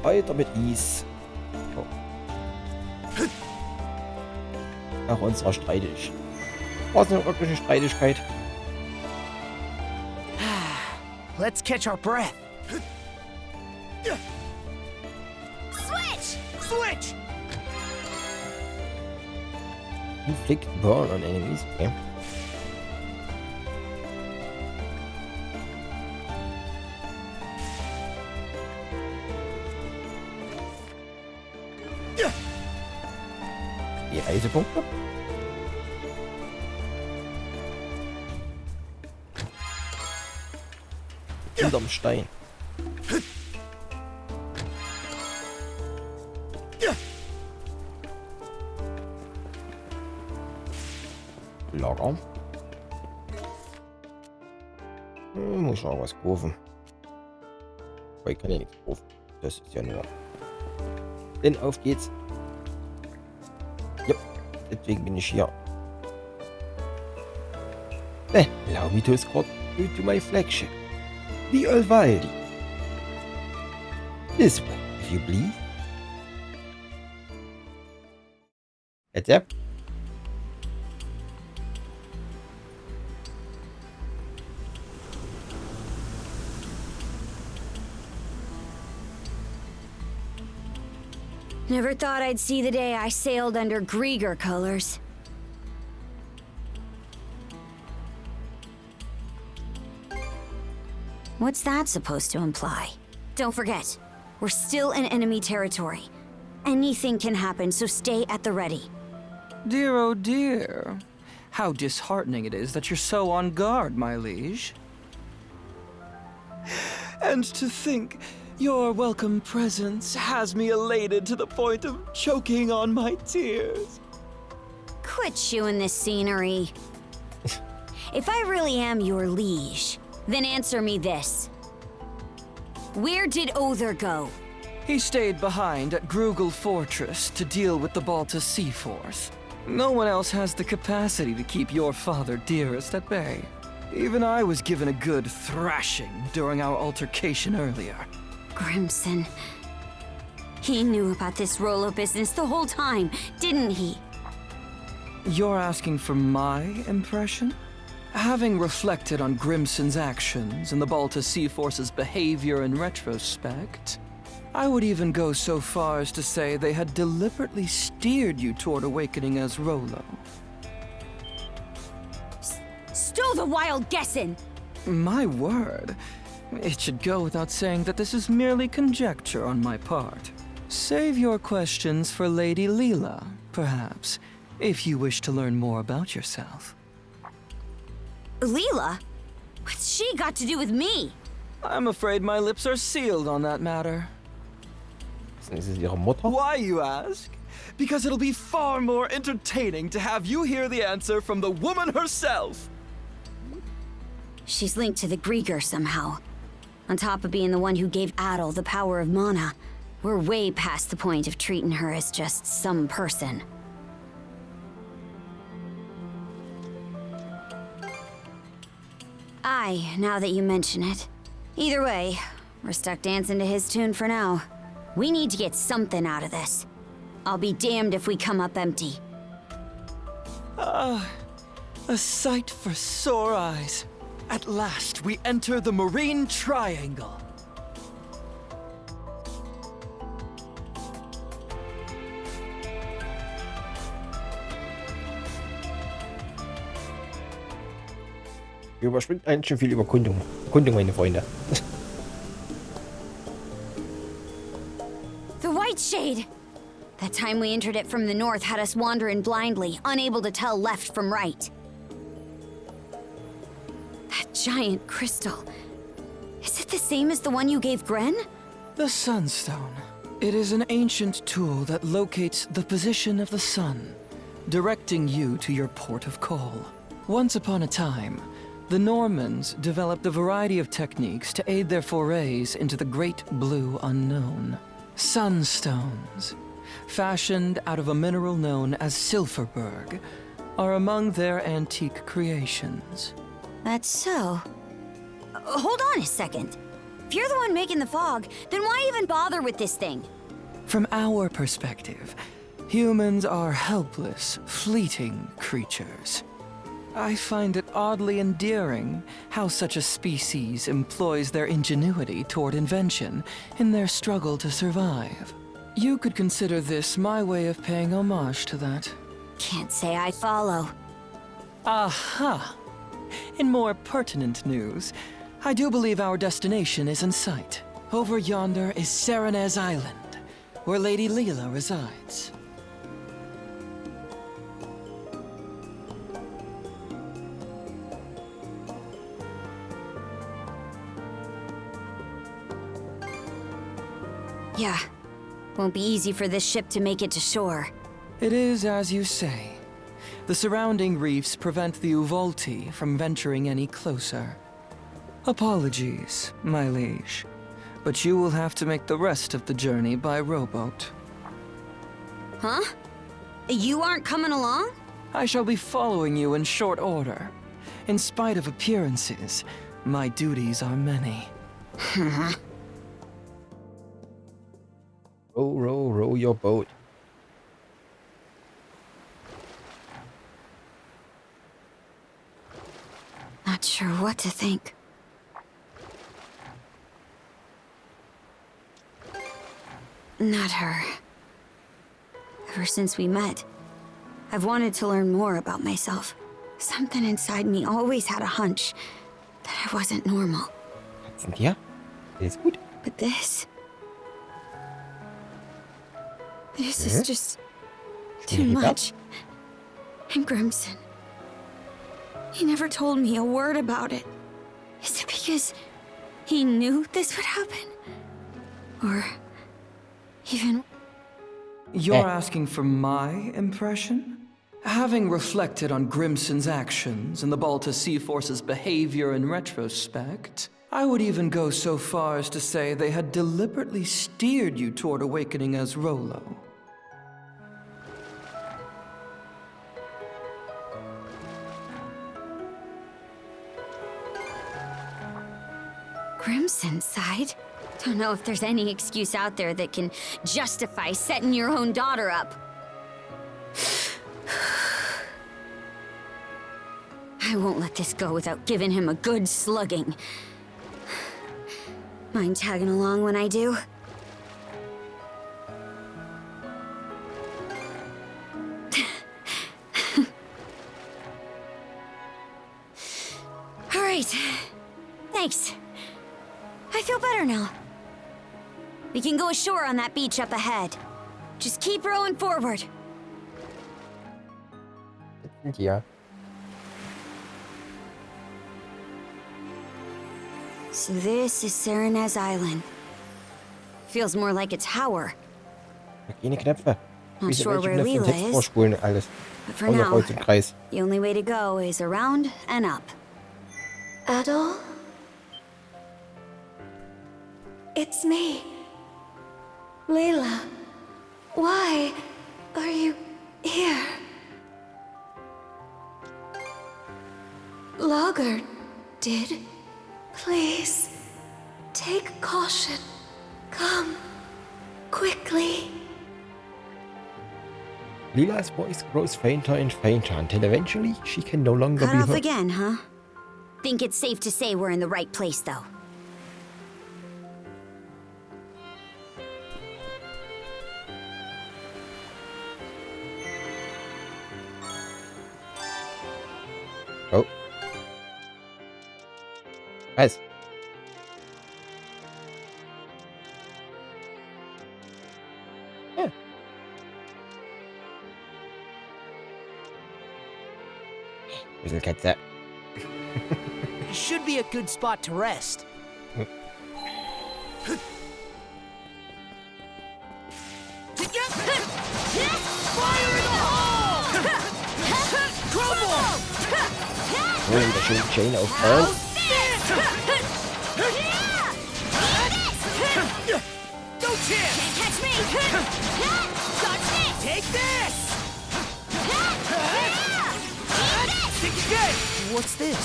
Weiter mit Ease. Oh. Nach unserer Streitigkeit. War es eine wirkliche Streitigkeit? Let's catch our breath. Switch! Switch! Inflict burn on enemies. Okay. Die Reisepunkte. Hinterm Stein. Lager. Muss ich auch was kaufen. Aber ich kann ja nichts kaufen. Das ist ja nur. Denn auf geht's. Ja, deswegen bin ich hier. Allow me to escort you to my flagship, the Alvaldi. This way, if you please. Jetzt ja. Never thought I'd see the day I sailed under Grieger colors. What's that supposed to imply? Don't forget, we're still in enemy territory. Anything can happen, so stay at the ready. Dear, oh dear. How disheartening it is that you're so on guard, my liege. And to think, your welcome presence has me elated to the point of choking on my tears. Quit chewing this scenery. If I really am your liege, then answer me this. Where did Other go? He stayed behind at Grugel Fortress to deal with the Balta Sea Force. No one else has the capacity to keep your father dearest at bay. Even I was given a good thrashing during our altercation earlier. Grimson. He knew about this Rolo business the whole time, didn't he? You're asking for my impression? Having reflected on Grimson's actions and the Balta Sea Force's behavior in retrospect, I would even go so far as to say they had deliberately steered you toward awakening as Rolo. Still the wild guessing! My word. It should go without saying that this is merely conjecture on my part. Save your questions for Lady Leela, perhaps, if you wish to learn more about yourself. Leela? What's she got to do with me? I'm afraid my lips are sealed on that matter. Ist es ihre Mutter? Why, you ask? Because it'll be far more entertaining to have you hear the answer from the woman herself. She's linked to the Grieger somehow. On top of being the one who gave Adel the power of mana, we're way past the point of treating her as just some person. Aye, now that you mention it. Either way, we're stuck dancing to his tune for now. We need to get something out of this. I'll be damned if we come up empty. A sight for sore eyes. At last, we enter the Marine Triangle. Ihr überspringt eigentlich schon viel über Erkundung, meine Freunde. The White Shade! That time we entered it from the north had us wandering blindly, unable to tell left from right. That giant crystal. Is it the same as the one you gave Gren? The Sunstone. It is an ancient tool that locates the position of the sun, directing you to your port of call. Once upon a time, the Normans developed a variety of techniques to aid their forays into the great blue unknown. Sunstones, fashioned out of a mineral known as Silverberg, are among their antique creations. That's so. Hold on a second. If you're the one making the fog, then why even bother with this thing? From our perspective, humans are helpless, fleeting creatures. I find it oddly endearing how such a species employs their ingenuity toward invention in their struggle to survive. You could consider this my way of paying homage to that. Can't say I follow. Aha! In more pertinent news, I do believe our destination is in sight. Over yonder is Serenez Island, where Lady Leela resides. Yeah. Won't be easy for this ship to make it to shore. It is as you say. The surrounding reefs prevent the Uvolti from venturing any closer. Apologies, my liege, but you will have to make the rest of the journey by rowboat. Huh? You aren't coming along? I shall be following you in short order. In spite of appearances, my duties are many. Row, row, row your boat. Not sure what to think. Not her. Ever since we met, I've wanted to learn more about myself. Something inside me always had a hunch that I wasn't normal. Cynthia, alles gut? But this is just too Hiccup? much. And Grimson, he never told me a word about it. Is it because he knew this would happen? Or even... You're asking for my impression? Having reflected on Grimson's actions and the Balta Sea Force's behavior in retrospect, I would even go so far as to say they had deliberately steered you toward awakening as Rolo. Grimson's side? Don't know if there's any excuse out there that can justify setting your own daughter up. I won't let this go without giving him a good slugging. Mind tagging along when I do? All right. Thanks. I feel better now. We can go ashore on that beach up ahead. Just keep rowing forward. Cynthia. So this is Serenez Island. Feels more like a tower. Keine Knöpfe. Not Diese sure welche where Knöpfe und Leela Text is, vorspulen alles. but for Außer now, Kreuz und Kreis. the only way to go is around and up. Adol? It's me. Layla. Why are you here? Logger did. Please, take caution. Come, quickly. Leela's voice grows fainter and fainter until eventually she can no longer Cut be off heard. again, huh? Think it's safe to say we're in the right place, though. Oh. Was? Ja. Katze. Should be a good spot to rest. Fire in the hole! Crumble! Oh, da schön Chain aufbauen. No chance! Catch me! Dodge this! Take this! Think you're good! What's this?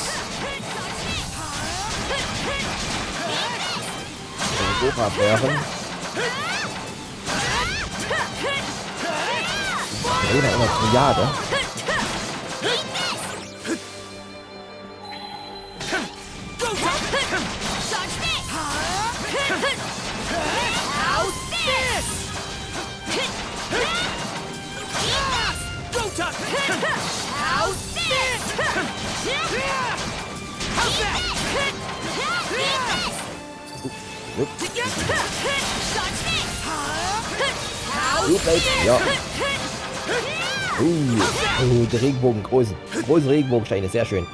hoch abwehren. Trainer in der Triade. Ja. Der Regenbogen, große Regenbogensteine, sehr schön.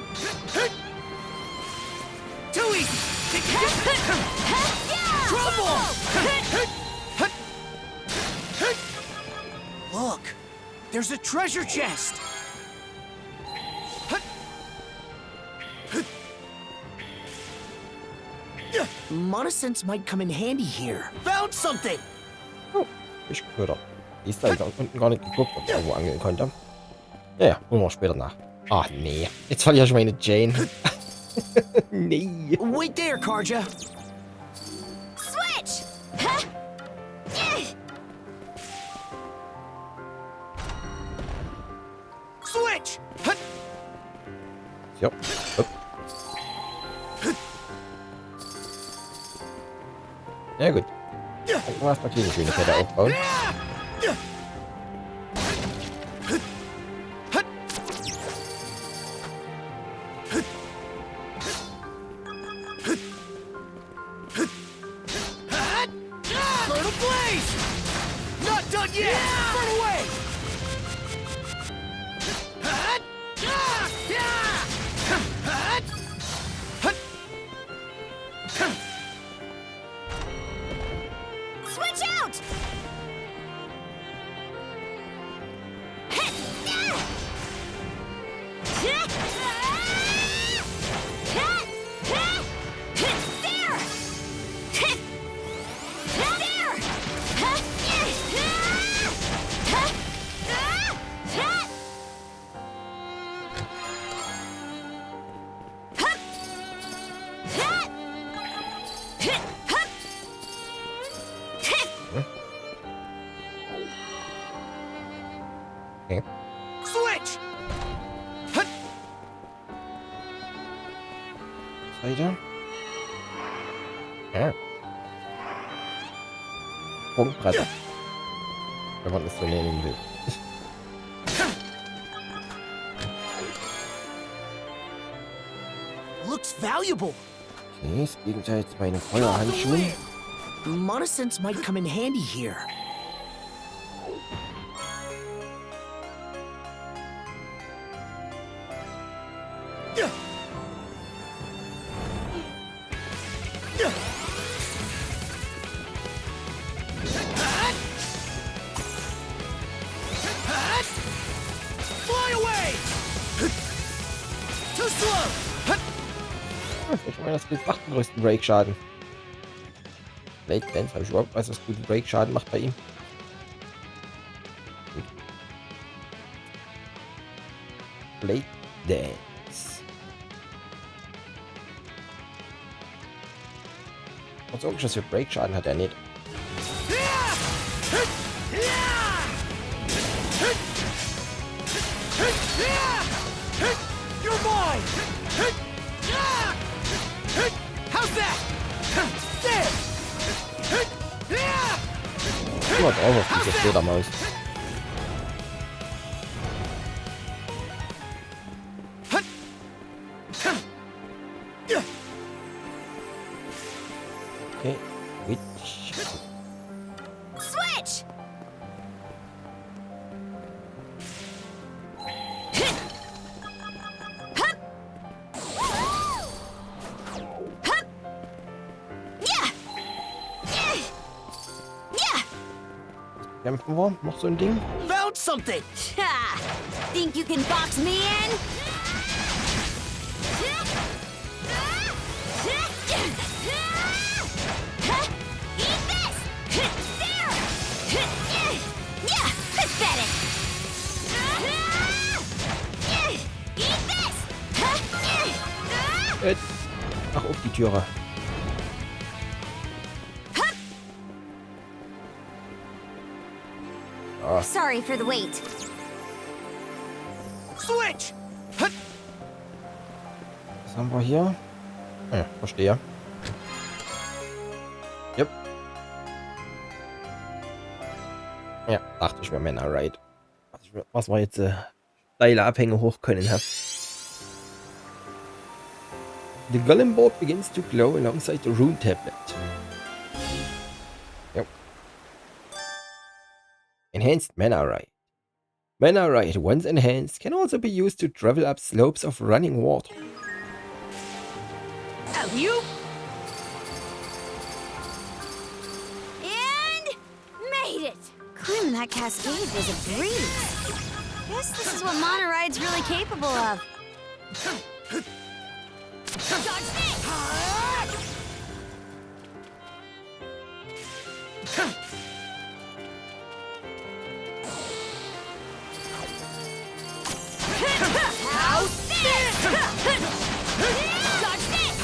Look, there's a treasure chest. Monosense might come in handy here. Found something. Oh, Fischköder. Ist da unten gar nicht geguckt, ob ich irgendwo angeln konnte. Ja, holen wir später nach. Ach nee, jetzt fand ich ja schon meine Jane. Nee. Wait there, Karja. Switch! Switch. Ja. Hopp. Ja gut. Dann können wir erstmal hier eine schöne Kette aufbauen. Switch out! Okay. Switch. Weiter. Ja. Punktbrett. Wenn man es so nennen will. Looks valuable. Okay, das Gegenteil zu meinen Feuerhandschuhen. Monosense might come in handy here. Fly away! Too slow! Ich meine, das gibt 8 den größten Break-Schaden. Blade Dance, habe ich überhaupt was guten Break-Schaden macht bei ihm? Gut. Blade Dance. Und so irgendwas für Break-Schaden hat er nicht. You're mine! How's that? There! Immer drauf auf diese Fledermaus. Okay, Witch. Switch! Kämpfen wir? Noch so ein Ding? Found something! Ha! Think you can box me in? Eat this! There! Yeah, pathetic! Eat this! Ach, auf die Türe. Sorry for the wait. Switch! Was haben wir hier? Ja, verstehe. Yep. Ja, dachte ich mir, Männer, right. Was wir jetzt steile Abhänge hoch können haben. The golem board begins to glow alongside the rune tablet. Yep. Enhanced mana ride. Mana ride, once enhanced, can also be used to travel up slopes of running water. You? And made it! Climbing that cascade was a breeze. Guess this is what Mana Ride's really capable of. Dodge this! How's this? Dodge this!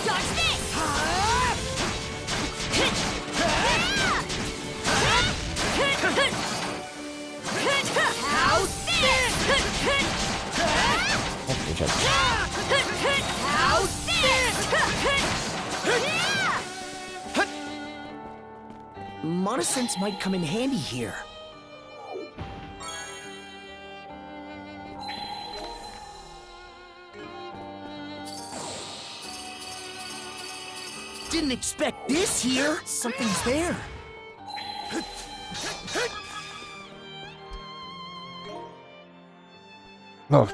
Dodge this! How's this? Hoffentlich jetzt. How's this? Mana sense might come in handy here. Didn't expect this here. Something's there. Oh.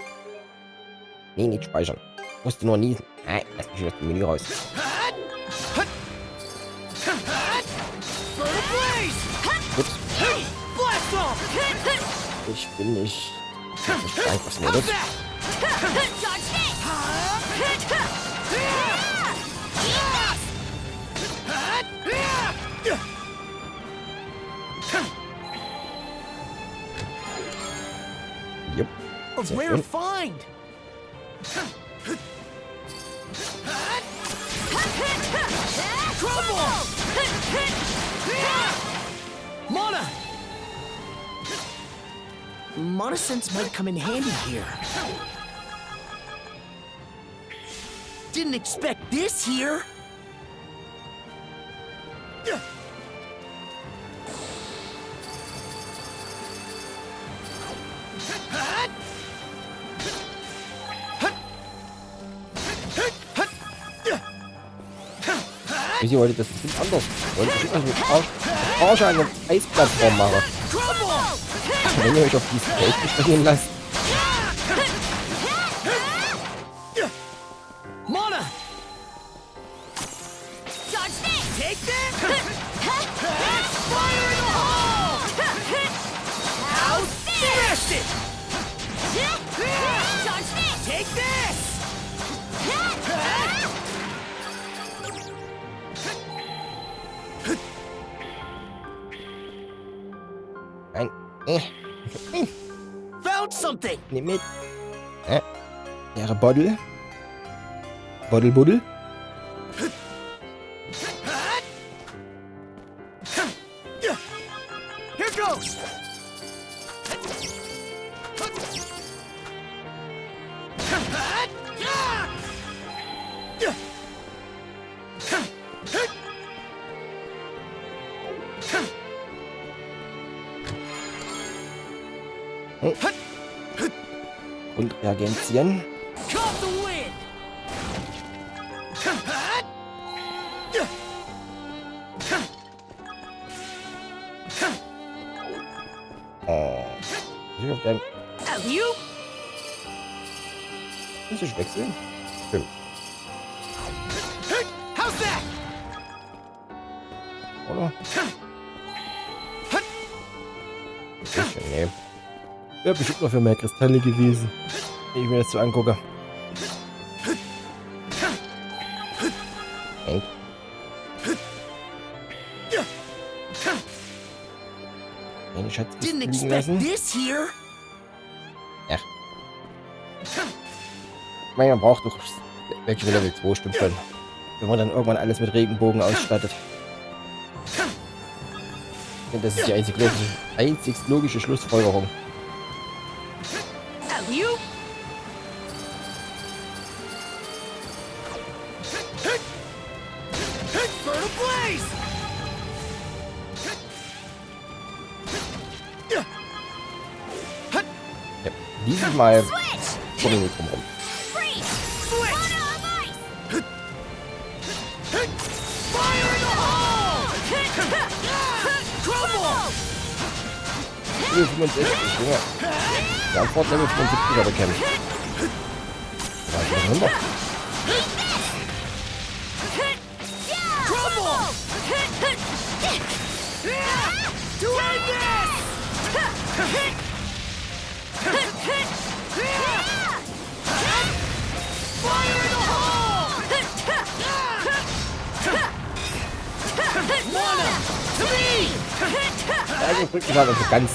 Nee, nicht speichern. Musste nur niesen. Nein, lass mich wieder aus dem Menü raus. Ups. Ich bin nicht weiß, was mir das. Yep. A Sehr rare schön. find. Trouble! Mana! Mana sense might come in handy here. Didn't expect this here. Wieso wollte das bestimmt anders? Wollte ich mit Arsch eine Eisplattform machen. Wenn ihr euch auf dieses Feld besprechen lasst. Mana! Take that! Fire in the hole! How smashed it! Take this! Nein. Found something! Nimm mit. Leere Bottle. Buddel. Here goes! Und reagieren. Caught the wind! Oh. Ich auf den. You? Muss ich wechseln? Stimmt. How's that? Oder? Bisschen, nee. Wäre bestimmt noch für mehr Kristalle gewesen. Wenn ich mir das so angucke. Henk. Meine Schatzkiste Didn't liegen expect lassen. this here. Ja. Ich meine, man braucht doch welche Level 2 stimmt schon. Wenn man dann irgendwann alles mit Regenbogen ausstattet. Und das ist die einzig logische Schlussfolgerung. Alley-oop. Burn blaze. Ja, dieses Mal Switch! komme ich nicht drum rum. Freeze! Switch. Water on ice! Fire in the hole. Crumble. Level 65, Junge. Wir haben vor Level 75er bekämpft. Ja, ich bin runter. Crumble. To end this. Fire in the hole. Wanna to me. Also bringt mich halt auf eine ganz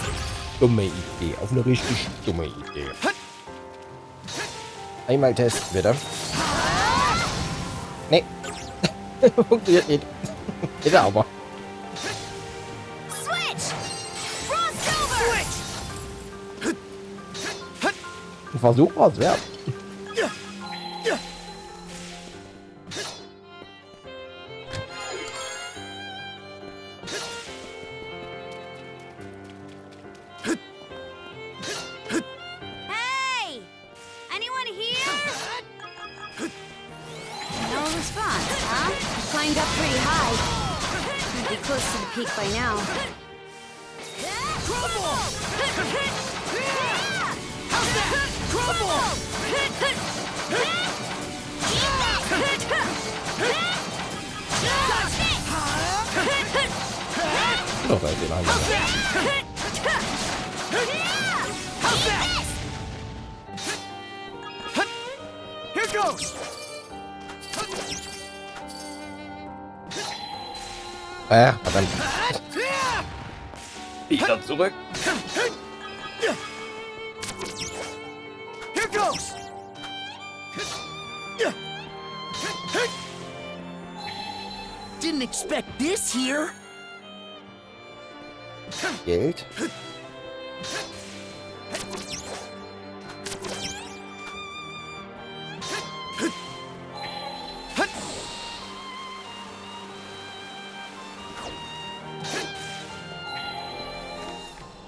dumme Idee. Auf eine richtig dumme Idee. Einmal testen, bitte. Nee. Funktioniert nicht. Bitte aber. Switch! Frost over! Ein Versuch war es wert. Hey! Anyone here? No response, huh? Climbed up pretty high. Might be close to the peak by now. Crumble. How's that? Crumble. Doch, da den einen. How's that? Here goes. Verdammt. Wieder zurück. Here goes. Didn't expect this here. Geld.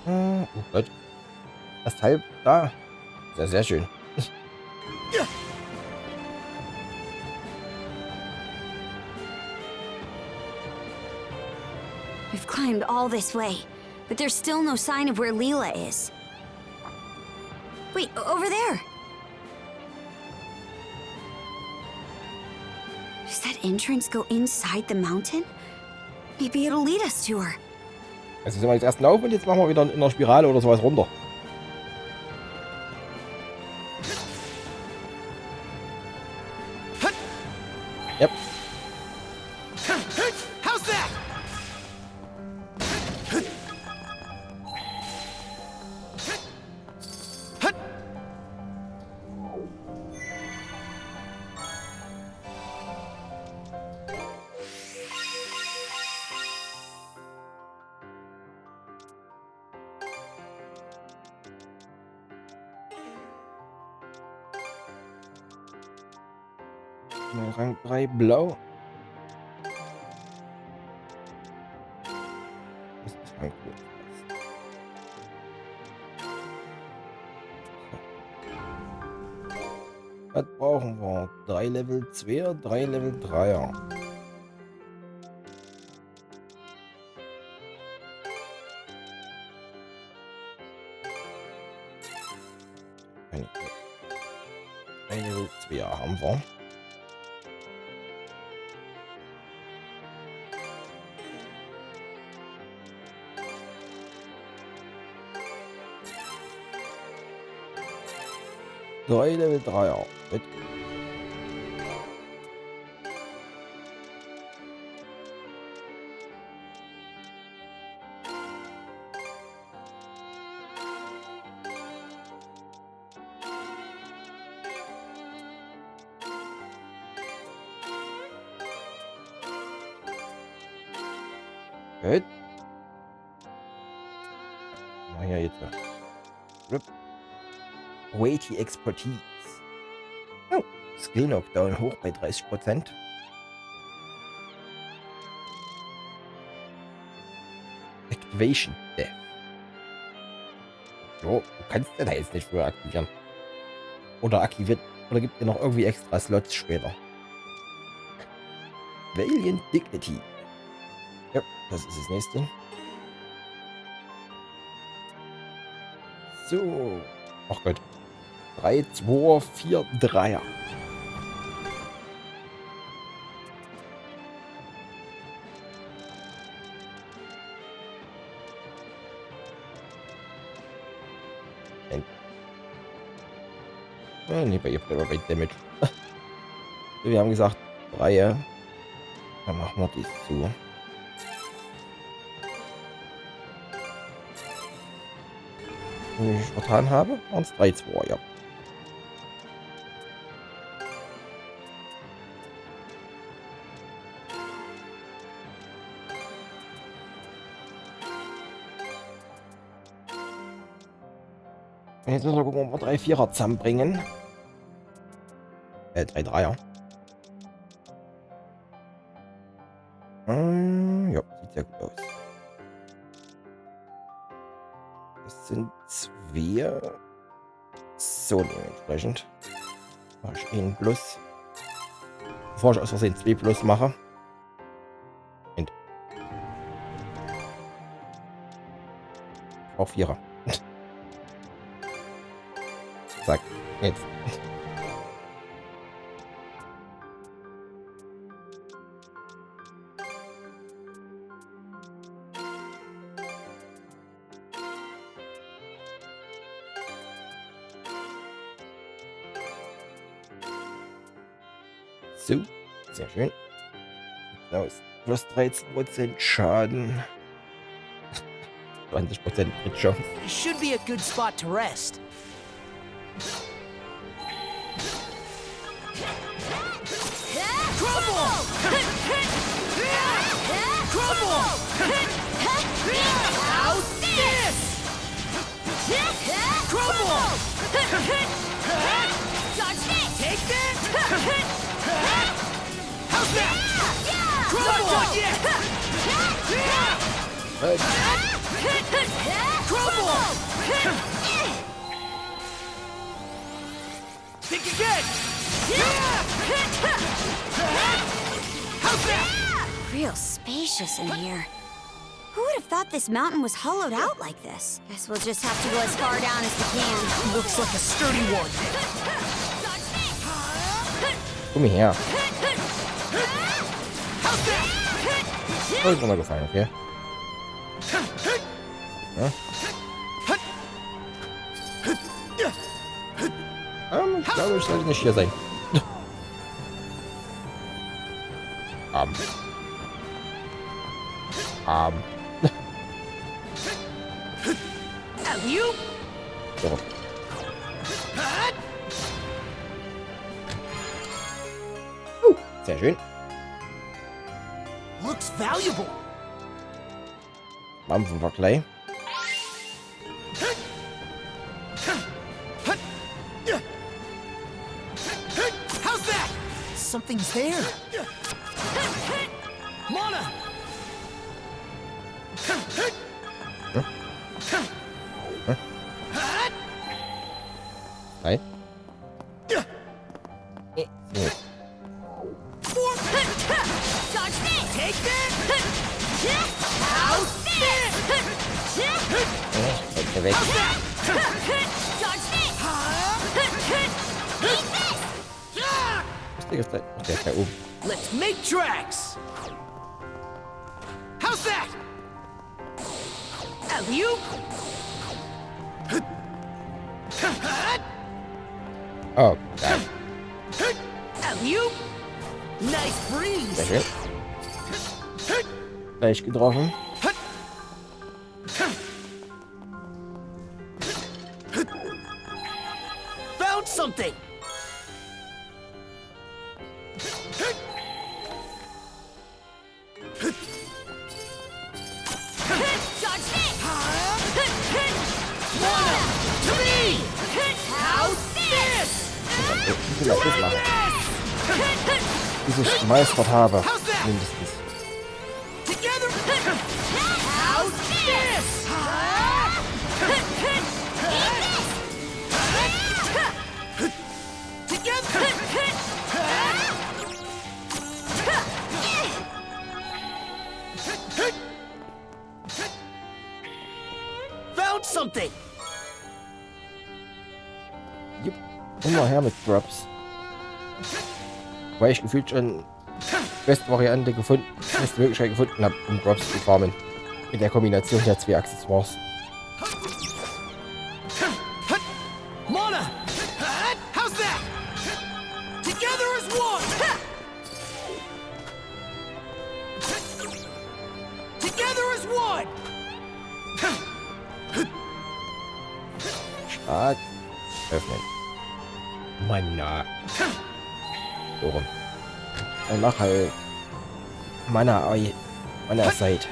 Oh Gott. Das Teil da. Sehr, sehr schön. We've climbed all this way, but there's still no sign of where Leela is. Wait, over there! Does that entrance go inside the mountain? Maybe it'll lead us to her. Also sind wir jetzt erst laufen und jetzt machen wir wieder in einer Spirale oder sowas runter. Yep. How's that? Rang 3 blau. Das ist Rang 4. Was brauchen wir? 3 Level 2er, 3 Level 3er. Ein Level 2er haben wir. Drei Level 3er. Mit. Gut. ja, jetzt. Weighty Expertise. Oh, Skill Knockdown hoch bei 30%. Activation Death. Jo, du kannst den da jetzt nicht früher aktivieren. Oder aktiviert. Oder gibt dir noch irgendwie extra Slots später. Valiant Dignity. Ja, das ist das nächste. So. Ach Gott. 3, 2, 4, 3er. Ne, bei ihr bleiben wir bei Damage. So, wir haben gesagt, 3. Dann machen wir die zu. Wie ich vertan habe, waren es 3, 2, ja. Jetzt müssen wir gucken, ob wir 3 4er zusammenbringen. 3 3er. Ja, sieht sehr gut aus. Das sind 2. So, dementsprechend mache ich 1 plus. Bevor ich aus Versehen 2 plus mache. Und auch 4er. Zack, jetzt. So, sehr schön. Aus. Plus 13% Schaden. 20% Crit Chance. It should be a good spot to rest. Crumble! Crumble! How's this? Crumble! Take that! How's that? Crumble! Not done yet! Crumble! Think again! How's that? Real spacious in here. Who would have thought this mountain was hollowed out like this? Guess we'll just have to go as far down as we can. Looks like a sturdy one. Komm her. How's that? Oh, ist runtergefallen, okay. Ja. Ich glaube, ich sollte nicht hier sein. Alley-oop! So. Sehr schön. Looks valuable. Mampfen wir gleich. How's that? Something's there. Mana! Nein. Take that! How's this? Weg. How's that? Lustiges Zeit. Ach, der ist da oben. Let's make tracks. How's that? Alley-oop! Oh, geil. Alley-oop! Nice Sehr breeze. schön. Gleich getroffen. Found something. To me! How's this? Ich will auch das machen. Bis ich gemeistert habe. Mindestens. Together! How's this? Together! Found something! Jupp. Immer her mit Drops. Weil ich gefühlt schon die beste Variante gefunden, beste Möglichkeit gefunden habe, um Drops zu farmen. Mit der Kombination der zwei Accessoires. Mona! How's that? Together as one! Together as one! Stark. Öffnen. Mann, na. So rum. Dann mach halt meiner Seite.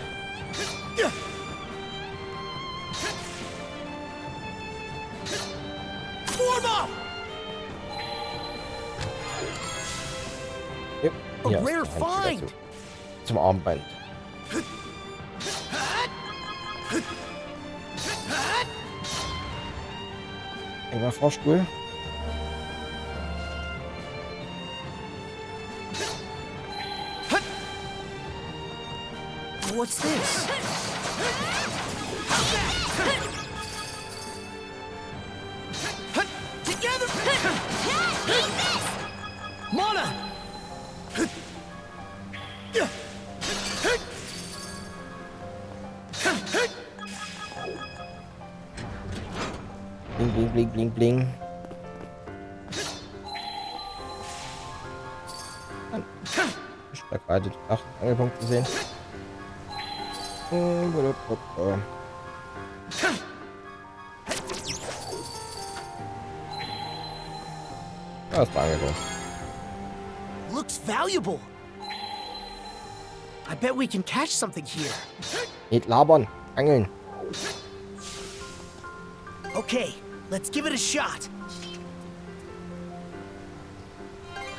Form up! Yep. Hier A ist rare ein Handschuh find. dazu. Zum Armband. Enger Fahrstuhl. What's this? Together! Mona! Bling, bling, bling, bling, bling. Ich da gerade die 8 Angelpunkte sehen. Da ist der Angelpunkt. Looks valuable. I bet we can catch something here. Nicht labern, angeln. Okay, let's give it a shot.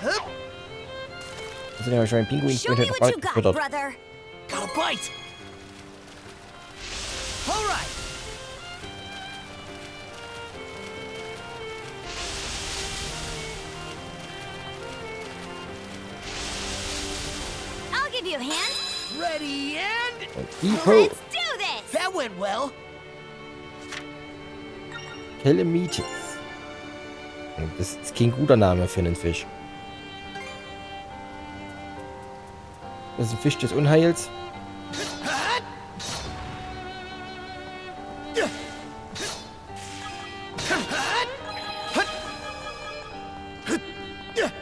Das sind ja schon ein Pinguin. Show me what you got, brother. Got a bite. All right. I'll give you a hand. Ready and Let's do this. that went well. Kelemitis. Das ist kein guter Name für einen Fisch. Das ist ein Fisch des Unheils.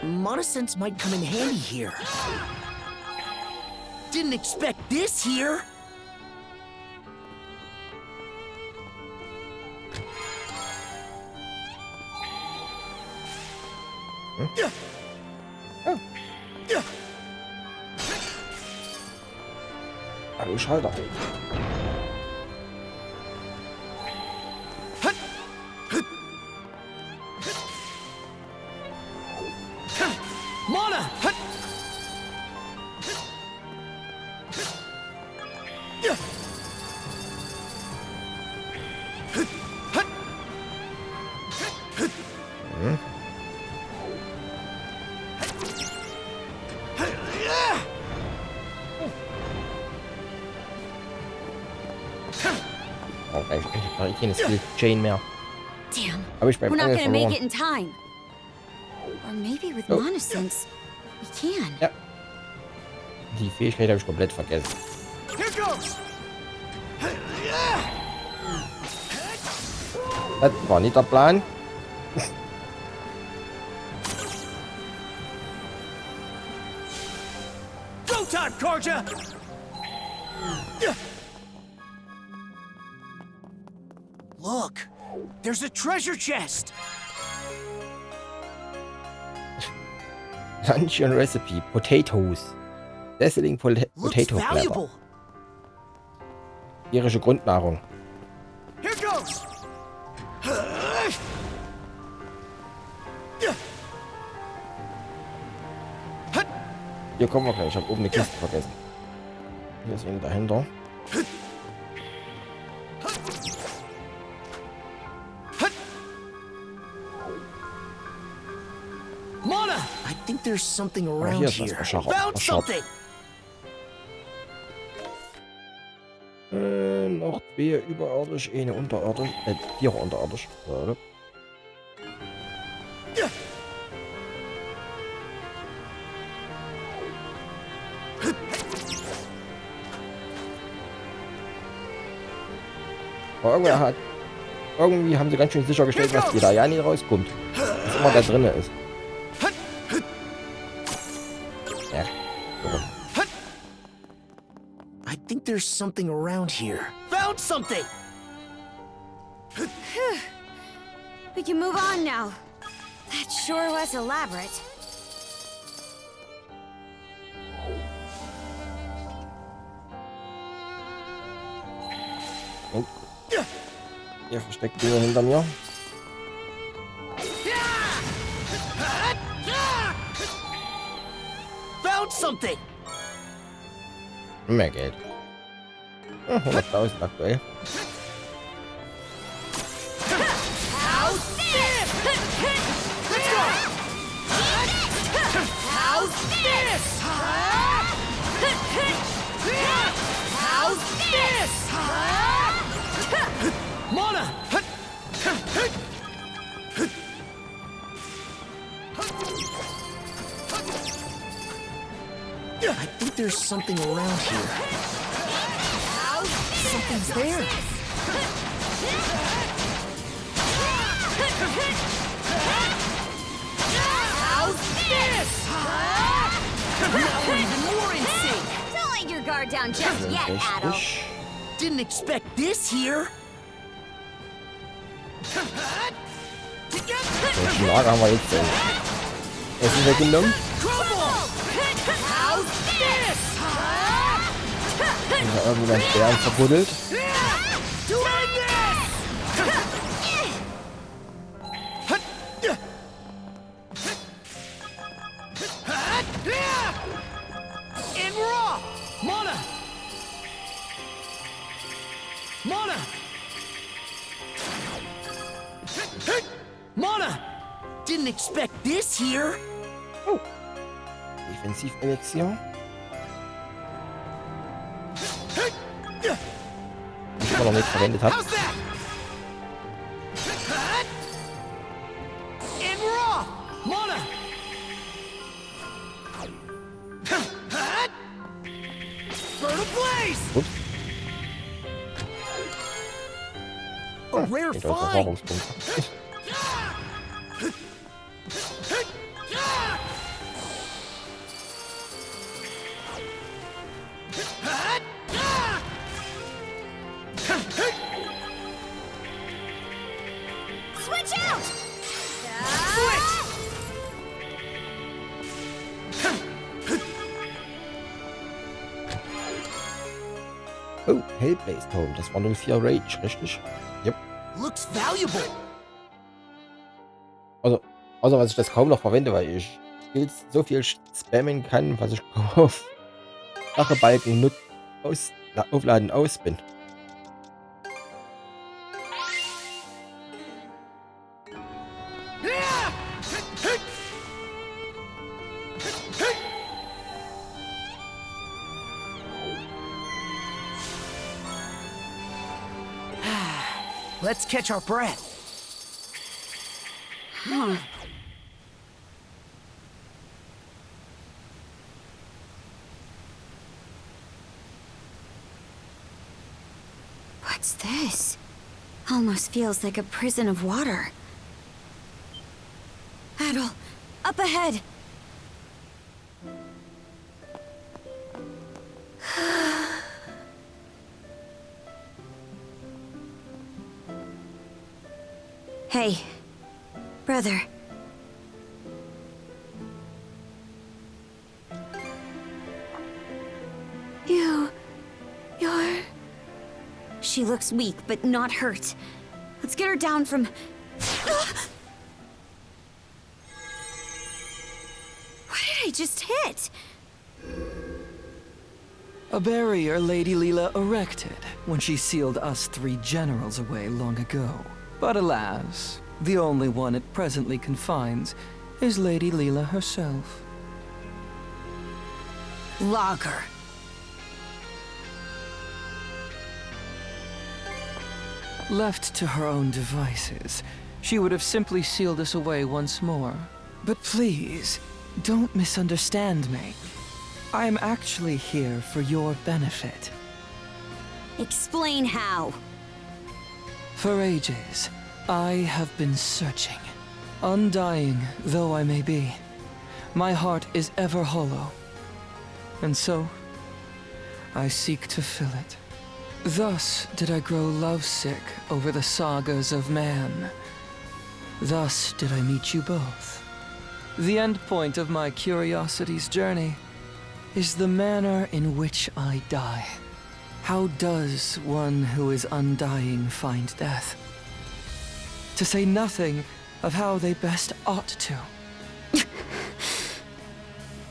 Monosense might come in handy here. Didn't expect this here. Hallo Schalter. Mona! Oh, ich keine Skill Chain mehr. Damn. Habe ich beim We're not Angeln gonna make verloren. it in time. Or maybe with Oh. monosense, we can. Ja. Die Fähigkeit habe ich komplett vergessen. Here goes! Das war nicht der Plan. Go time, Karja! Look, there's a treasure chest. Luncheon Recipe. Potatoes. Dazzling Looks Potato Flavor. valuable. Irische Grundnahrung. Here goes. Hier kommen wir gleich. Ich habe oben eine Kiste vergessen. Hier ist eine dahinter. Mona! I think there's something Aber around hier ist here. was verscharrt. Found something! Noch 2 überirdisch, eine unterirdisch. 4 unterirdisch. Warte. Aber irgendwie haben sie ganz schön sichergestellt, dass die da ja nicht rauskommt. Was immer da drin ist. Ja. I think there's something around here. Found something! We can move on now. That sure was elaborate. Und hier versteckt Dinge hinter mir. Found something! Mehr Geld. 100.000 aktuell. How's this? Let's go! How's this? How's this? Mona! I think there's something around here. Something's there. How's this? Now we're even more in sync. Don't let your guard down just yet, Adol. 60. Didn't expect this here. Welchen Lager haben wir jetzt denn? Essen weggenommen. How's this? Und da irgendwo ein Bären verbuddelt. Doing this! In raw! Mona! Mona! Mona! Didn't expect this here. Defensiv-Elixier. Die ich immer noch nicht verwendet habe. How's that? In raw! Mona! Bird of blaze! Ups. A rare Mit find! Erfahrungspunkte. Switch out! Oh, Hellblaze Tome. Das war 04 Rage, richtig? Yep. Looks valuable! Also, außer was ich das kaum noch verwende, weil ich Skills so viel spammen kann, was ich auf Sachebalken aufladen aus bin. Let's catch our breath. What's this? Almost feels like a prison of water. Adol, up ahead! Hey, brother. You're... She looks weak, but not hurt. Let's get her down from... What did I just hit? A barrier Lady Leela erected when she sealed us 3 generals away long ago. But alas, the only one it presently confines is Lady Leela herself. Lager. Left to her own devices, she would have simply sealed us away once more. But please, don't misunderstand me. I am actually here for your benefit. Explain how. For ages, I have been searching. Undying though I may be, my heart is ever hollow. And so, I seek to fill it. Thus did I grow lovesick over the sagas of man. Thus did I meet you both. The end point of my curiosity's journey is the manner in which I die. How does one who is undying find death? To say nothing of how they best ought to.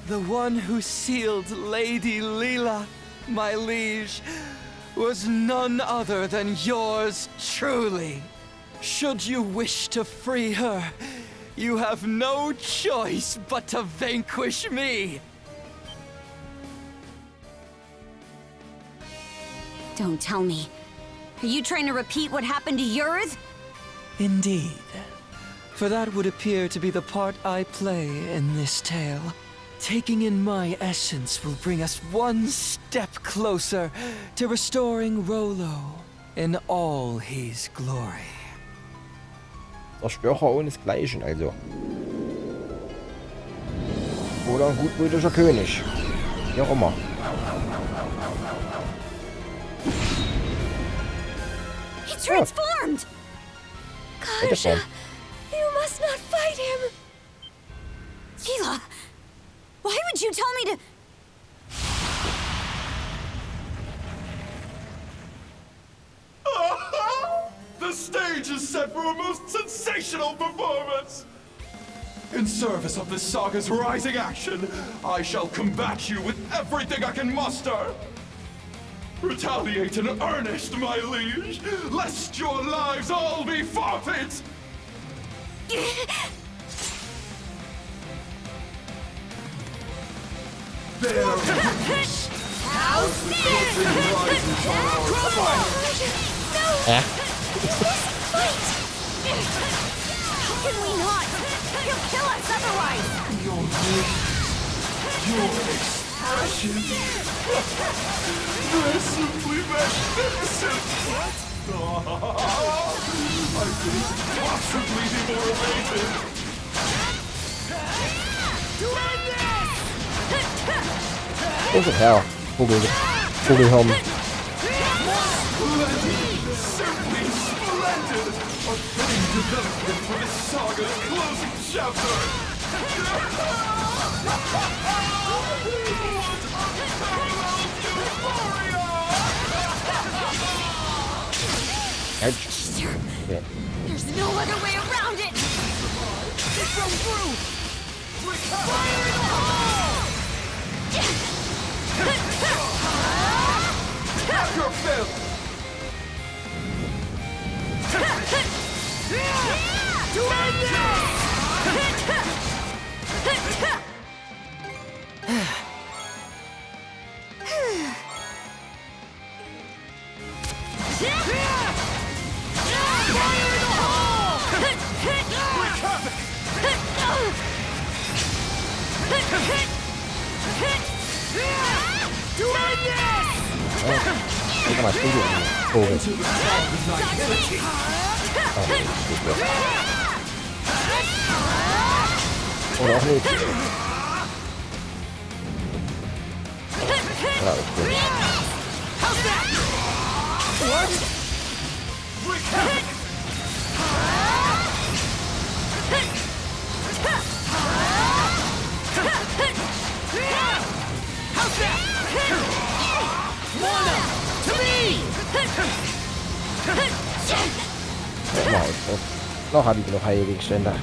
The one who sealed Lady Leela, my liege, was none other than yours truly. Should you wish to free her, you have no choice but to vanquish me. Don't tell me. Are you trying to repeat what happened to yours? Indeed. For that would appear to be the part I play in this tale. Taking in my essence will bring us one step closer to restoring Rollo in all his glory. Zerstörer ohnesgleichen, also. Oder ein gutmütiger König. Wie auch immer. He transformed! Kasha, you must not fight him. Leela, why would you tell me to... The stage is set for a most sensational performance! In service of this saga's rising action, I shall combat you with everything I can muster! Retaliate in earnest, my liege, lest your lives all be forfeit! Bear witness as the curtain rises on our flank! Can we not? He'll kill us otherwise! Your lips, your expression, they're simply magnificent! I couldn't possibly be more elated! Wo ist her? Vogelhirn. Splendid! Simply splendid! A fitting development for this saga's closing chapter! Ouch. Okay. There's no other way around it! Just go through! Fire in the hole! Have your fill! To end Guck mal, Spiegel an. Vogel. Oder auch nicht. Ja, ist gut. Noch habe ich genug Heilgegenstände.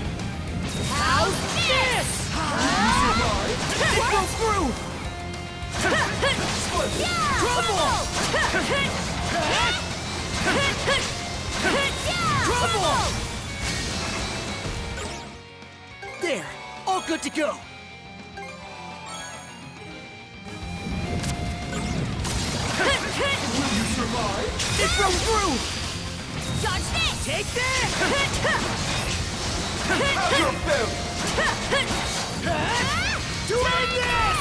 Yeah! good to go. Will you survive? It broke through! Dodge this! Take that! Have your fill! To end this!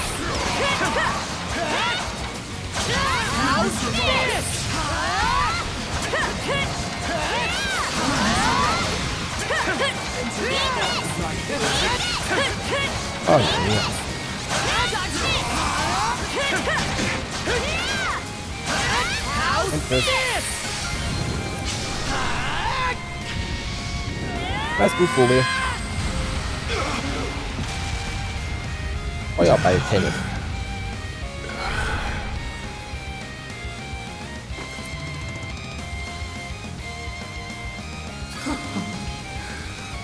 How's this? Oh, yeah. How's Interesting. this? Das ist gut, Vogel. Feuerball Tennis.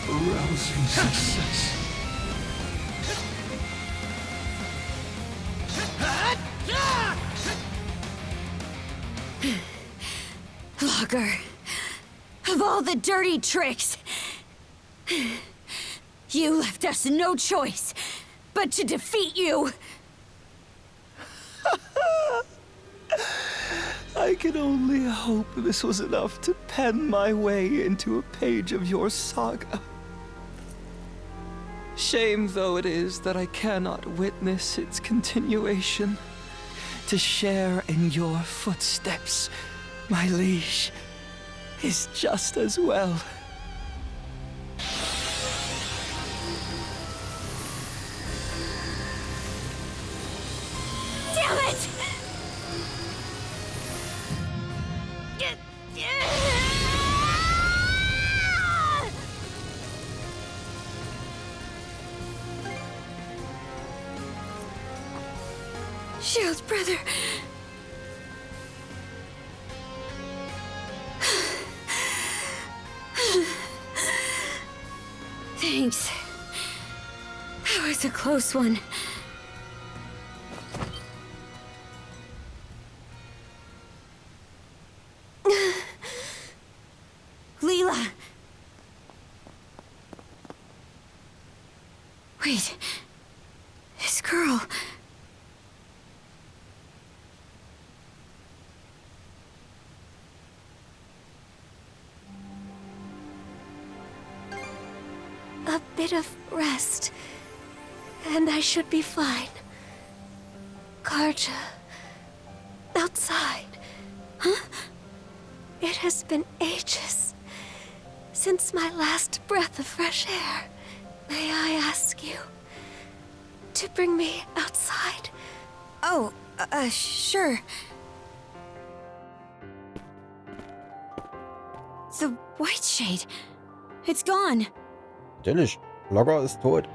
Rousing success. Logger. Of all the dirty tricks, you left us no choice but to defeat you. I can only hope this was enough to pen my way into a page of your saga. Shame though it is that I cannot witness its continuation. To share in your footsteps, my liege, is just as well. Damn it! Shield brother. Thanks. That was a close one. Leela. Wait. This girl. A bit of rest, and I should be fine. Karja, outside. Huh? It has been ages since my last breath of fresh air. May I ask you to bring me outside? Oh, sure. The white shade. It's gone. Natürlich. Logger ist tot.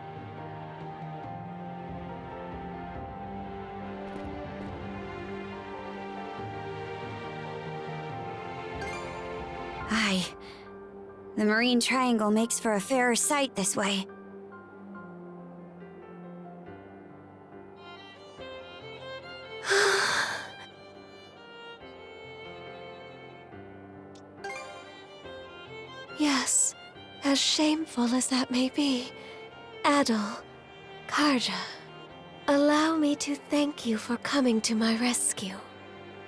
Aye. The Marine Triangle makes for a fairer sight this way. Yes, as shameful as that may be, Adol, Karja, allow me to thank you for coming to my rescue.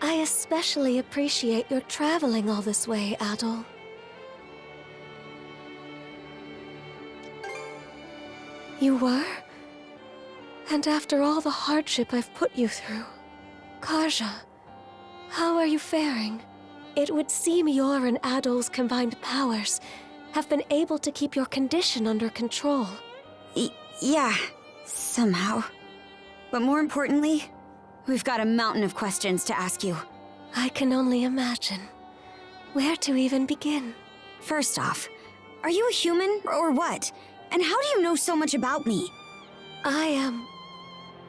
I especially appreciate your traveling all this way, Adol. You were? And after all the hardship I've put you through. Karja, how are you faring? It would seem your and Adol's combined powers have been able to keep your condition under control. Yeah, somehow. But more importantly, we've got a mountain of questions to ask you. I can only imagine. Where to even begin? First off, are you a human or what? And how do you know so much about me? I am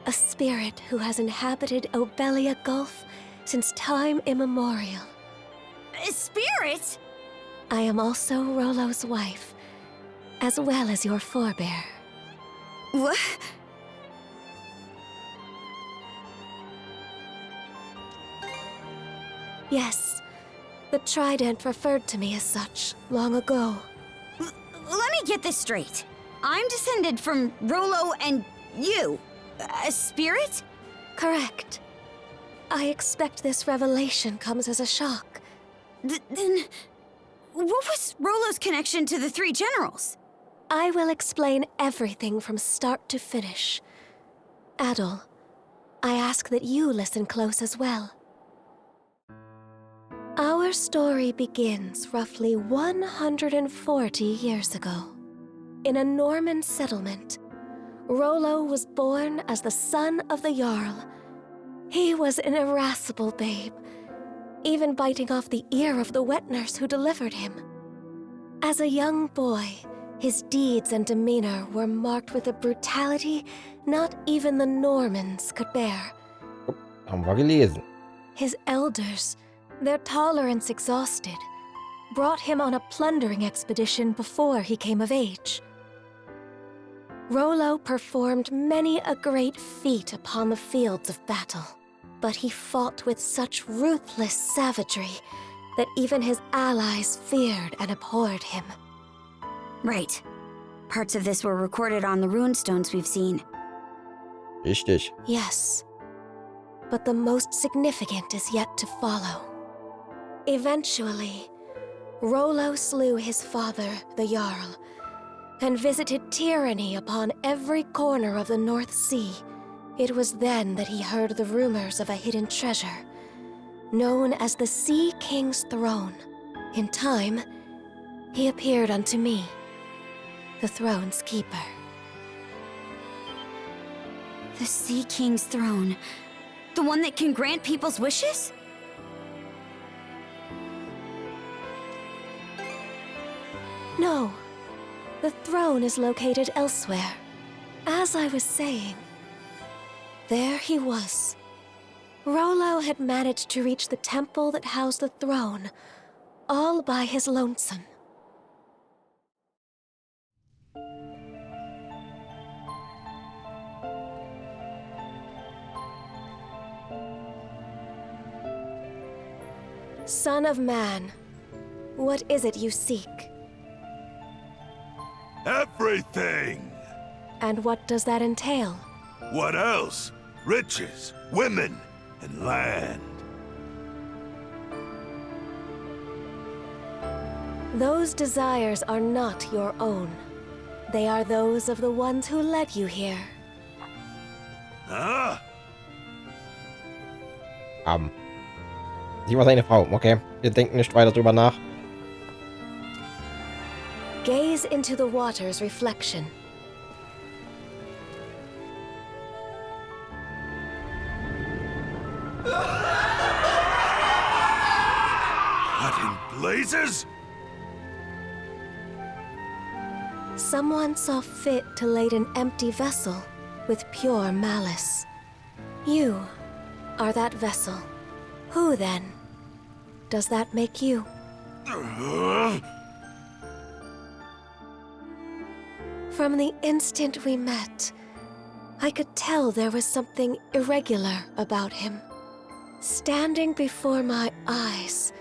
a spirit who has inhabited Obelia Gulf since time immemorial. A spirit? I am also Rollo's wife, as well as your forebear. What? Yes, the Trident referred to me as such long ago. Let me get this straight. I'm descended from Rollo and you. A spirit? Correct. I expect this revelation comes as a shock. Then, what was Rollo's connection to the three generals? I will explain everything from start to finish. Adol, I ask that you listen close as well. Our story begins roughly 140 years ago. In a Norman settlement, Rollo was born as the son of the Jarl. He was an irascible babe, even biting off the ear of the wet nurse who delivered him. As a young boy, his deeds and demeanor were marked with a brutality not even the Normans could bear. Haben wir gelesen. His elders, their tolerance exhausted, brought him on a plundering expedition before he came of age. Rollo performed many a great feat upon the fields of battle, but he fought with such ruthless savagery that even his allies feared and abhorred him. Right. Parts of this were recorded on the runestones we've seen. Richtig. Yes, but the most significant is yet to follow. Eventually, Rollo slew his father, the Jarl, and visited tyranny upon every corner of the North Sea. It was then that he heard the rumors of a hidden treasure, known as the Sea King's Throne. In time, he appeared unto me, the throne's keeper. The Sea King's throne. The one that can grant people's wishes? No, the throne is located elsewhere. As I was saying, there he was. Rollo had managed to reach the temple that housed the throne, all by his lonesome. Son of man, what is it you seek? Everything! And what does that entail? What else? Riches, women, and land. Those desires are not your own. They are those of the ones who led you here. Huh? Sie war seine Frau. Okay, wir denken nicht weiter drüber nach. Gaze into the water's reflection. What in blazes? Someone saw fit to lade an empty vessel with pure malice. You are that vessel. Who, then, does that make you? From the instant we met, I could tell there was something irregular about him. Standing before my eyes,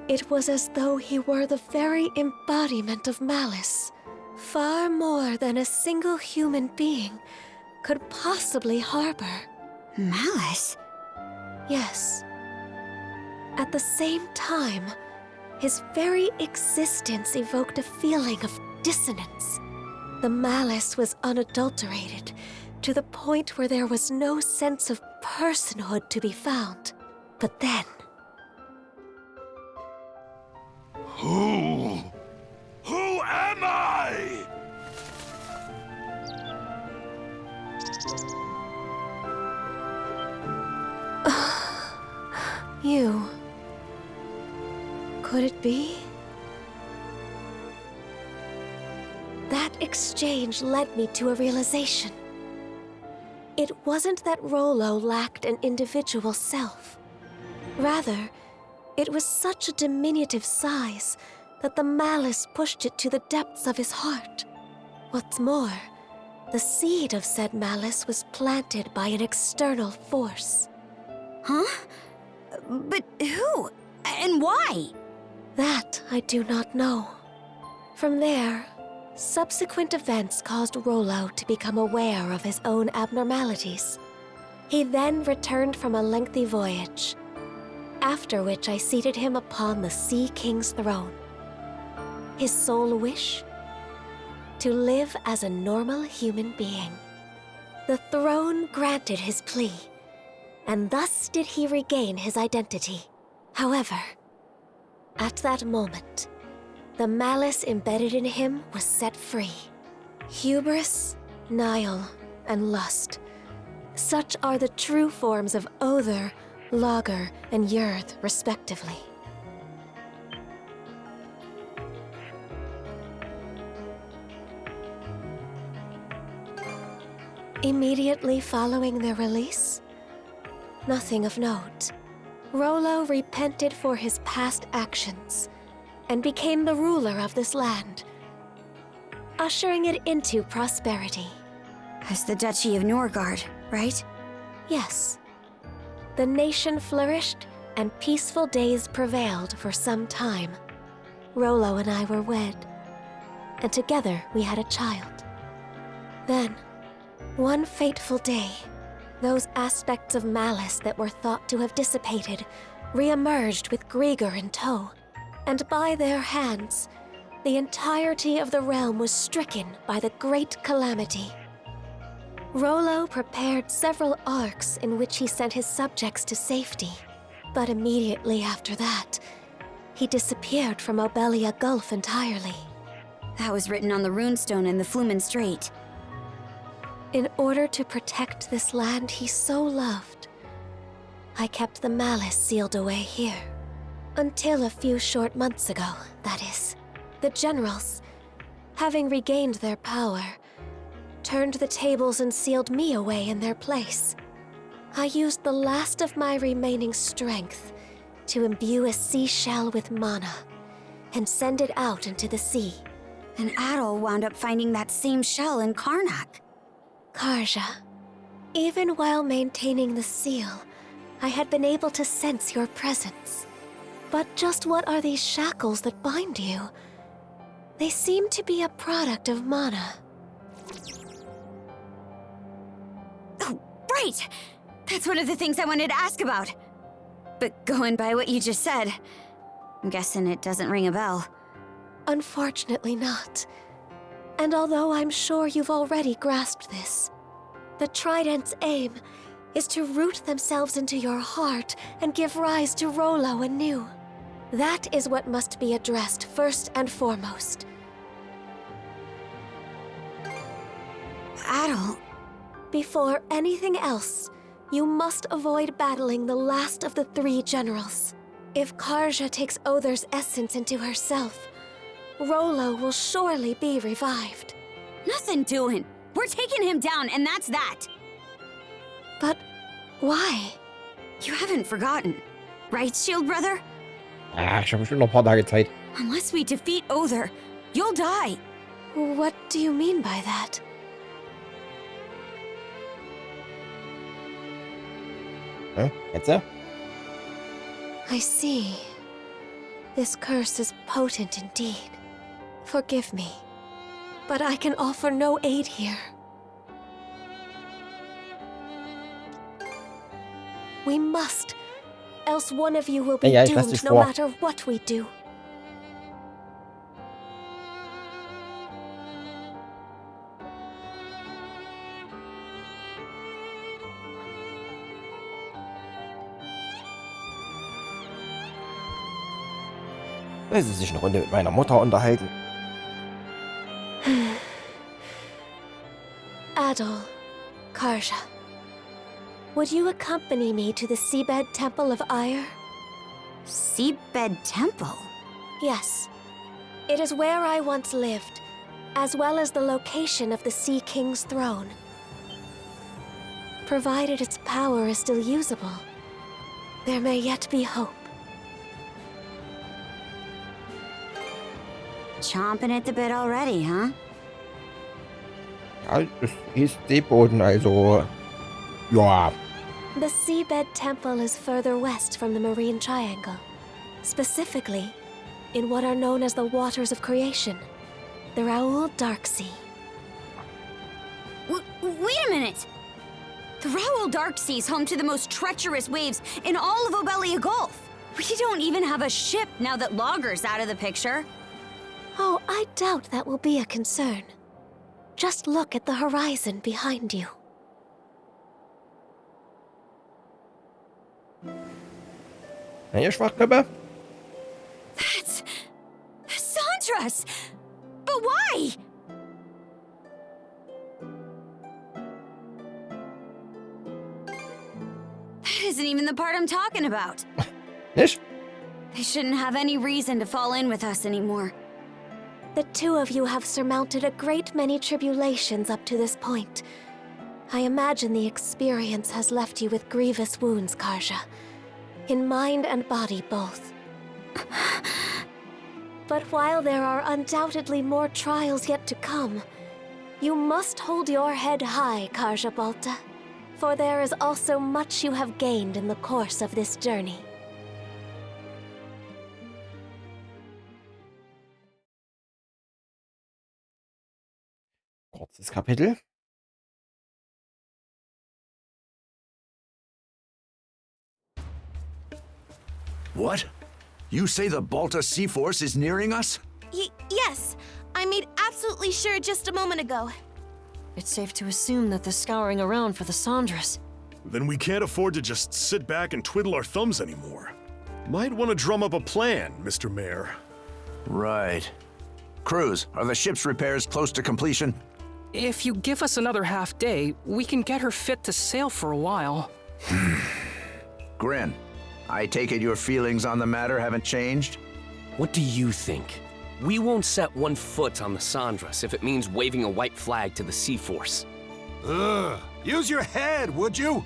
it was as though he were the very embodiment of malice. Far more than a single human being could possibly harbor. Malice? Yes. At the same time, his very existence evoked a feeling of dissonance. The malice was unadulterated, to the point where there was no sense of personhood to be found. But then... Who? Who am I? You... Could it be? That exchange led me to a realization. It wasn't that Rollo lacked an individual self. Rather, it was such a diminutive size that the malice pushed it to the depths of his heart. What's more, the seed of said malice was planted by an external force. Huh? But who? And why? That I do not know. From there, Subsequent events caused Rollo to become aware of his own abnormalities. He then returned from a lengthy voyage, after which I seated him upon the Sea King's throne. His sole wish? To live as a normal human being. The throne granted his plea, and thus did he regain his identity. However, at that moment, the malice embedded in him was set free. Hubris, Nile, and lust. Such are the true forms of Other, Lager, and Yurth, respectively. Immediately following their release, nothing of note. Rollo repented for his past actions and became the ruler of this land, ushering it into prosperity. As the Duchy of Norgard, right? Yes. The nation flourished and peaceful days prevailed for some time. Rollo and I were wed, and together we had a child. Then, one fateful day, those aspects of malice that were thought to have dissipated re-emerged with Grieger in tow, and by their hands, the entirety of the realm was stricken by the great calamity. Rollo prepared several arcs in which he sent his subjects to safety, but immediately after that, he disappeared from Obelia Gulf entirely. That was written on the runestone in the Flumen Strait. In order to protect this land he so loved, I kept the malice sealed away here. Until a few short months ago, that is. The generals, having regained their power, turned the tables and sealed me away in their place. I used the last of my remaining strength to imbue a seashell with mana and send it out into the sea. And Adol wound up finding that same shell in Karnak. Karja, even while maintaining the seal, I had been able to sense your presence. But just what are these shackles that bind you? They seem to be a product of mana. Oh, right! That's one of the things I wanted to ask about. But going by what you just said, I'm guessing it doesn't ring a bell. Unfortunately not. And although I'm sure you've already grasped this, the Trident's aim is to root themselves into your heart and give rise to Rollo anew. That is what must be addressed first and foremost. Adol. Before anything else, you must avoid battling the last of the three generals. If Karja takes Other's essence into herself, Rollo will surely be revived. Nothing doing. We're taking him down, and that's that. But why? You haven't forgotten, right, Shield Brother? Ah, ich habe bestimmt noch ein paar Tage Zeit. Unless we defeat Other, you'll die. What do you mean by that? Hm? Jetzt? I see. This curse is potent indeed. Forgive me, but I can offer no aid here. We must, else one of you will be Ja, ich lass doomed dich no vor. matter what we do. Will sie sich eine Runde mit meiner Mutter unterhalten? Adol, Karja, would you accompany me to the Seabed Temple of Ire? Seabed Temple? Yes. It is where I once lived, as well as the location of the Sea King's throne. Provided its power is still usable, there may yet be hope. Chomping at the bit already, huh? Ja, das ist Seeboden, also... Ja. The Seabed Temple is further west from the Marine Triangle. Specifically, in what are known as the Waters of Creation. the Raoul Darksea. Wait a minute! The Raoul Darksea is home to the most treacherous waves in all of Obelia Gulf. We don't even have a ship now that Logger's out of the picture. Oh, I doubt that will be a concern. Just look at the horizon behind you. Na, ihr Schwachköpfe? That's Sandra's! But why? That isn't even the part I'm talking about. Nicht? They shouldn't have any reason to fall in with us anymore. The two of you have surmounted a great many tribulations up to this point. I imagine the experience has left you with grievous wounds, Karja. In mind and body both. But while there are undoubtedly more trials yet to come, you must hold your head high, Karja Balta. For there is also much you have gained in the course of this journey. Kurzes Kapitel. What? You say the Balta Sea Force is nearing us? Yes. I made absolutely sure just a moment ago. It's safe to assume that they're scouring around for the Sandras. Then we can't afford to just sit back and twiddle our thumbs anymore. Might want to drum up a plan, Mr. Mayor. Right. Cruz, are the ship's repairs close to completion? If you give us another half day, we can get her fit to sail for a while. Grin, I take it your feelings on the matter haven't changed? What do you think? We won't set one foot on the Sandras if it means waving a white flag to the Sea Force. Ugh, use your head, would you?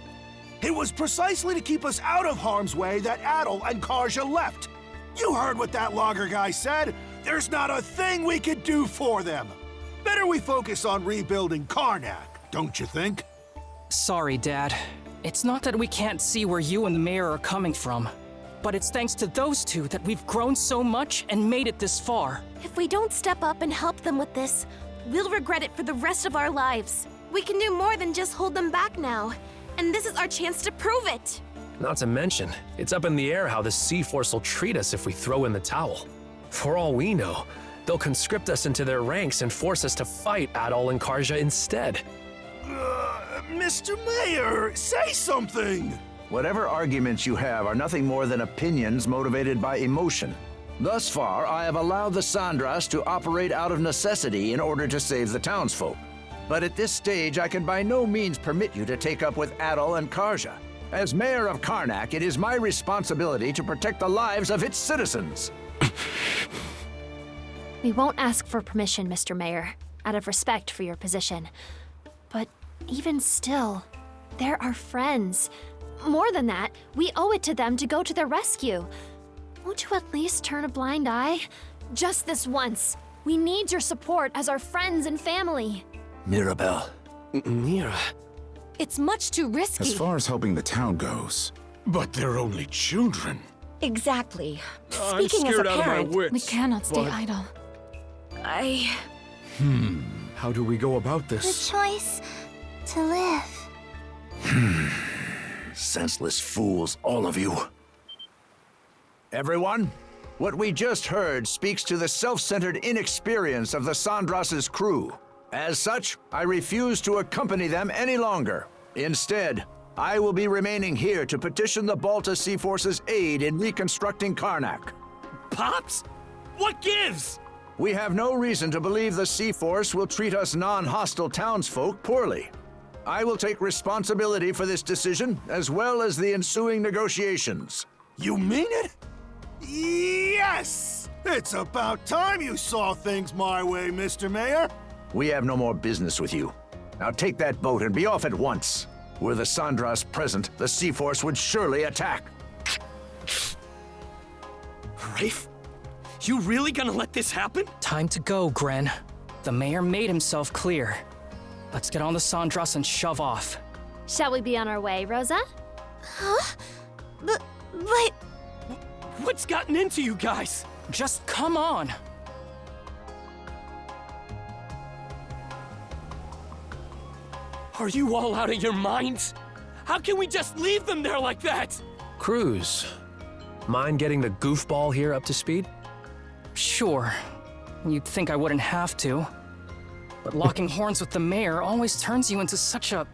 It was precisely to keep us out of harm's way that Adol and Karja left. You heard what that logger guy said. There's not a thing we could do for them. Better we focus on rebuilding Karnak, don't you think? Sorry, Dad. It's not that we can't see where you and the mayor are coming from, but it's thanks to those two that we've grown so much and made it this far. If we don't step up and help them with this, we'll regret it for the rest of our lives. We can do more than just hold them back now, and this is our chance to prove it. Not to mention, it's up in the air how the Sea Force will treat us if we throw in the towel. For all we know, they'll conscript us into their ranks and force us to fight Adol and Karja instead. Mr. Mayor, say something! Whatever arguments you have are nothing more than opinions motivated by emotion. Thus far, I have allowed the Sandras to operate out of necessity in order to save the townsfolk. But at this stage, I can by no means permit you to take up with Adol and Karja. As mayor of Karnak, it is my responsibility to protect the lives of its citizens. We won't ask for permission, Mr. Mayor, out of respect for your position. But even still, they're our friends. More than that, we owe it to them to go to their rescue. Won't you at least turn a blind eye? Just this once. We need your support as our friends and family. Mirabelle. Mira. It's much too risky. As far as helping the town goes. But they're only children. Exactly. I'm Speaking as scared a out of my parent, wits. We cannot stay but- idle. How do we go about The this? choice to live. Senseless fools, all of you. Everyone, what we just heard speaks to the self-centered inexperience of the Sandras' crew. As such, I refuse to accompany them any longer. Instead, I will be remaining here to petition the Balta Sea Force's aid in reconstructing Karnak. Pops? What gives? We have no reason to believe the Sea Force will treat us non-hostile townsfolk poorly. I will take responsibility for this decision, as well as the ensuing negotiations. You mean it? Yes! It's about time you saw things my way, Mr. Mayor. We have no more business with you. Now take that boat and be off at once. Were the Sandras present, the Sea Force would surely attack. Rafe? You really gonna let this happen? Time to go, Gren. The mayor made himself clear. Let's get on the Sandras and shove off. Shall we be on our way, Rosa? Huh? But... What's gotten into you guys? Just come on. Are you all out of your minds? How can we just leave them there like that? Cruz, mind getting the goofball here up to speed? Sure. You'd think I wouldn't have to. But locking horns with the mayor always turns you into such a...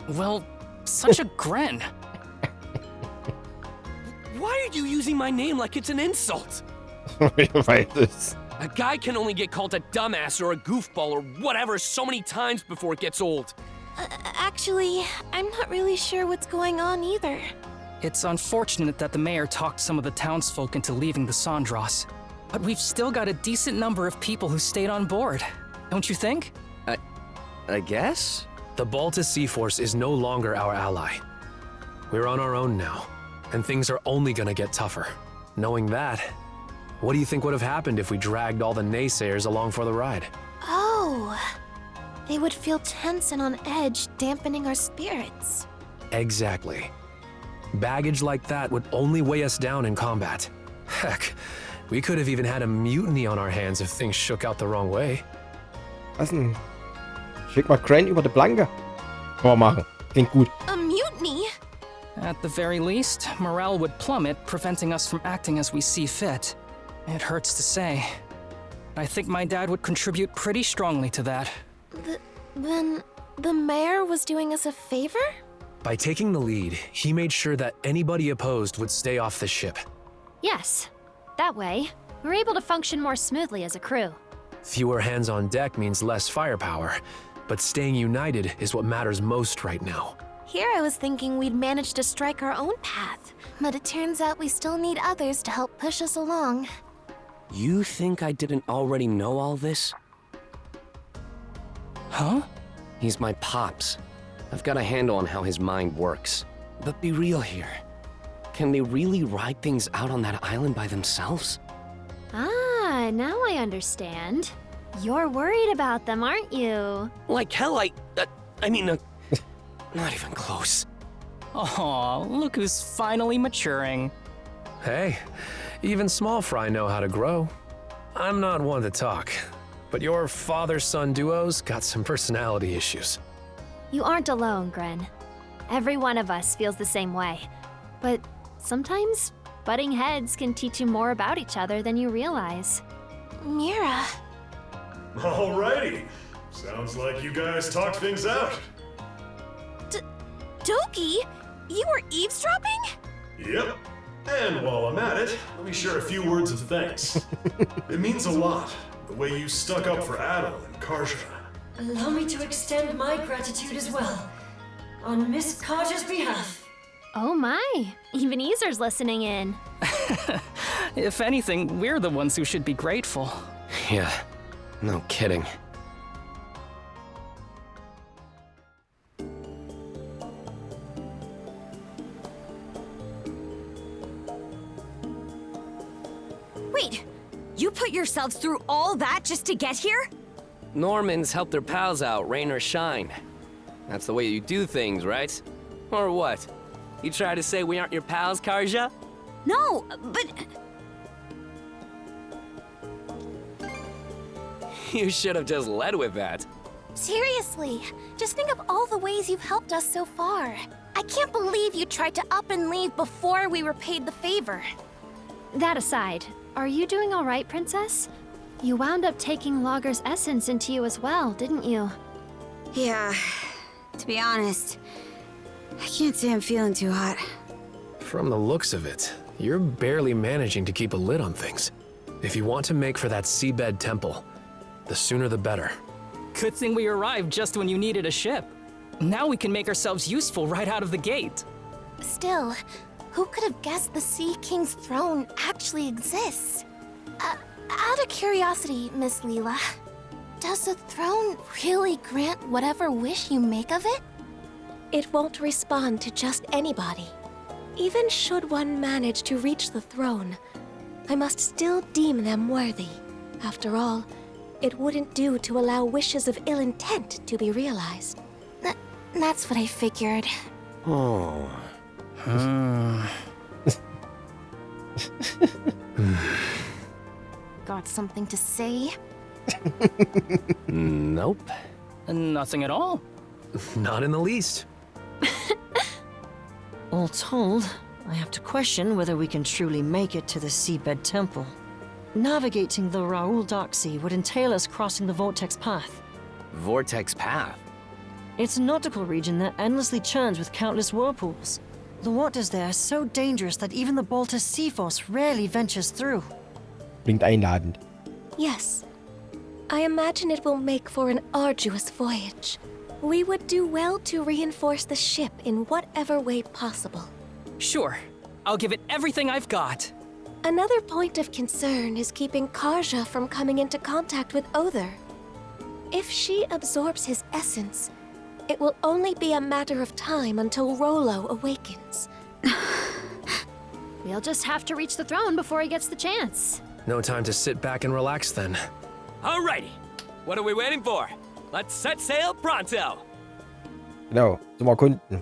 well, such a Gren. Why are you using my name like it's an insult? A guy can only get called a dumbass or a goofball or whatever so many times before it gets old. Actually, I'm not really sure what's going on either. It's unfortunate that the mayor talked some of the townsfolk into leaving the Sandras. But we've still got a decent number of people who stayed on board. Don't you think? I guess? The Baltus Sea Force is no longer our ally. We're on our own now, and things are only gonna get tougher. Knowing that, what do you think would have happened if we dragged all the naysayers along for the ride? Oh. They would feel tense and on edge, dampening our spirits. Exactly. Baggage like that would only weigh us down in combat. Heck, we could have even had a mutiny on our hands if things shook out the wrong way. Was denn? Schick mal Gren über die Blanke. Kann man machen. Klingt gut. A mutiny? At the very least, morale would plummet, preventing us from acting as we see fit. It hurts to say. I think my dad would contribute pretty strongly to that. Then the mayor was doing us a favor? By taking the lead, he made sure that anybody opposed would stay off the ship. Yes. That way, we're able to function more smoothly as a crew. Fewer hands on deck means less firepower, but staying united is what matters most right now. Here I was thinking we'd managed to strike our own path, but it turns out we still need others to help push us along. You think I didn't already know all this? Huh? He's my pops. I've got a handle on how his mind works. But be real here. Can they really ride things out on that island by themselves? Ah, now I understand. You're worried about them, aren't you? Like hell, I mean, not even close. Aw, look who's finally maturing. Hey, even small fry know how to grow. I'm not one to talk, but your father-son duo's got some personality issues. You aren't alone, Gren. Every one of us feels the same way. But sometimes butting heads can teach you more about each other than you realize. Mira. Alrighty. Sounds like you guys talked things out. Doki, you were eavesdropping? Yep. And while I'm at it, let me share a few words of thanks. It means a lot, the way you stuck up for Adel and Karja. Allow me to extend my gratitude as well, on Miss Karja's behalf. Oh my, even Easer's listening in. If anything, we're the ones who should be grateful. Yeah, no kidding. Wait, you put yourselves through all that just to get here? Normans help their pals out, rain or shine. That's the way you do things, right? Or what? You try to say we aren't your pals, Karja? No, but... You should have just led with that. Seriously, just think of all the ways you've helped us so far. I can't believe you tried to up and leave before we were paid the favor. That aside, are you doing all right, Princess? You wound up taking Logger's essence into you as well, didn't you? Yeah, to be honest, I can't say I'm feeling too hot. From the looks of it, you're barely managing to keep a lid on things. If you want to make for that seabed temple, the sooner the better. Good thing we arrived just when you needed a ship. Now we can make ourselves useful right out of the gate. Still, who could have guessed the Sea King's throne actually exists? Out of curiosity, Miss Leela, does the throne really grant whatever wish you make of it? It won't respond to just anybody. Even should one manage to reach the throne, I must still deem them worthy. After all, it wouldn't do to allow wishes of ill intent to be realized. That's what I figured. Oh. Got something to say? Nope. Nothing at all. Not in the least. All told, I have to question whether we can truly make it to the Seabed Temple. Navigating the Raoul Dark Sea would entail us crossing the Vortex Path. Vortex Path? It's a nautical region that endlessly churns with countless whirlpools. The waters there are so dangerous that even the Baltus Sea Force rarely ventures through. Klingt einladend. Yes. I imagine it will make for an arduous voyage. We would do well to reinforce the ship in whatever way possible. Sure. I'll give it everything I've got. Another point of concern is keeping Karja from coming into contact with Other. If she absorbs his essence, it will only be a matter of time until Rolo awakens. We'll just have to reach the throne before he gets the chance. No time to sit back and relax then. Alrighty. What are we waiting for? Let's set sail pronto. Genau, zum Erkunden.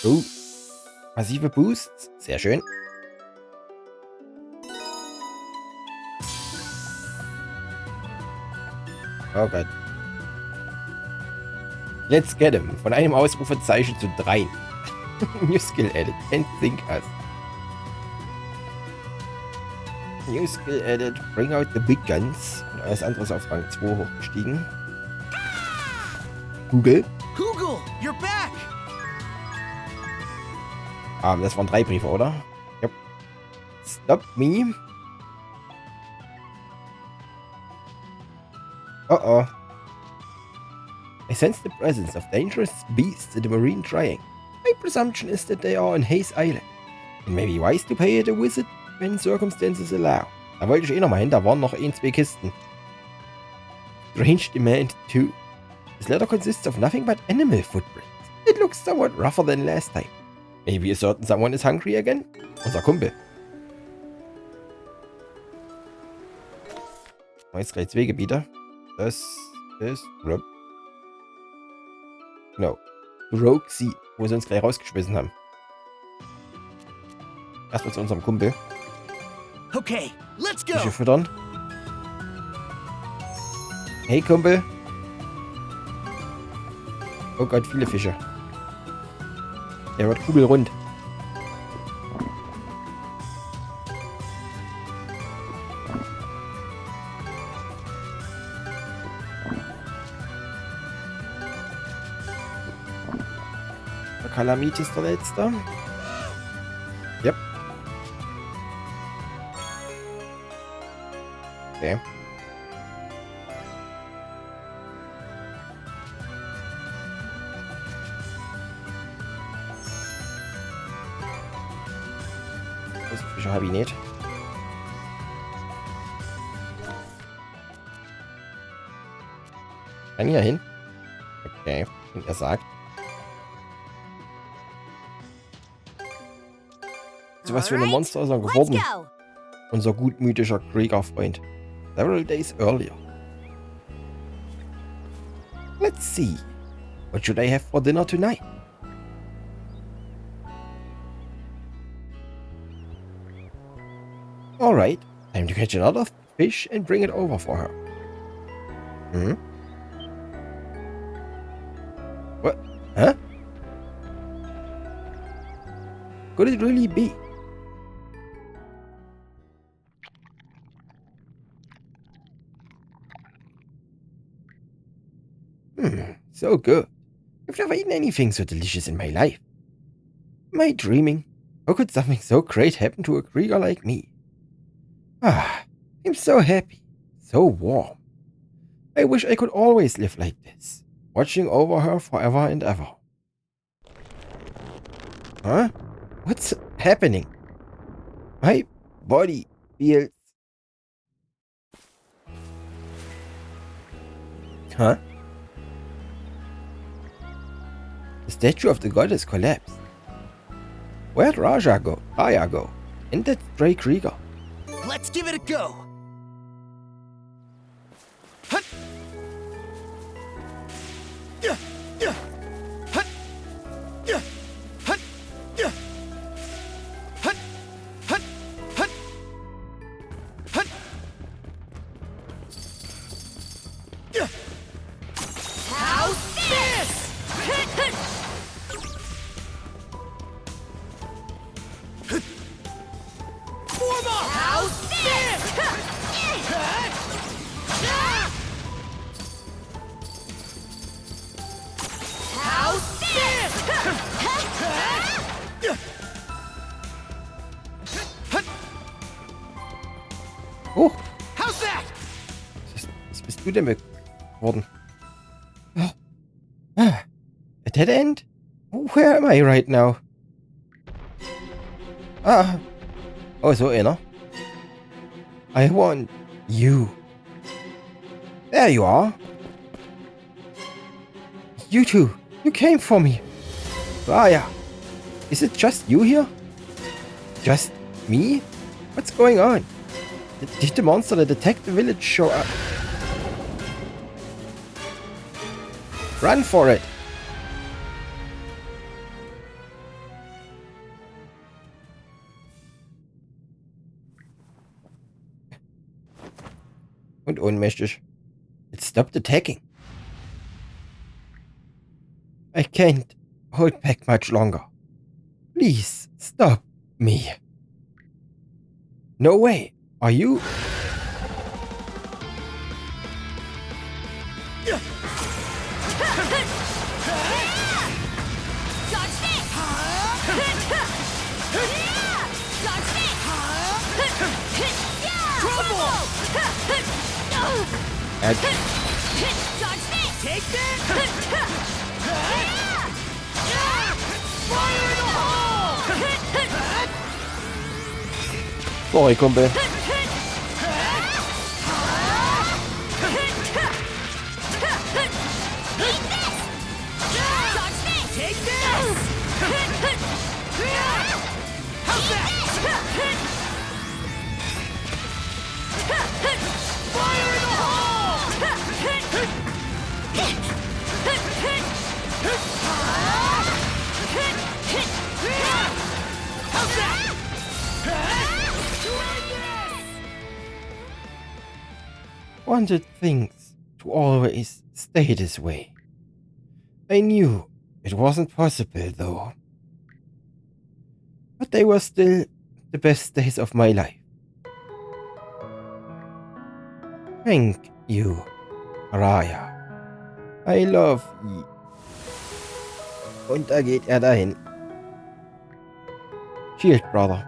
Oh, massive Boosts. Sehr schön. Oh Gott. Let's get him. Von einem Ausrufezeichen zu 3. New Skill added. And think us. New Skill added. Bring out the big guns. Und alles andere ist auf Rang 2 hochgestiegen. Google. Google, you're back! Das waren 3 Briefe, oder? Yep. Stop me. Uh-oh. I sense the presence of dangerous beasts in the marine triangle. My presumption is that they are on Hayes Island. It may be wise to pay it a visit when circumstances allow. Da wollte ich eh noch mal hin, da waren noch 2 Kisten. Strange demand too. This letter consists of nothing but animal footprints. It looks somewhat rougher than last time. Maybe a certain someone is hungry again? Unser Kumpel. Jetzt gleich 2 Gebiete. Das ist genau. Rogue Sea, wo sie uns gleich rausgeschmissen haben. Erstmal zu unserem Kumpel. Okay, let's go. Fische füttern. Hey Kumpel. Oh Gott, viele Fische. Der wird kugelrund. Der Kalamit ist der letzte. Yep. Okay. Fische habe ich nicht. Kann hier hin? Okay, wenn er sagt. So was für ein Monster ist er geworden. Unser gutmütiger Kriegerfreund. Several days earlier. Let's see. What should I have for dinner tonight? Alright, time to catch another fish and bring it over for her. Hmm? What? Huh? Could it really be? So good. I've never eaten anything so delicious in my life. Am I dreaming? How could something so great happen to a Krieger like me? Ah, I'm so happy, so warm. I wish I could always live like this, watching over her forever and ever. Huh? What's happening? My body feels... Huh? The statue of the goddess collapsed. Where'd Raya go? And that stray Krieger? Let's give it a go. How's this? How's Oh, How's that? was bist du denn geworden? A dead end? Where am I right now? Oh, so inner. I want you. There you are. You two, you came for me. Raya, is it just you here? Just me? What's going on? Did the monster that attacked the village show up? Run for it! Und ohnmächtig. It stopped attacking. I can't hold back much longer. Please stop me. No way. Are you? Take that! Fire in the hole! Sorry, Kumpel. Take this! How's that? Fire in the hole! How's that? Wanted things to always stay this way. I knew it wasn't possible though. But they were still the best days of my life. Thank you, Raya. I love you. Und da geht er dahin. Shield, brother.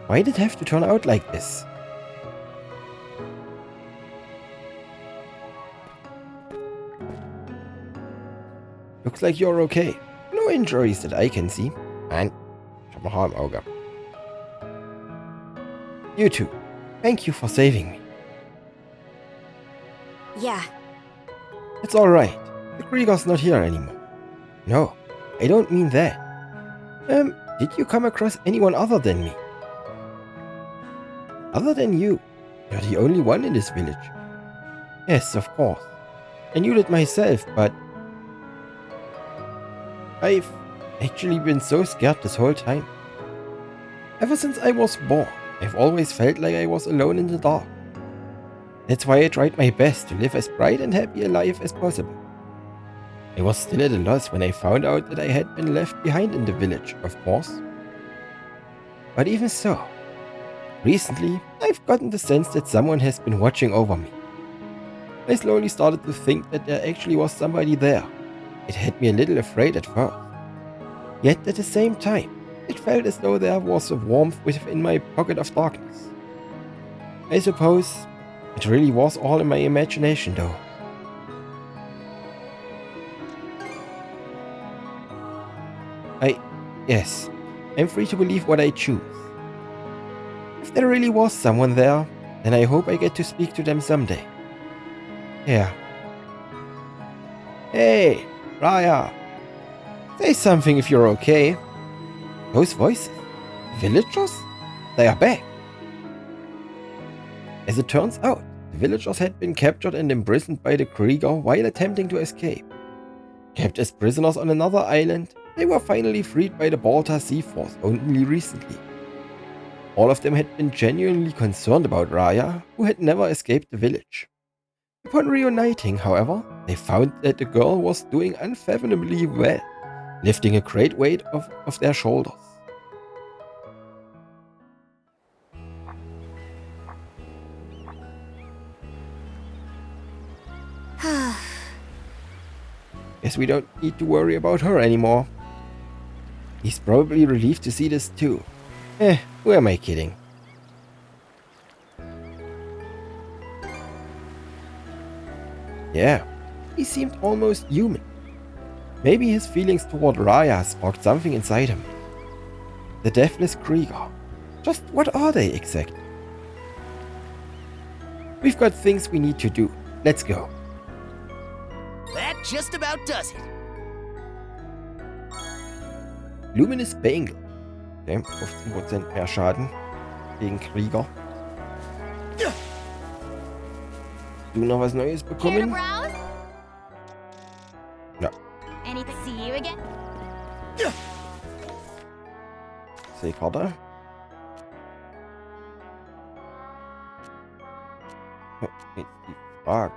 Why did it have to turn out like this? Looks like you're okay. No injuries that I can see. Nein, ich hab noch Haar im Auge. You two, thank you for saving me. Yeah. It's alright. The Krieger's not here anymore. No, I don't mean that. Did you come across anyone other than me? Other than you? You're the only one in this village. Yes, of course. I knew that myself, but I've actually been so scared this whole time. Ever since I was born, I've always felt like I was alone in the dark. That's why I tried my best to live as bright and happy a life as possible. I was still at a loss when I found out that I had been left behind in the village, of course. But even so, recently I've gotten the sense that someone has been watching over me. I slowly started to think that there actually was somebody there. It had me a little afraid at first. Yet at the same time, it felt as though there was a warmth within my pocket of darkness. I suppose it really was all in my imagination though. Yes, I'm free to believe what I choose. If there really was someone there, then I hope I get to speak to them someday. Yeah. Hey, Raya. Say something if you're okay. Those voices? Villagers? They are back. As it turns out, the villagers had been captured and imprisoned by the Krieger while attempting to escape. Kept as prisoners on another island, they were finally freed by the Baltar Sea Force only recently. All of them had been genuinely concerned about Raya, who had never escaped the village. Upon reuniting, however, they found that the girl was doing unfathomably well, lifting a great weight off their shoulders. Guess we don't need to worry about her anymore. He's probably relieved to see this too. Who am I kidding? Yeah, he seemed almost human. Maybe his feelings toward Raya sparked something inside him. The Deathless Krieger. Just what are they exactly? We've got things we need to do. Let's go. That just about does it. Luminous Bangle. Okay, 15% mehr Schaden gegen Krieger. Du noch was Neues bekommen? Ja. Anything? See you again? Seekarte. Jetzt die Frage.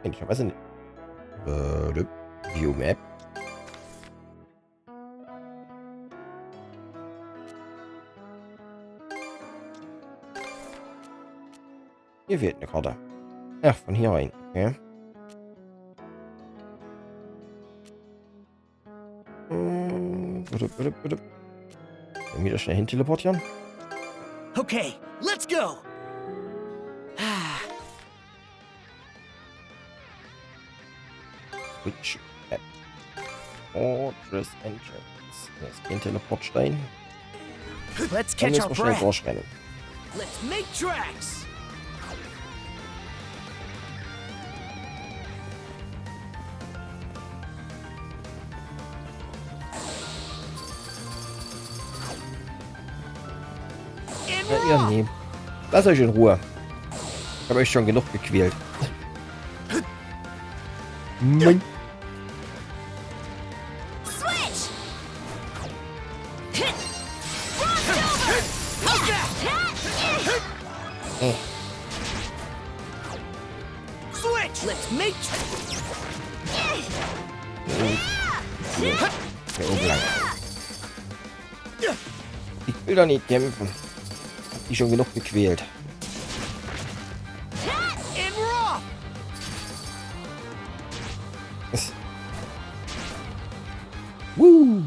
Ich habe was in View Map. Hier fehlt eine Karte. Ach, von hier rein. Okay. Dann wieder schnell hin teleportieren. Okay, let's go. Switch Map. Fortress Entrance. Da ist kein Teleportstein. Let's Dann catch müssen our wir schnell breath. durchrennen. Let's make tracks. Ja, ihr nee. Lasst euch in Ruhe. Ich habe euch schon genug gequält. Moin. Switch. Switch. Let's make. Hier oben lang. Ich will doch nicht kämpfen. Hab die schon genug gequält. Woo!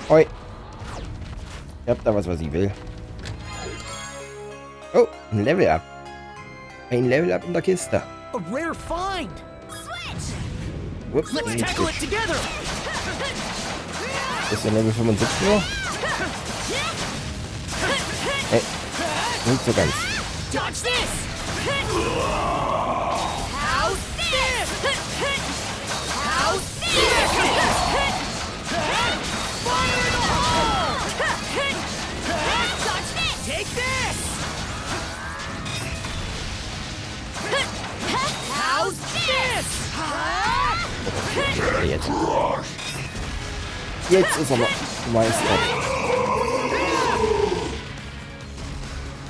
Oi. Ich hab da was ich will. Oh, ein Level Up. Ein Level Up in der Kiste. A rare find. Switch. Ups, Let's nicht tackle it Switch. together. Ist der Level 75 nur? Hey, nicht so ganz. Dodge this. How's this? How's this? Fire in the hole. Dodge this. Take this. How's this? Jetzt. Jetzt ist er noch Meister.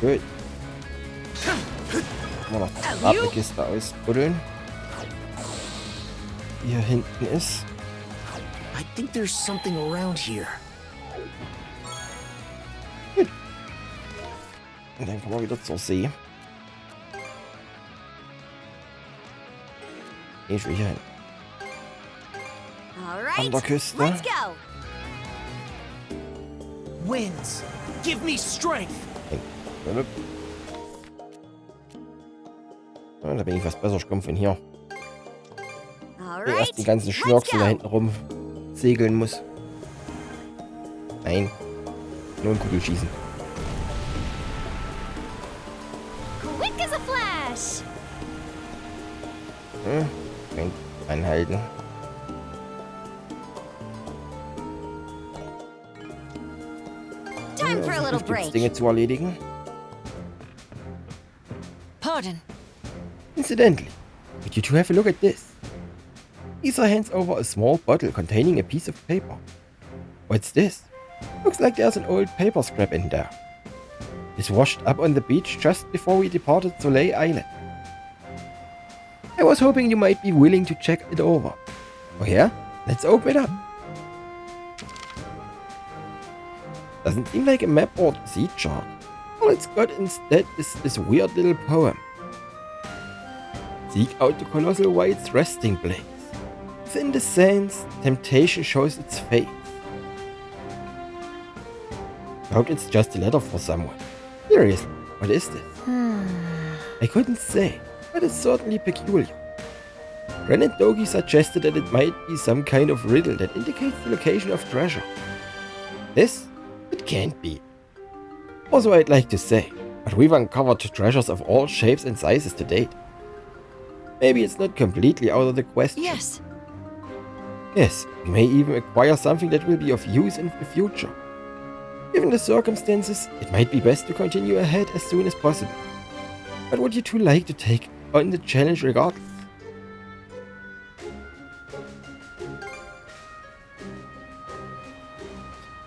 Gut. Mal noch die Abkiste ausbuddeln. Die hier hinten ist. I think there's something around here. Und dann kommen wir wieder zur See. Ich will hier hin. All An right, der Küste. let's go. Winds, give me strength. Ja, da bin ich fast besser. Ich komme von hier. All Der right, erst die ganzen let's Schnörkel da go. hinten rum segeln muss. Nein. Nur ein Kugelschießen. Quick as a flash. Kein Anhalten. Time for a little Gibt's break. Dinge zu erledigen. Pardon. Incidentally, would you two have a look at this? Lisa hands over a small bottle containing a piece of paper. What's this? Looks like there's an old paper scrap in there. It's washed up on the beach just before we departed Soleil Island. I was hoping you might be willing to check it over. Oh yeah? Let's open it up. Doesn't seem like a map or sea chart. All it's got instead is this weird little poem. Seek out the colossal white's resting place. Within the sands, temptation shows its face. I hope it's just a letter for someone. Seriously, what is this? I couldn't say, but it's certainly peculiar. Ren and Dogi suggested that it might be some kind of riddle that indicates the location of treasure. This? It can't be. Also, I'd like to say, but we've uncovered treasures of all shapes and sizes to date. Maybe it's not completely out of the question. Yes. Yes, we may even acquire something that will be of use in the future. Given the circumstances, it might be best to continue ahead as soon as possible. But would you two like to take on the challenge regardless?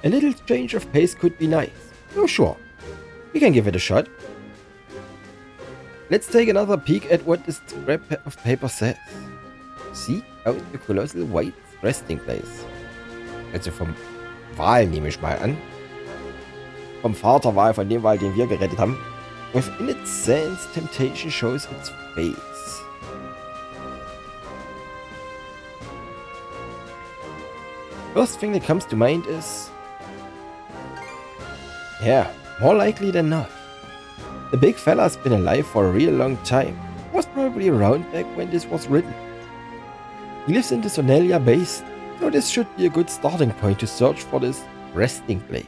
A little change of pace could be nice. Oh sure, we can give it a shot. Let's take another peek at what this scrap of paper says. Seek out the colossal white resting place. Also vom Wal nehme ich mal an. Vom Vaterwal, von dem Wal, den wir gerettet haben. Within its sands, temptation shows its face. First thing that comes to mind is... yeah, more likely than not. The big fella's been alive for a real long time. Was probably around back when this was written. He lives in the Sonelia base, so this should be a good starting point to search for this resting place.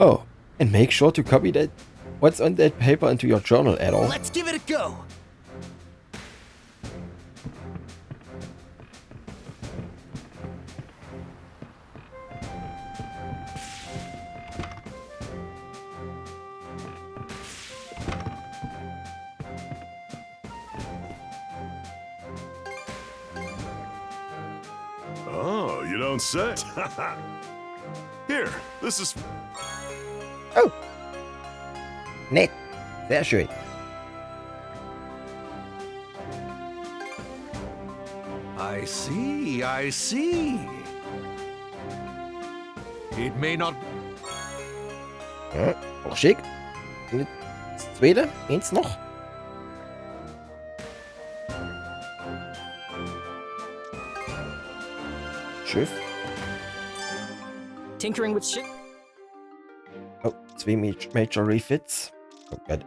Oh, and make sure to copy that what's on that paper into your journal at all. Let's give it a go. Oh, you don't say. Here, this is... Oh! Nett. Sehr schön. I see. It may not... Ja, auch schick. Und das zweite, eins noch. Schiff. Tinkering with shit. Oh, 2 Major Refits. Oh Gott.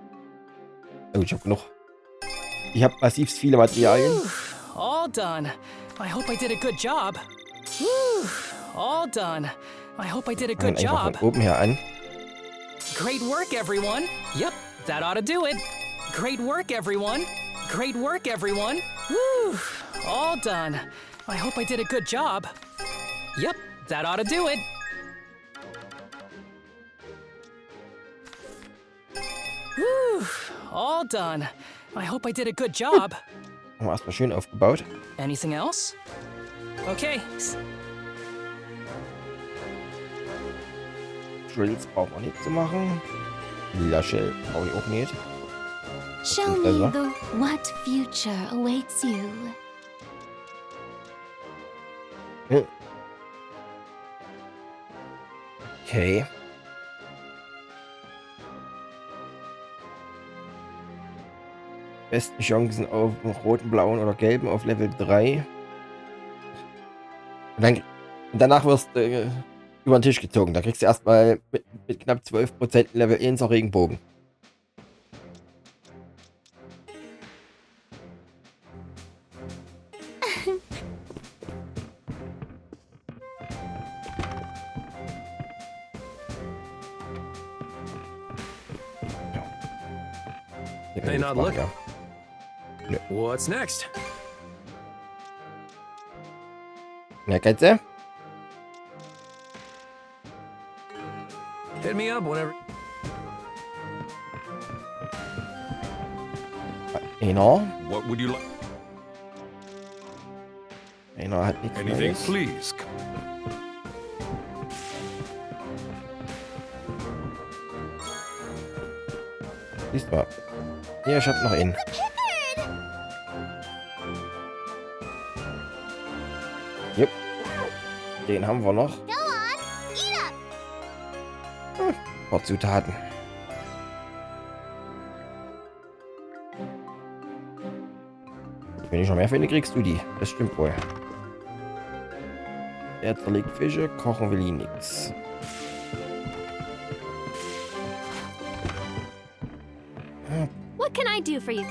Oh, ich hab genug. Ich hab massiv viele Materialien. All done. I hope I did a good job. Whew. All done. I hope I did a good Einfach job. von oben her an. Great work, everyone. Yep, that ought to do it. Great work, everyone. Great work, everyone. Whew. All done. I hope I did a good job. Yep, that ought to do it. Whew. All done. I hope I did a good job. Haben wir erstmal schön aufgebaut. Anything else? Okay. Drills brauchen wir nicht zu machen. Lila Shell brauche ich auch nicht. Show me the what future awaits you. Okay. Besten Chancen auf den roten, blauen oder gelben auf Level 3. Und danach wirst du über den Tisch gezogen. Da kriegst du erstmal mit knapp 12% Level 1er Regenbogen. Hey, not look. What's next? Na, Katze? Hit me up whenever. Genau. What would you like? Einer hat nichts Anything, Neues. please. Siehst mal. Hier, ich hab noch einen. Jupp. Den haben wir noch. Ein paar Zutaten. Wenn ich noch mehr finde, kriegst du die. Das stimmt wohl. Er zerlegt Fische, kochen will ihn nix. What can I do for you?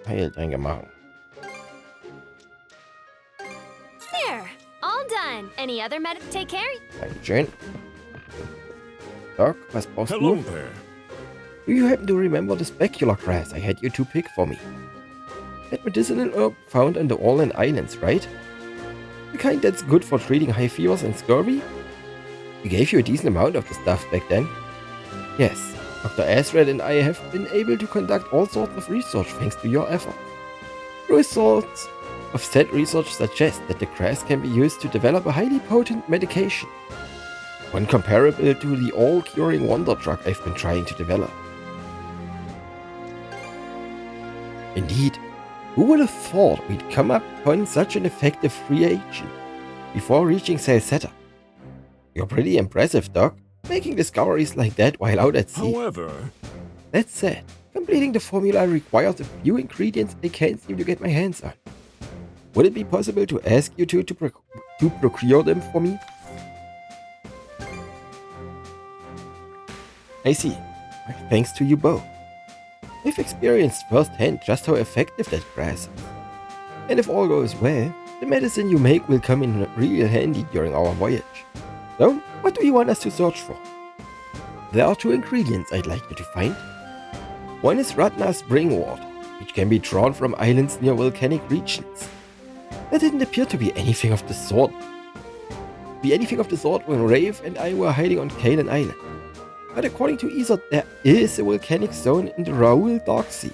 Heiltränke machen. There, all done. Any other med take care? Dankeschön. Doc, was brauchst Hello du? there. Do you happen to remember the specular grass I had you to pick for me? That medicinal herb found on the Orland Islands, right? The kind that's good for treating high fevers and scurvy? We gave you a decent amount of the stuff back then. Yes, Dr. Azred and I have been able to conduct all sorts of research thanks to your effort. Results of said research suggest that the grass can be used to develop a highly potent medication. One comparable to the all-curing wonder drug I've been trying to develop. Indeed, who would have thought we'd come upon such an effective free agent before reaching Salsetta? You're pretty impressive, Doc, making discoveries like that while out at sea. However, That said, completing the formula requires a few ingredients I can't seem to get my hands on. Would it be possible to ask you to procure them for me? I see. Thanks to you both. I've experienced firsthand just how effective that grass is. And if all goes well, the medicine you make will come in real handy during our voyage. So, what do you want us to search for? There are 2 ingredients I'd like you to find. One is Ratna spring water, which can be drawn from islands near volcanic regions. There didn't appear to be anything of the sort. When Rafe and I were hiding on Kalan Island. But according to Izzard, there is a volcanic zone in the Raoul Dark Sea.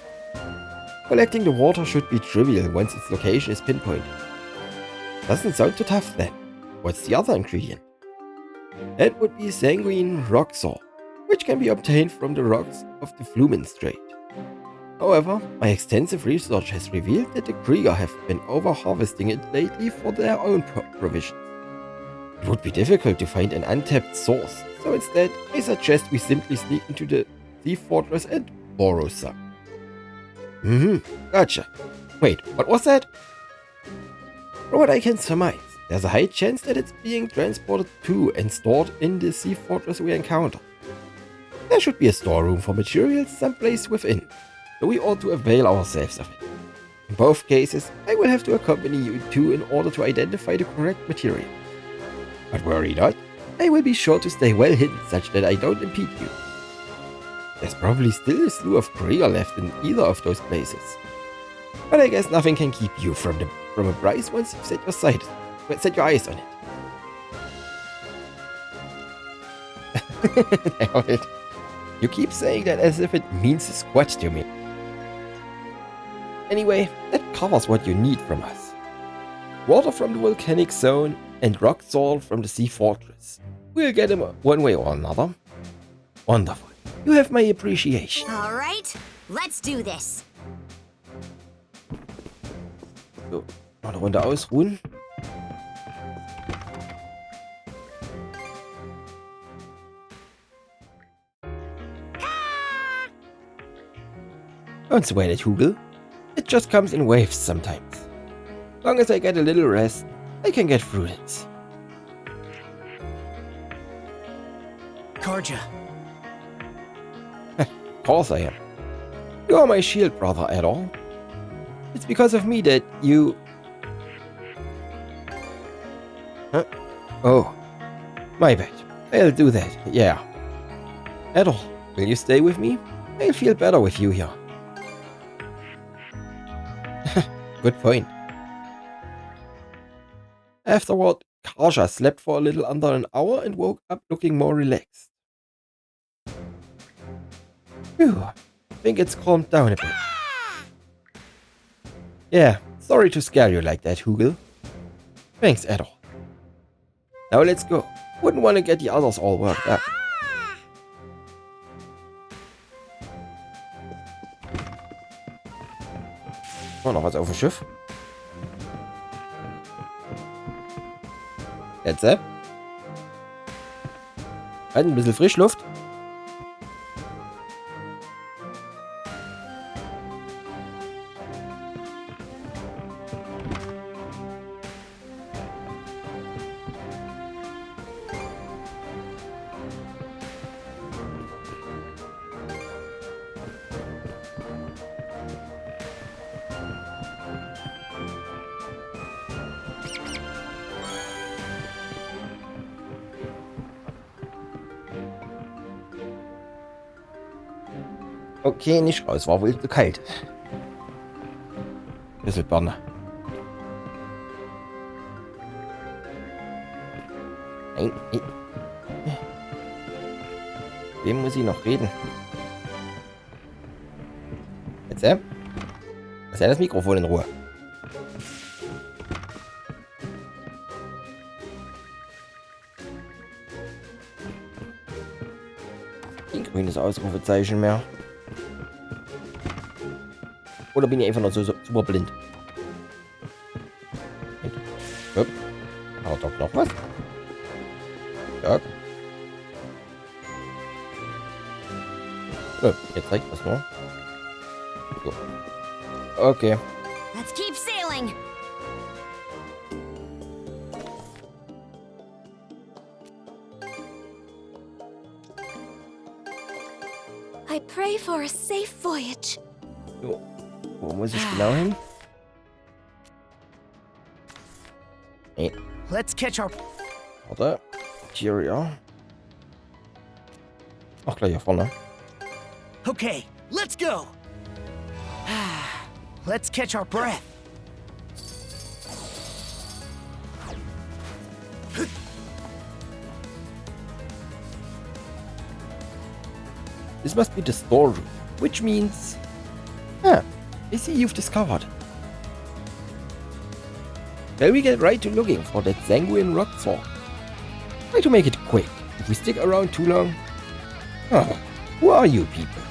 Collecting the water should be trivial once its location is pinpointed. Doesn't sound too tough then. What's the other ingredient? That would be sanguine rock salt, which can be obtained from the rocks of the Flumen Strait. However, my extensive research has revealed that the Krieger have been over-harvesting it lately for their own provisions. It would be difficult to find an untapped source, so instead, I suggest we simply sneak into the sea fortress and borrow some. Gotcha. Wait, what was that? From what I can surmise, there's a high chance that it's being transported to and stored in the sea fortress we encounter. There should be a storeroom for materials someplace within, so we ought to avail ourselves of it. In both cases, I will have to accompany you too in order to identify the correct material. But worry not, I will be sure to stay well hidden such that I don't impede you. There's probably still a slew of Krieger left in either of those places. But I guess nothing can keep you from a prize once you've set your eyes on it. Nailed it. You keep saying that as if it means a squat to me. Anyway, that covers what you need from us. Water from the volcanic zone and rock salt from the sea fortress. We'll get them one way or another. Wonderful. You have my appreciation. All right, let's do this. So, noch eine Runde ausruhen. Don't sweat it, Hugel. It just comes in waves sometimes. As long as I get a little rest, I can get through this. Karja. Of course I am. You are my shield brother, at all. It's because of me that you... Huh? Oh. My bad. I'll do that, yeah. Adol, will you stay with me? I'll feel better with you here. Good point. Afterward, Karja slept for a little under an hour and woke up looking more relaxed. Phew, I think it's calmed down a bit. Yeah, sorry to scare you like that, Hugel. Thanks, Adol. Now let's go. Wouldn't want to get the others all worked up. Oh, noch was auf dem Schiff. Jetzt, halt ein bisschen Frischluft. Okay, nicht raus, war wohl zu kalt. Bisschen Birne. Nein, nein. Wem muss ich noch reden? Jetzt, lass ja das Mikrofon in Ruhe. Kein grünes Ausrufezeichen mehr. Oder bin ich einfach nur so super blind? Hopp. Aber doch noch was? Ja. Oh, jetzt zeigt das nur. So. Okay. Let's keep sailing. I pray for a safe voyage. So. Wo muss ich genau hin? Nee. Let's catch our... Warte. Cheerio. Ach, gleich hier vorne. Okay, let's go. Let's catch our breath. This must be the storeroom, which means... Ah, I see you've discovered. Shall we get right to looking for that sanguine rock sword? Try to make it quick. If we stick around too long... Oh, who are you people?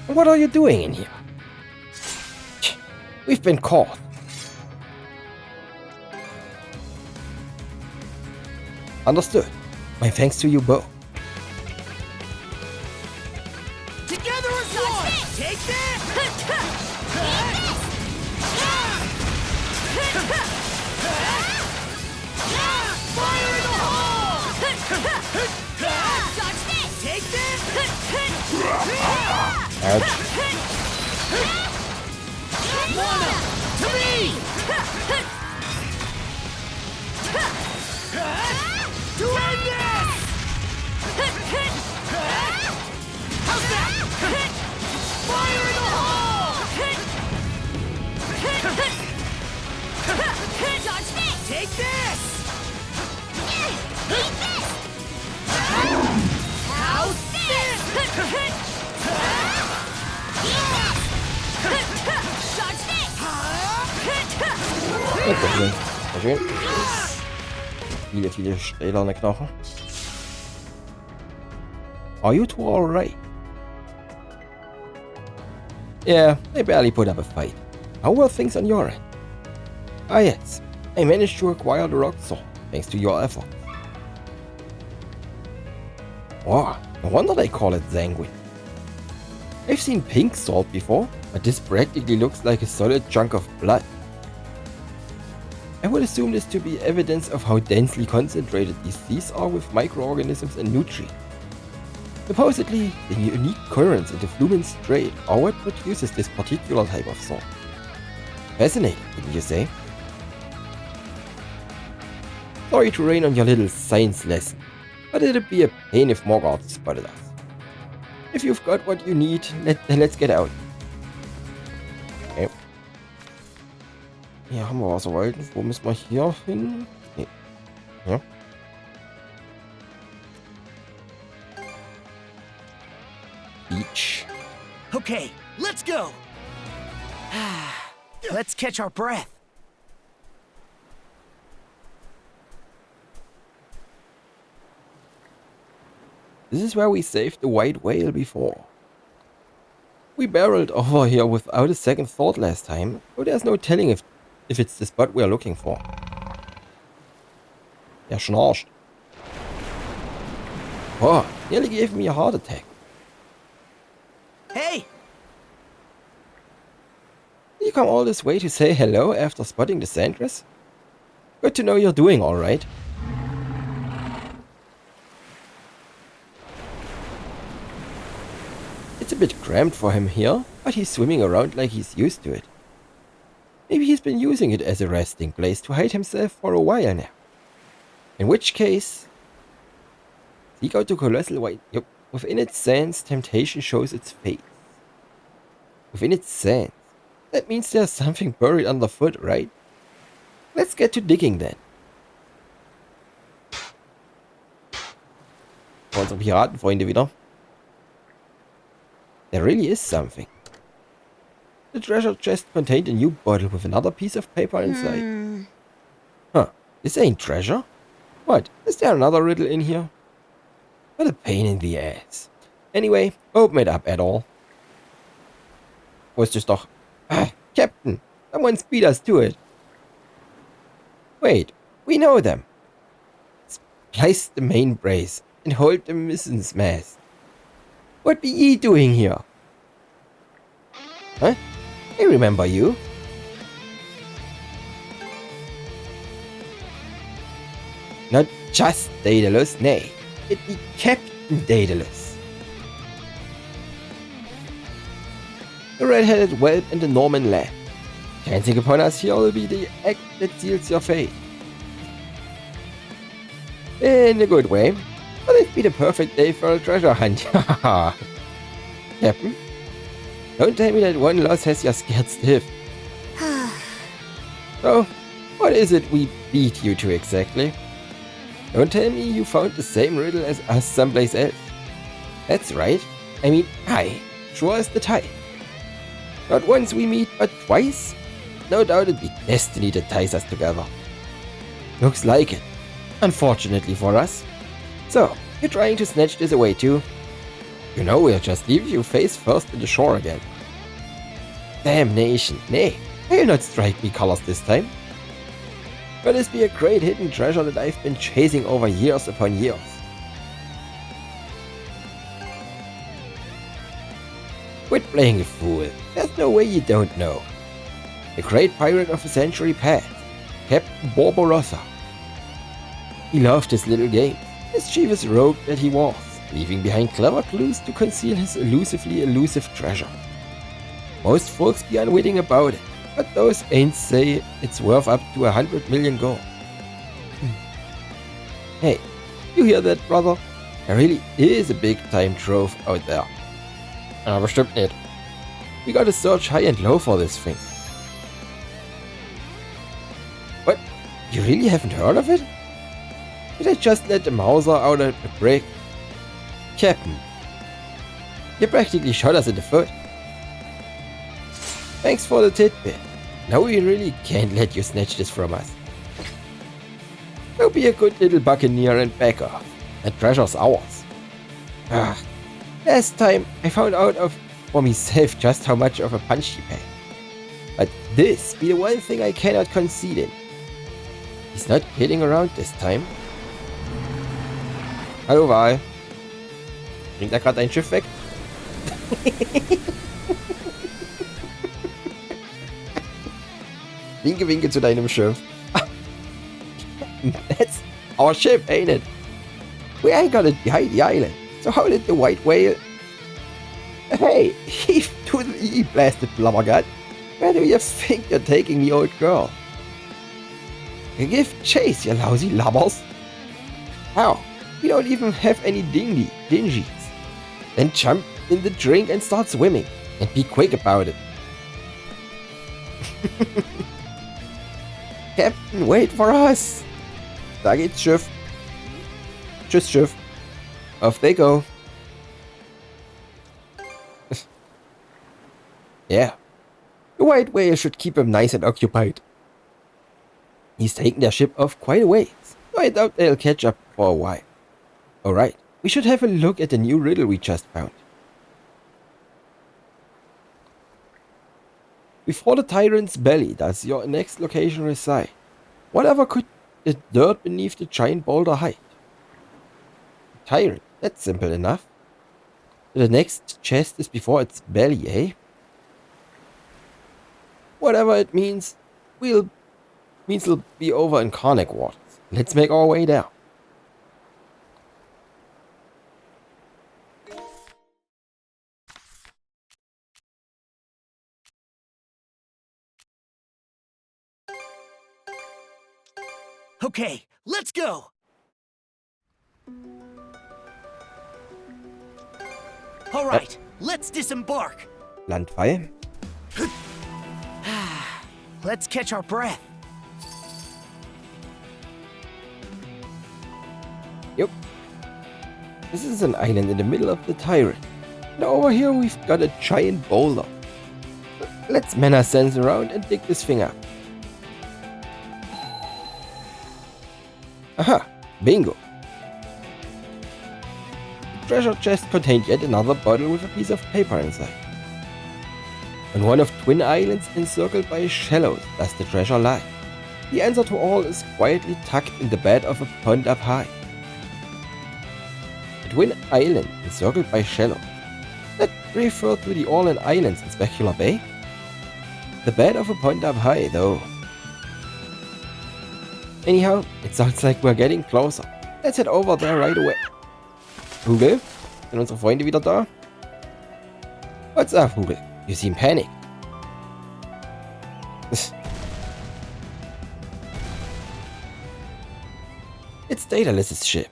And what are you doing in here? We've been caught. Understood. My thanks to you both. Together as one! Take this! Fire in the hole! Dodge this! Take this! Ouch. Mana! To me! To end this! How's that? Fire in the hole! Dodge this! Take this! Eat this! How's this? Eat this! Dodge this! Sehr schön. Viele stählerne Knochen. Are you two alright? Yeah, they barely put up a fight. How were things on your end? Ah yes, I managed to acquire the rock sword, thanks to your efforts. Wow, no wonder they call it sanguine. I've seen pink salt before, but this practically looks like a solid chunk of blood. I would assume this to be evidence of how densely concentrated these seas are with microorganisms and nutrients. Supposedly, the unique currents in the Flumen Strait are what produces this particular type of salt. Fascinating, wouldn't you say? Sorry to rain on your little science lesson, but it'd be a pain if more guards spotted us. If you've got what you need, let's get out. Okay. Hier haben wir was wollten. Wo müssen wir hier hin? Nee. Ja. Beach. Okay, let's go! Let's catch our breath. This is where we saved the white whale before. We barreled over here without a second thought last time, so there's no telling if it's the spot we're looking for. Er schnarcht. Oh, nearly gave me a heart attack. Hey! Did you come all this way to say hello after spotting the Sandras? Good to know you're doing alright. It's a bit cramped for him here, but he's swimming around like he's used to it. Maybe he's been using it as a resting place to hide himself for a while now. In which case, seek out the colossal white. Yep. Within its sands, temptation shows its face. Within its sands. That means there's something buried underfoot, right? Let's get to digging then. Unsere Piratenfreunde wieder. There really is something. The treasure chest contained a new bottle with another piece of paper inside. Huh, this ain't treasure? What, is there another riddle in here? What a pain in the ass. Anyway, open it up at all. Wo ist es doch? Ah, Captain, someone speed us to it. Wait, we know them. Splice the main brace and hold the mizzen's mast. What be ye doing here? Huh? I remember you. Not just Daedalus, nay, it be Captain Daedalus. The red-headed whelp and the Norman lad. Chancing upon us here will be the act that seals your fate. In a good way. But it'd be the perfect day for a treasure hunt. Captain? Don't tell me that one loss has you scared stiff. So, what is it we beat you to exactly? Don't tell me you found the same riddle as us someplace else. That's right. I mean, I sure as the tide. Not once we meet, but twice? No doubt it'd be destiny that ties us together. Looks like it. Unfortunately for us. So, you're trying to snatch this away too? You know we'll just leave you face first in the shore again. Damnation, nay, I'll not strike me colors this time. Will this be a great hidden treasure that I've been chasing over years upon years? Quit playing a fool, there's no way you don't know. The great pirate of a century past, Captain Barbarossa. He loved his little games. Mischievous rogue that he was, leaving behind clever clues to conceal his elusively elusive treasure. Most folks be unwitting about it, but those ain't say it's worth up to 100 million gold. Hey, you hear that, brother? There really is a big-time trove out there. Bestimmt nicht. We gotta search high and low for this thing. What? You really haven't heard of it? Did I just let the Mauser out of the break? Captain, you practically shot us in the foot. Thanks for the tidbit. Now we really can't let you snatch this from us. Go be a good little buccaneer and back off. That treasure's ours. Last time I found out for myself just how much of a punch he paid. But this be the one thing I cannot concede in. He's not kidding around this time. Hallo Wal. Bringt er gerade ein Schiff weg? Winke, winke zu deinem Schiff. That's our ship, ain't it? We ain't got it behind the island. So how did the white whale... Hey, heave to the E, blasted blubbergut. Where do you think you're taking the old girl? You give chase, you lousy lubbers. How? We don't even have any dingies. Then jump in the drink and start swimming. And be quick about it. Captain, wait for us. Da geht's Schiff. Tschüss, Schiff. Off they go. Yeah. The white whale should keep him nice and occupied. He's taken their ship off quite a ways, so I doubt they'll catch up for a while. Alright, we should have a look at the new riddle we just found. Before the tyrant's belly does your next location reside? Whatever could the dirt beneath the giant boulder hide? Tyrant, that's simple enough. The next chest is before its belly, eh? Whatever it means, it'll be over in Karnak waters. Let's make our way there. Okay, let's go! Alright, let's disembark! Landfall. Let's catch our breath. Yep. This is an island in the middle of the Tyrant. Now over here we've got a giant boulder. Let's man our sense around and dig this thing up. Aha! Bingo! The treasure chest contained yet another bottle with a piece of paper inside. On one of twin islands encircled by shallows does the treasure lie. The answer to all is quietly tucked in the bed of a pond up high. A twin island encircled by shallows. That refer to the Orland Islands in Specular Bay? The bed of a pond up high, though. Anyhow, it sounds like we're getting closer. Let's head over there right away. Hugel? Sind unsere Freunde wieder da? What's up, Hugel? You seem panicked. It's Daedalus's ship.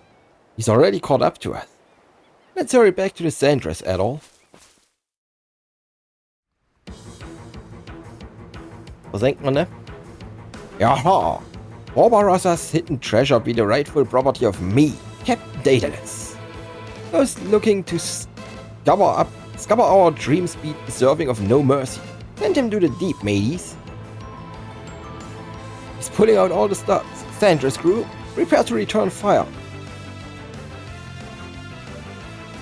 He's already caught up to us. Let's hurry back to the Sandras, Adol. Versenkt man, ne? Jaha! Barbarossa's hidden treasure be the rightful property of me, Captain Daedalus. Those looking to scupper our dreams be deserving of no mercy. Send him to the deep, mateys. He's pulling out all the stops. Sandra's crew, prepare to return fire.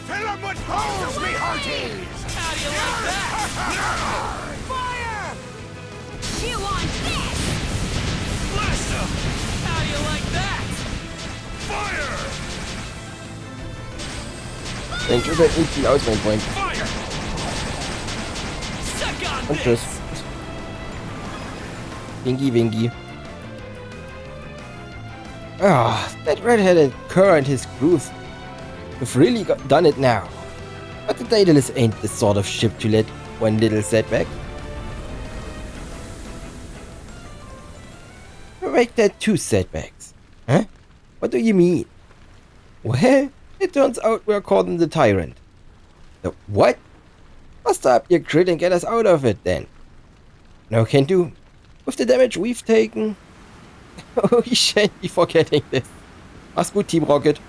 Fill him with holes, me hearties! How do you like that? Fire! You want this? Blast him! How do you like that? Fire! Danger wird nicht viel aus, mein Freund. Und tschüss. Winky Winky. Ah, that red-headed cur and his crew have really done it now. But the Daedalus ain't the sort of ship to let one little setback. Make that 2 setbacks. Huh? What do you mean? Well, it turns out we're caught in the Tyrant. The what? Muster up your grit and get us out of it then. No can do. With the damage we've taken. Oh, we shan't be forgetting this. Mach's gut, Team Rocket.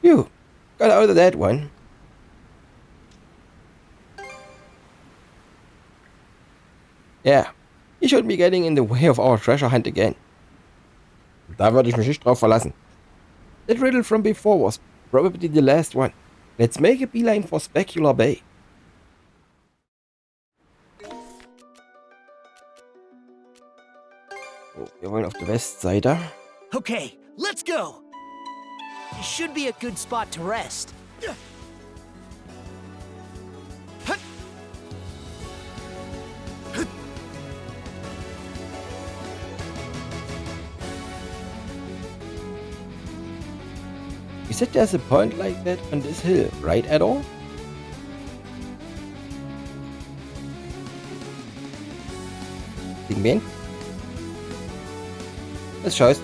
Phew, got out of that one. Yeah, he shouldn't be getting in the way of our treasure hunt again. Da würde ich mich nicht drauf verlassen. That riddle from before was probably the last one. Let's make a beeline for Specular Bay. Oh, wir wollen auf die Westseite. Okay, let's go! This should be a good spot to rest. You said there's a point like that on this hill, right, Adol? Gegen wen? Das scheißt.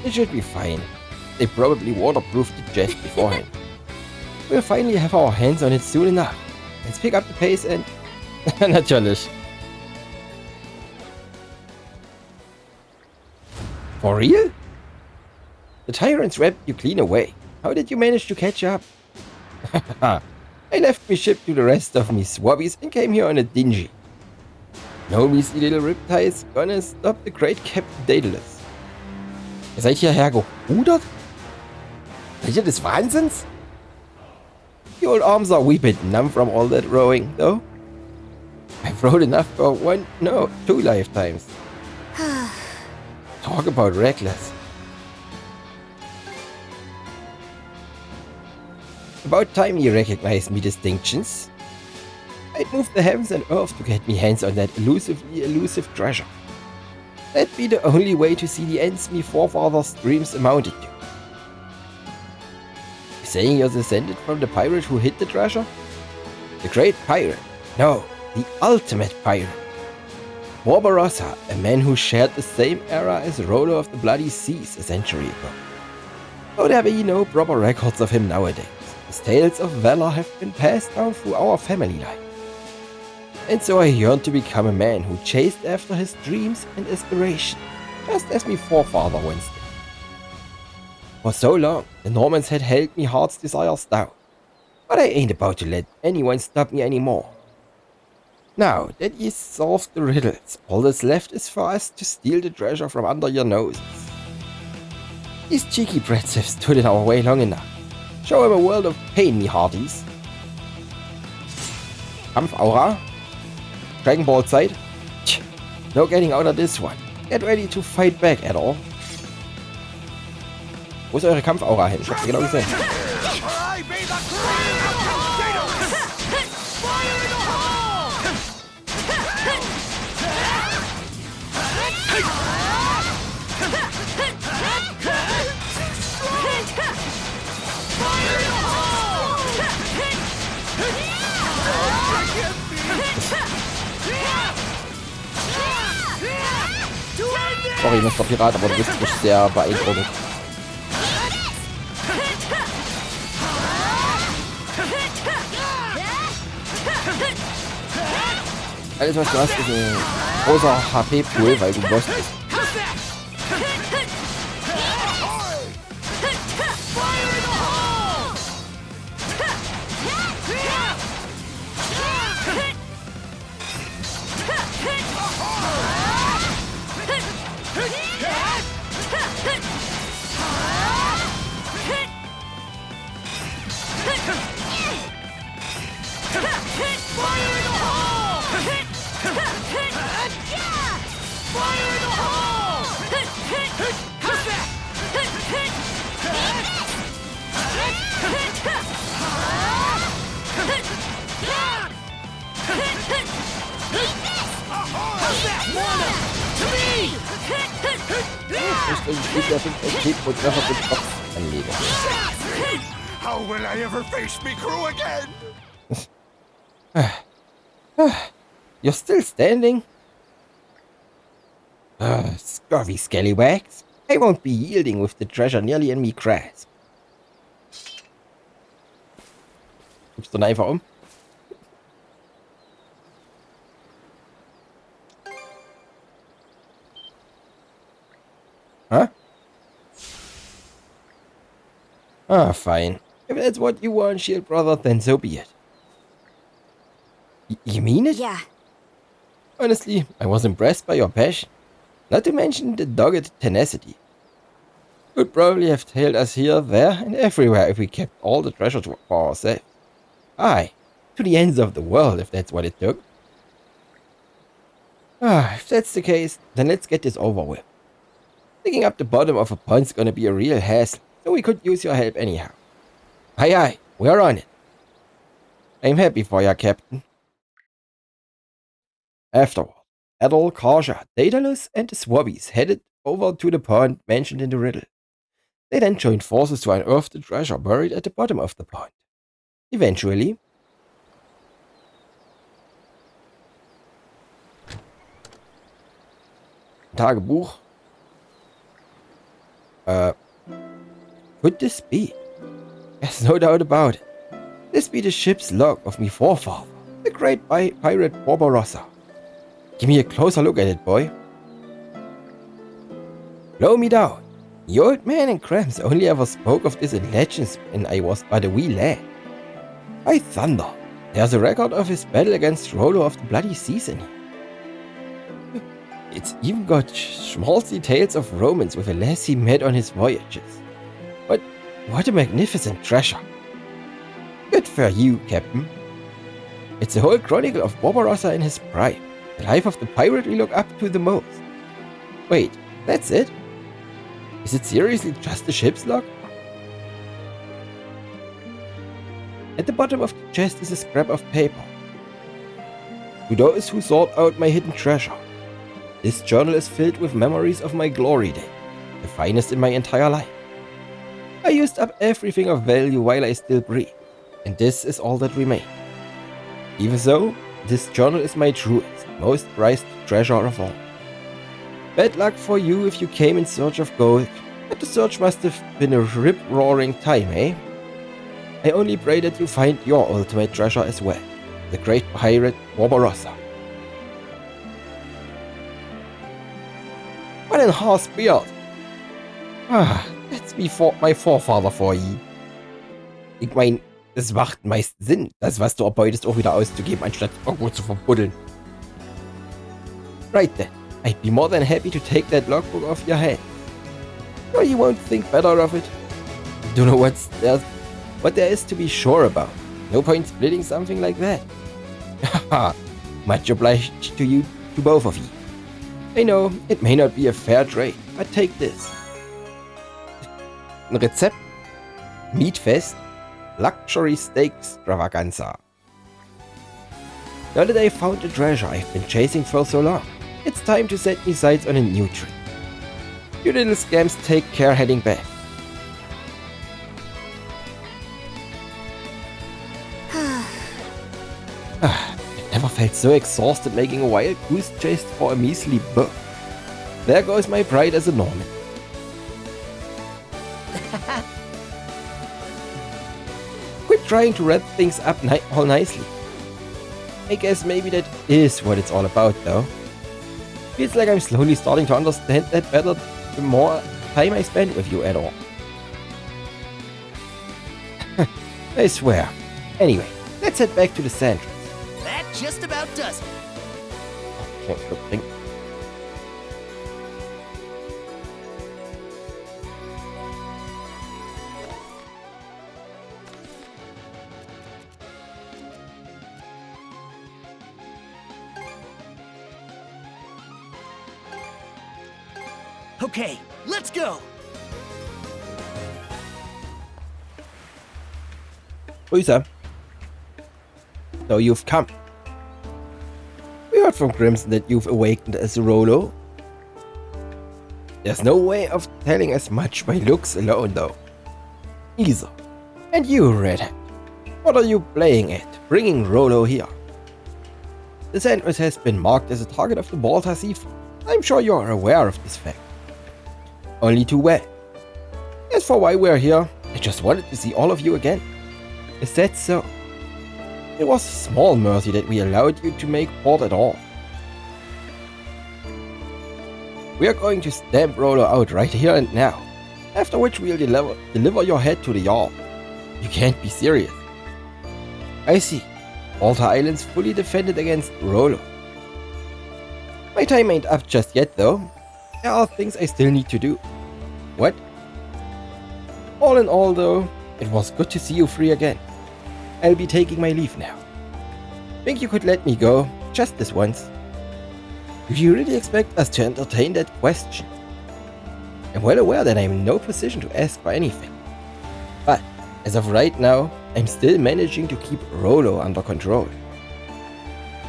It should be fine. They probably waterproofed the chest beforehand. We'll finally have our hands on it soon enough. Let's pick up the pace and... Natürlich. For real? The tyrants wrapped you clean away. How did you manage to catch up? I left me ship to the rest of me swabbies and came here on a dingy. No measly little riptides gonna stop the great Captain Daedalus. Ihr seid hierher gerudert? Seid ihr des Wahnsinns? The old arms are a wee bit numb from all that rowing, though. I've rowed enough for 2 lifetimes. Talk about reckless. About time you recognize me distinctions. I'd move the heavens and earth to get me hands on that elusive treasure. That'd be the only way to see the ends me forefathers' dreams amounted to. You saying you're descended from the pirate who hid the treasure? The great pirate? No, the ultimate pirate. Barbarossa, a man who shared the same era as Rollo of the Bloody Seas a century ago. Though there be no proper records of him nowadays, his tales of valor have been passed down through our family line. And so I yearned to become a man who chased after his dreams and aspirations, just as me forefather once did. For so long, the Normans had held me heart's desires down, but I ain't about to let anyone stop me anymore. Now that ye solved the riddles, all that's left is for us to steal the treasure from under your noses. These cheeky brats have stood in our way long enough. Show him a world of pain, me hearties. Kampfaura? Dragon Ball Zeit? Tch, no getting out of this one. Get ready to fight back at all. Wo ist eure Kampfaura hin? Ich hab's genau gesehen. Sorry, Mr. Pirat, aber du bist nicht sehr beeindruckend. Alles, was du hast, ist ein großer HP-Pool, weil du Boss bist. How will I ever face me crew again? You're still standing? Scurvy scallywags. I won't be yielding with the treasure nearly in me grasp. Gibst du ihn einfach um? Huh? Ah, fine. If that's what you want, Shield Brother, then so be it. You mean it? Yeah. Honestly, I was impressed by your passion. Not to mention the dogged tenacity. Could probably have tailed us here, there, and everywhere if we kept all the treasure for ourselves. Aye, to the ends of the world if that's what it took. Ah, if that's the case, then let's get this over with. Digging up the bottom of a pond's gonna be a real hassle, so we could use your help anyhow. Aye aye, we're on it. I'm happy for ya, Captain. Afterward, Adol, Karja, Daedalus, and the Swabbies headed over to the pond mentioned in the riddle. They then joined forces to unearth the treasure buried at the bottom of the pond. Eventually, Tagebuch. Could this be? There's no doubt about it. This be the ship's log of me forefather, the great pirate Barbarossa. Give me a closer look at it, boy. Blow me down. The old man and Gramps only ever spoke of this in legends when I was but a wee lad. By thunder, there's a record of his battle against Rollo of the Bloody Season. It's even got schmaltzy tales of romance with a lass he met on his voyages. But what a magnificent treasure. Good for you, Captain. It's a whole chronicle of Barbarossa in his prime, the life of the pirate we look up to the most. Wait, that's it? Is it seriously just a ship's log? At the bottom of the chest is a scrap of paper. To those who sought out my hidden treasure, this journal is filled with memories of my glory day, the finest in my entire life. I used up everything of value while I still breathe, and this is all that remains. Even so, this journal is my truest, most prized treasure of all. Bad luck for you if you came in search of gold, but the search must have been a rip-roaring time, eh? I only pray that you find your ultimate treasure as well, the great pirate Barbarossa. What an horse beard! That's my Vorfather for ye. Ich mein, es macht meist Sinn, das was du erbeutest auch wieder auszugeben, anstatt irgendwo zu verbuddeln. Right then, I'd be more than happy to take that logbook off your hand. No, you won't think better of it. Don't know what there is to be sure about. No point splitting something like that. Haha, much obliged to you, to both of you. I know, it may not be a fair trade, but take this. Ein Rezept. Meatfest. Luxury Steak Extravaganza. Now that I found the treasure I've been chasing for so long, it's time to set me sights on a new trip. You little scamps take care heading back. I never felt so exhausted making a wild goose chase for a measly book. There goes my pride as a Norman. Quit trying to wrap things up all nicely. I guess maybe that is what it's all about, though. Feels like I'm slowly starting to understand that better the more time I spend with you at all. I swear. Anyway, let's head back to the Sandras. That just about does it. Okay, let's go! Grüße. So you've come. We heard from Crimson that you've awakened as a Rollo. There's no way of telling as much by looks alone, though. Either. And you, Redhead, what are you playing at, bringing Rollo here? The Sandras has been marked as a target of the Baltar Sea Fleet. I'm sure you are aware of this fact. Only too well. As for why we're here, I just wanted to see all of you again. Is that so? It was a small mercy that we allowed you to make port at all. We are going to stamp Rollo out right here and now, after which we'll deliver your head to the Jarl. You can't be serious. I see. Baltar Island's fully defended against Rollo. My time ain't up just yet, though. There are things I still need to do. What? All in all, though, it was good to see you free again. I'll be taking my leave now. Think you could let me go, just this once? Do you really expect us to entertain that question? I'm well aware that I'm in no position to ask for anything. But, as of right now, I'm still managing to keep Rollo under control.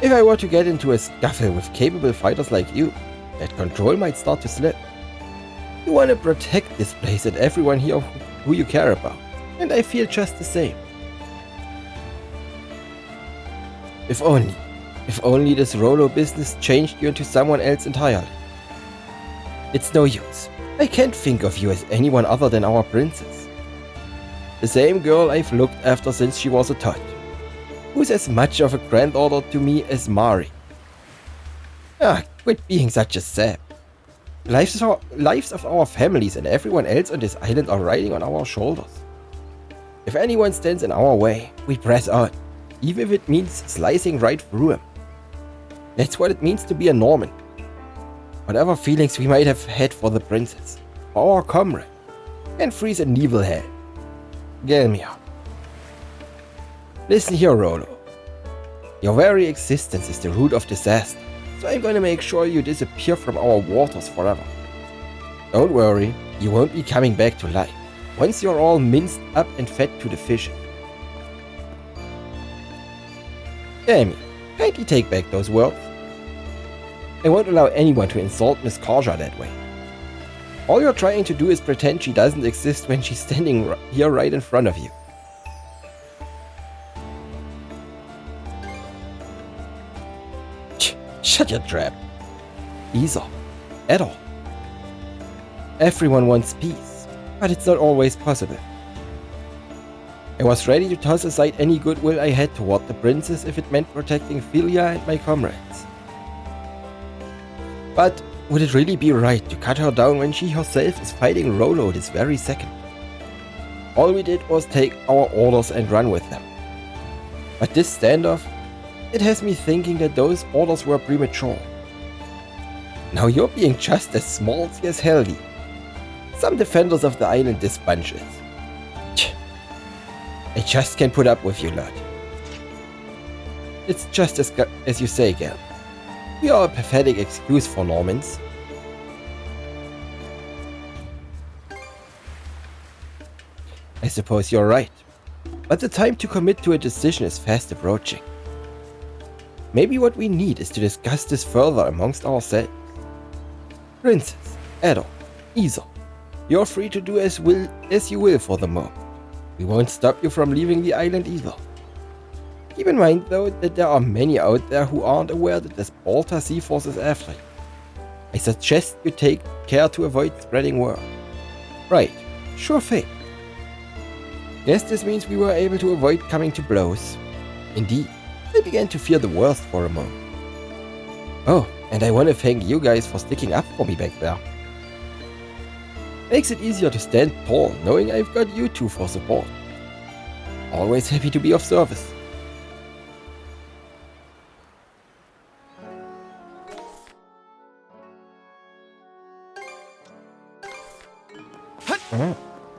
If I were to get into a scuffle with capable fighters like you, that control might start to slip. You want to protect this place and everyone here who you care about, and I feel just the same. If only this Rollo business changed you into someone else entirely. It's no use. I can't think of you as anyone other than our princess. The same girl I've looked after since she was a tot, who's as much of a granddaughter to me as Mari. Quit being such a sap. lives of our families and everyone else on this island are riding on our shoulders. If anyone stands in our way, we press on, even if it means slicing right through him. That's what it means to be a Norman. Whatever feelings we might have had for the princess, for our comrade, and freeze an evil hell. Gelmir. Listen here, Rollo. Your very existence is the root of disaster, so I'm gonna make sure you disappear from our waters forever. Don't worry, you won't be coming back to life, once you're all minced up and fed to the fishes. Gelmir, kindly take back those words. I won't allow anyone to insult Miss Karja that way. All you're trying to do is pretend she doesn't exist when she's standing here right in front of you. Shut your trap. Isa. At all. Everyone wants peace, but it's not always possible. I was ready to toss aside any goodwill I had toward the princess if it meant protecting Philia and my comrades. But would it really be right to cut her down when she herself is fighting Rollo this very second? All we did was take our orders and run with them. But this standoff, it has me thinking that those orders were premature. Now you're being just as smalty as Helgi. Some defenders of the island this bunch is. I just can't put up with you lot. It's just as you say, Gal. We are a pathetic excuse for Normans. I suppose you're right, but the time to commit to a decision is fast approaching. Maybe what we need is to discuss this further amongst ourselves. Princess, Adol, Isa, you're free to do as you will for the moment. We won't stop you from leaving the island either. Keep in mind, though, that there are many out there who aren't aware that this Balta Sea Force is after you. I suggest you take care to avoid spreading word. Right, sure thing. Yes, this means we were able to avoid coming to blows. Indeed, I began to fear the worst for a moment. Oh, and I want to thank you guys for sticking up for me back there. Makes it easier to stand tall knowing I've got you two for support. Always happy to be of service.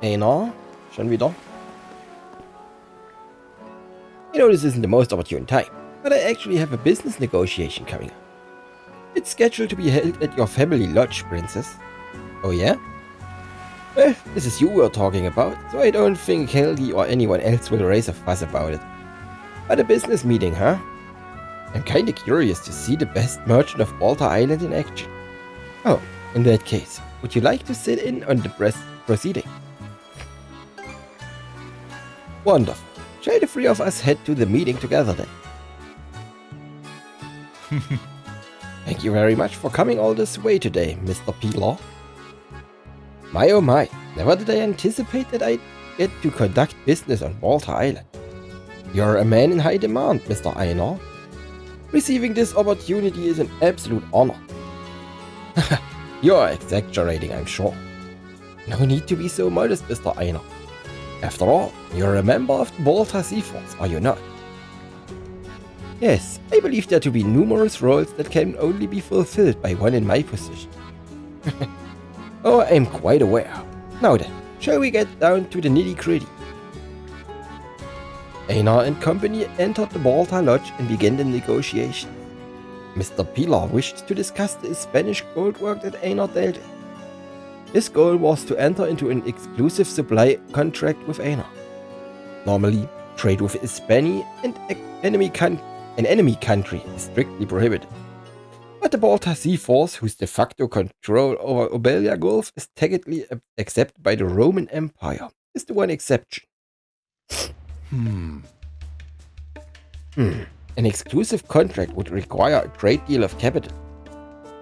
Einar, schon wieder? I know this isn't the most opportune time, but I actually have a business negotiation coming up. It's scheduled to be held at your family lodge, Princess. Oh yeah? Well, this is you we're talking about, so I don't think Helgi or anyone else will raise a fuss about it. But a business meeting, huh? I'm kinda curious to see the best merchant of Balta Island in action. Oh, in that case, would you like to sit in on the proceeding? Wonderful. Shall the three of us head to the meeting together then? Thank you very much for coming all this way today, Mr. Pilar. My oh my, never did I anticipate that I'd get to conduct business on Balta Island. You're a man in high demand, Mr. Einar. Receiving this opportunity is an absolute honor. You're exaggerating, I'm sure. No need to be so modest, Mr. Einar. After all, you're a member of the Balta Sea Force, are you not? Yes, I believe there to be numerous roles that can only be fulfilled by one in my position. Oh, I'm quite aware. Now then, shall we get down to the nitty-gritty? Einar and company entered the Balta Lodge and began the negotiations. Mr. Pilar wished to discuss the Spanish gold work that Einar dealt in. His goal was to enter into an exclusive supply contract with Einar. Normally, trade with Hispania and an enemy country is strictly prohibited. But the Balta Sea Force, whose de facto control over Obelia Gulf is technically accepted by the Roman Empire, is the one exception. An exclusive contract would require a great deal of capital.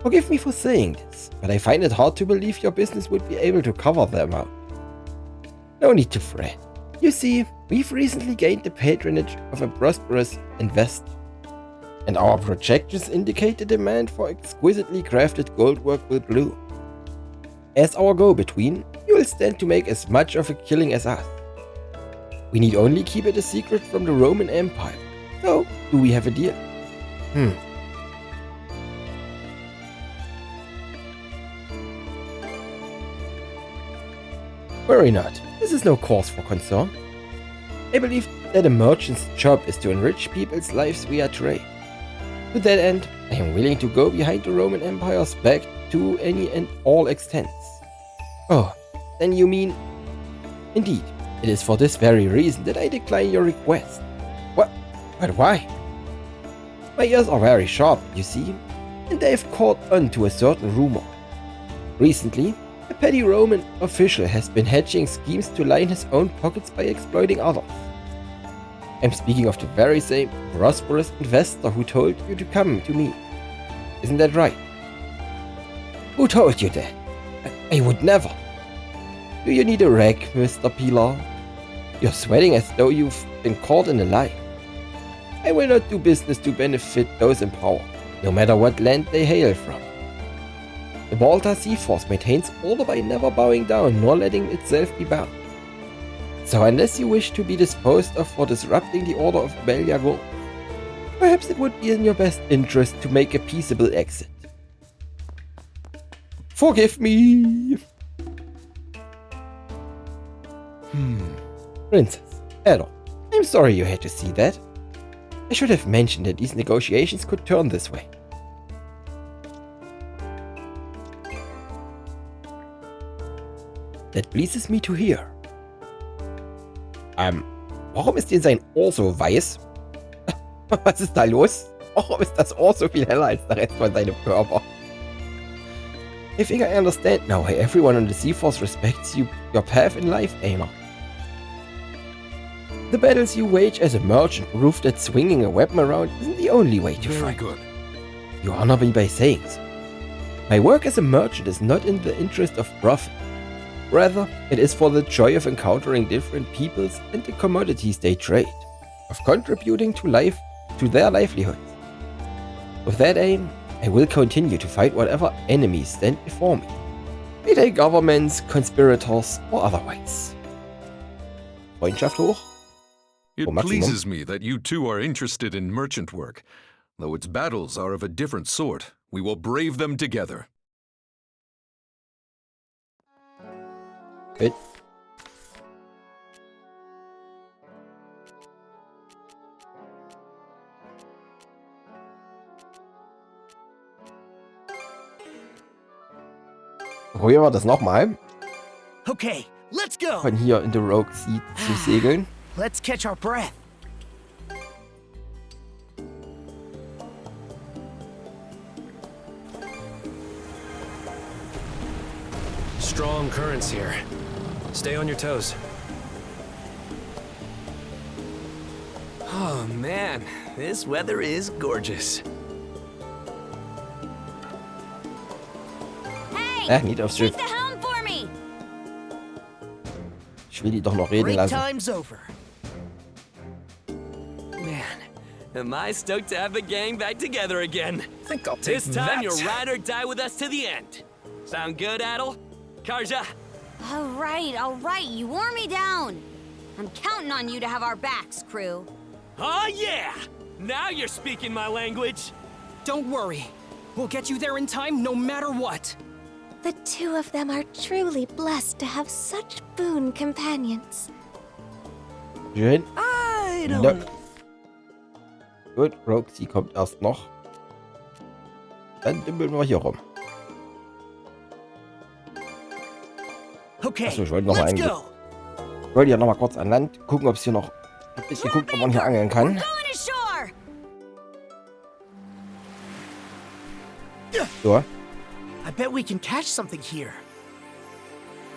Forgive me for saying this, but I find it hard to believe your business would be able to cover the amount. No need to fret. You see, we've recently gained the patronage of a prosperous investor, and our projections indicate the demand for exquisitely crafted gold work will bloom. As our go-between, you will stand to make as much of a killing as us. We need only keep it a secret from the Roman Empire. So, do we have a deal? Worry not. This is no cause for concern. I believe that a merchant's job is to enrich people's lives via trade. To that end, I am willing to go behind the Roman Empire's back to any and all extents. Oh, then you mean... Indeed, it is for this very reason that I decline your request. What? But why? My ears are very sharp, you see, and they have caught on to a certain rumor. Recently, a petty Roman official has been hatching schemes to line his own pockets by exploiting others. I'm speaking of the very same prosperous investor who told you to come to me. Isn't that right? Who told you that? I would never. Do you need a rag, Mr. Pilar? You're sweating as though you've been caught in a lie. I will not do business to benefit those in power, no matter what land they hail from. The Baltar Sea Force maintains order by never bowing down nor letting itself be bound. So unless you wish to be disposed of for disrupting the order of Beliago, perhaps it would be in your best interest to make a peaceable exit. Forgive me! Princess, Adol, I'm sorry you had to see that. I should have mentioned that these negotiations could turn this way. That pleases me to hear. Warum ist denn sein Ohr so weiß? Was ist da los? Warum ist das Ohr so viel heller als der Rest von seinem Körper? I think I understand now why everyone on the Sea Force respects you, your path in life, Aimer. The battles you wage as a merchant prove that swinging a weapon around isn't the only way to fight. Very good. You honor me by saying so. My work as a merchant is not in the interest of profit. Rather, it is for the joy of encountering different peoples and the commodities they trade, of contributing to their livelihoods. With that aim, I will continue to fight whatever enemies stand before me, be they governments, conspirators, or otherwise. Freundschaft hoch? It pleases me that you two are interested in merchant work. Though its battles are of a different sort, we will brave them together. Good. Probieren wir das nochmal. Okay, let's go. Von hier in the Rogue Sea zu segeln. Let's catch our breath. Strong currents here. Stay on your toes. Oh man, this weather is gorgeous. Nicht aufs Schiff. Ich will die doch noch reden lassen. Time's over. Man, am I stoked to have the gang back together again. I think I'll take This time that. you'll ride or die with us to the end. Sound good, Adol? Karja? All right, you wore me down. I'm counting on you to have our backs, crew. Oh yeah! Now you're speaking my language. Don't worry. We'll get you there in time no matter what. The two of them are truly blessed to have such boon companions. Schön. I don't... No. Gut, Rogue Sea kommt erst noch. Dann dümpeln wir hier rum. Okay, Achso, ich wollte noch mal let's eigentlich. go. Ich wollte ja noch mal kurz an Land gucken, ob es hier noch. Ich hab nicht geguckt, ob man hier angeln kann. Going ashore. So. I bet we can catch something here.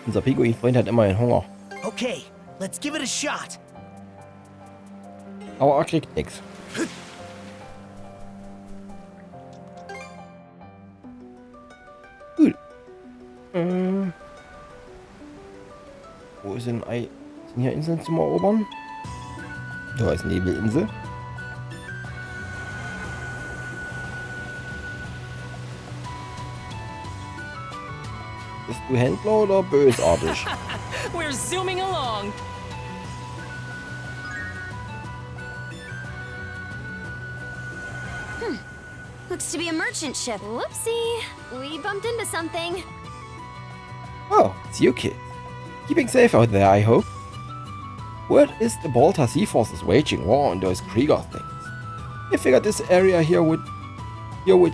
Unser Pinguin-Freund hat immerhin Hunger. Okay, let's give it a shot. Aber er kriegt nichts. Gut. Wo ist denn Ei? Sind hier Inseln zum Erobern? Da ist Nebelinsel. Bist du Händler oder bösartig? We're zooming along. Looks to be a merchant ship. Whoopsie. We bumped into something. Oh, it's you kids. Keeping safe out there, I hope. Word is the Balta Sea Force is waging war on those Krieger things. I figured this area here would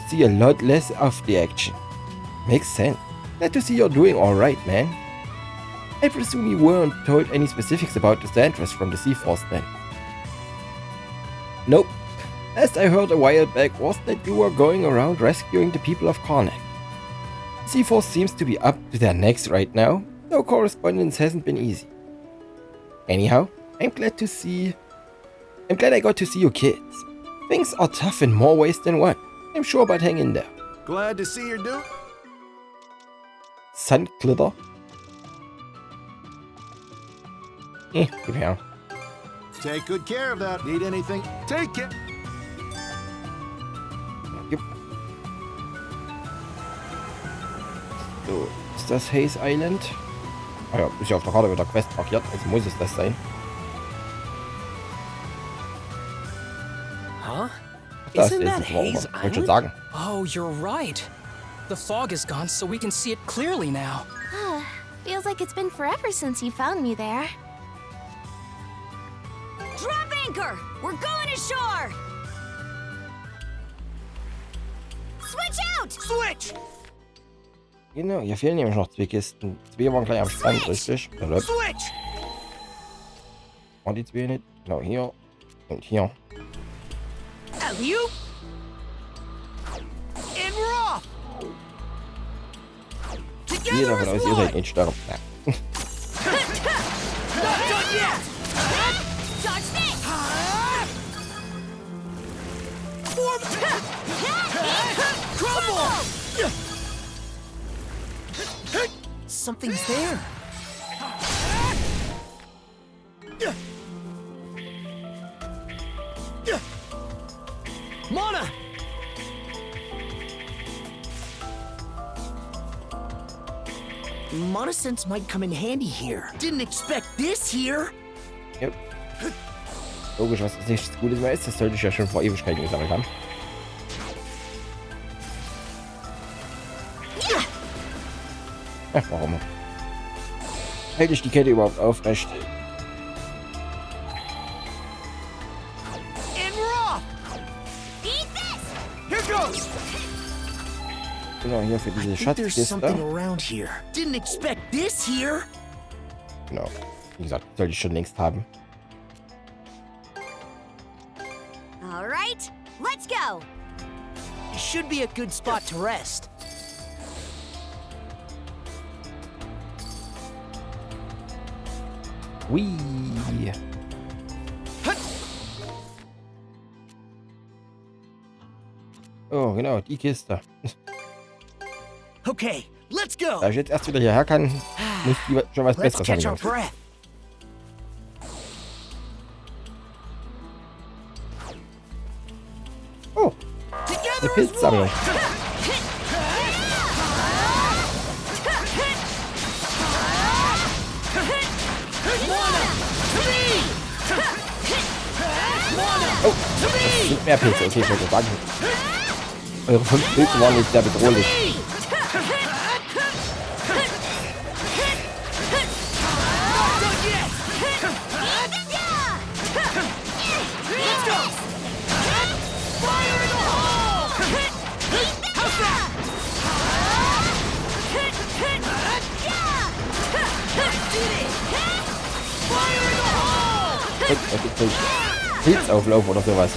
see a lot less of the action. Makes sense. Glad to see you're doing alright, man. I presume you weren't told any specifics about the Sandras from the Sea Force then. Nope. Last I heard a while back was that you were going around rescuing the people of Karnak. Sea Force seems to be up to their necks right now, though correspondence hasn't been easy. Anyhow, I'm glad I got to see you kids. Things are tough in more ways than one, I'm sure, but hang in there. Glad to see you're doing. Sun glitter. Gib her. Take good care of that. Need anything? Take it. Gib. So, ist das Haze Island? Ah ja, ist ja auf der Karte wieder Quest markiert, also muss es das sein. Huh? Das Isn't ist that es, warum Haze wollte schon Island? sagen. Oh, you're right. The fog is gone, so we can see it clearly now. Feels like it's been forever since you found me there. Drop anchor! We're going ashore! Switch out! Switch! Genau, hier fehlen nämlich noch 2 Kisten. 2 waren gleich am Strand, richtig? Switch! Waren die 2 nicht? Genau, hier und hier. Alley-oop! And we're off! Jeder von euch, ihr seid nicht sterben. Ja. Not done yet! Dodge this! Crumble! Something's there. Mana! Mana sense might come in handy here. Didn't expect this here. Yep. Logisch, was nichts Gutes mehr ist, das sollte ich ja schon vor Ewigkeiten gesammelt haben. Ach, warum? Hält ich die Kette überhaupt aufrecht? And we're off! Eat this! Here goes! Genau, hier für diese There's something Schatzkiste. around here. Didn't expect this here. Genau. Wie gesagt, sollte ich schon längst haben. All right, let's go! Should be a good spot to rest. Hui. Oh, genau, die Kiste. Okay, let's go. Da ich jetzt erst wieder hierher kann, muss die schon was Let's Besseres catch our haben. breath. Oh, eine Pilzsammlung. Oh, das sind mehr Pilze. Okay, ich wollte sagen. Eure 5 Pilze waren nicht sehr bedrohlich. Pilzauflauf oder sowas.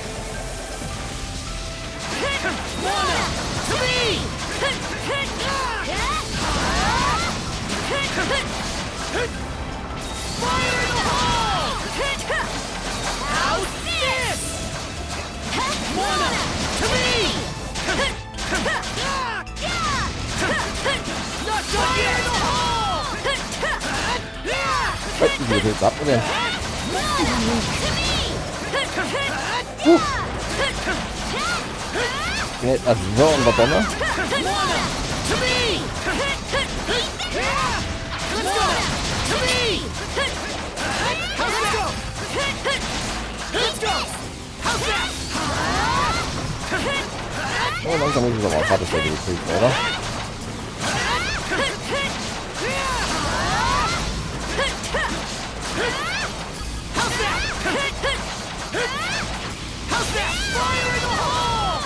Die sind jetzt ab, oder? Ich bin jetzt als Wirr unter Donner. Let's go! To me! Let's go! Let's go! How's that? Oh, langsam muss ich aber auch harte Stelle gekriegt, oder? How's that? How's that? Fire in the hole!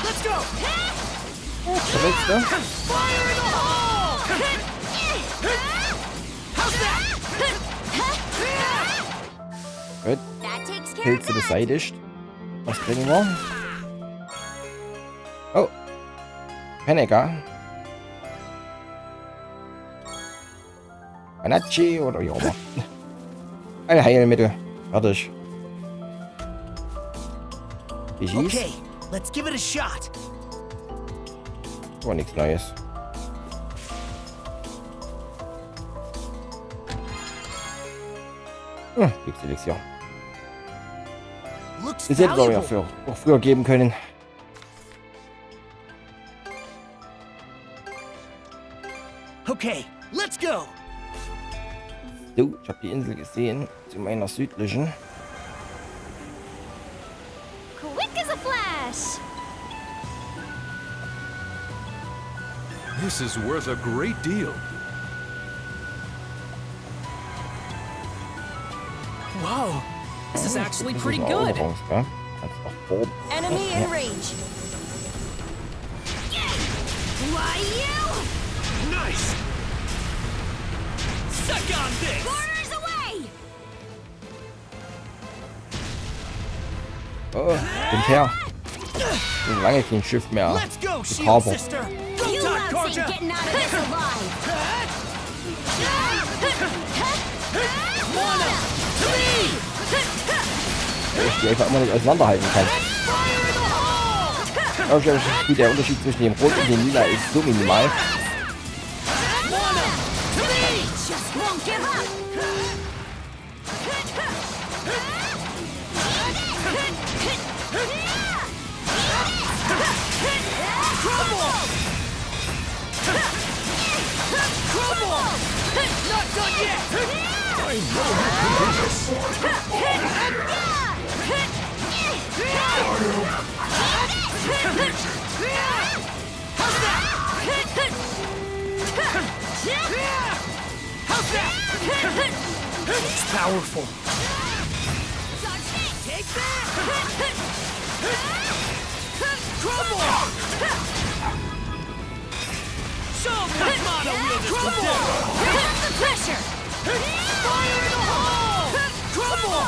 Let's go! Der letzte. Fire in the hole! How's that? Gut. Pilze beseitigt. Was kriegen wir? Oh. Penega. Anachi oder wie auch immer. Ein Heilmittel. Fertig. Wie hieß? Okay, let's give it a shot. Aber nichts Neues. Elixier. Das hätte es auch früher geben können. Okay, let's go. So, ich habe die Insel gesehen, zu meiner südlichen. Quick as a flash. This is worth a great deal. Whoa, this is actually Das pretty ist eine good. Eroberung, ja? Kannst auch Boden. Enemy in range. Why you? Nice! Suck on this! Corners away! Oh, stimmt her. Schon lange kein Schiff mehr Let's go, Shield gekapert. Sister. Go You time, loves Karja. ain't getting out of this alive! Wanna, to me. Weil ich die einfach immer nicht auseinanderhalten kann. Aber der Unterschied zwischen dem Rot und dem Lila ist so minimal. Just won't give up! Crumble! Not done yet! I know you can do this! How's that? How's that? It's powerful. Take that! Crumble! Show me what motto wheel this will do! Here's up the pressure! Fire in the hole! Crumble!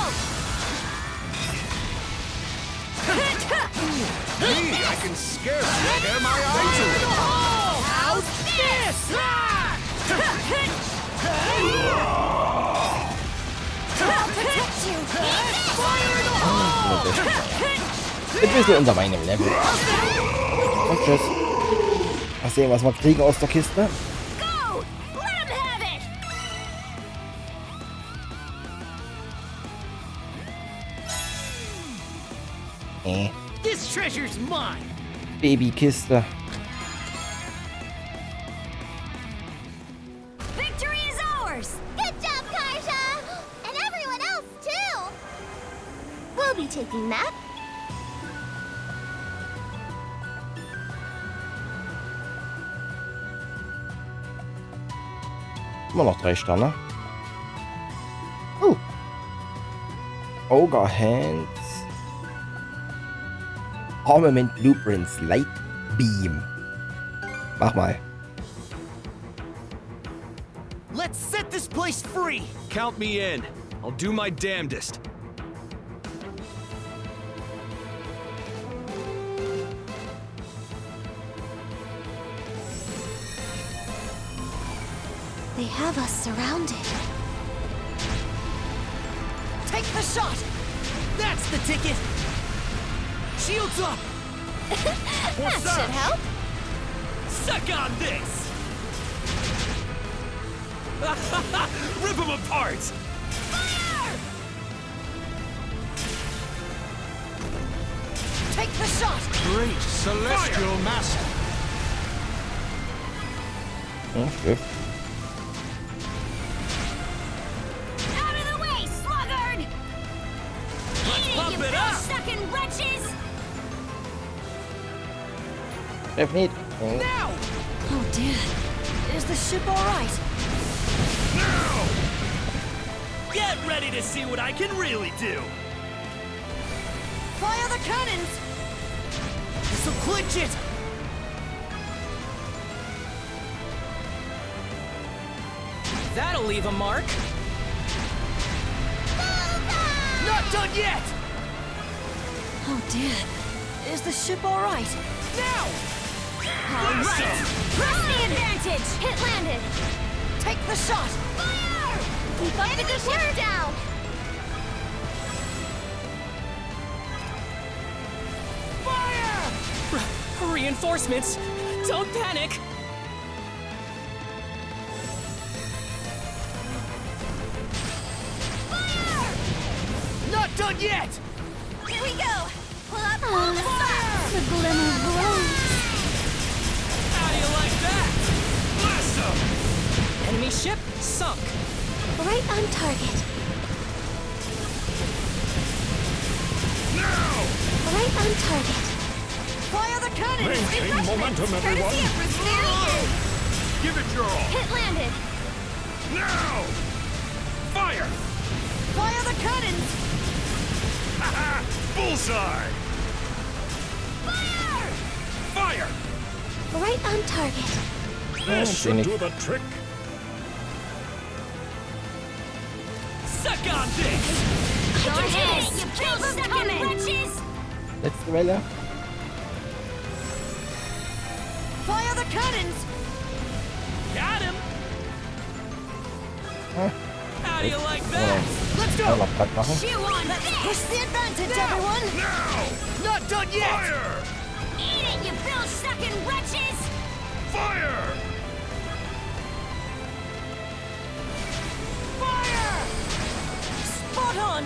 Me, I can scarcely tear my eyes Fire in the away! hole! How's this? I'll protect you! Fire in the hole! Jetzt bist du unter meinem Level. Und tschüss. Mal sehen, was wir kriegen aus der Kiste. Go! Let him have it! This treasure's mine! Babykiste. Victory is ours! Good job, Karja! And everyone else, too! We'll be taking that. Immer noch 3 Sterne. Ogre Hands. Armament Blueprints Light Beam. Mach mal. Let's set this place free! Count me in. I'll do my damnedest. They have us surrounded. Take the shot! That's the ticket! Shields up! That should help. Suck on this! Rip them apart! Take the shot! Great celestial master! Okay. Out of the way, sluggard! Eat it, you bill-sucking wretches! Nicht. Now! Oh dear. Is the ship alright? Now! Get ready to see what I can really do! Fire the cannons! This'll clinch it! That'll leave a mark. Not done yet! Oh dear. Is the ship alright? Now! Alright! Press the advantage! Hit landed. Take the shot! Fire! Keep up the good work down! Fire! Reinforcements! Don't panic! Not done yet! Here we go! Pull up all the stops! The glimmer glows. How do you like that? Blast them! Enemy ship sunk. Right on target. Now! Right on target. Fire the cannons! Maintain momentum, everyone! Give it your all! Hit landed. Now! Fire! Fire the cannons! Haha! Bullseye! Fire! Fire! Right on target. This should do the trick. Suck on this! Don't hit it, you bill-sucking wretches! Letzte Welle. Fire the cannons! Got him! How do you like Oh, that? Let's kann go! noch platt machen. Chew on Let's this! push the advantage, everyone! Now! Not done yet! Fire! Eat it, you bill-sucking wretches! Fire! Fire! Spot on!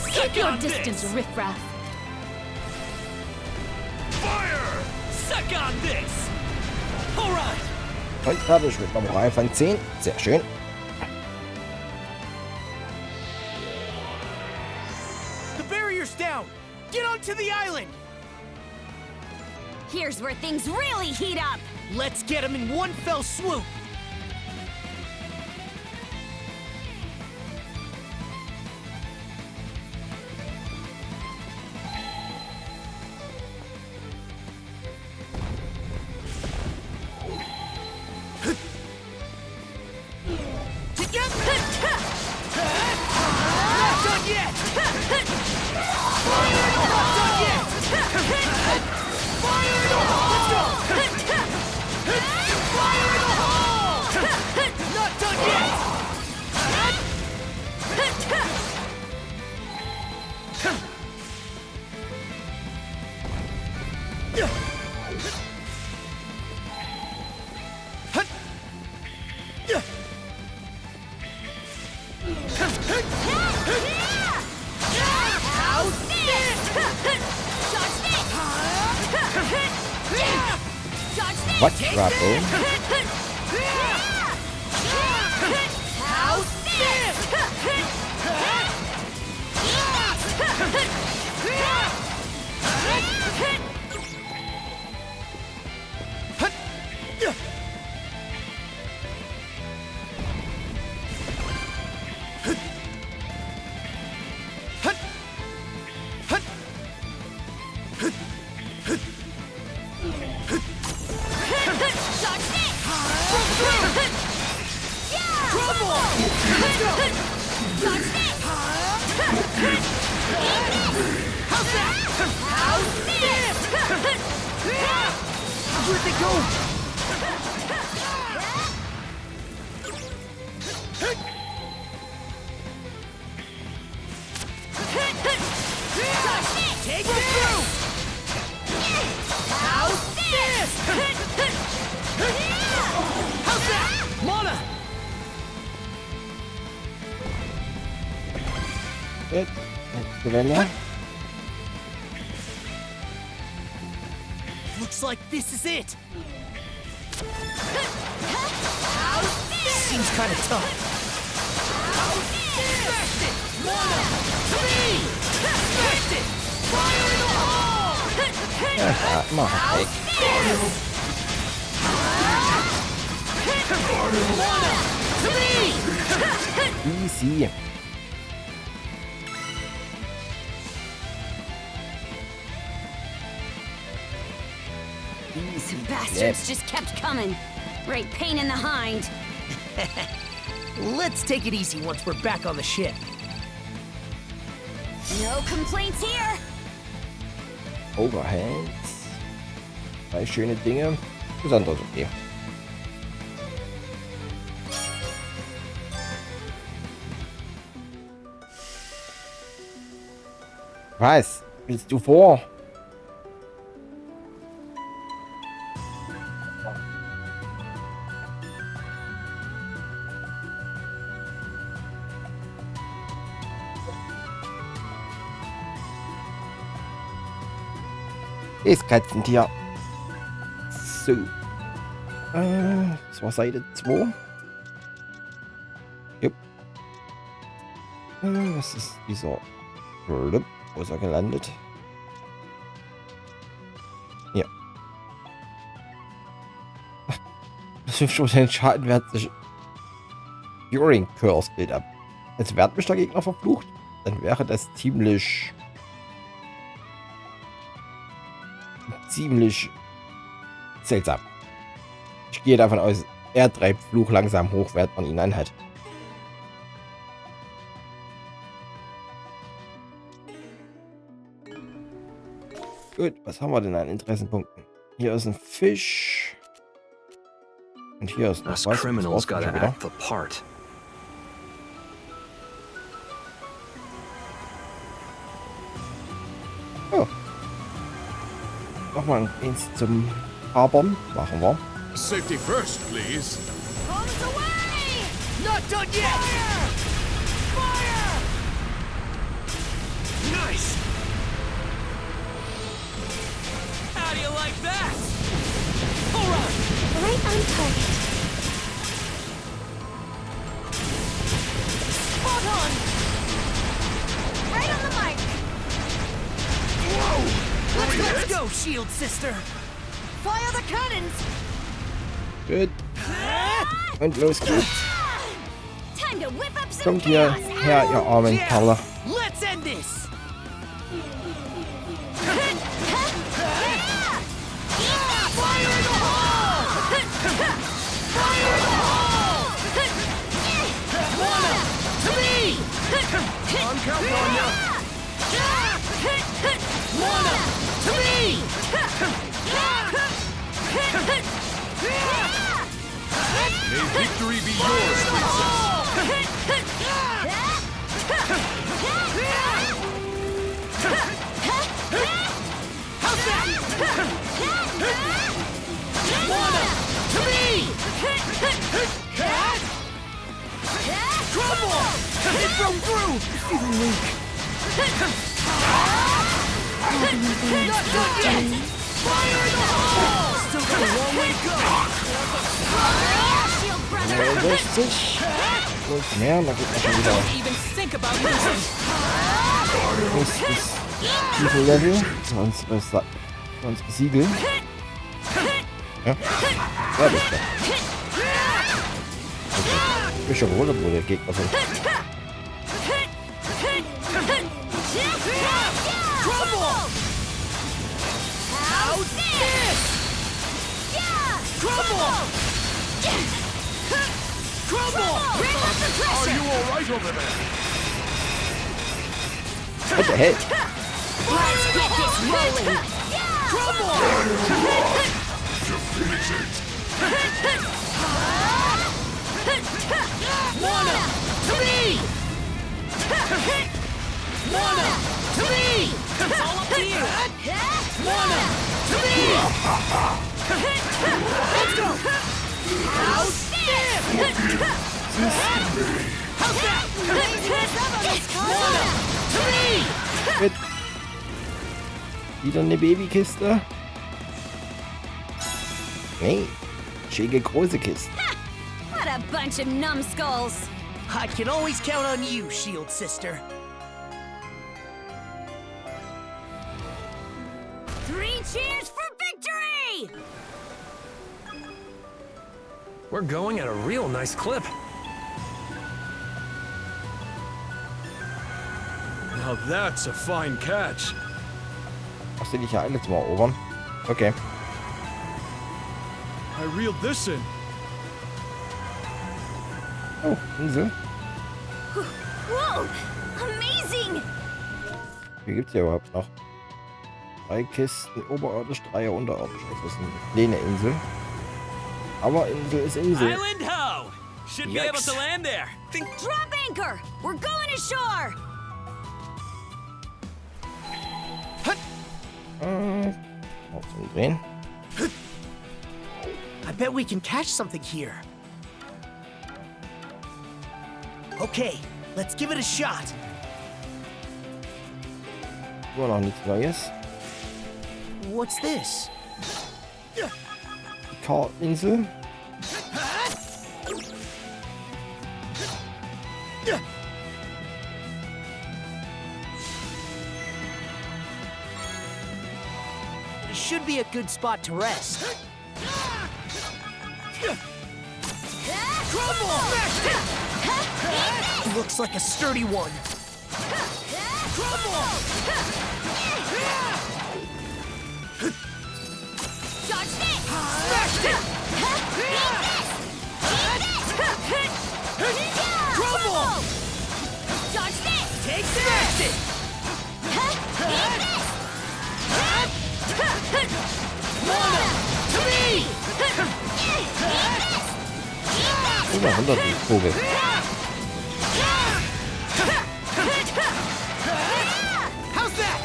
Keep your on distance, this. riffraff. Fire! Suck on this! Alright! Und fertig mit einer Moral von 10. Sehr schön. The barrier's down! Get onto the island! Here's where things really heat up! Let's get him in one fell swoop! Together! Not done yet! Fire! Not done yet! Fire in the hole! Let's go! Fire in the hole! Not done yet! How's this? What? Grapple. How's Where'd they go? Take it through! How's this? How's that? Mana! Gut. Letzte Welle. Looks like this is it. Seems kind of tough. Smash it! Mana! Three! Smash it! Fire in the hole! Mana! Three! Easy. These bastards just kept coming. Great pain in the hind. Let's take it easy once we're back on the ship. No complaints here. Overhands. 2 schöne Dinge. Das andere ist okay. Was willst du vor? Das Katzentier. So. Das war Seite 2. Jupp. Was ist dieser? Wo ist er gelandet? Hier. 5% Schadenwert sich During Curse Bild ab. Als Wertmischter Gegner verflucht, dann wäre das ziemlich seltsam. Ich gehe davon aus, er treibt Fluch langsam hoch, während man ihn anhat. Gut, was haben wir denn an Interessenpunkten? Hier ist ein Fisch. Und hier ist noch was. Criminals gotta act the part. Oh. Nochmal eins zum Habern. Machen wir. Safety first, please. Bombs away! Not done yet! Fire! Fire! Nice! How do you like that? Alright! Right on target. Spot on! Right on the mic. Whoa! Let's go, shield sister! Fire the cannons! Gut. Und los geht's. Time to whip up some Kommt hier her, ihr armen Kerle. Let's end this! Fire in the hole! Fire in the hole! Mana! To me! I'm counting on ya! Mana! To me! May victory be yours, princess. How's that? Mana! To me! Crumble! It broke through! Feeling weak. Not done yet! Fire in the hole! Still got a long way to go! Shield brother. 60. Und mehr, da geht man schon wieder. Don't even think about losing. Das ist tiefe Level. Sonst Siegel. Ja. Ja, bitte. Ich bin schon wohl, wo der Gegner sind. Crumble! How's this? Crumble! Crumble! Ramp up the Are pressure. you all right over there? What the heck? Let's get this rolling. Crumble! Mana! To me! Mana! To me! It's all up to you. Mana! To me! Let's go! How's this? How's that? Mana! To me! Mit. Wieder eine Babykiste. Nee, schicke große Kiste. What a bunch of numbskulls! I can always count on you, Shield Sister. 3 cheers for victory! We're going at a real nice clip. Now that's a fine catch. Hast du dich ja alle zum Erobern? Okay. I reeled this in. Oh, Insel. Whoa! Amazing! Wie gibt's hier überhaupt noch? 3 Kisten oberirdisch, 3 unterirdisch. Das ist eine kleine Insel. Aber Insel ist Insel. Island ho! Should be able to land there. Drop anchor! We're going ashore! Mal zum Drehen. I bet we can catch something here. Okay, let's give it a shot. Immer noch nichts Neues. What's this? Kartinsel. It should be a good spot to rest. Crumble! Smashed it! Looks like a sturdy one. Crumble! Dodge this! Smashed it! Crumble! Dodge this! Take smashed it! Mona! To me! Über 100 die Vogel. How's that?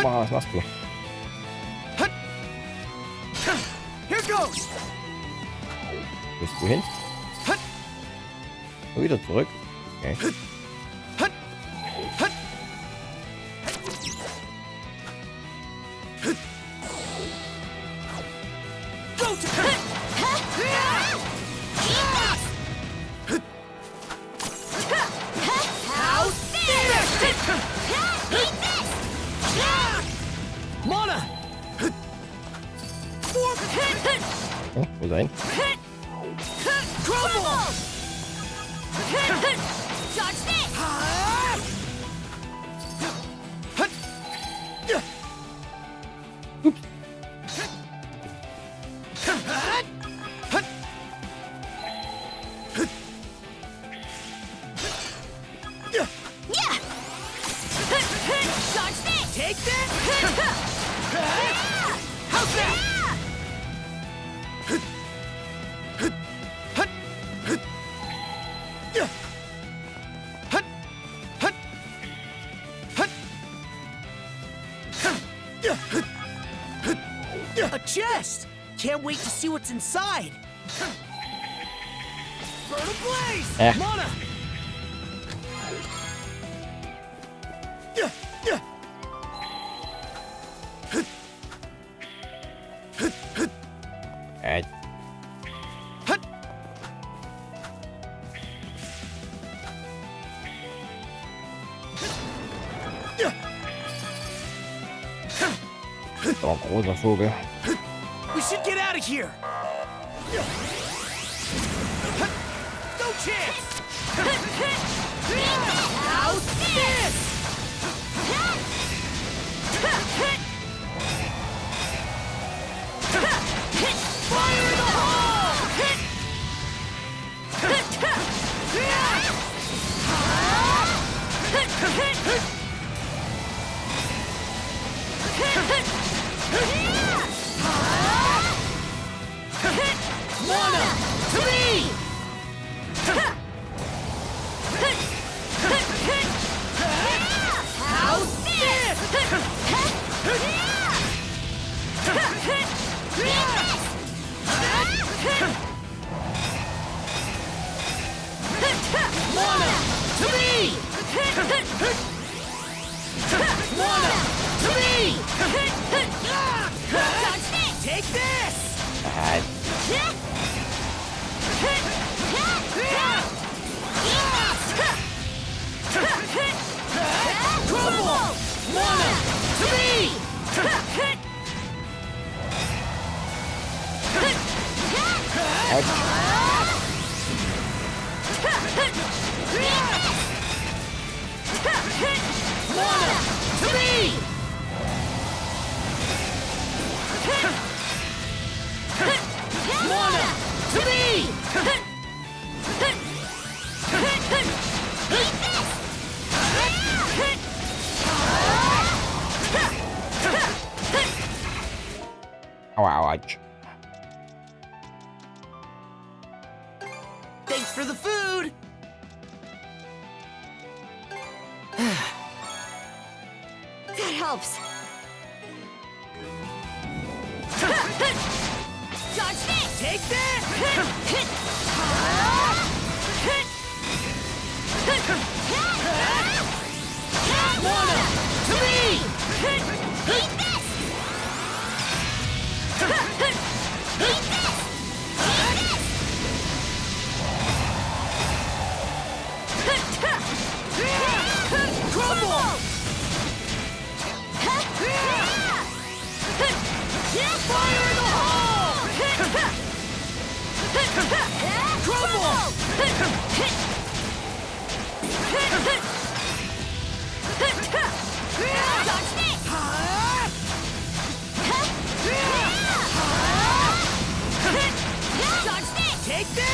Was machst du? Here goes! Bist du hin? Wieder zurück. Okay. Mona! Oh, wo sein? Crumble! Dodge this! Dodge this! Take that! How's that? A chest! Can't wait to see what's inside! Burn a blaze! Mona! Oh, großer Vogel. We should get out of here! No chance! How's this? Fire in the hole! Mona! To me! Mana to me! Mana to me! Mana to me! Ouch. Thanks for the food! That helps. Dodge this! Take that! Mana to me! Eat this! Eat this! Crumble! Fire in the hole! Crumble! Dodge this! Dodge this! Take that!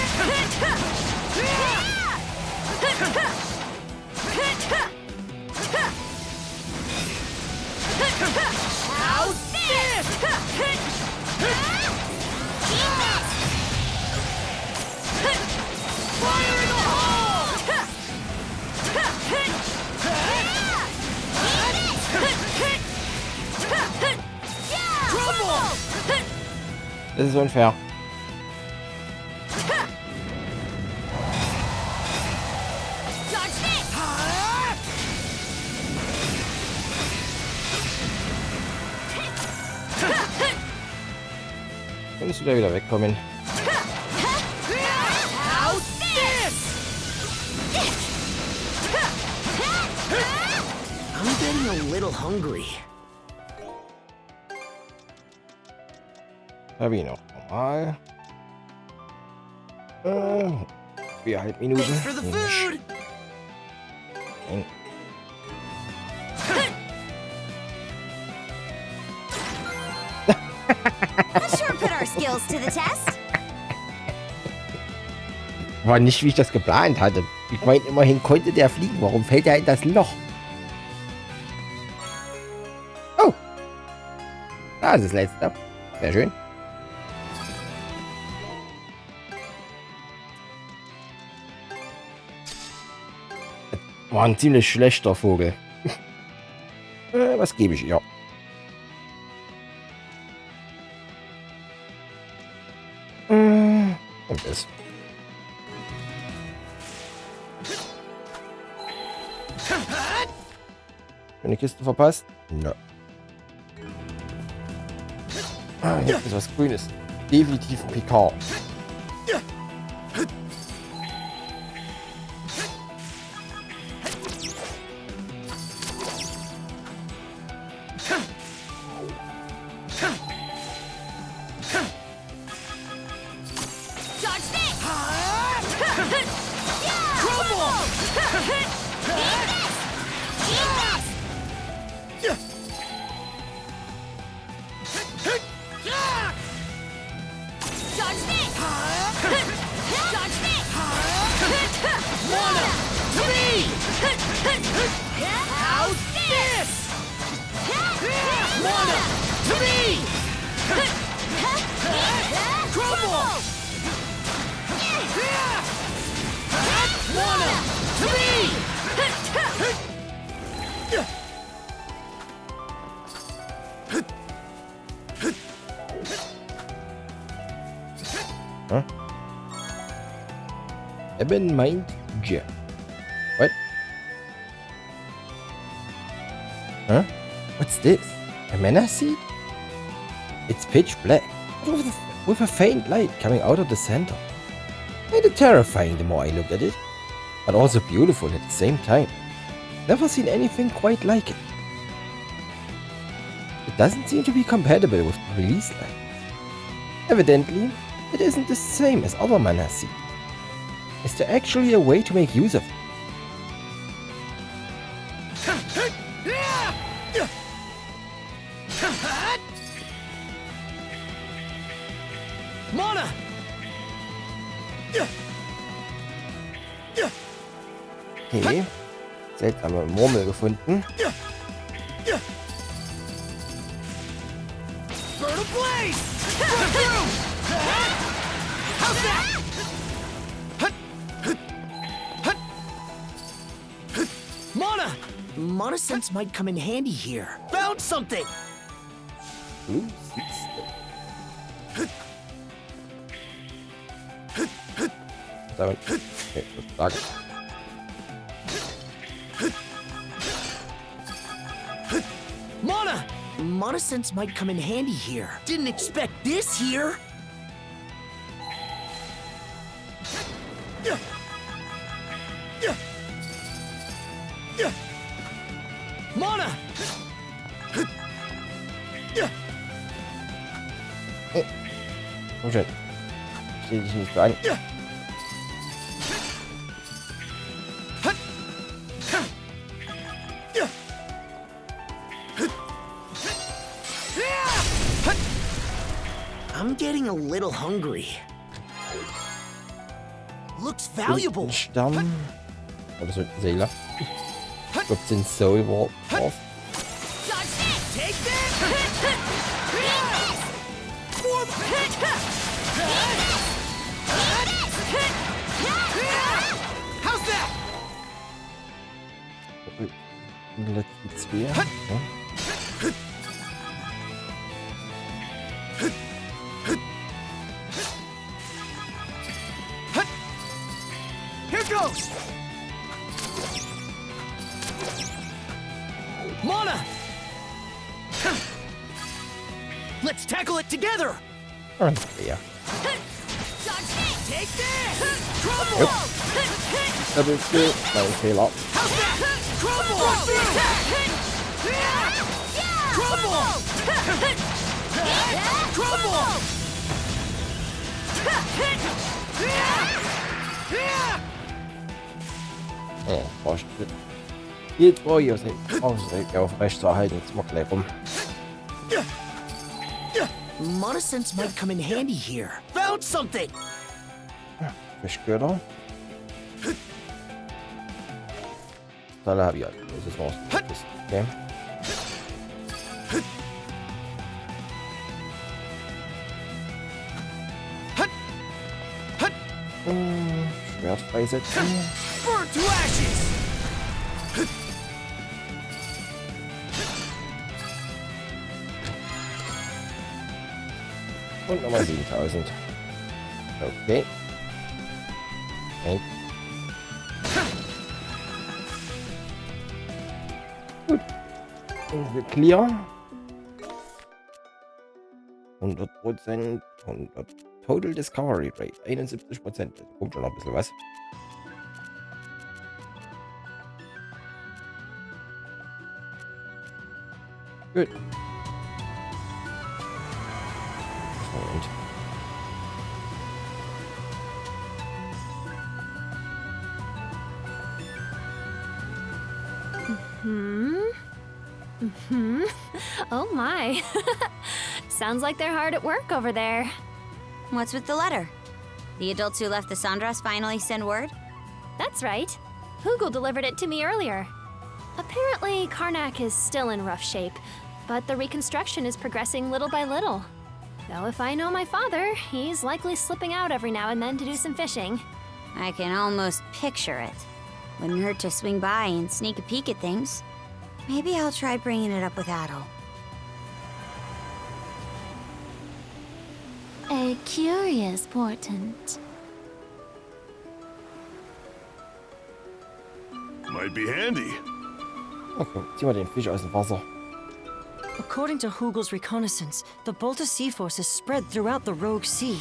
How's this? Fire in the hole! Crumble! Das ist unfair. Dodge this! Könntest du da wieder wegkommen? How's this? I'm getting a little hungry. Da habe ich noch normal. 4,5 Minuten. Thanks for the food! Nein. Sure put our skills to the test. War nicht, wie ich das geplant hatte. Ich meine, immerhin konnte der fliegen. Warum fällt er in das Loch? Oh. Da ist das letzte. Sehr schön. War ein ziemlich schlechter Vogel. Was gebe ich ihr? Und das. Eine Kiste verpasst? Nö. Ah, hier ist was Grünes. Definitiv ein Picard. Dodge this! Crumble! Eat this! Eat this! Dodge this! Dodge this! Mana to me! How's this? Mana to me! Crumble! Mana to me! Huh? Eben meint Jim. What? Huh? What's this? A mana seed? It's pitch black, with a faint light coming out of the center. Kinda terrifying the more I look at it, but also beautiful at the same time. Never seen anything quite like it. It doesn't seem to be compatible with the release line. Evidently, it isn't the same as other mana seeds. Is there actually a way to make use of it? Mana! Okay. Seltsame Murmel gefunden. Bird of Blaze! Run through! How's that? Mana! Mana Sense might come in handy here. Found something! Blue Damit. Okay, gut, stark. Mana! Mana Sense might come in handy here. Didn't expect this here. Mana! Komm schon. Steh dich nicht so an. I'm getting a little hungry. Looks valuable. Stern. Oh, das wird ein Sailor. Ich glaube, es sind Soul Wars. Take this! How's that? Letzte zwei. Ja. Here goes! Mana! Let's tackle it together! Ja. Take this! Crumble! Double skill. Mein Fehler. Crumble! Crumble! Crumble! Oh, brauchst du. Jetzt brauche ich es aufrecht zu erhalten. Jetzt mach gleich rum. Mana Sense might come in handy here. Found something! Fischköder. Da habe ich halt. Das ist raus. Okay. Schwert freisetzen. Burn to ashes! Und nochmal 7000. Okay. Okay. Gut. Und wir clear. 100%. 100. Total Discovery Rate. 71%. Da kommt schon noch ein bisschen was. Gut. Und Oh my. Sounds like they're hard at work over there. What's with the letter? The adults who left the Sandras finally send word? That's right. Hugel delivered it to me earlier. Apparently, Karnak is still in rough shape, but the reconstruction is progressing little by little. Though if I know my father, he's likely slipping out every now and then to do some fishing. I can almost picture it. Wouldn't hurt to swing by and sneak a peek at things. Maybe I'll try bringing it up with Adol. A curious portent. Might be handy. okay, ziehen wir den Fisch aus dem Wasser. According to Hugel's reconnaissance, the Balta Sea Force is spread throughout the Rogue Sea.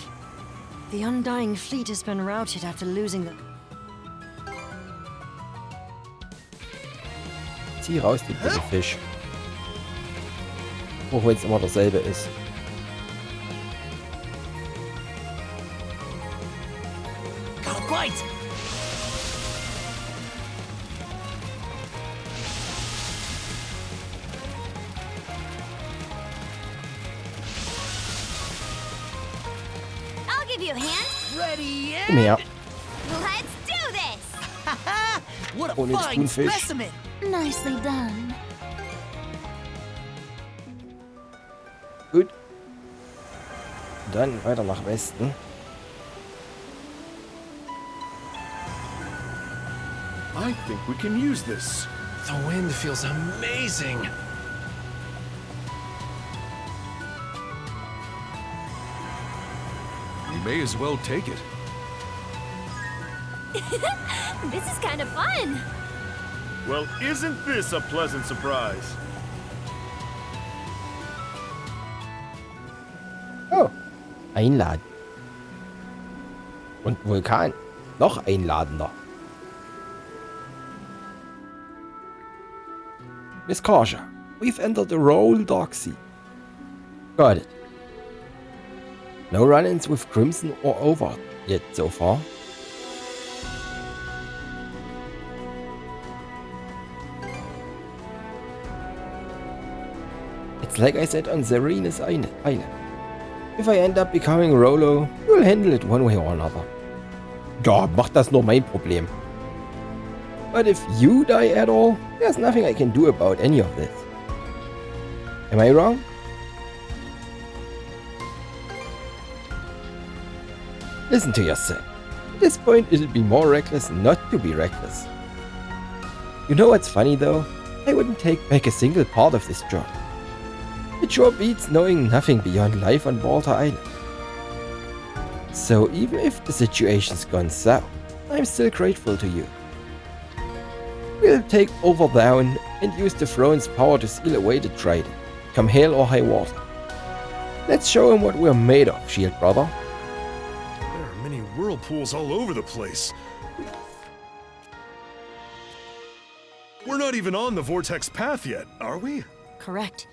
The Undying Fleet has been routed after losing the... Zieh raus, die blöde Fisch. Auch wenn es immer dasselbe ist. Got a bite! I'll give you a hand. Ready, Komm her. Let's do this. What a Ohne fine Thunfisch. specimen! Nicely done. Gut. Dann weiter nach Westen. I think we can use this. The wind feels amazing. We may as well take it. This is kind of fun. Well, isn't this a pleasant surprise? Oh. Einladen. Und Vulkan. Noch einladender. Miss Karja, we've entered the Royal Dark Sea. Got it. No run-ins with Crimson or Over yet so far. It's like I said on Serena's Island. If I end up becoming Rolo, you'll handle it one way or another. Ja, macht das nur mein Problem. But if you die at all, there's nothing I can do about any of this. Am I wrong? Listen to yourself. At this point, it'd be more reckless not to be reckless. You know what's funny though? I wouldn't take back a single part of this job. It sure beats knowing nothing beyond life on Balta Island. So even if the situation's gone south, I'm still grateful to you. We'll take over down and use the throne's power to seal away the trident, come hail or high water. Let's show him what we're made of, shield brother. There are many whirlpools all over the place. We're not even on the vortex path yet, are we? Correct.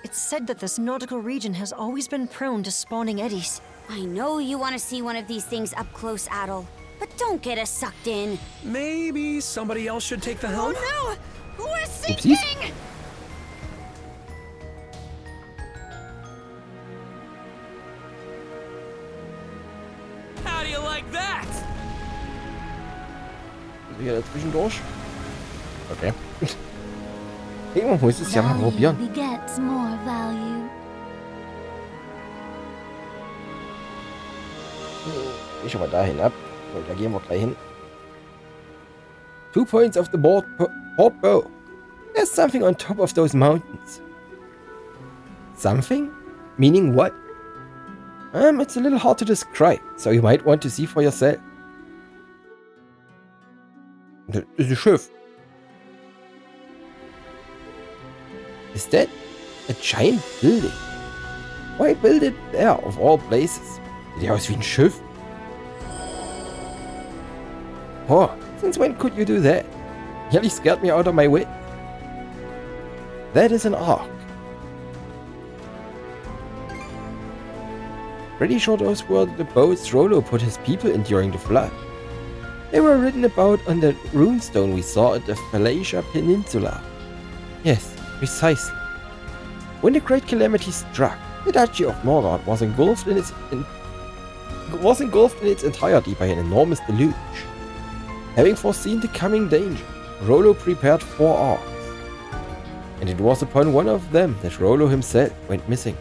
It's said that this nautical region has always been prone to spawning eddies. I know you want to see one of these things up close, Adol, but don't get us sucked in. Maybe somebody else should take the helm? Oh no! We're sinking! How do you like that? Hier dazwischendurch. Okay. Irgendwann muss es ja mal probieren. Begets more value. Geh schon mal dahin ab. So, da gehen wir gleich hin. 2 points of the port bow. There's something on top of those mountains. Something? Meaning what? It's a little hard to describe, so you might want to see for yourself. Das ist ein Schiff. Is that a giant building? Why build it there, of all places? Sieht ja aus wie ein Schiff. Oh, since when could you do that? Nearly scared me out of my wit. That is an ark. Pretty sure those were the boats Rollo put his people in during the flood. They were written about on the runestone we saw at the Phalacia Peninsula. Yes, precisely. When the Great Calamity struck, the Duchy of Morgoth was engulfed in its entirety by an enormous deluge. Having foreseen the coming danger, Rollo prepared 4 arks. And it was upon one of them that Rollo himself went missing.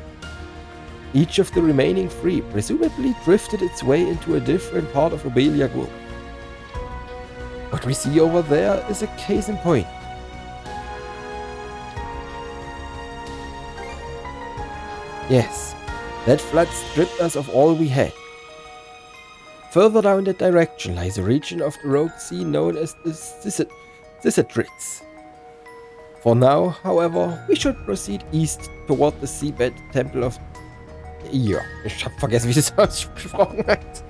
Each of the remaining 3 presumably drifted its way into a different part of Obelia Gulf. What we see over there is a case in point. Yes, that flood stripped us of all we had. Further down that direction lies a region of the Rogue Sea known as the Cicatrids. For now, however, we should proceed east toward the seabed temple of... Ja, ich hab vergessen, wie das ausgesprochen hat.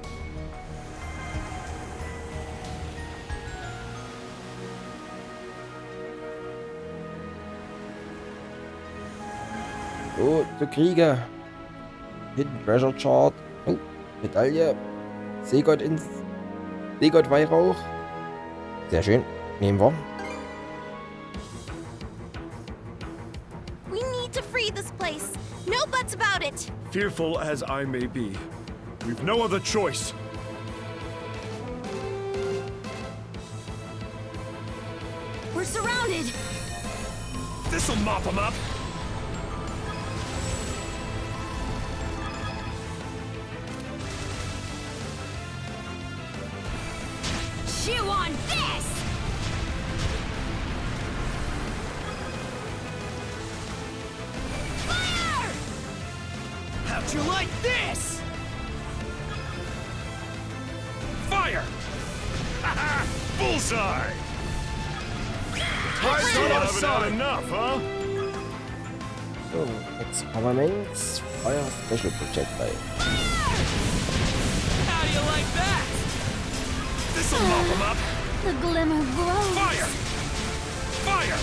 So, zu Kriege. Hidden Treasure Chart. Oh, Medaille. Seegott Weihrauch. Sehr schön. Nehmen wir. We need to free this place. No buts about it. Fearful as I may be, we've no other choice. We're surrounded. This'll mop them up. Chew on this! Fire! How'd you like this? Fire! Bullseye! Tide's on our side enough, huh? So, Experiments. Fire Special Projectile. How do you like that? This'll mop them up. The glimmer glows. Fire! Fire!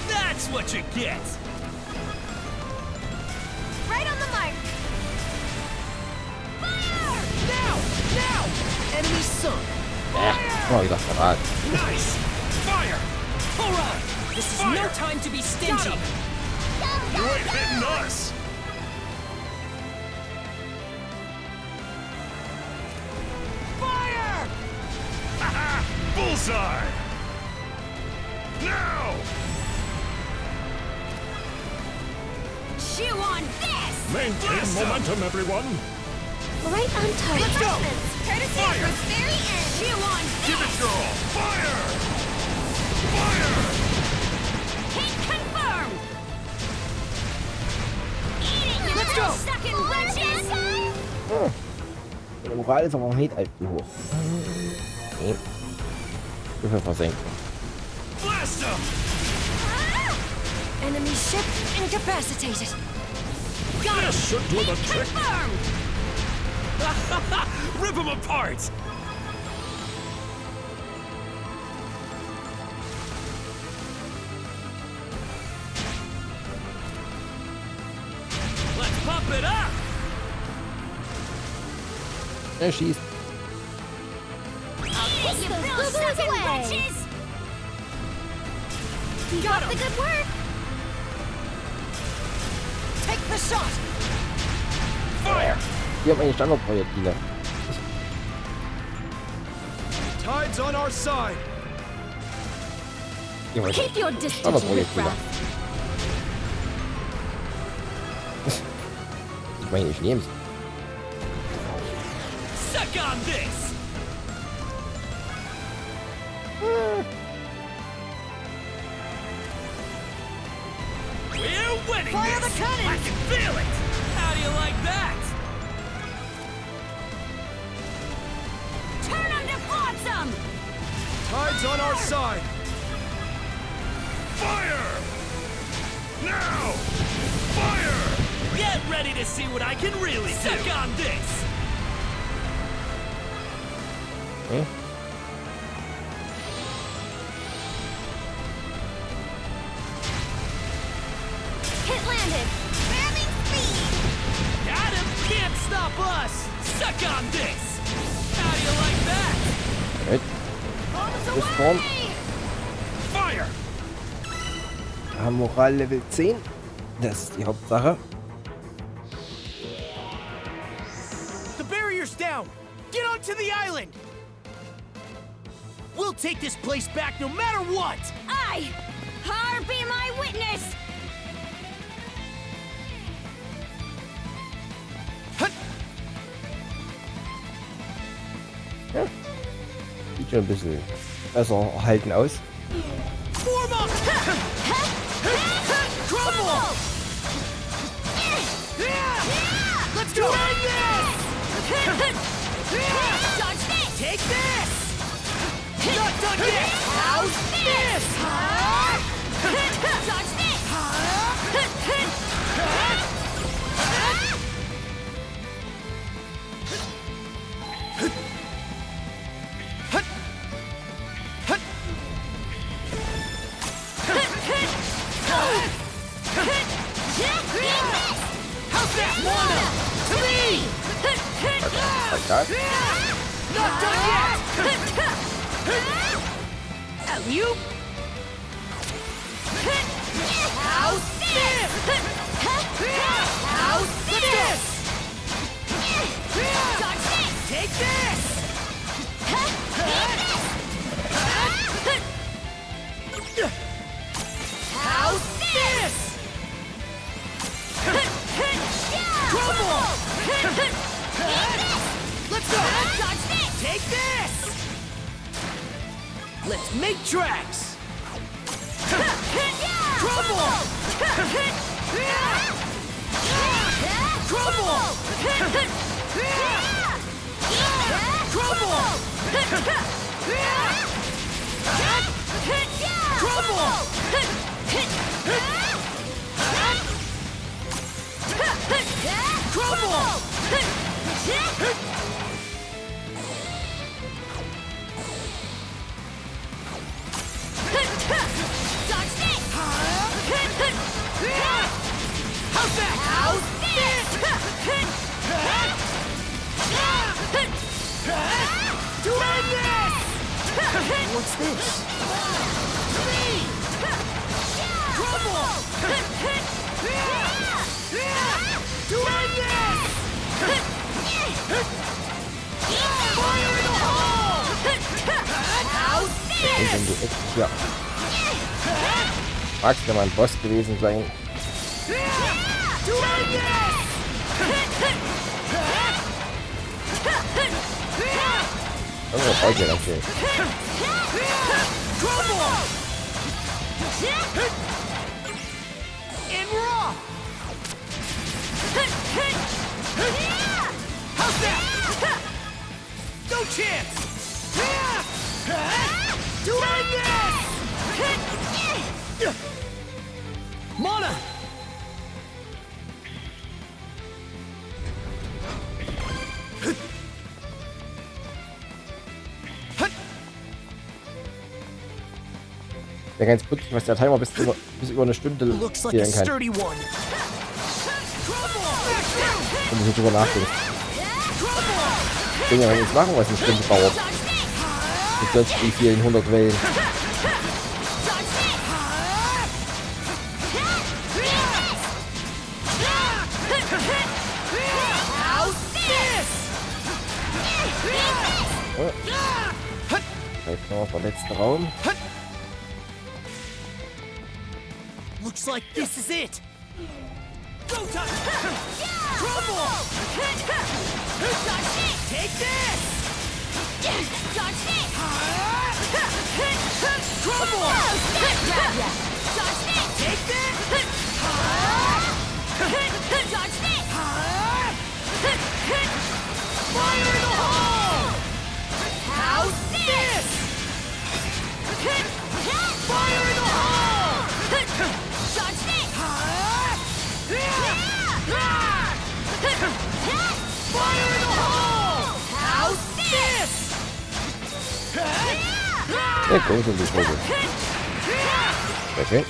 That's what you get! Right on the mark. Fire! Now! Now! Enemy sunk! Oh, ich dachte gerade. Nice! Fire! All right, this is no time to be stingy. You ain't hitting us! Fire! Bullseye! Now! Chew on this! Maintain momentum, everyone! Right on target. Let's go! Courtesy of this very end. Chew on this! Give it your all! Fire! Hit confirmed! Eating your Let's go! sucking wretches! Die Moral ist aber noch nicht allzu hoch. Nee. Würfel versenken. Blast him! Enemy ship incapacitated. Got him! Should do the trick! Confirmed! Rip him apart! Let's pump it up! Er schießt. I'll take you real sucking wretches! Got the good work. Take the shot. Fire! Hier haben wir die Standardprojektile. Tide's on our side! Hier haben wir Keep your distance, Standardprojektile. riffraff. Ich meine, ich nehme es. Suck on this! We're winning Fire this! the cannons! I can feel it! How do you like that? Turn them to flotsam! Tide's on our side! Fire! Now! Fire! Get ready to see what I can really do! Suck on this! Okay. Hit landed. Ramming speed. Got him! Can't stop us! Suck on this! How do you like that? Right. Respawn. Fire! Wir haben Moral Level 10. Das ist die Hauptsache. The barrier's down! Get onto the island! We'll take this place back no matter what! Aye! Har be my witness! Ja. Sieht schon ein bisschen besser erhalten aus. Form up! Crumble! Let's go! Dodge this! Take this! Not done yet! How's this? Dodge this! das? Not done yet! Alley-oop! How's this? How's this? Dodge this! Take this! How's this? Crumble! Let's go! Dodge this! Take this! Let's make tracks! Crumble! Crumble! Crumble! Dodge this! How's that? How's this? Doing this! What's this? Crumble! Doing this! Fire in the hole! How's Und wenn du echt hier. Magst du mal ein Boss gewesen sein? Doing this! Irgendwo brauche ich ja natürlich. Crumble! In raw! How's that? No chance! Doing this! Mana! Wäre ganz putzig, was der Timer bis über eine Stunde Looks like a zählen kann. sturdy one. Wenn du nicht drüber nachdenkst. Ich kann ja nichts machen, was eine Stunde dauert. Mit sonst wie vielen 100 Wellen. Oh. Vielleicht noch der letzte Raum. Looks like this is it. Go time. Crumble. Take this. Dodge this. Crumble. Dodge this. Take this. Dodge this. Fire in the hole. How's this? Fire in the hole. Dodge this. Fire in the hole. How's this? Sehr groß und die Vogel. Sehr schön.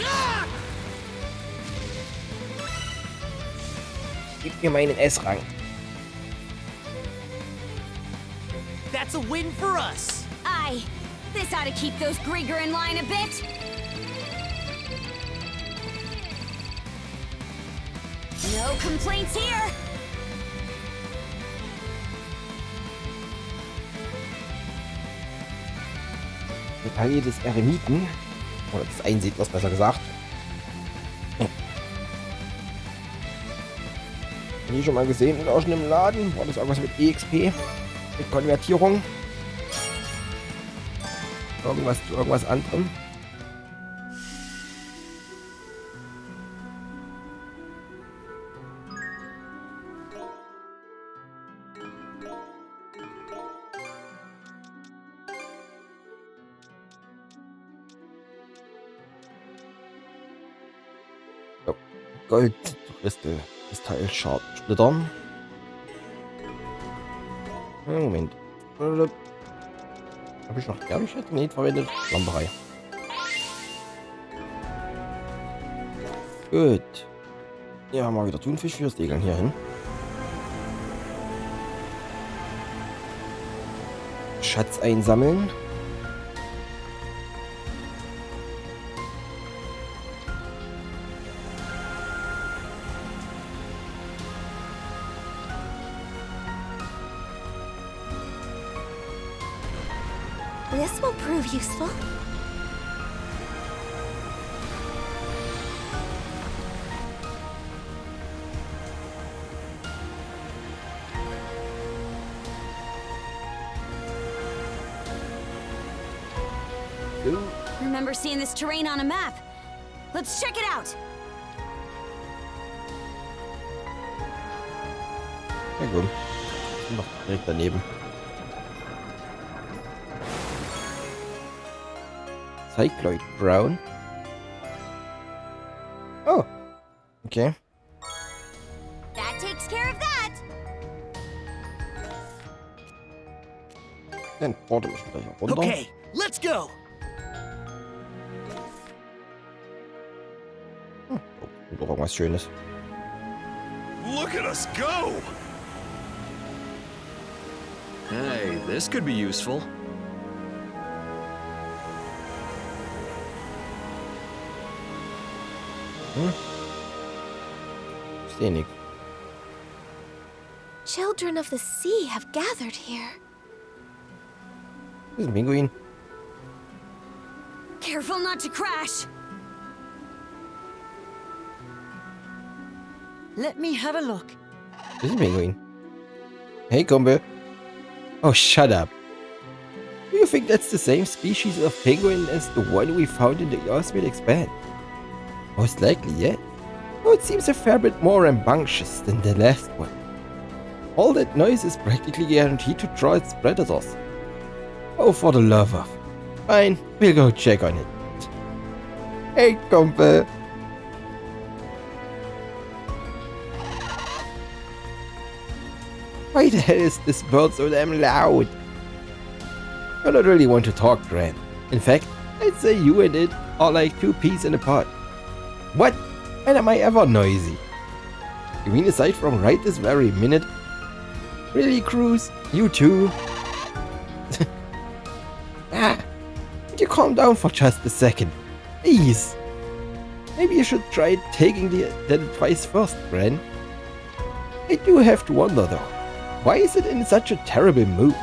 Gib mir meinen S-Rang. That's a win for us. Aye. This ought to keep those Grieger in line a bit. No complaints here. Detail des Eremiten. Oder des Einsiedlers, besser gesagt. Hab ich schon mal gesehen und auch schon im Laden. War das irgendwas mit EXP? Mit Konvertierung? Irgendwas zu irgendwas anderem? So. Gold, Reste, Kristall, Splittern. Moment. Habe ich noch Germichet? Nee, verwendet. Lamperei. Gut. Ja, mal wieder Thunfisch fürs Segeln hier hin. Schatz einsammeln. This will prove useful. Remember seeing this terrain on a map. Let's check it out. Ja gut. Noch direkt daneben. Cycloid Brown. Oh. Okay. That takes care of that. Dann porte mich wieder hier runter. Okay, let's go. Noch irgendwas Schönes. Look at us go! Hey, this could be useful. Sehe nichts. Children of the sea have gathered here. Das ist ein Pinguin. Careful not to crash. Let me have a look. Das ist ein Pinguin. Hey, Kumpel. Oh, shut up. Do you think that's the same species of penguin as the one we found in the Earthsmith Expand? Most likely, yeah. Though it seems a fair bit more rambunctious than the last one. All that noise is practically guaranteed to draw its predators. Oh, for the love of. Fine, we'll go check on it. Hey, Kumpel. Why the hell is this bird so damn loud? I don't really want to talk, Gran. In fact, I'd say you and it are like two peas in a pod. What? When am I ever noisy? You mean aside from right this very minute? Really, Cruz? You too? Would you calm down for just a second? Please. Maybe you should try taking that advice first, Gran. I do have to wonder though. Why is it in such a terrible mood?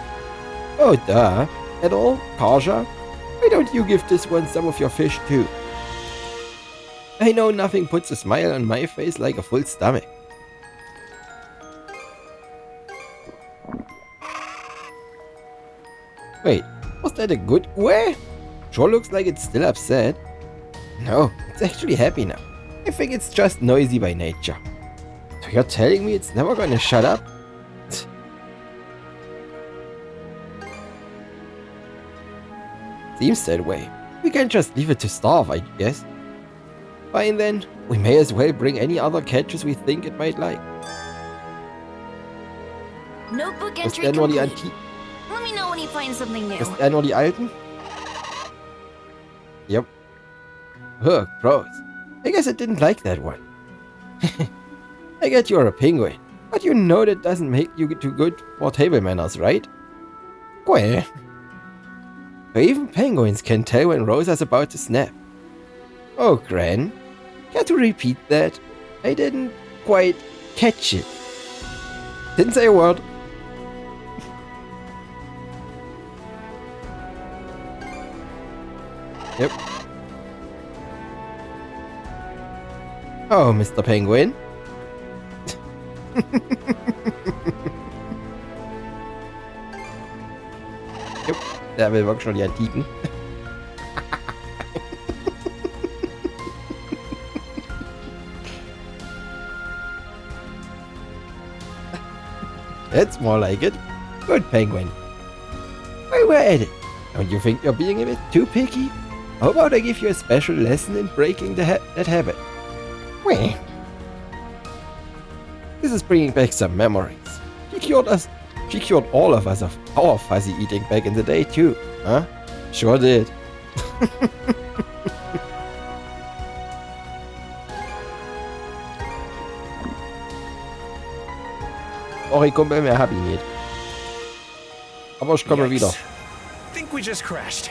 Oh duh. At all, Karja? Why don't you give this one some of your fish too? I know nothing puts a smile on my face like a full stomach. Wait, was that a good way? Sure looks like it's still upset. No, it's actually happy now. I think it's just noisy by nature. So you're telling me it's never gonna shut up? Seems that way. We can't just leave it to starve, I guess. Fine then, we may as well bring any other catches we think it might like. Notebook Das entry wären nur die complete. Let me know when you find something new. Das wären nur die alten? Yep. Ugh, gross. I guess I didn't like that one. I get you're a penguin, but you know that doesn't make you too good for table manners, right? Well. Even penguins can tell when Rosa's about to snap. Oh, Gran. Care to repeat that? I didn't quite catch it. Didn't say a word. Yep. Oh, Mr. Penguin. Jupp, der will wirklich schon die Antiken. That's more like it. Good, Penguin. While we're at it, don't you think you're being a bit too picky? How about I give you a special lesson in breaking that habit? Weh. This is bringing back some memories. She cured all of us of our fuzzy eating back in the day too, huh? Sure did. Sorry, Kumpel, mehr hab ich nicht. Aber ich komme wieder. we just crashed.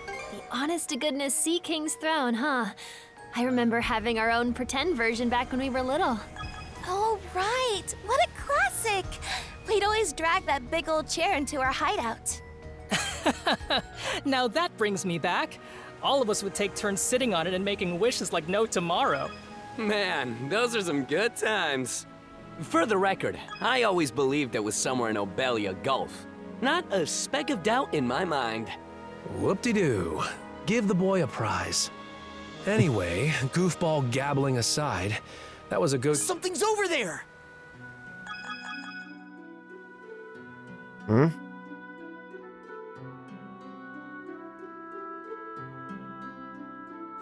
The honest-to-goodness Sea King's throne, huh? I remember having our own pretend version back when we were little. Oh, right. What a classic. We'd always drag that big old chair into our hideout. Now that brings me back. All of us would take turns sitting on it and making wishes like no tomorrow. Man, those are some good times. For the record, I always believed it was somewhere in Obelia Gulf. Not a speck of doubt in my mind. Whoop-de-doo. Give the boy a prize. Anyway, goofball gabbling aside, that was a good... Something's over there! Hmm?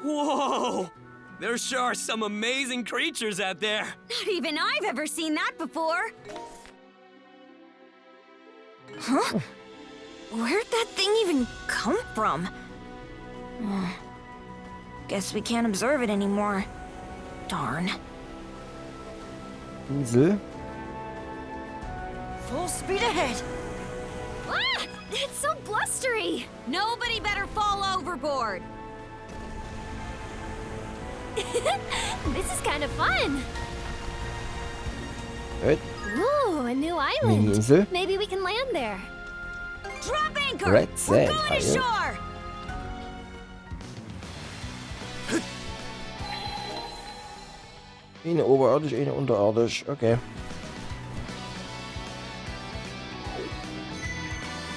Whoa! There sure are some amazing creatures out there. Not even I've ever seen that before. Huh? Where'd that thing even come from? Guess we can't observe it anymore. Darn. Insel. Full speed ahead! Ah! It's so blustery! Nobody better fall overboard. This is kind of fun. Good. Ooh, a new island. Mini-Insel. Maybe we can land there. Drop anchor! Red We're sand, going are you? ashore! Eine oberirdisch, eine unterirdisch. Okay.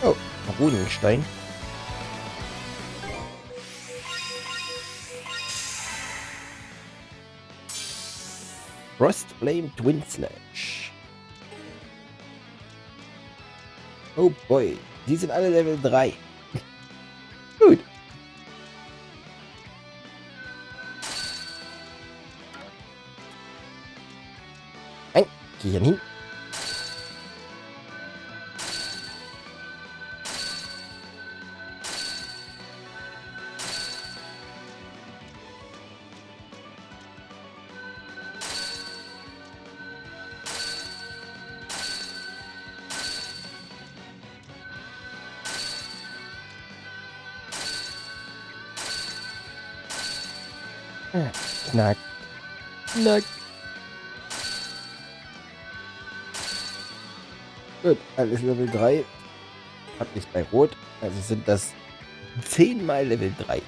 Oh, Runenstein. Frostflame Twin Sledge. Oh boy, die sind alle Level 3. Gut. Ein, geh hier hin. Knack. Knack. Gut, alles Level 3. Hab nichts bei Rot. Also sind das 10 mal Level 3.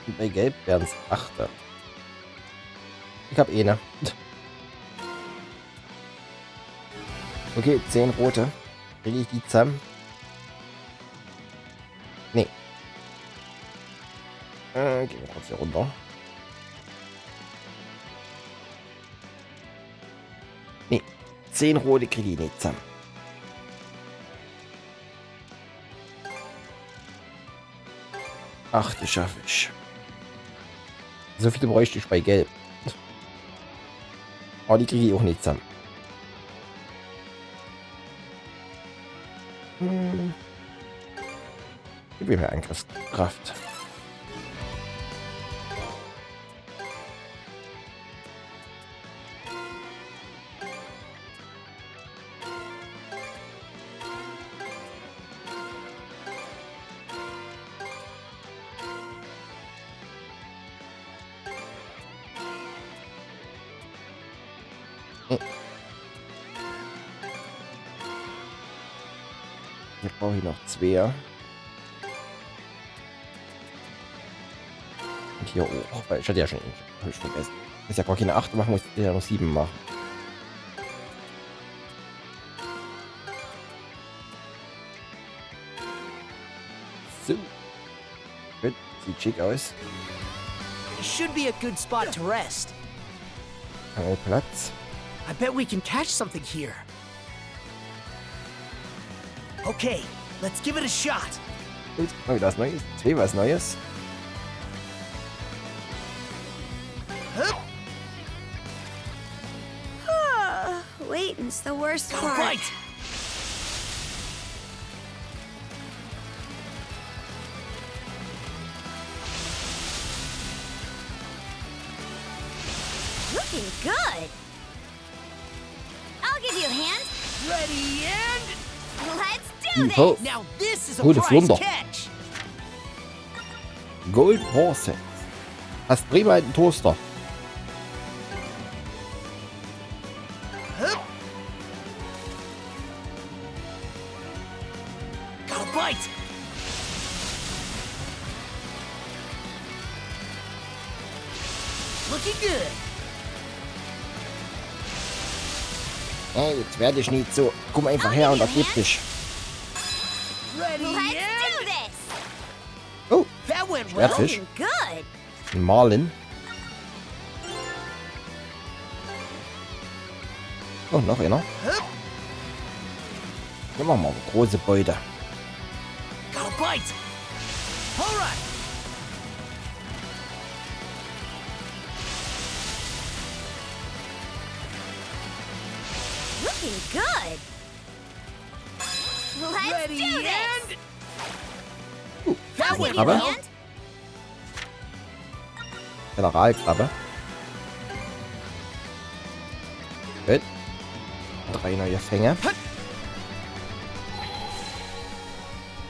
Und bei Gelb wären es 8. Ich hab eine. Okay, 10 rote. Kriege ich die zusammen? Nee. Gehen wir kurz hier runter. Nee, 10 rote kriege ich nicht zusammen. Ach, das schaffe ich. So viele bräuchte ich bei Gelb. Aber die kriege ich auch nicht zusammen. Gib mir mehr Angriffskraft. Hier brauche ich noch 2. Und hier auch, weil ich hatte ja schon vergessen. Ist ja gar keine 8 machen, muss ich ja noch 7 machen. So. Gut, sieht schick aus. Should be a good spot to rest. Platz. I bet we can catch something here. Okay, let's give it a shot. Gut, mal wieder was Neues. 2 was Neues. Waiting's the worst part. Right. Looking good. I'll give you a hand. Ready and... Let's do People. Now this is a Gute prize Flunder. catch. Gold Bronze. Hast prima einen Toaster. Hup. Got a bite. Looking good. Hey, jetzt werde ich nicht so. Komm einfach her und ergib dich. Ready Let's yet? do this! Oh, That went well. Schwertfisch. Good! Ein Marlin. Oh, noch einer. Hup. Dann machen wir eine große Beute. Got a bite. All right. Looking good! Let's Ready do this! and that I'll went give you a Aber- well. hand. Generalkrabbe. Gut. 3 neue Fänge.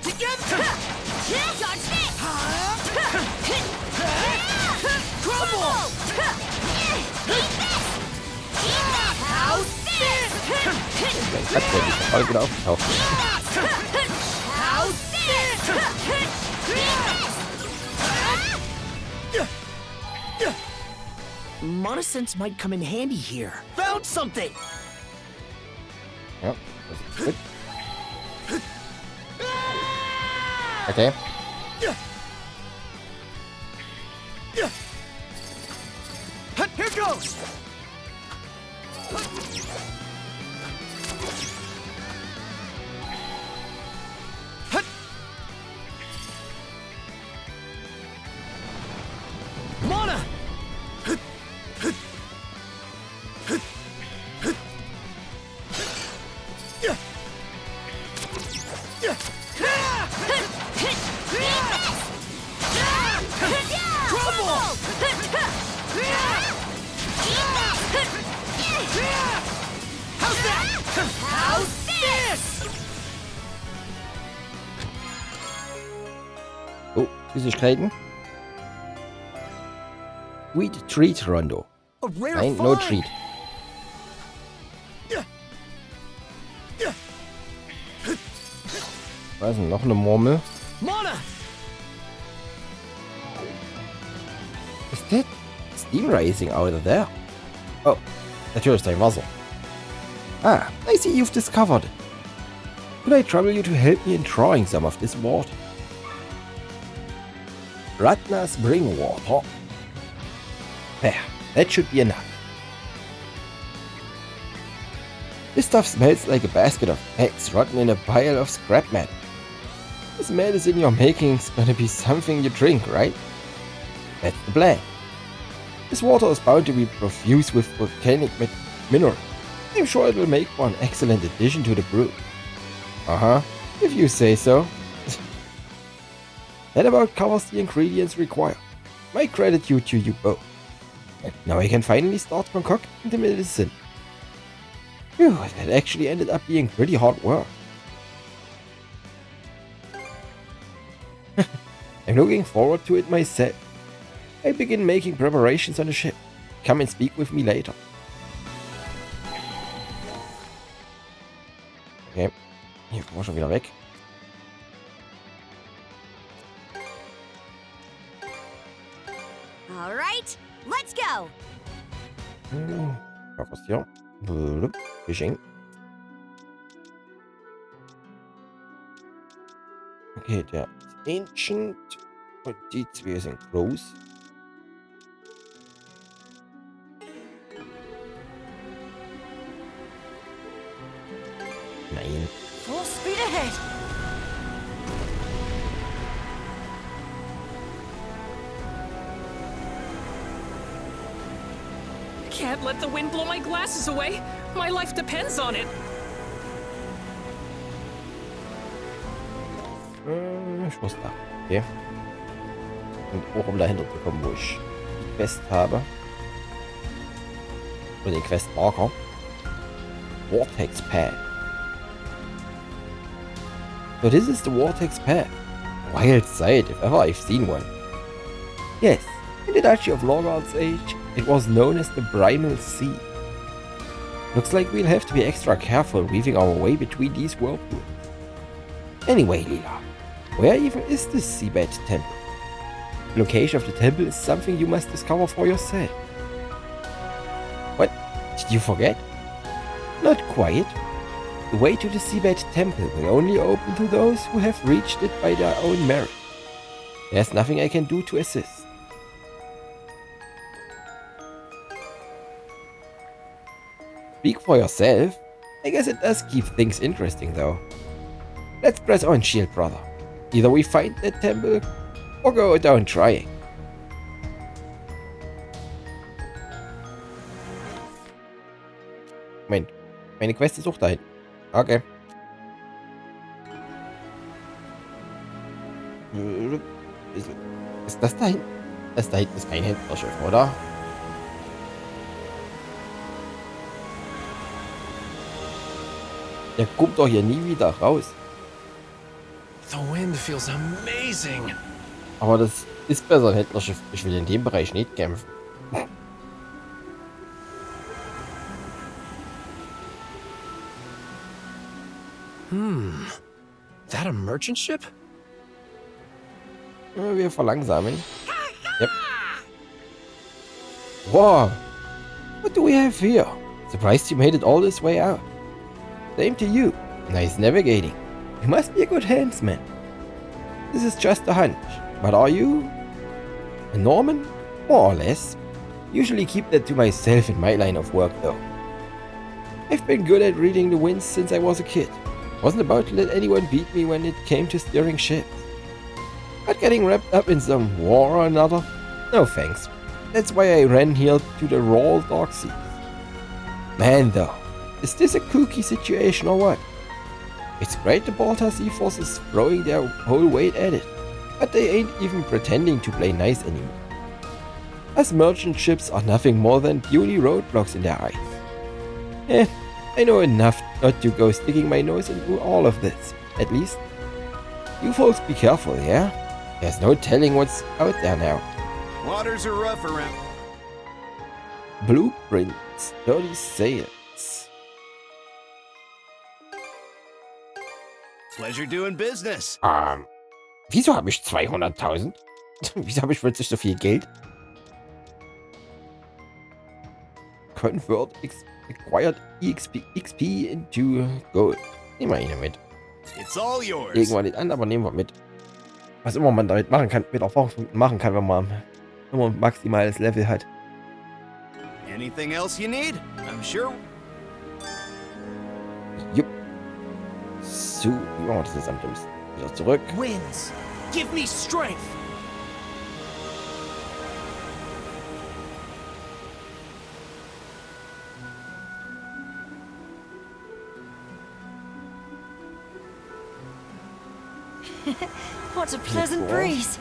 Together. Dodge this! Crumble. How's this? Mein Gott, der ist voll wieder aufgetaucht. How's this? Monosense might come in handy here. Found something. Ja, das ist gut. Okay. Here goes. Mona. How's that? How's this? Oh, Süßigkeiten. Sweet Treat Rondo. A rare Nein, no find. treat. Was ist denn noch eine Murmel? Mona. Is that steam rising out of there? Oh, natürlich dein Wasser. Ah, I see you've discovered it. Could I trouble you to help me in drawing some of this water? Ratna spring water. There, that should be enough. This stuff smells like a basket of eggs rotten in a pile of scrap metal. This medicine you're making is gonna be something you drink, right? That's the plan. This water is bound to be profuse with volcanic mineral. I'm sure it will make one excellent addition to the brew. Uh-huh, if you say so. That about covers the ingredients required. My gratitude to you both. And now I can finally start concocting the medicine. Phew, that actually ended up being pretty hard work. I'm looking forward to it myself. I begin making preparations on the ship. Come and speak with me later. Okay, hier kommen wir schon wieder weg. All right, let's go! Was hier? Fishing. Okay, der ist Ancient und die zwei sind groß. Nein. Full speed ahead. Can't let the wind blow my glasses away. My life depends on it. Ich muss da. Okay. Und auch um dahinter zu kommen, wo ich die Quest habe. Oder den Questmarker. Vortex Pad. So this is the Vortex Path. Wild sight, if ever I've seen one. Yes, in the Duchy of Lorgard's age, it was known as the Primal Sea. Looks like we'll have to be extra careful weaving our way between these whirlpools. Anyway, Lila, where even is this Seabed Temple? The location of the temple is something you must discover for yourself. What? Did you forget? Not quite. The way to the Seabed Temple will only open to those who have reached it by their own merit. There's nothing I can do to assist. Speak for yourself. I guess it does keep things interesting though. Let's press on, Shield Brother. Either we find that temple or go down trying. Moment. Meine Quest ist auch da hinten. Okay. Ist das da hinten? Das da hinten ist kein Händlerschiff, oder? Der kommt doch hier nie wieder raus. The wind feels amazing. Aber das ist besser ein Händlerschiff. Ich will in dem Bereich nicht kämpfen. That a merchant ship? Wir verlangsamen. Yep. Wow. What do we have here? Surprised you made it all this way out. Same to you. Nice navigating. You must be a good handsman. This is just a hunch. But are you a Norman? More or less. Usually keep that to myself in my line of work though. I've been good at reading the winds since I was a kid. Wasn't about to let anyone beat me when it came to steering ships. But getting wrapped up in some war or another? No thanks. That's why I ran here to the Royal Dark Seas. Man though, is this a kooky situation or what? It's great the Baltar Sea Force is throwing their whole weight at it, but they ain't even pretending to play nice anymore. Us merchant ships are nothing more than puny roadblocks in their eyes. I know enough not to go sticking my nose into all of this, at least. You folks be careful, yeah? There's no telling what's out there now. Waters are rough around. Blueprints, dirty sails. Pleasure doing business. Wieso habe ich 200.000? Wieso habe ich plötzlich so viel Geld? Convert acquired XP into Gold. Nehmen wir ihn mit. It's all yours. Legen wir den an, aber nehmen wir mit. Was immer man damit machen kann, mit Erfahrungspunkten machen kann, wenn man immer ein maximales Level hat. Anything else you need? I'm sure. Jupp. So, wie machen wir das jetzt am dümmsten? Wieder zurück. Winds, give me strength. What a pleasant breeze.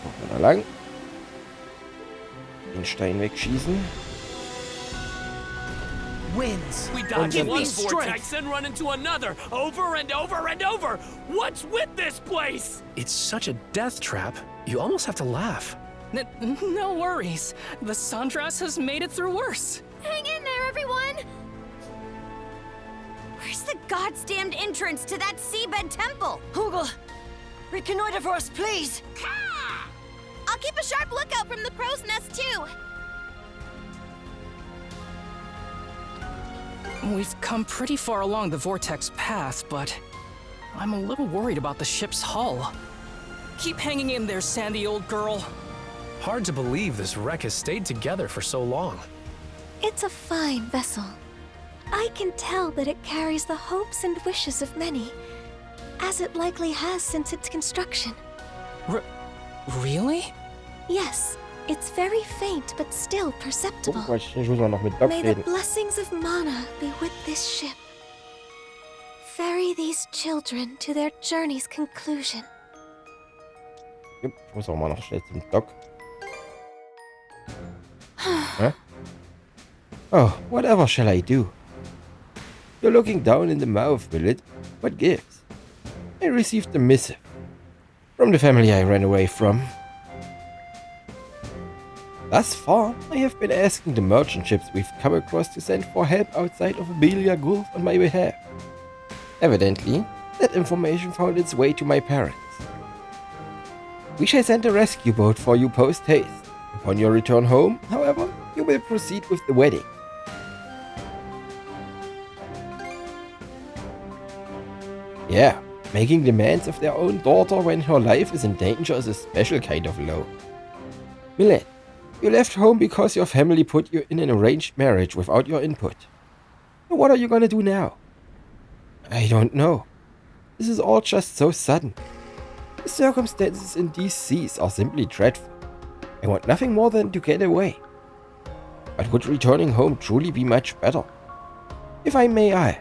Noch mal lang. Den Stein wegschießen. Winds. We dodge one vortex and run into another, over and over and over. What's with this place? It's such a death trap, you almost have to laugh. No worries. The Sandras has made it through worse. Hang in there, everyone! Where's the goddamned entrance to that seabed temple? Hugel, reconnoiter for us, please. I'll keep a sharp lookout from the crow's nest, too. We've come pretty far along the Vortex path, but I'm a little worried about the ship's hull. Keep hanging in there, Sandy, old girl. Hard to believe this wreck has stayed together for so long. It's a fine vessel. I can tell that it carries the hopes and wishes of many, as it likely has since its construction. Really? Yes, it's very faint but still perceptible. Ich muss mal noch mit Doc May the reden. blessings of Mana be with this ship. Ferry these children to their journey's conclusion. Jupp, ich muss auch mal noch schnell zum Doc. Hä? Oh, whatever shall I do? You're looking down in the mouth, Millet. What gives? I received a missive from the family I ran away from. Thus far, I have been asking the merchant ships we've come across to send for help outside of Abelia Gulf on my behalf. Evidently, that information found its way to my parents. We shall send a rescue boat for you post-haste. Upon your return home, however, you will proceed with the wedding. Yeah, making demands of their own daughter when her life is in danger is a special kind of low. Millet, you left home because your family put you in an arranged marriage without your input. What are you gonna do now? I don't know. This is all just so sudden. The circumstances in these seas are simply dreadful. I want nothing more than to get away. But would returning home truly be much better? If I may ask,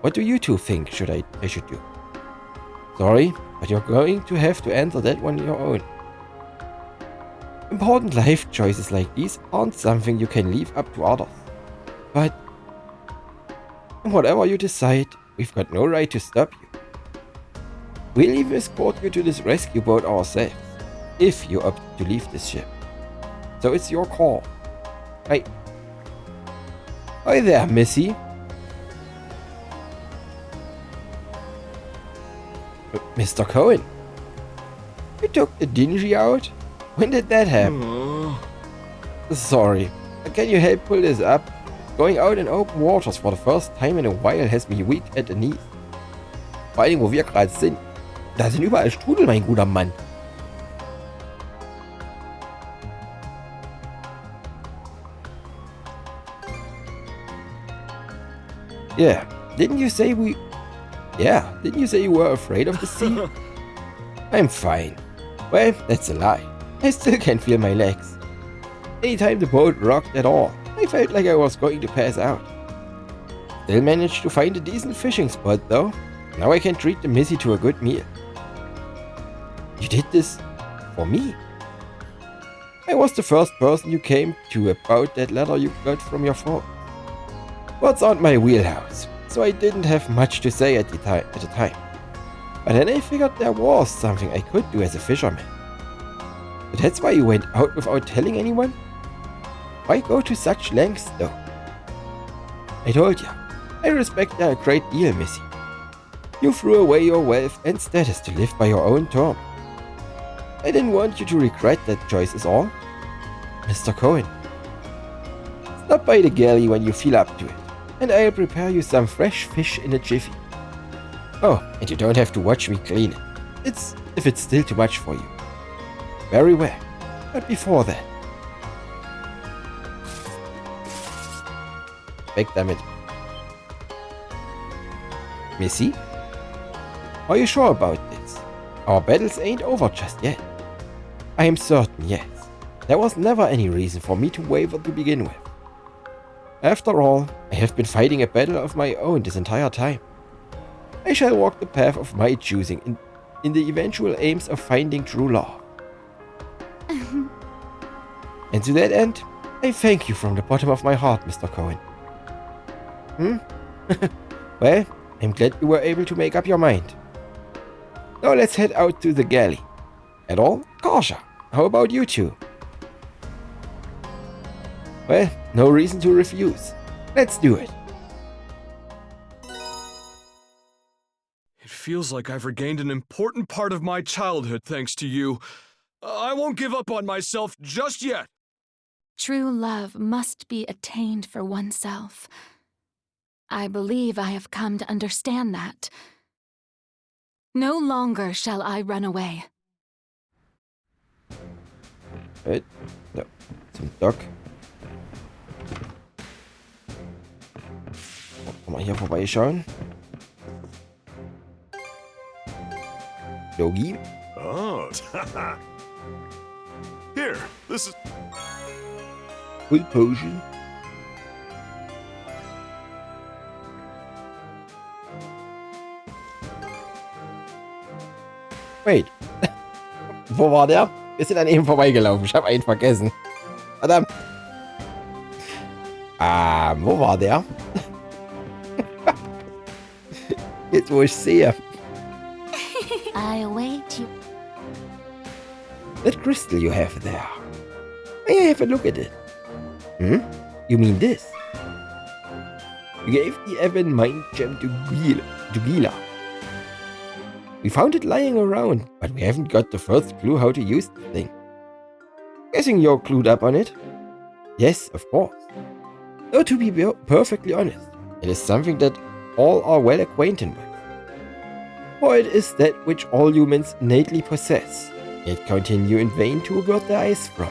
what do you two think I should do? Sorry, but you're going to have to answer that one on your own. Important life choices like these aren't something you can leave up to others. But whatever you decide, we've got no right to stop you. We'll even escort you to this rescue boat ourselves, if you opt to leave this ship. So it's your call. Hi there, Missy. Mr. Cohen, you took the dinghy out? When did that happen? Sorry, but can you help pull this up? Going out in open waters for the first time in a while has me weak at the knees. Vor allem, wo wir gerade sind. Da sind überall Strudel, mein guter Mann. Yeah, didn't you say you were afraid of the sea? I'm fine. Well, that's a lie. I still can't feel my legs. Anytime the boat rocked at all, I felt like I was going to pass out. Still managed to find a decent fishing spot though. Now I can treat the Missy to a good meal. You did this for me? I was the first person you came to about that letter you got from your phone. Words aren't my wheelhouse, so I didn't have much to say at the time. But then I figured there was something I could do as a fisherman. But that's why you went out without telling anyone? Why go to such lengths though? I told you, I respect you a great deal, Missy. You threw away your wealth and status to live by your own terms. I didn't want you to regret that choice is all. Mr. Cohen, stop by the galley when you feel up to it, and I'll prepare you some fresh fish in a jiffy. Oh, and you don't have to watch me clean it. If it's still too much for you. Very well, but before that... Backdammit. Missy? Are you sure about this? Our battles ain't over just yet. I am certain, yes. There was never any reason for me to waver to begin with. After all, I have been fighting a battle of my own this entire time. I shall walk the path of my choosing in the eventual aims of finding true love. And to that end, I thank you from the bottom of my heart, Mr. Cohen. Well, I'm glad you were able to make up your mind. Now let's head out to the galley. And all, Karsha, how about you two? Well, no reason to refuse. Let's do it. It feels like I've regained an important part of my childhood thanks to you. I won't give up on myself just yet. True love must be attained for oneself. I believe I have come to understand that. No longer shall I run away. Right. Ja, zum Dock. Mal hier vorbeischauen. Logi. Oh, here, this is... Full potion. Wait. Wo war der? Wir sind an ihm vorbeigelaufen. Ich habe einen vergessen. Verdammt. Wo war der? Jetzt, wo ich sehe. I await you. That crystal you have there. May I have a look at it? Hmm? You mean this? You gave the Evan Mind Gem to Gila. We found it lying around, but we haven't got the first clue how to use the thing. Guessing you're clued up on it? Yes, of course. Though to be perfectly honest, it is something that all are well acquainted with. For it is that which all humans innately possess, yet continue in vain to avert their eyes from.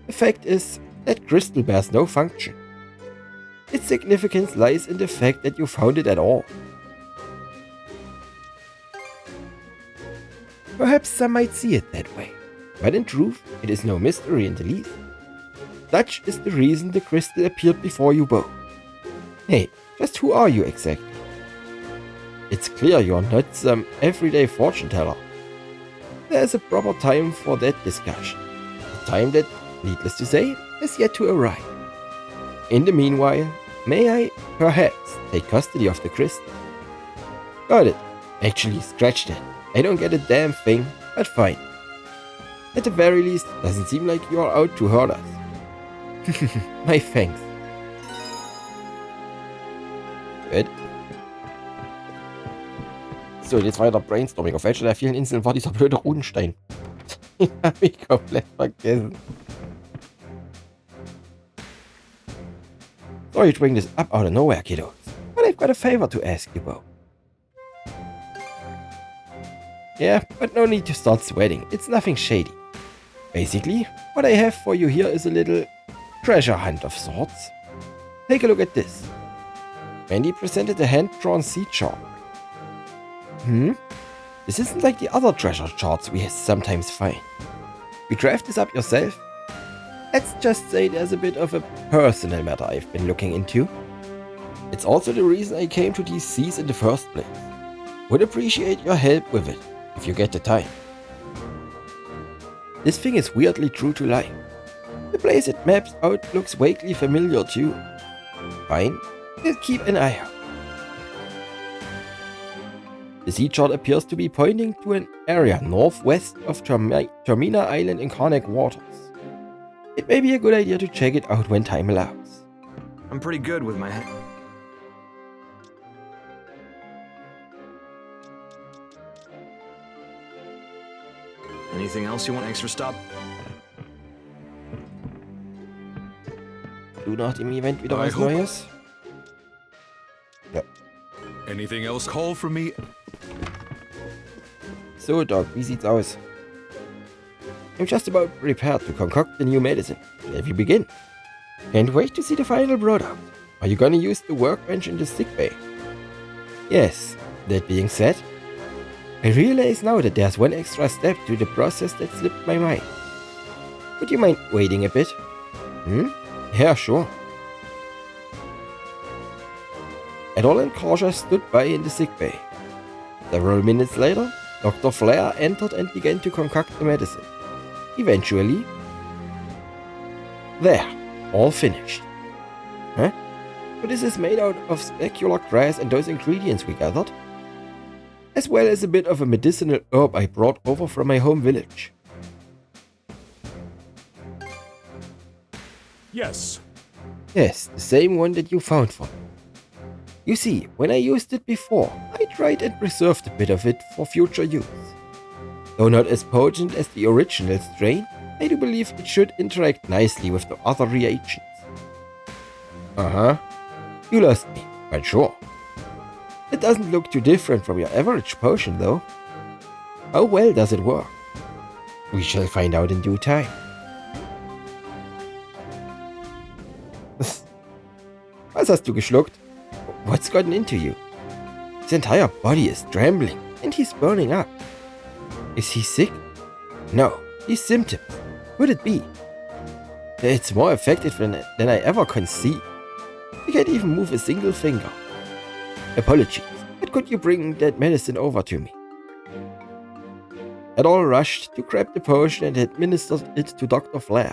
The fact is, that crystal bears no function. Its significance lies in the fact that you found it at all. Perhaps some might see it that way, but in truth, it is no mystery in the least. Such is the reason the crystal appeared before you both. Hey, just who are you exactly? It's clear you're not some everyday fortune teller. There's a proper time for that discussion. A time that, needless to say, has yet to arrive. In the meanwhile, may I, perhaps, take custody of the crystal? Got it. Actually, scratch that. I don't get a damn thing, but fine. At the very least, doesn't seem like you are out to hurt us. My thanks. Gut. So, jetzt weiter Brainstorming. Auf welcher der vielen Inseln war dieser blöde Runenstein? Den hab ich komplett vergessen. Sorry to bring this up out of nowhere, kiddos, but I've got a favor to ask you both. Yeah, but no need to start sweating. It's nothing shady. Basically, what I have for you here is a little treasure hunt of sorts. Take a look at this. Mandy presented a hand-drawn sea chart. This isn't like the other treasure charts we sometimes find. You craft this up yourself? Let's just say there's a bit of a personal matter I've been looking into. It's also the reason I came to these seas in the first place. Would appreciate your help with it, if you get the time. This thing is weirdly true to life. The place it maps out looks vaguely familiar too. Fine, we'll keep an eye out. The sea chart appears to be pointing to an area northwest of Termina Island in Karnak waters. It may be a good idea to check it out when time allows. I'm pretty good with my head. Anything else you want extra stop? Du nach dem Event wieder was Neues? Ja. Anything else call from me? So, Doc, wie sieht's aus? I'm just about prepared to concoct the new medicine. Shall we begin? Can't wait to see the final product. Are you gonna use the workbench in the sickbay? Yes. That being said, I realize now that there's one extra step to the process that slipped my mind. Would you mind waiting a bit? Yeah, sure. Adol and Karsha stood by in the sickbay. Several minutes later, Dr. Flair entered and began to concoct the medicine. Eventually, there, all finished. Huh? So this is made out of specular grass and those ingredients we gathered, as well as a bit of a medicinal herb I brought over from my home village. Yes. Yes, the same one that you found for me. You see, when I used it before, I tried and preserved a bit of it for future use. Though not as potent as the original strain, I do believe it should interact nicely with the other reagents. You lost me, but sure. It doesn't look too different from your average potion though. How well does it work? We shall find out in due time. Was hast du geschluckt? What's gotten into you? His entire body is trembling and he's burning up. Is he sick? No, these symptoms. Could it be? It's more effective than I ever conceived. He can't even move a single finger. Apologies, but could you bring that medicine over to me? Adol rushed to grab the potion and administered it to Dr. Flair.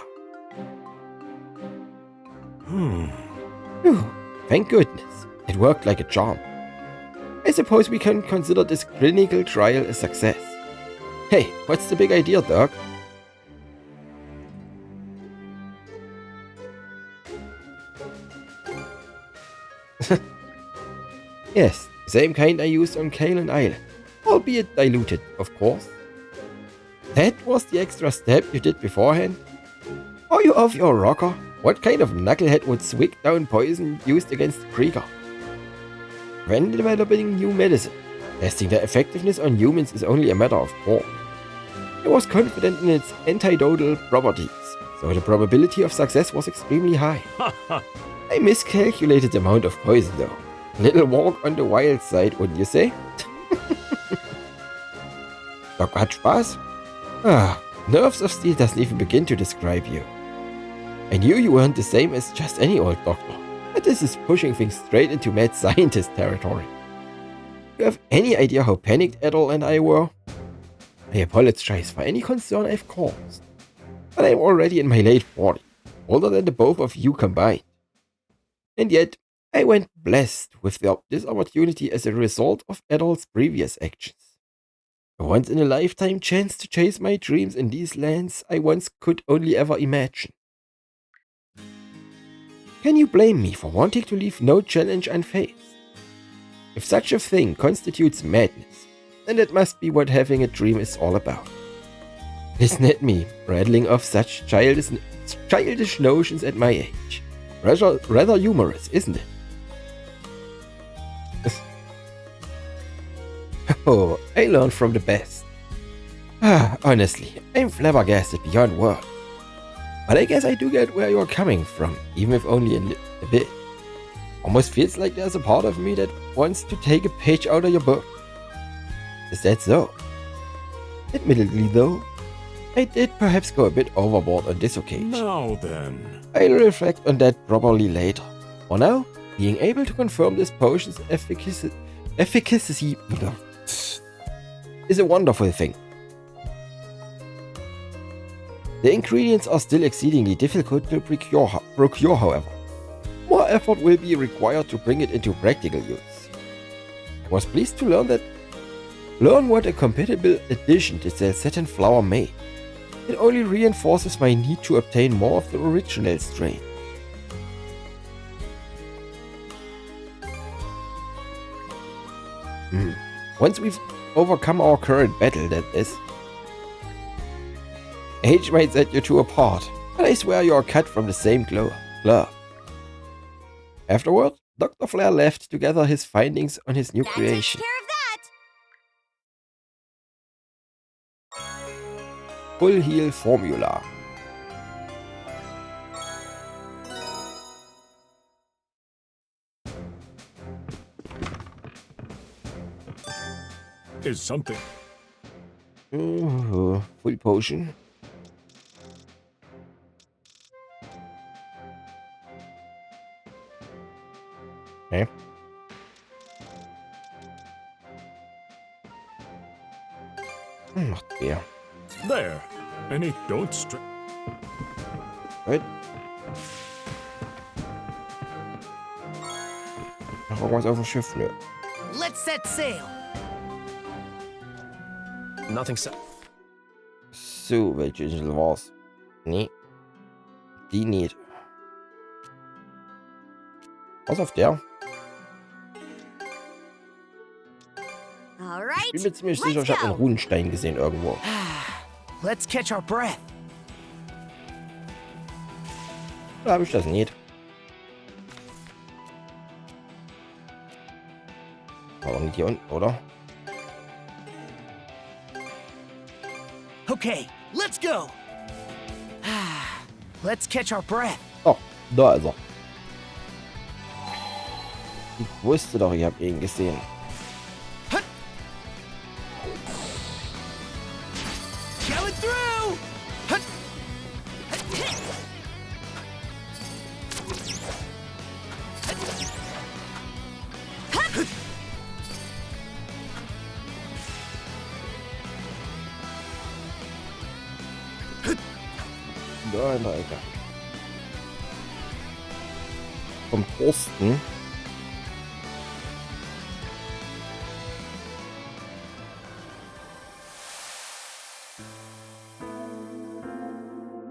Thank goodness. It worked like a charm. I suppose we can consider this clinical trial a success. Hey, what's the big idea, Doc? Yes, same kind I used on Kalen Island, albeit diluted, of course. That was the extra step you did beforehand? Are you off your rocker? What kind of knucklehead would swig down poison used against Krieger? When developing new medicine, testing their effectiveness on humans is only a matter of course. I was confident in its antidotal properties, so the probability of success was extremely high. I miscalculated the amount of poison though. Little walk on the wild side, wouldn't you say? Doc hat Spaß? Ah, nerves of steel doesn't even begin to describe you. I knew you weren't the same as just any old doctor, but this is pushing things straight into mad scientist territory. Do you have any idea how panicked Adol and I were? I apologize for any concern I've caused, but I'm already in my late 40s, older than the both of you combined. And yet, I went blessed with this opportunity as a result of Adol's previous actions. A once-in-a-lifetime chance to chase my dreams in these lands I once could only ever imagine. Can you blame me for wanting to leave no challenge unfaced? If such a thing constitutes madness, then that must be what having a dream is all about. Listen at me, rattling off such childish notions at my age. Rather humorous, isn't it? Oh, I learned from the best. Honestly, I'm flabbergasted beyond words. But I guess I do get where you're coming from, even if only a bit. Almost feels like there's a part of me that wants to take a page out of your book. Is that so? Admittedly though, I did perhaps go a bit overboard on this occasion. Now then. I'll reflect on that properly later. For now, being able to confirm this potion's efficacy is a wonderful thing. The ingredients are still exceedingly difficult to procure, however. More effort will be required to bring it into practical use. I was pleased to learn what a compatible addition to the satin flower made. It only reinforces my need to obtain more of the original strain. Once we've overcome our current battle, that is. Age might set you two apart, but I swear you're cut from the same cloth. Afterward, Dr. Flair left to gather his findings on his new creation. Full Heal Formula. Is something. Full potion. Okay. Not there. There. Any don't strip. Gut. Noch irgendwas auf dem Schiff? Nö. Let's set sail. Nothing so. So, welche Insel war's? Nee. Die nicht. Was auf der? Ich bin mir ziemlich sicher, ich habe einen Runenstein gesehen irgendwo. Let's catch our breath. Oder habe ich das nicht? Aber nicht hier unten, oder? Okay, let's go. Let's catch our breath. Oh, da ist er. Ich wusste doch, ich habe ihn gesehen. Going through. Da in der Ecke. Vom Thorsten.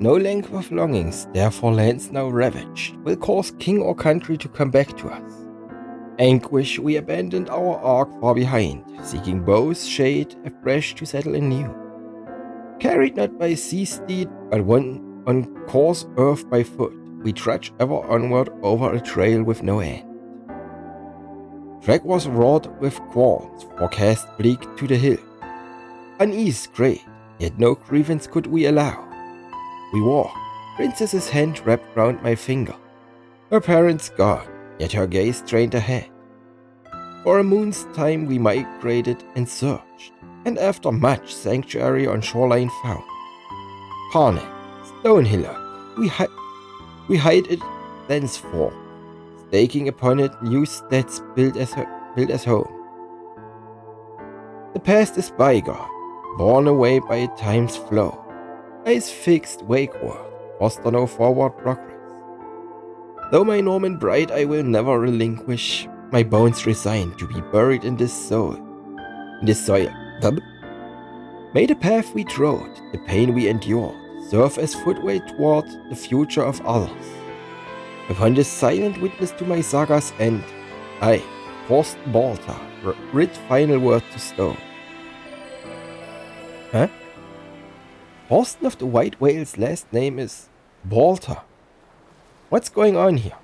No length of longings, therefore lands now ravaged, will cause king or country to come back to us. Anguish we abandoned our ark far behind, seeking both shade afresh to settle anew. Carried not by sea steed, but one on course earth by foot, we trudge ever onward over a trail with no end. Track was wrought with qualms, forecast bleak to the hill. Unease great, yet no grievance could we allow. We walk, princess's hand wrapped round my finger. Her parents gone, yet her gaze strained ahead. For a moon's time we migrated and searched, and after much sanctuary on shoreline found. Karnak, stone hillock, we hide it thenceforth, staking upon it new steads built as home. The past is bygone, borne away by time's flow. Eyes fixed wakeward, foster no forward progress. Though my Norman bride I will never relinquish, my bones resigned to be buried in this soil. May the path we trod, the pain we endured, serve as footway toward the future of others. Upon this silent witness to my saga's end, I, Thorsten Balta, writ final word to stone. Huh? Thorsten of the White Whale's last name is Balta. What's going on here?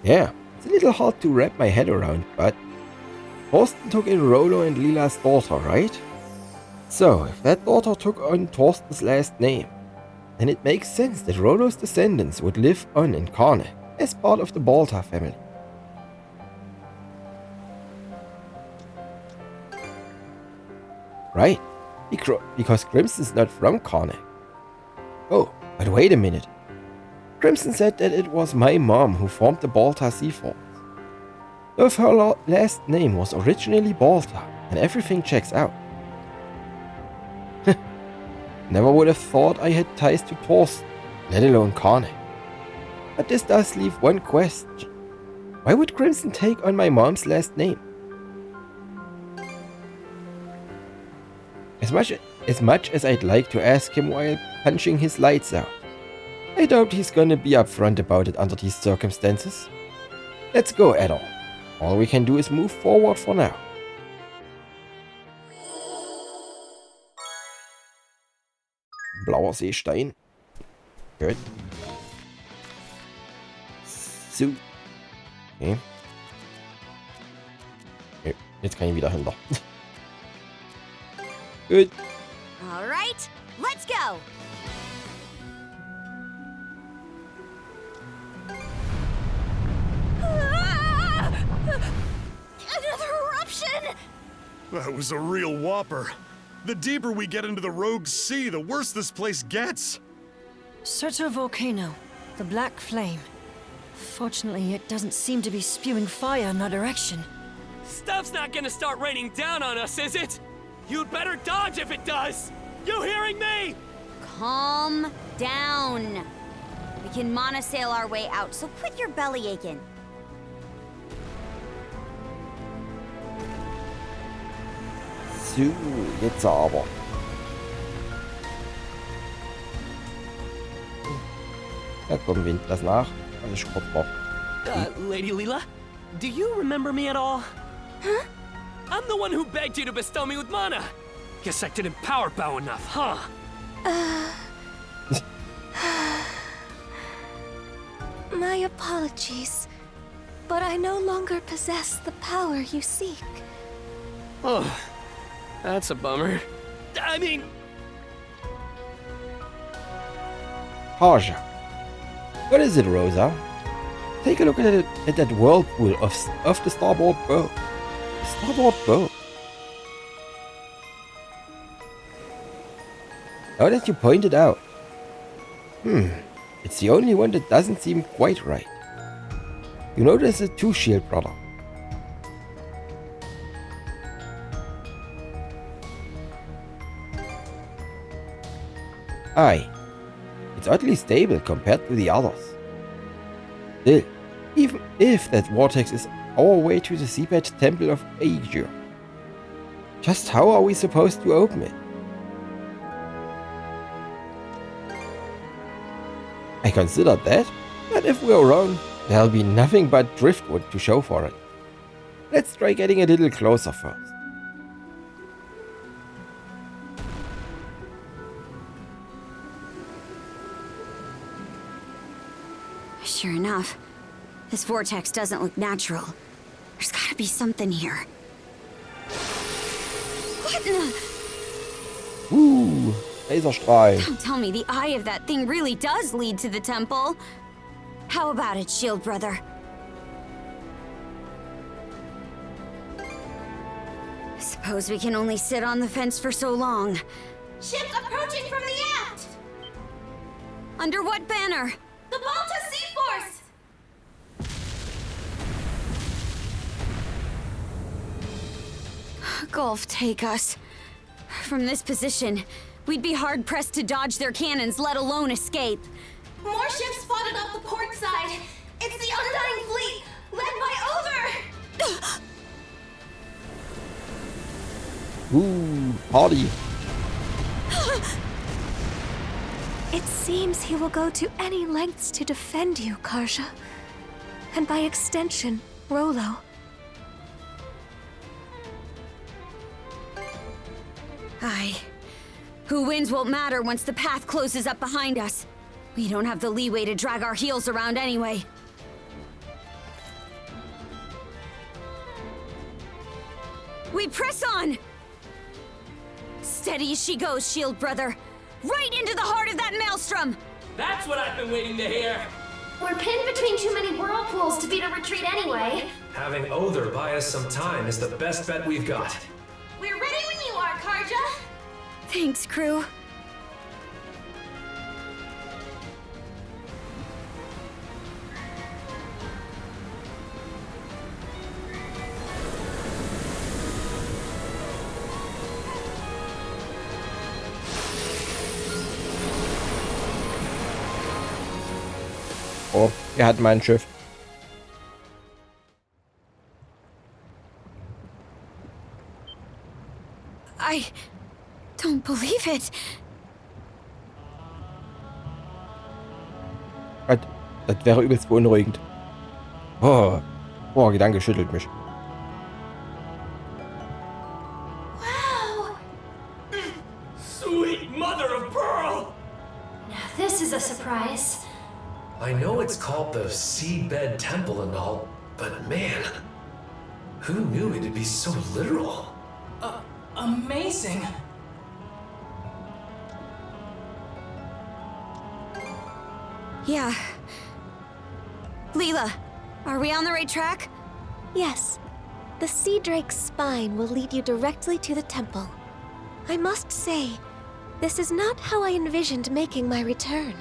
Yeah, it's a little hard to wrap my head around, but Thorsten took in Rollo and Lila's daughter, right? So, if that daughter took on Thorsten's last name, then it makes sense that Rollo's descendants would live on in Karnak as part of the Balta family. Right, because Crimson's not from Karnak. Oh, but wait a minute. Crimson said that it was my mom who formed the Balta Sea Force. So if her last name was originally Balta, then everything checks out. Never would have thought I had ties to Thorsten, let alone Karnak. But this does leave one question. Why would Crimson take on my mom's last name? As much as I'd like to ask him while punching his lights out, I doubt he's gonna be upfront about it under these circumstances. Let's go, Adol. All we can do is move forward for now. Blauer Seestein. Gut. So. Okay. Okay. Jetzt kann ich wieder hinter. Gut. All right, let's go. Another eruption! That was a real whopper. The deeper we get into the rogue sea, the worse this place gets. Certo volcano, the black flame. Fortunately, it doesn't seem to be spewing fire in our direction. Stuff's not gonna start raining down on us, is it? You'd better dodge if it does! You hearing me? Calm down. We can monosail our way out, so quit your belly aching. So, jetzt aber. Ja komm, Wind, lass nach. Alles Schrott noch. Lady Leela, do you remember me at all? Huh? I'm the one who begged you to bestow me with mana. Guess I didn't power bow enough, huh? My apologies, but I no longer possess the power you seek. Oh, that's a bummer. I mean... Harsha. What is it, Rosa? Take a look at that whirlpool of the starboard bow. The starboard bow. Now that you pointed out. It's the only one that doesn't seem quite right. You know there's a two-shield, brother. Aye. It's oddly stable compared to the others. Still, even if that vortex is our way to the Seabed Temple of Aegir. Just how are we supposed to open it? I considered that, but if we're wrong, there'll be nothing but driftwood to show for it. Let's try getting a little closer first. Sure enough, this vortex doesn't look natural. There's gotta be something here. What in the... Ooh, Laserstrahl. Don't tell me the eye of that thing really does lead to the temple. How about it, Shield Brother? Suppose we can only sit on the fence for so long. Ships approaching from the aft! Under what banner? The Balta Sea Force! Gulf take us. From this position, we'd be hard-pressed to dodge their cannons, let alone escape. More ships spotted off the port side. It's the Undying Fleet, led by Over! Ooh, party. It seems he will go to any lengths to defend you, Karja. And by extension, Rollo. Aye. Who wins won't matter once the path closes up behind us. We don't have the leeway to drag our heels around anyway. We press on! Steady as she goes, Shield Brother. Right into the heart of that maelstrom! That's what I've been waiting to hear. We're pinned between too many whirlpools to beat a retreat anyway. Having Other buy us some time is the best bet we've got. We're ready when you are, Karja! Thanks, crew. Oh, er hat mein Schiff. I don't believe it. Das wäre übelst beunruhigend. Oh, Gedanke schüttelt mich. Wow! Sweet mother of pearl! Now this is a surprise. I know it's called the Seabed Temple and all, but man, who knew it'd be so literal? Amazing. Yeah. Leela, are we on the right track? Yes. The Sea Drake's spine will lead you directly to the temple. I must say, this is not how I envisioned making my return.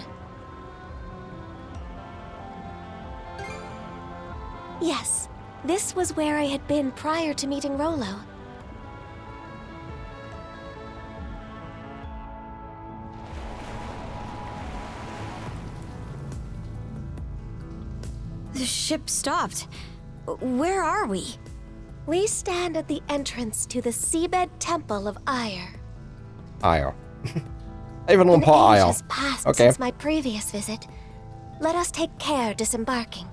Yes, this was where I had been prior to meeting Rollo. The ship stopped. Where are we? We stand at the entrance to the Seabed Temple of Aiur. Eier. Even nur ein paar An age Eier. has passed Okay. since my previous visit. Let us take care disembarking.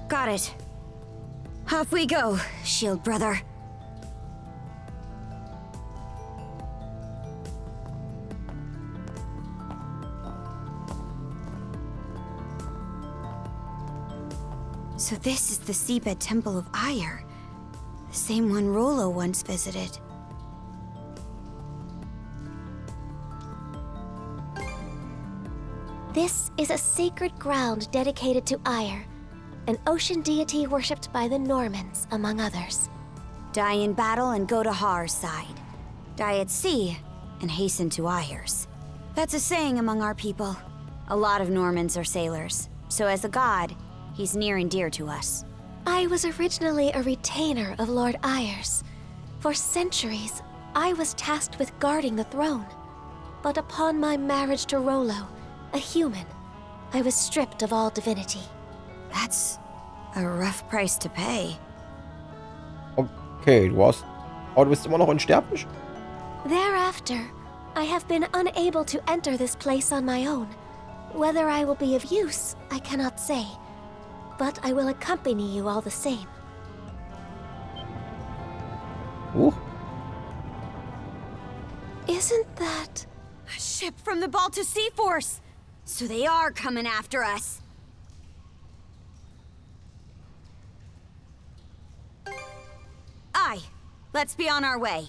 Got it. Off we go, Shield Brother. So this is the Seabed Temple of Aiur. The same one Rollo once visited. This is a sacred ground dedicated to Aiur, an ocean deity worshipped by the Normans, among others. Die in battle and go to Har's side. Die at sea and hasten to Aiur's. That's a saying among our people. A lot of Normans are sailors, so as a god, he's near and dear to us. I was originally a retainer of Lord Aiur's. For centuries, I was tasked with guarding the throne. But upon my marriage to Rollo, a human, I was stripped of all divinity. That's A rough price to pay. Okay, du bist immer noch unsterblich? Thereafter, I have been unable to enter this place on my own. Whether I will be of use, I cannot say. But I will accompany you all the same. Isn't that... A ship from the Baltus Sea Force! So they are coming after us. Aye, let's be on our way.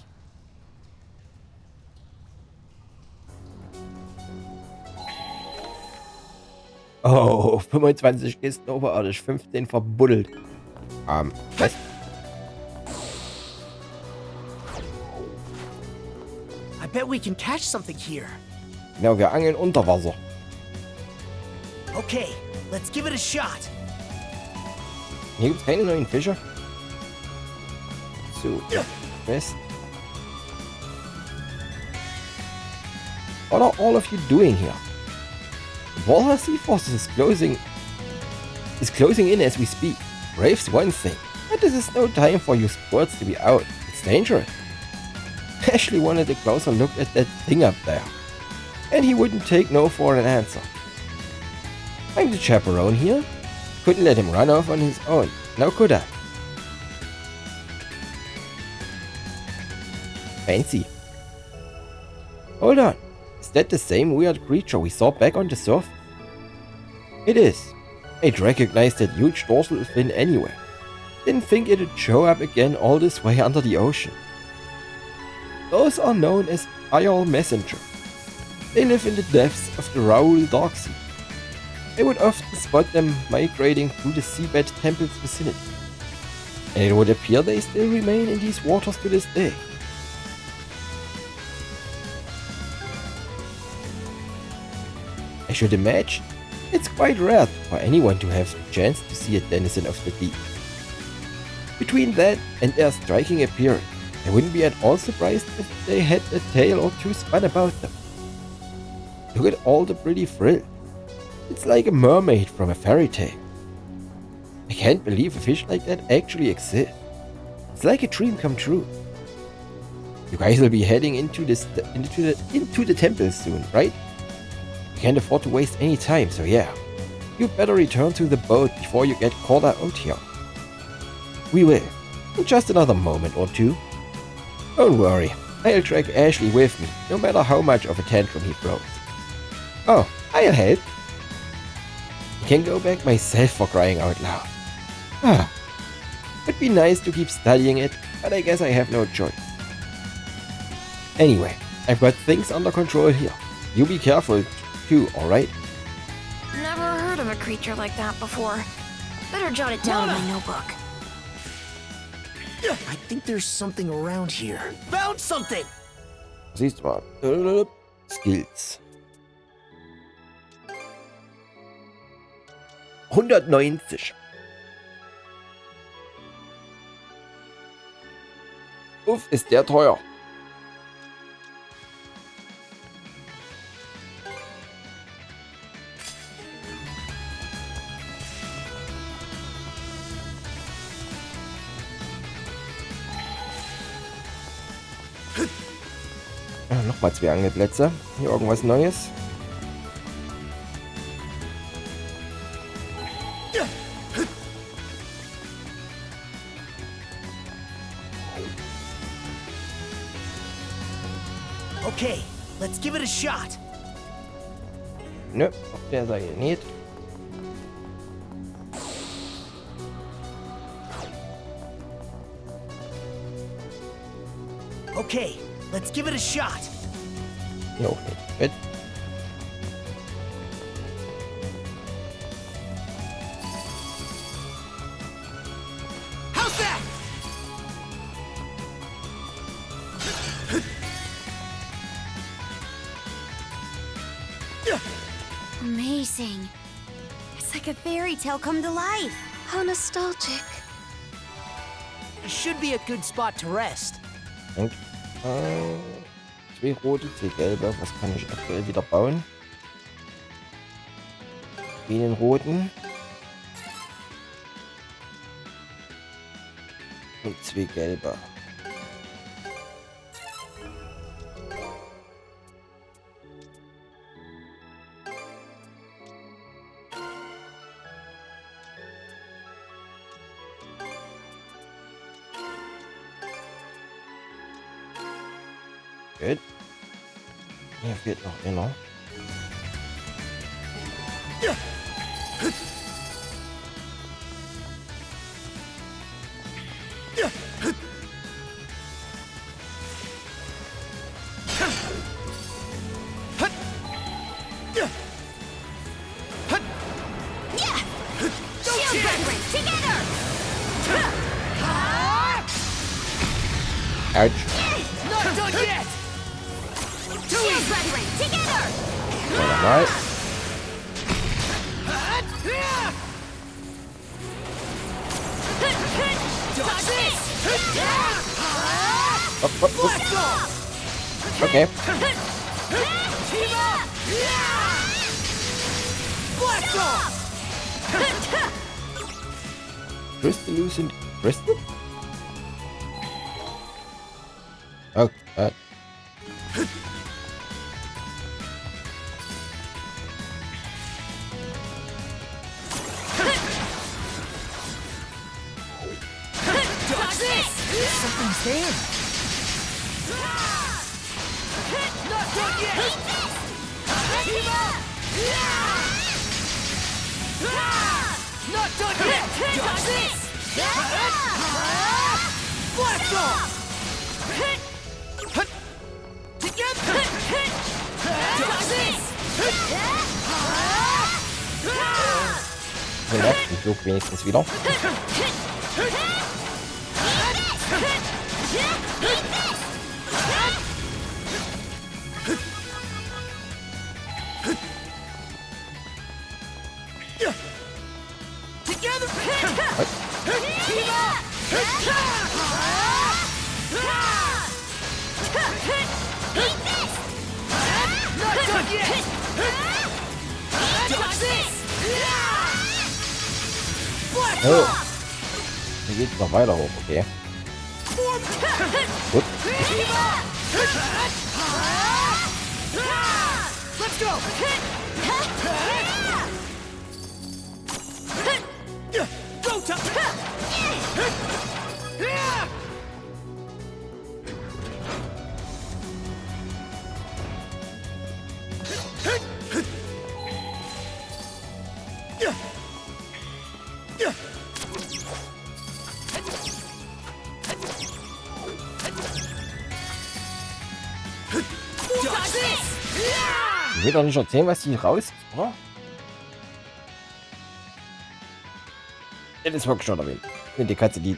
Oh, 25 Kisten oberirdisch, 15 verbuddelt. Was? I bet we can catch something here. Genau, wir angeln unter Wasser. Okay, let's give it a shot. Hier gibt's keine neuen Fische. So, West. What are all of you doing here? The Walter Sea Force is closing in as we speak. Brave's one thing, but this is no time for you sports to be out. It's dangerous. Ashley wanted a closer look at that thing up there, and he wouldn't take no for an answer. I'm the chaperone here. Couldn't let him run off on his own. Now could I? Fancy. Hold on. Is that the same weird creature we saw back on the surface? It is. I'd recognize that huge dorsal fin anywhere. Didn't think it'd show up again all this way under the ocean. Those are known as Isle Messenger. They live in the depths of the Raoul Dark Sea. I would often spot them migrating through the seabed temple's vicinity. And it would appear they still remain in these waters to this day. I should imagine it's quite rare for anyone to have the chance to see a denizen of the deep. Between that and their striking appearance, I wouldn't be at all surprised if they had a tale or two spun about them. Look at all the pretty frill. It's like a mermaid from a fairy tale. I can't believe a fish like that actually exists. It's like a dream come true. You guys will be heading into the temple soon, right? Can't afford to waste any time, so yeah. You better return to the boat before you get caught out here. We will. In just another moment or two. Don't worry, I'll drag Ashley with me, no matter how much of a tantrum he throws. Oh, I'll help. I can go back myself for crying out loud. It'd be nice to keep studying it, but I guess I have no choice. Anyway, I've got things under control here. You be careful too, alright? Never heard of a creature like that before. Better jot it down in my notebook. I think there's something around here. Found something! Siehst du mal. Skills. 190. Uff, ist der teuer. Nochmal 2 Angelplätze. Hier irgendwas Neues. Okay, let's give it a shot. Nö, auf der Seite nicht. Okay, let's give it a shot. Hier auch nicht. Gut. How's that? Amazing. It's like a fairy tale come to life. How nostalgic. Should be a good spot to rest. Und, 2 rote, 2 gelbe. Was kann ich aktuell wieder bauen? Den roten. Und 2 gelbe. Gut. Hier fehlt noch einer. Ouch. Not done yet! Shield brethren, together! Alright. Dodge this! Up. Okay. Team up! Blast off! Crystal loosened. Crystal? Oh, Dodge this! Something's there! Not done yet! Team up! Not done yet! Dodge this! Blast off! Together! Dodge this! relax, den Flug wenigstens wieder. Together! Team up! Not done yet! Dodge this! Blast Oh. off! Hier geht's noch weiter hoch, okay. Gut. Team up! Let's go! Go time! Ich will doch nicht erzählen, was die raus ist, oder? Das ist wirklich schon erwähnt. Und die Katze, die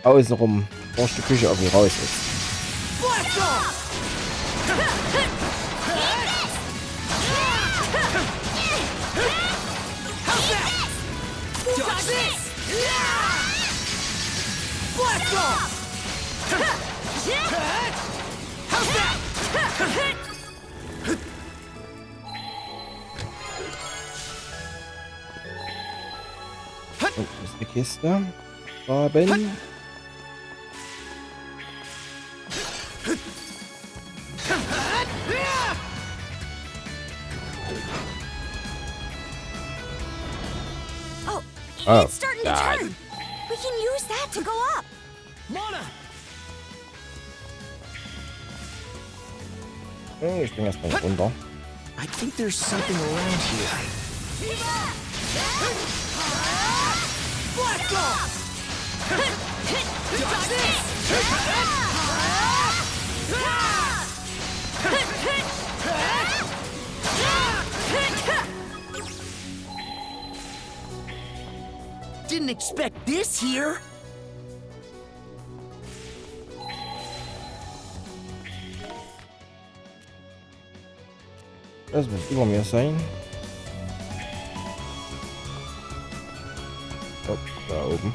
außenrum durch die Küche irgendwie raus ist. Und ist eine Kiste. Graben. Oh, it's starting to turn. We can use that to go up. Mona! Ich spring erstmal runter. I think there's something around here. Blast off! Dodge this! Didn't expect this here. Das muss über mir sein. Oh, da oben.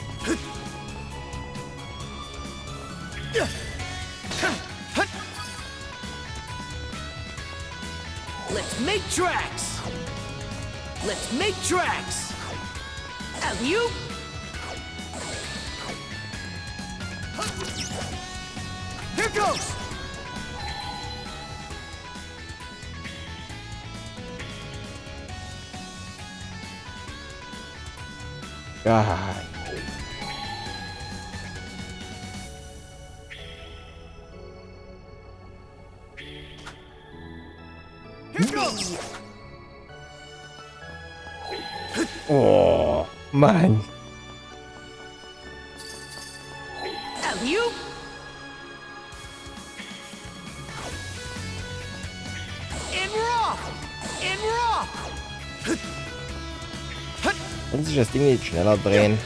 Let's make tracks. Let's make tracks. Alley-oop. goes! God. Here goes! Oh, Mann. Alley-oop! In raw! In raw! Kann sich das Ding nicht schneller drehen?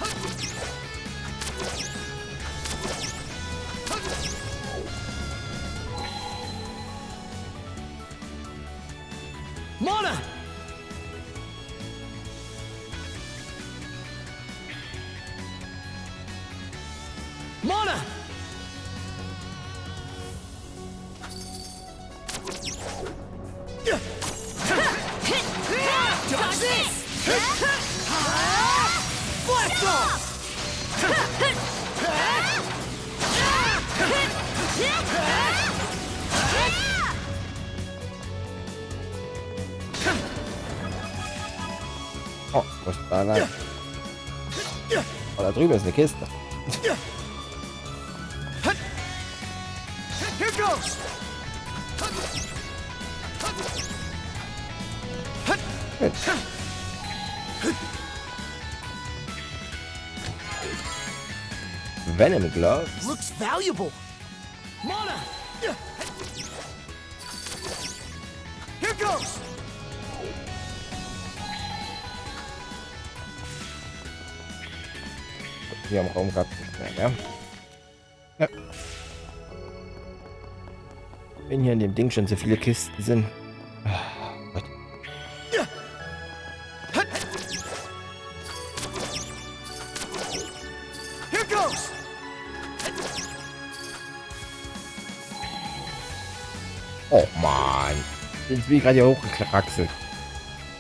Mona! Mona! Dodge this! Blast off! Oh, was ist da lang? Oh, da drüben ist eine Kiste. Here goes! Gut. Venom Gloves. Looks valuable. Mona! Here goes! Hier im Raum gab es nicht mehr, ja. Wenn hier in dem Ding schon so viele Kisten sind. Gott. Here goes! Oh Mann. Jetzt bin ich gerade hier hochgekraxelt.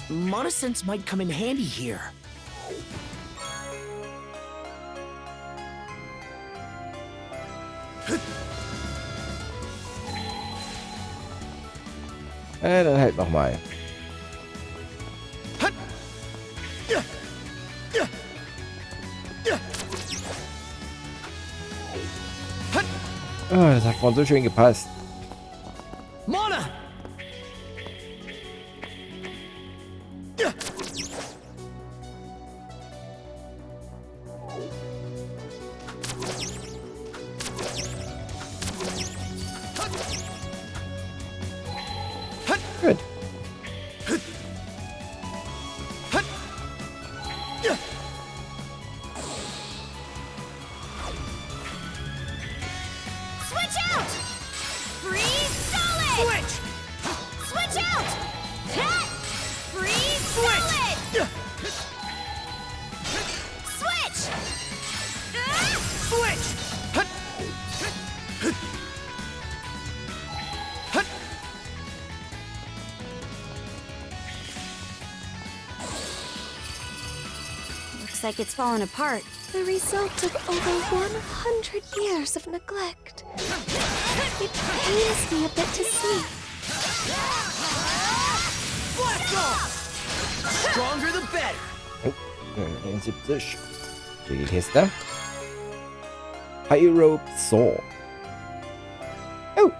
Monosens might come in handy here. Dann halt nochmal. Oh, das hat vorhin so schön gepasst. Mona! Gut. Switch out! Freeze solid! Switch! Switch out! Freeze solid! Switch! Switch! Looks like it's fallen apart. The result of over 100 years of neglect. It pains me a bit to see. Blast off! Stronger the better! Oh, 71. Die Kiste. High Rope Saw. Oh.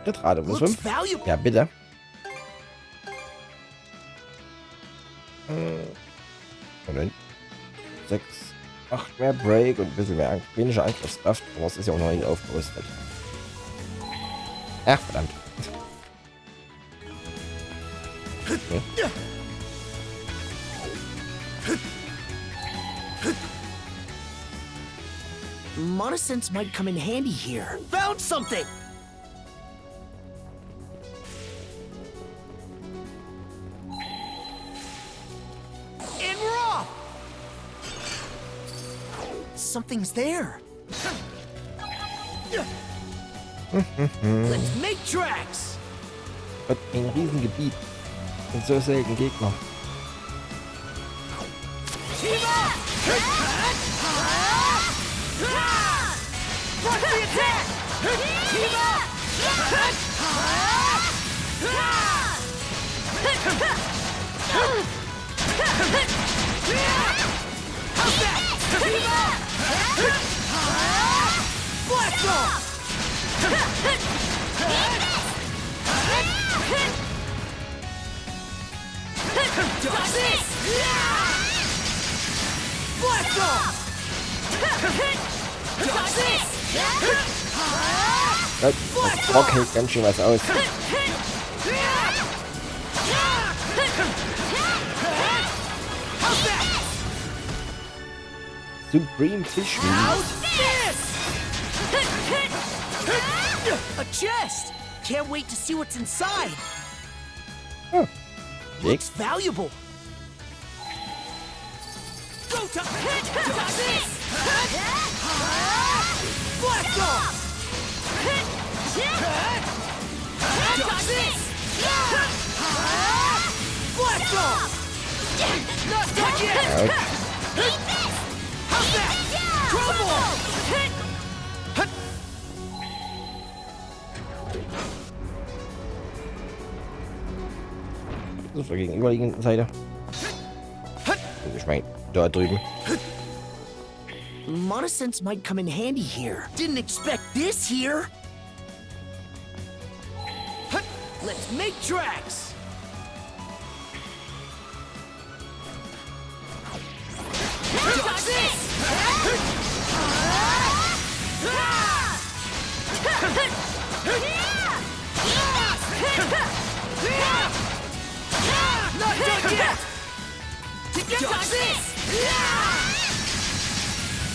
Retrade muss Looks 5. valuable. Ja, bitte. Moment. 6, 8 mehr Break und ein bisschen mehr weniger Angriffskraft. Aber es ist ja auch noch nicht aufgerüstet. Ach, verdammt. Okay. Monosens might come in handy here. Found something! In raw! Something's there. Let's make tracks! Gott, ein Riesengebiet. Und so selten Gegner. Team up! Watch the attack! Dodge this! Blast off! Dodge this! Das Rock hält ganz schön was aus. Supreme Fish Meat. A chest! Can't wait to see what's inside. Oh. Looks valuable. Go to this! Blast off! Dodge this! Blast off! Not done yet! How's that? Crumble! Das ist der gegenüberliegenden Seite. Ich meine, da drüben. Monosense might come in handy here. Didn't expect this here. Let's make tracks. Dodge this! Not done yet! Dodge this!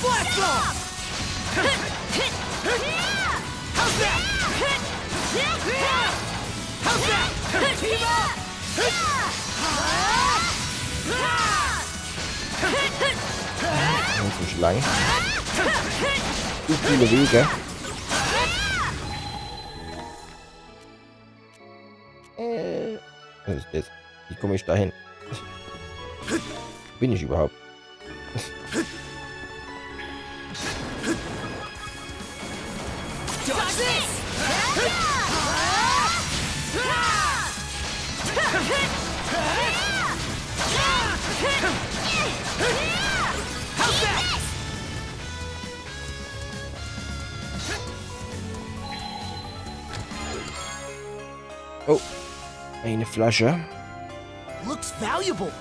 Blast off! How's that? How's that? Team up! Das ist lang. Zu viele Wege. Was ist das? Wie komme ich dahin? Bin ich überhaupt? Oh, eine Flasche. Looks valuable.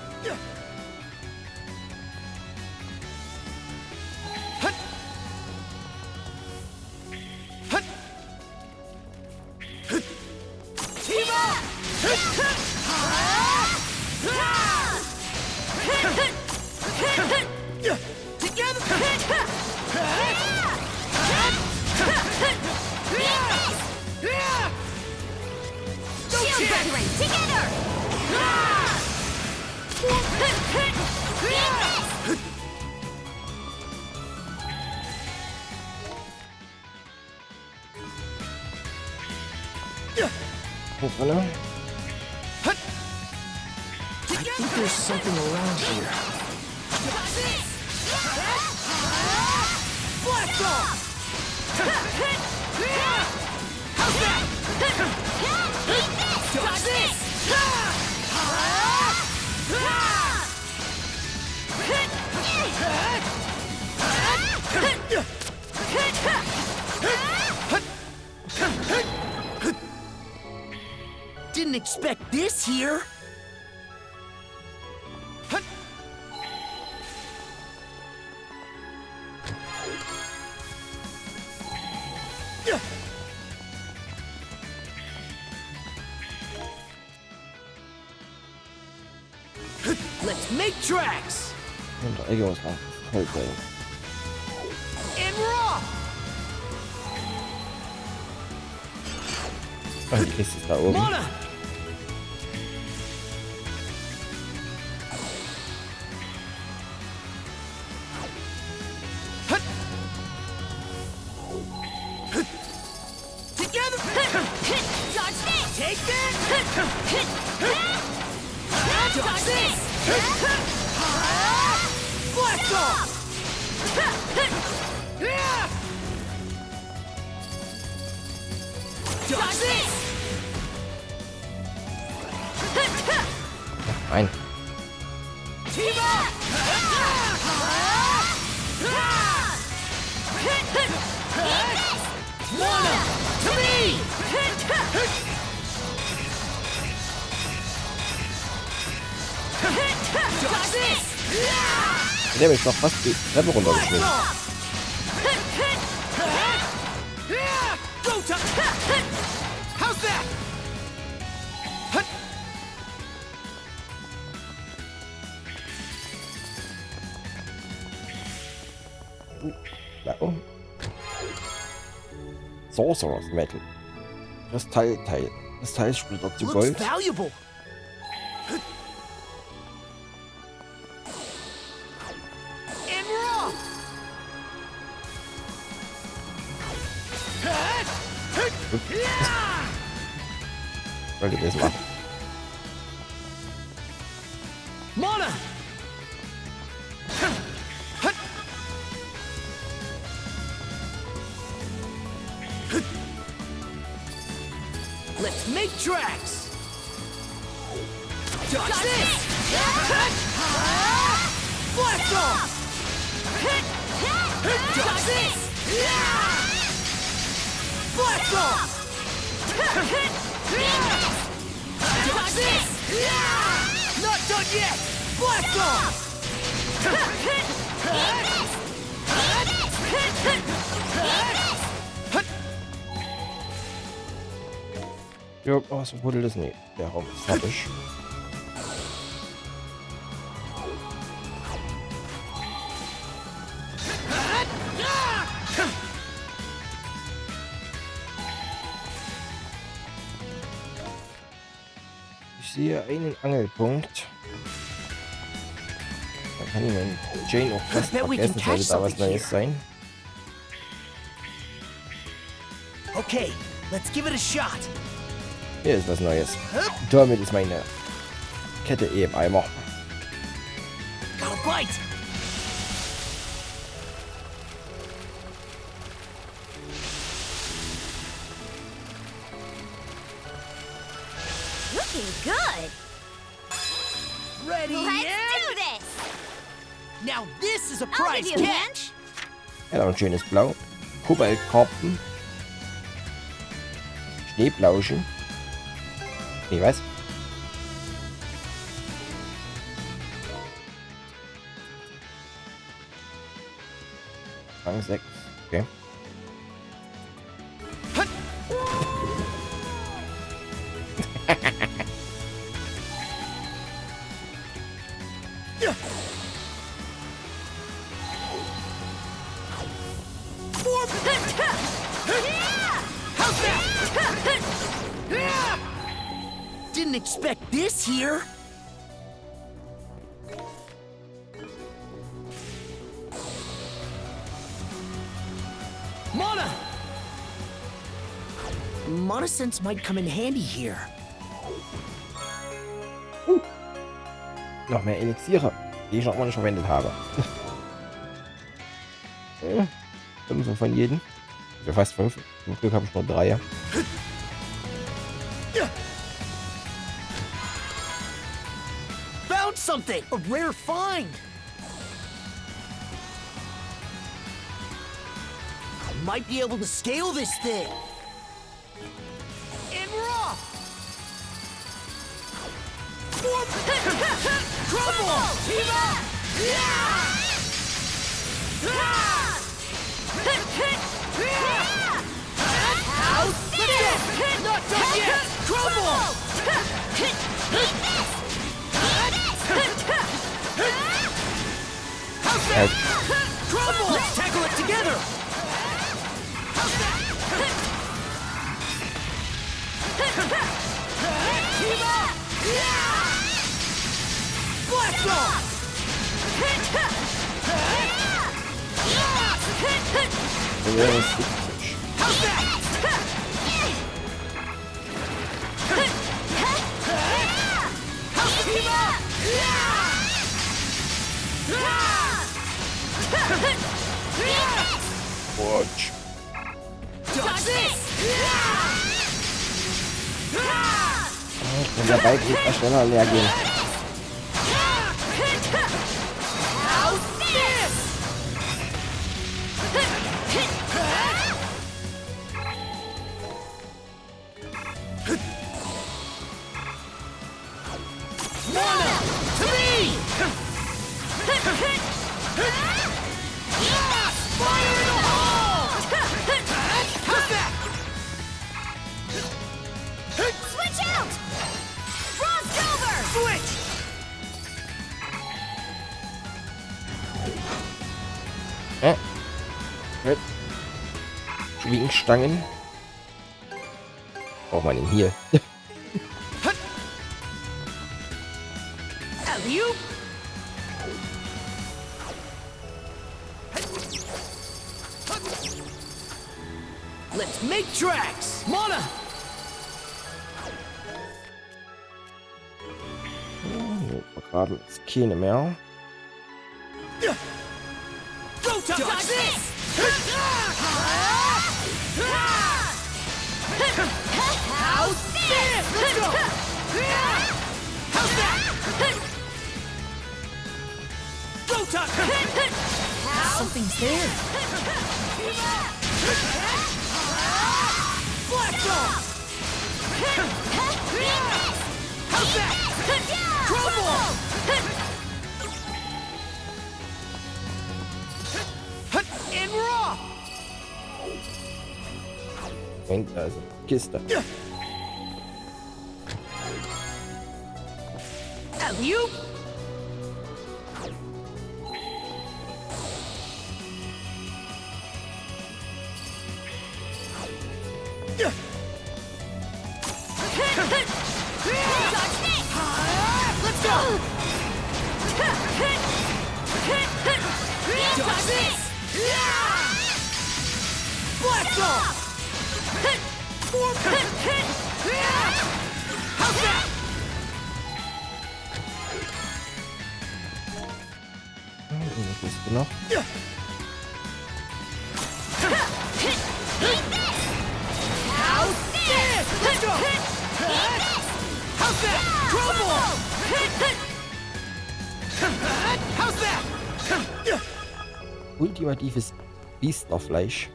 Oder? I think there's something around here. Blast off! How's that? Dodge this! Didn't expect this here. Let's make tracks. Und da irgendwas noch. Halt sein. And we're off. Ach, die Kiste ist da oben. Mona! Together! Dodge this! Take that! Dodge this! Blast off! Dodge this! Nein. Team up! Mona! To me! Der habe ich doch fast die Treppe runtergeschmissen. How's that? Blau. Sorcerer's Metal. Kristallteil. Kristallsplitter zu Gold. Looks valuable. And raw. Wollte ich das machen? Mana. Let's make tracks. Dodge this. Blast off. Dodge this. Blast off. Dodge this. Not done yet. Blast off. Jo, was wurde das? Nee, der Raum ist fertig. Ich sehe einen Angelpunkt. Da kann ich meinen Jane auch fast vergessen, sollte da was Neues sein. Okay, let's give it a shot. Hier ist was Neues. Damit ist meine Kette im Eimer. Got a bite. Looking good. Ready? Let's and... do this. Now this is a I'll prize give you a catch. Ja, ein schönes Blau. Kobaltkarpfen. Schneeblauschen. Nee, was? Rang 6. Okay. Didn't expect this here. Mana! Mana sense might come in handy here. Noch mehr Elixiere, die ich noch mal nicht verwendet habe. 5 von jedem. Also fast 5. Zum Glück habe ich nur 3. Found something! A rare find! Might be able to scale this thing. And raw! Crumble! Team up! House! Let's go! Not done yet! Crumble! Crumble! Let's tackle it together! Team up! Blast off! How's that? Team up! Watch. Dodge this! Wenn der Bike etwas schneller leer gehen. How's this? Mana! To me! Gut. Schwingstangen. Braucht man den hier. Alley-oop! Let's make tracks! Mona! Vergraben ist keine mehr. Go touch this! How's this? Let's go! How's that? Go touch! Something's there. Blast off! How's that? Crumble! And raw! Und da ist eine Kiste. Alley-oop! Let's go! Dodge this! Blast off! How's that? Eine Kiste noch. How's this? Let's go! How's that? Crumble! How's that? Ultimatives Biesterfleisch.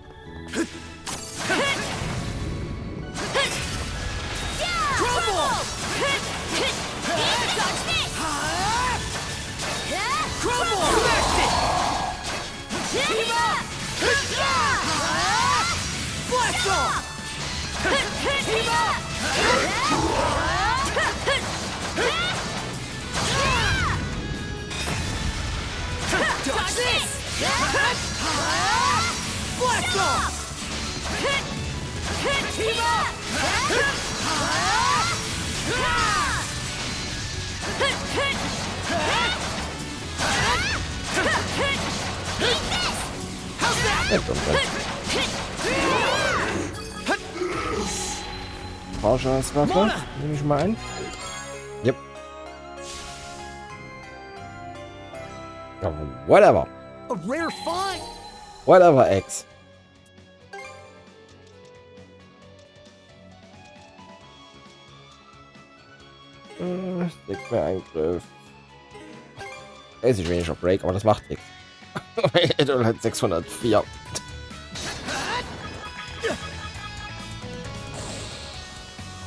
Crumble! Crumble! Smash it! Team up! Blast off! Team up! Dodge this! Blast off! Team up! How's that? Rauschers Waffe. Nehme ich mal ein. Yep. Ja, whatever. A rare find! Whatever, X. Eingriff. Es ist weniger Break, aber das macht nichts. Er hat 604.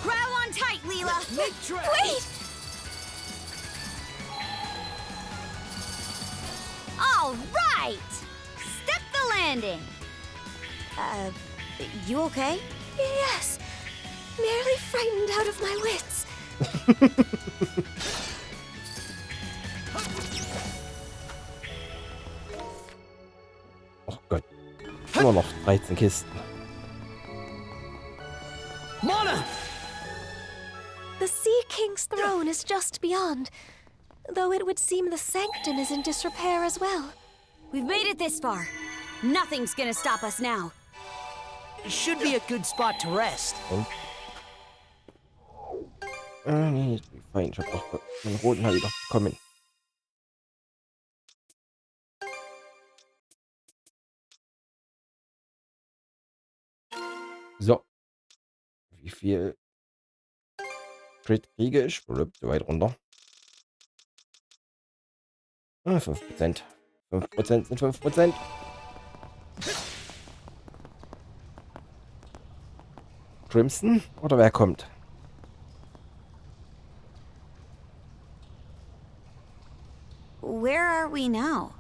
Grab on tight, Leela. Wait! All right! Step the landing. You okay? Yes. Nearly frightened out of my wits. Oh Gott. Immer noch 13 Kisten. Mona! The Sea King's throne is just beyond, though it would seem the sanctum is in disrepair as well. We've made it this far. Nothing's gonna stop us now. It should be a good spot to rest. Und? Nee, fein. Ich hab doch den roten halt wieder bekommen. So. Wie viel Crit kriege ich? So weit runter. 5%. 5% sind 5%. Crimson? Oder wer kommt? Where are we now?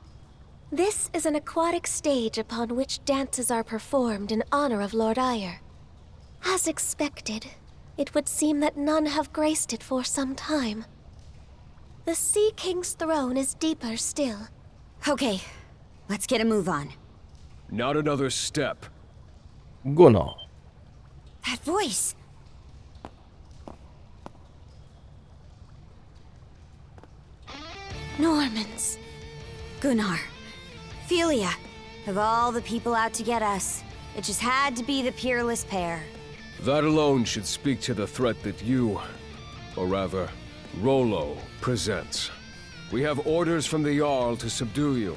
This is an aquatic stage upon which dances are performed in honor of Lord Ire. As expected, it would seem that none have graced it for some time. The Sea King's throne is deeper still. Okay, let's get a move on. Not another step. Gunnar. That voice. Normans. Gunnar. Philia. Of all the people out to get us, it just had to be the peerless pair. That alone should speak to the threat that you, or rather, Rollo, presents. We have orders from the Jarl to subdue you.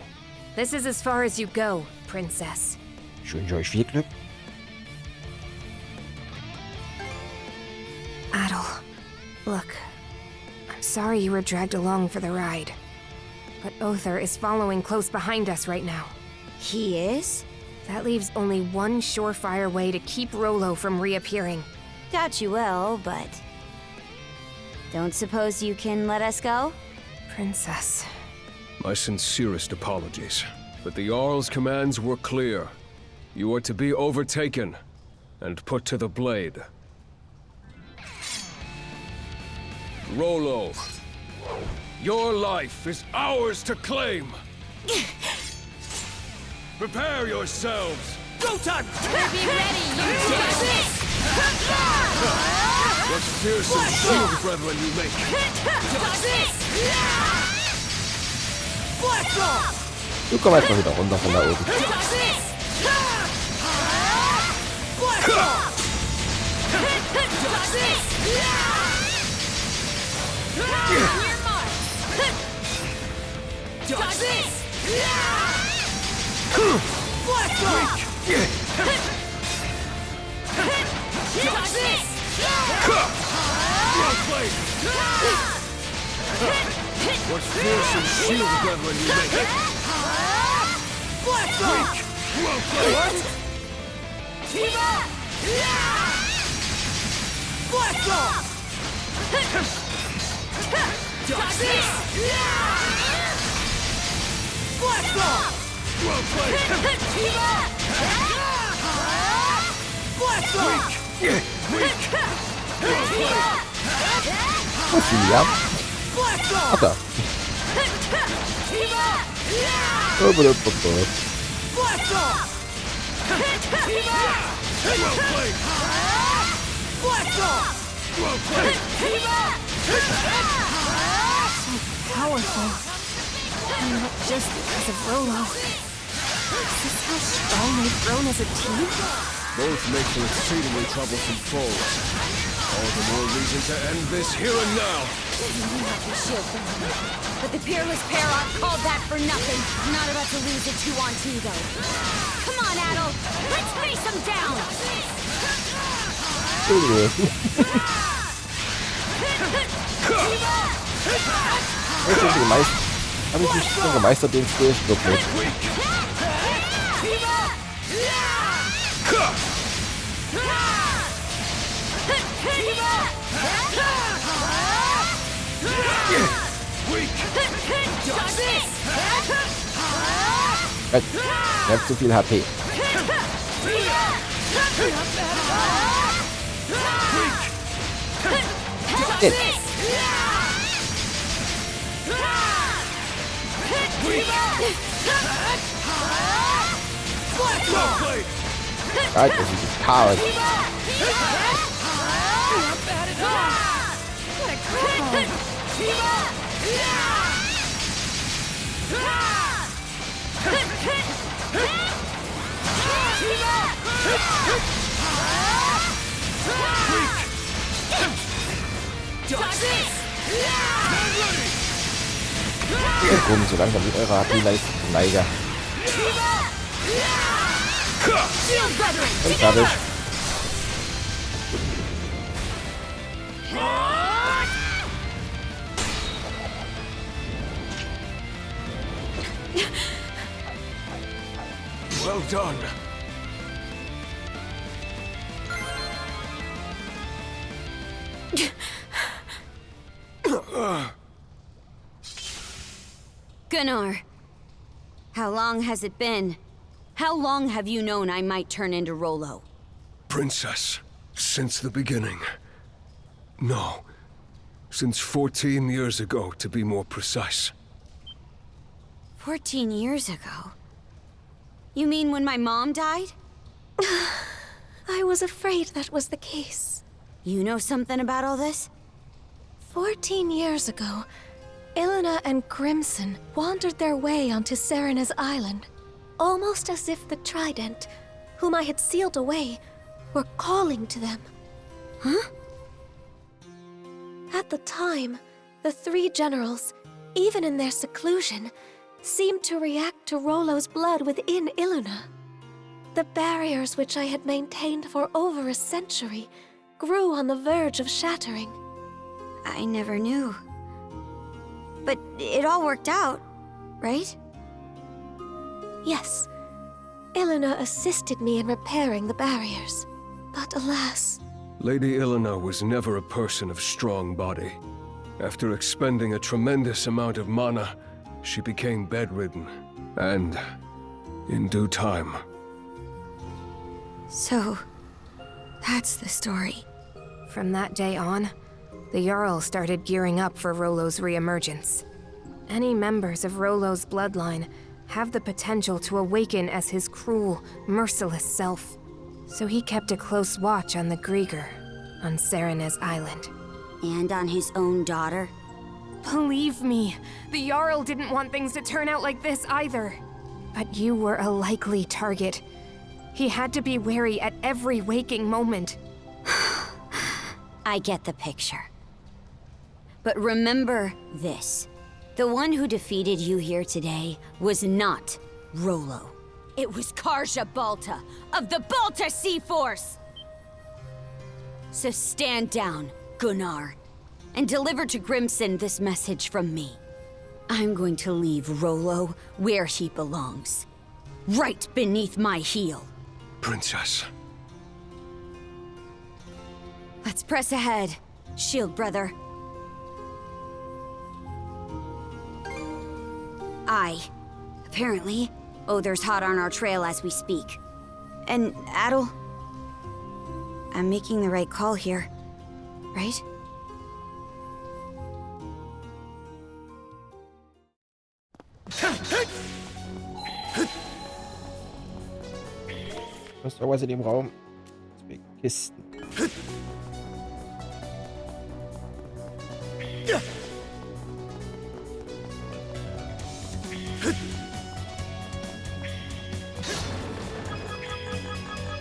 This is as far as you go, Princess. Ich wünsche euch viel Glück. Adel, look. I'm sorry you were dragged along for the ride. But Othar is following close behind us right now. He is? That leaves only one surefire way to keep Rollo from reappearing. Doubt you will, but... Don't suppose you can let us go? Princess. My sincerest apologies, but the Jarl's commands were clear. You are to be overtaken and put to the blade. Rollo, your life is ours to claim. Prepare yourselves. Go time! Be ready, you What fearsome shield brethren you make. Du komm einfach wieder runter von da oben. What fearsome shield brethren you make. Well played! Blast off! Dodge this! Blast off! Well played! Blast off! Weak! Well played! Filia. Ach da. Blast off! Well played! Blast off! Well played! So powerful. And not just because of Rollo. Is this how strong they've grown as a team? Both make for exceedingly troublesome foes. All the more reason to end this here and now. But the peerless pair aren't called that for nothing. I'm not about to lose a 2-on-2 though. Come on, Adel. Let's face them down. Habe ich nicht schon gemeistert, den Skill? Ich glaube nicht. Er hat zu viel HP. Jetzt. Alter, das ist Chaos. Komm, so langsam mit eurer HP-Leistung Neiger. Und fertig. Well done. Gunnar, how long has it been? How long have you known I might turn into Rollo? Princess, since the beginning. No, since 14 years ago, to be more precise. 14 years ago? You mean when my mom died? I was afraid that was the case. You know something about all this? 14 years ago, Ilena and Crimson wandered their way onto Serena's island, almost as if the Trident, whom I had sealed away, were calling to them. Huh? At the time, the three generals, even in their seclusion, seemed to react to Rollo's blood within Ilena. The barriers which I had maintained for over a century grew on the verge of shattering. I never knew. But it all worked out, right? Yes. Ilena assisted me in repairing the barriers. But alas... Lady Ilena was never a person of strong body. After expending a tremendous amount of mana, she became bedridden. And, in due time... So, that's the story. From that day on, the Jarl started gearing up for Rollo's reemergence. Any members of Rollo's bloodline have the potential to awaken as his cruel, merciless self. So he kept a close watch on the Grieger, on Serena's island. And on his own daughter? Believe me, the Jarl didn't want things to turn out like this either. But you were a likely target. He had to be wary at every waking moment. I get the picture. But remember this. The one who defeated you here today was not Rollo. It was Karja Balta of the Balta Sea Force! So stand down, Gunnar, and deliver to Grimson this message from me. I'm going to leave Rollo where he belongs. Right beneath my heel. Princess. Let's press ahead, Shield Brother. Apparently, Other's hot on our trail as we speak. And Adel, I'm making the right call here, right? Was ist irgendwas in dem Raum? 2 Kisten.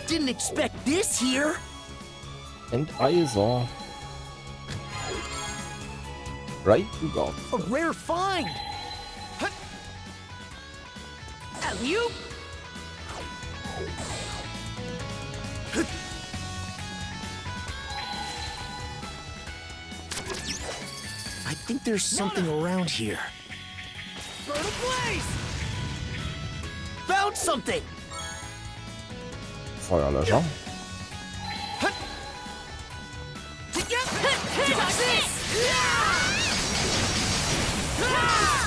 Didn't expect this here. Enteiser. Right to go. A rare find. Alley-oop. I think there's something around here. Burn ablaze! Found something! Feuerlöscher.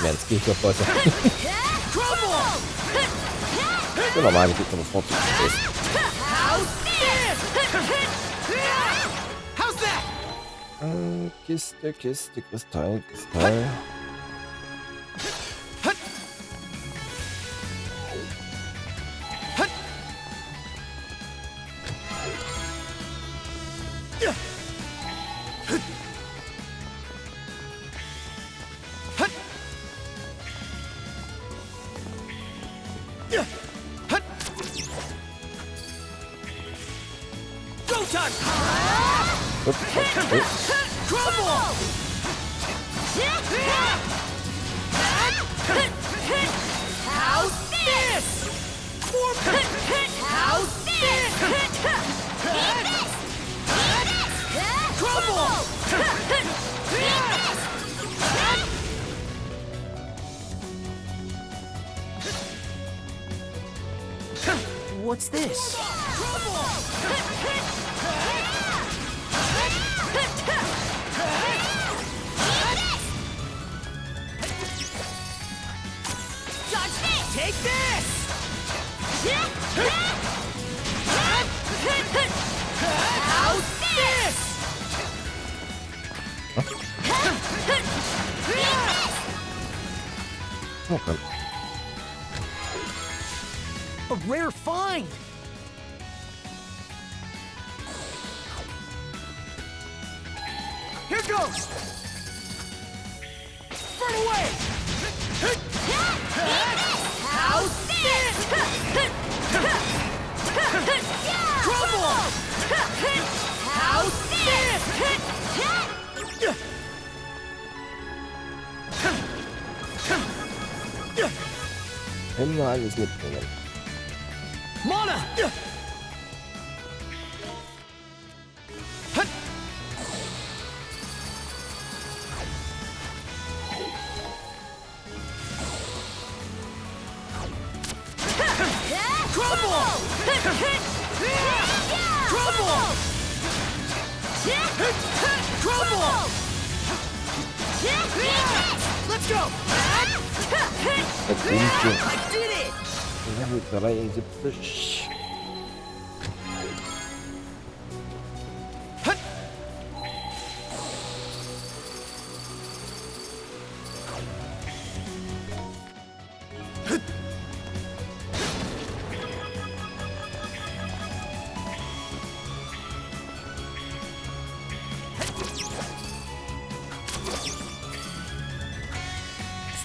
Mensch, geht doch heute. So normal, geht noch vor. Kiste, Kiste, Kristall, Kristall. What's this? Take this! How's this? Okay. A rare find! Here goes! Burn away! How's this? Crumble! How's this? Immer alles mitbringen. Mana! Crumble! Crumble! Crumble! Let's go! I did it! Level 73.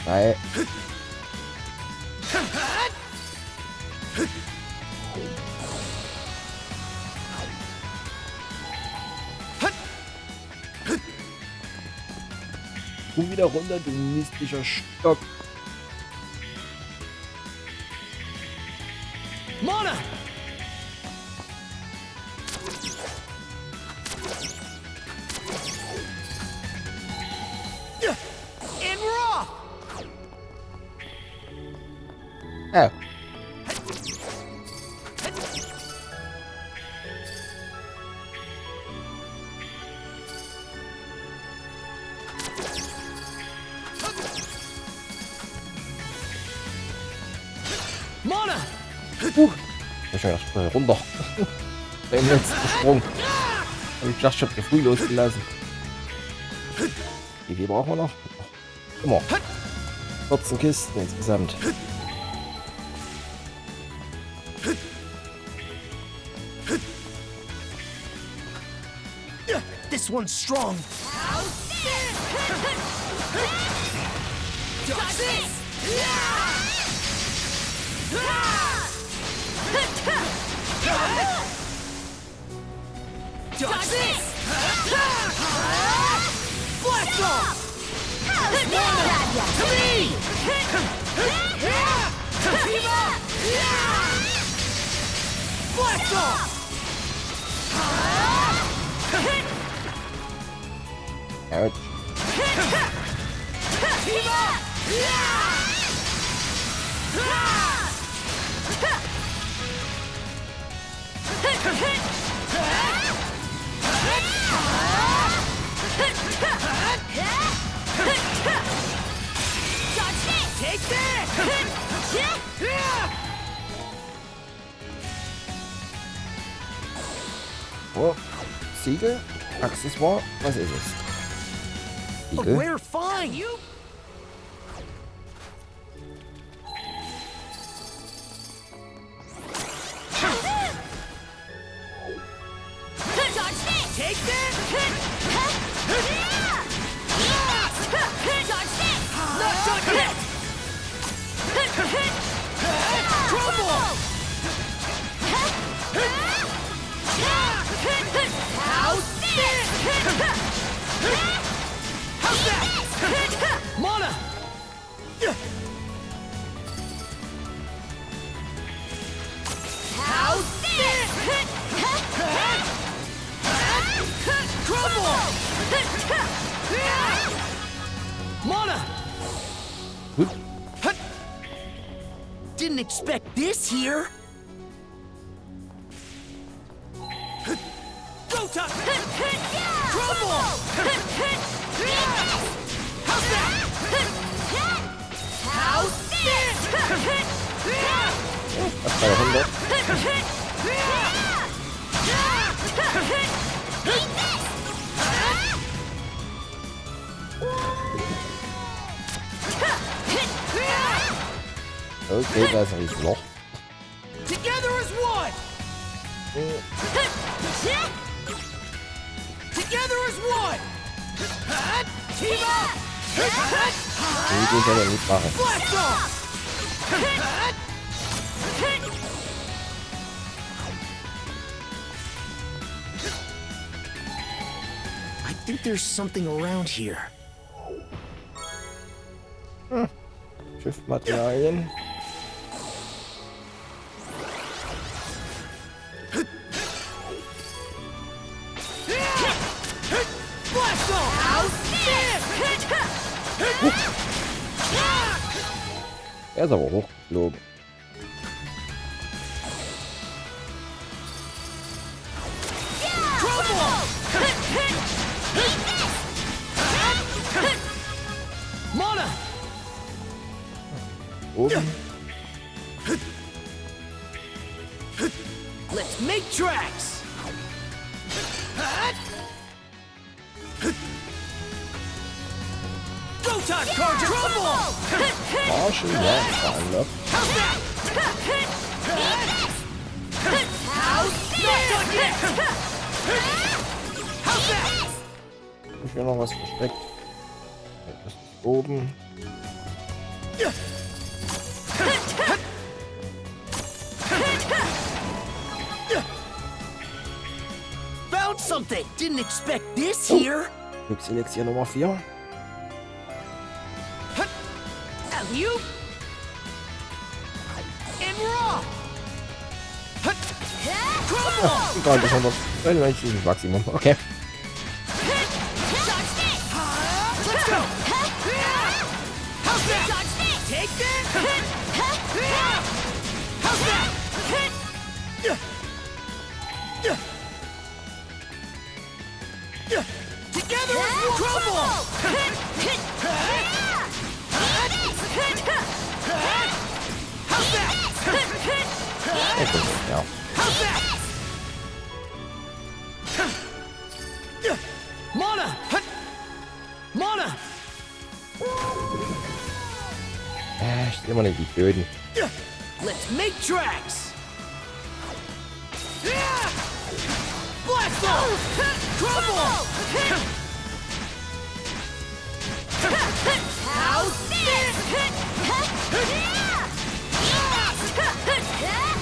Zwei. Komm wieder runter, du mystischer Stock. Mana! In raw! Oh. Mana! Ich hab gedacht, runter. Beim letzten Sprung. Hab ich gedacht, ich hab früh losgelassen. Wie viel brauchen wir noch? Immer. 14 Kisten insgesamt. This one's strong. Dodge this! Dodge this! Blast off! To me! Blast off! Ouch. Take that! Oh, Siegel? Accessoire? Was ist es? A Siegel? rare find! You take that! Not done yet! Crumble! How's this? How's that? Mana! How's this? Crumble! Mana! Didn't expect this here. Go time! Crumble! How's that? How's this? Das war 100. Okay, da ist ein Riesenloch. Together as one! Together as one! Team up! Den kann er nicht machen. Blast off! I think there's something around here. Schiffmaterialien. Blast off! Er ist aber hochgeflogen. Mana! Oben. Let's make tracks! Go time, Carja! Trouble! Arschen, ja, veranlagt. Ist hier noch was versteckt? Das ist oben. Found something! Didn't expect this here! Glückselixier Nummer 4. Alley-oop! And raw! Crumble! Egal, das haben wir. 99 ist Maximum. Okay. Let's go! How's that? Take that! How's that? Together as crumble! How's that? Ja. How's that? Mana! Mana! Ich sehe immer nicht die Böden. Let's make tracks! Blast off! Crumble! How's this?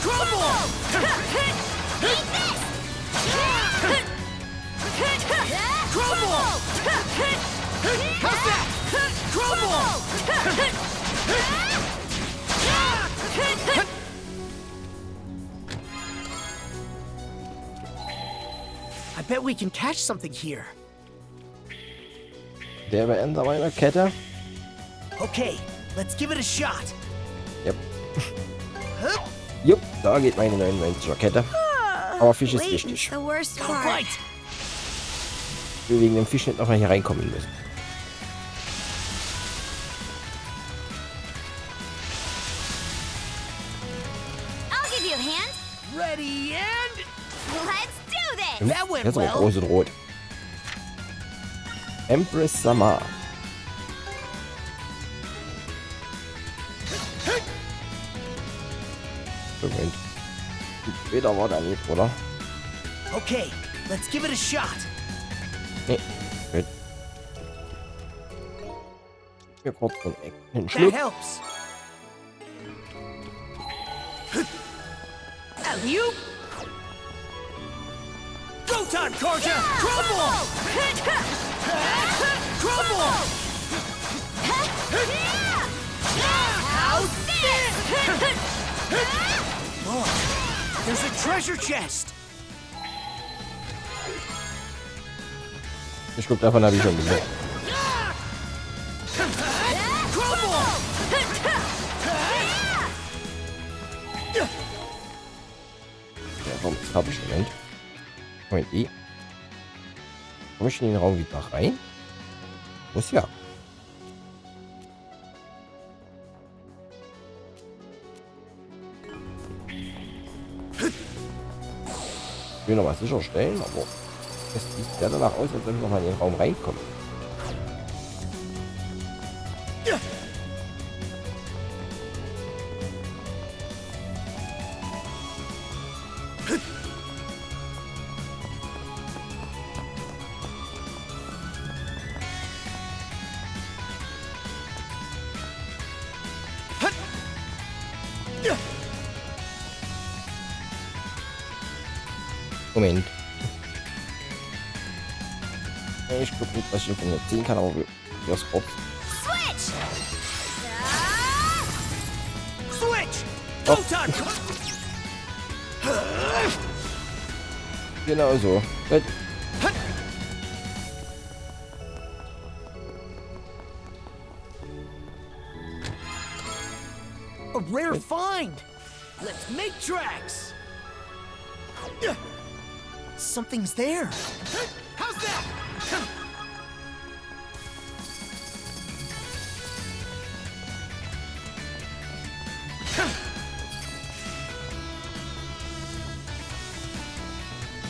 Crumble! Crumble! How's that? Crumble! I bet we can catch something here. Der Beender meiner Kette. Okay, let's give it a shot. Yep. Jupp, da geht meine 99er Kette. Aber Fisch ist wichtig. The worst part. Right. Wir wegen dem Fisch nicht nochmal hier reinkommen müssen. I'll give you a hand. Ready and Let's do this. that went Jetzt aber well. groß und rot. Empress Samar. Moment. Später war da nicht, oder? Okay, let's give it a shot. Nee. Gut. Hier kurz einen That Schluck. helps. Alley-oop! Go time, Carja! Crumble! Crumble! How's this? Look, there's a treasure chest. Ich guck, davon habe ich schon gesehen. Crumble! Der Raum ist habe ich Moment. Moment, wie? Komme ich in den Raum wieder rein? Muss ja. Ich will noch mal sicherstellen, aber es sieht ja danach aus, als wenn ich noch mal in den Raum reinkomme. Moment. Ich gucke nicht, was ich von hier ziehen kann, aber wir das kurz. Switch! Switch! Oh. Photon! Genau so. Gut. A rare find! Let's make tracks! Something's there. How's that?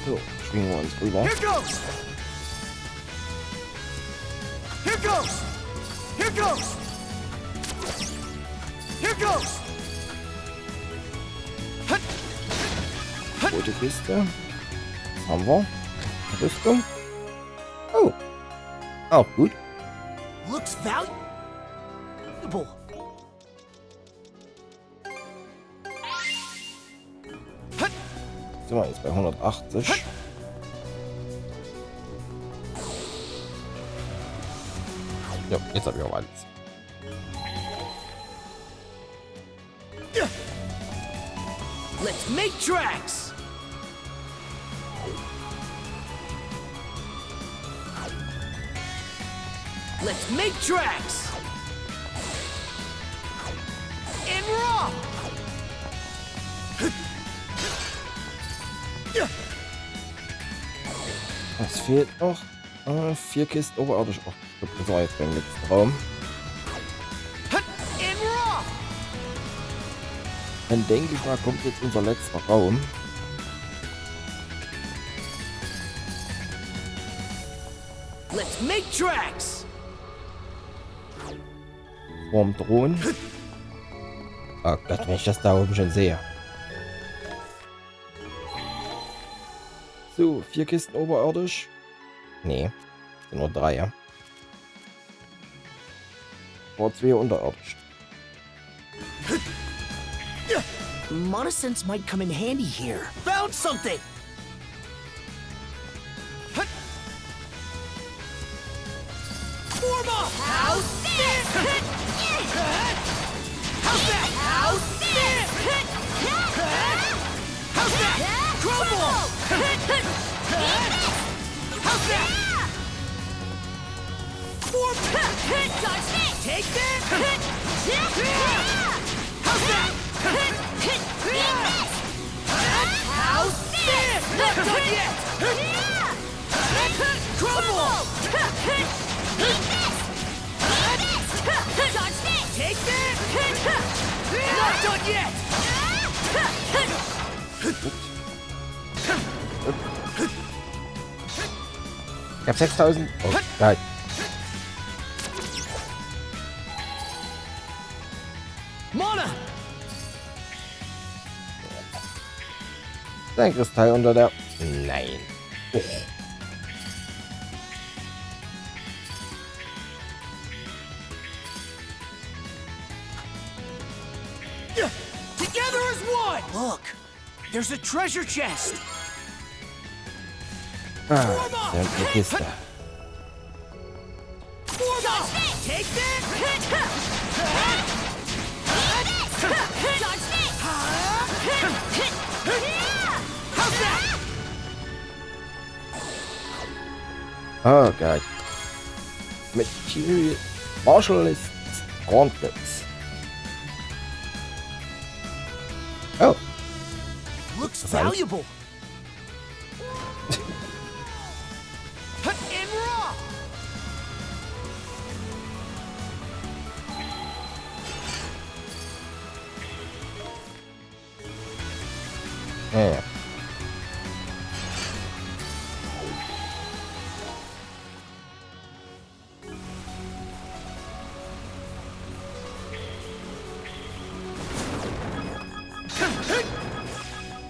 So, schwingen wir uns rüber. Here goes! Here goes! Here goes! Here goes! Rote Kiste. Haben wir. Rüstung. Oh. Auch gut. Looks valuable. Sind wir jetzt bei 180. Ja, jetzt habe ich auch alles. Let's make tracks! Let's make tracks! And raw! Was fehlt noch? 4 Kisten oberirdisch. Oh, ich glaube, das war jetzt beim letzten Raum. And raw! Dann denke ich mal, kommt jetzt unser letzter Raum. Let's make tracks! Vorm Thron. Oh Gott, wenn ich das da oben schon sehe. So, 4 Kisten oberirdisch. Nee, sind nur 3, ja. Vor 2 unterirdisch. Monosense might come in handy here. Found something! Form up! How's this? How's that? How's this? How's that? Crumble! How's that? Form take that! How's that? How's this? Not done yet! Crumble! Take that! Not done yet! Ich hab 6000. Oh, nein. Mana! Ein Kristall unter der... Nein. Oh. Together as one! Look, there's a treasure chest! Ah, der hat eine Kiste. Take that! How's that? Oh Gott. Material Marshallist Gauntlets. Oh. Looks valuable. And raw. Ja.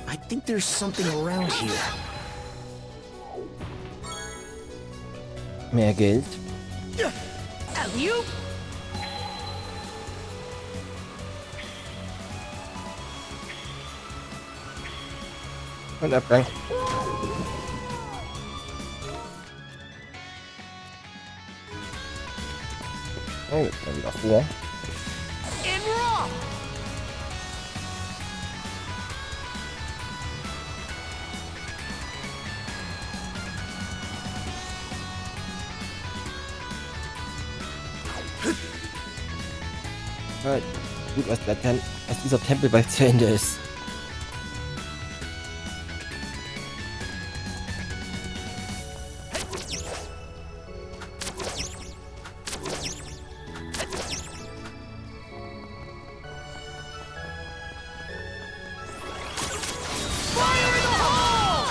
I think there's something around here. Mehr Geld. Alley-oop. Und Abgang. Oh, jetzt mal wieder vor. In raw! Ja, gut, dass dieser Tempel bald zu Ende ist. Fire in the hole!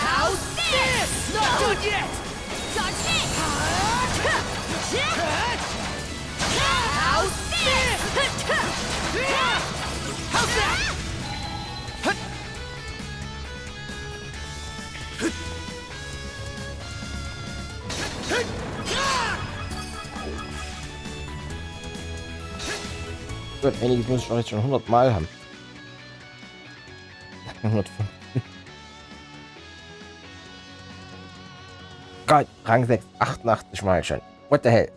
How's this? Not done yet! Dodge this! How's this? How's that? Gut, einiges muss ich auch jetzt schon 100 Mal haben. 105. Gott, Rang 6, 88 Mal schon. What the hell?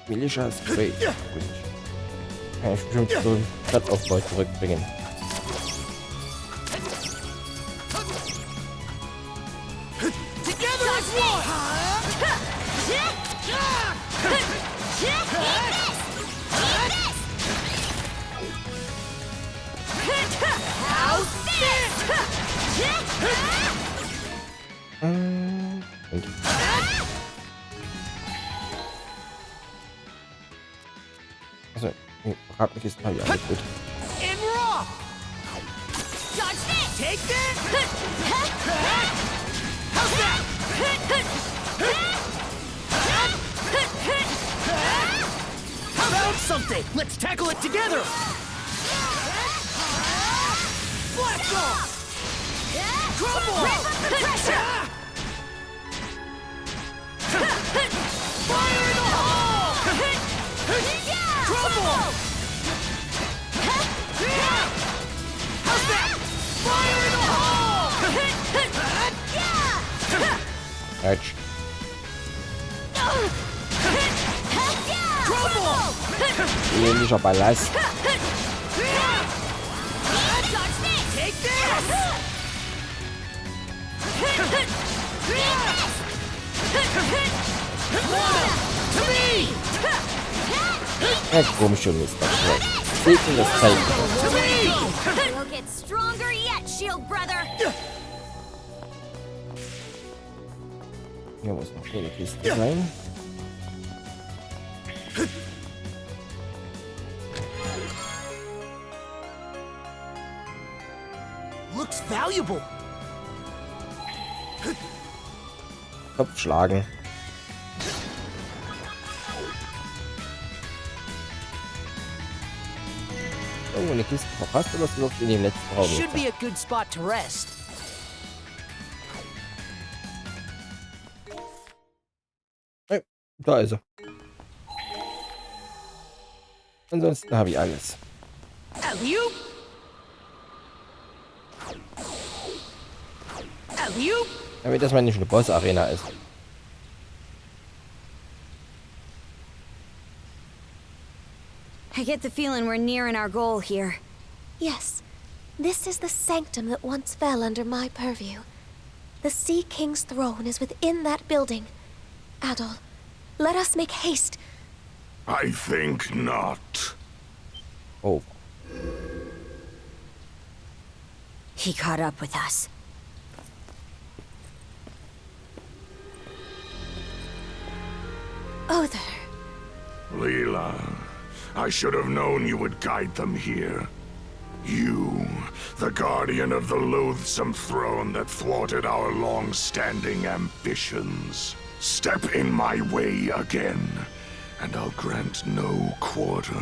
Militia Spray. Gut. Kann ich bestimmt so einen Stadtaufbau zurückbringen. Together as one! How's this? Thank you. Also, nee, verrat mich jetzt mal wieder alles gut. In raw! Dodge this! Take this! How's that? Found something! Let's tackle it together! Blast off! Crumble! Ramp up the pressure! Fire in the hole! Crumble! How's that? Fire in the hole! Edge. Crumble! Ähnlicher Ballast. Take this! To me! Komische Mist. Seht ihr das Zeichen? You'll get stronger yet, shield brother. Hier muss noch eine Kiste sein. Looks valuable. Kopf schlagen. Irgendwo eine Kiste verpasst, aber es wirklich in dem letzten Raum. Should be a good spot to rest. Hey, da ist er. Ansonsten habe ich alles. Alley-oop! Alley-oop! Damit das mal nicht eine Boss-Arena ist. I get the feeling we're nearing our goal here. Yes, this is the sanctum that once fell under my purview. The Sea King's throne is within that building. Adol, let us make haste. I think not. Oh. He caught up with us. Other. Leela, I should have known you would guide them here. You, the guardian of the loathsome throne that thwarted our long-standing ambitions. Step in my way again, and I'll grant no quarter.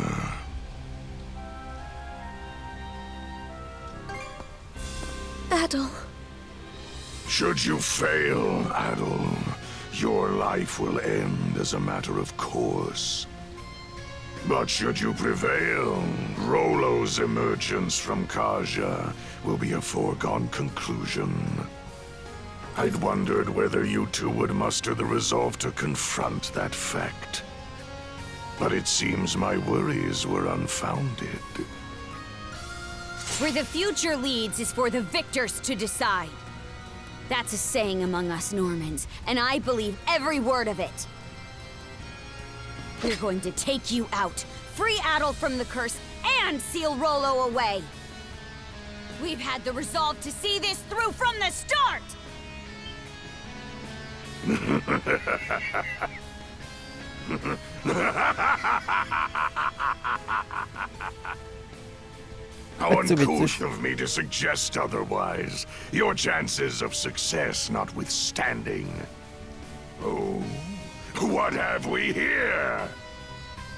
Adol. Should you fail, Adol, your life will end as a matter of course. But should you prevail, Rollo's emergence from Kaja will be a foregone conclusion. I'd wondered whether you two would muster the resolve to confront that fact. But it seems my worries were unfounded. Where the future leads is for the victors to decide. That's a saying among us Normans, and I believe every word of it. We're going to take you out, free Adol from the curse, and seal Rollo away. We've had the resolve to see this through from the start! How uncouth of me to suggest otherwise, your chances of success notwithstanding. Oh, what have we here?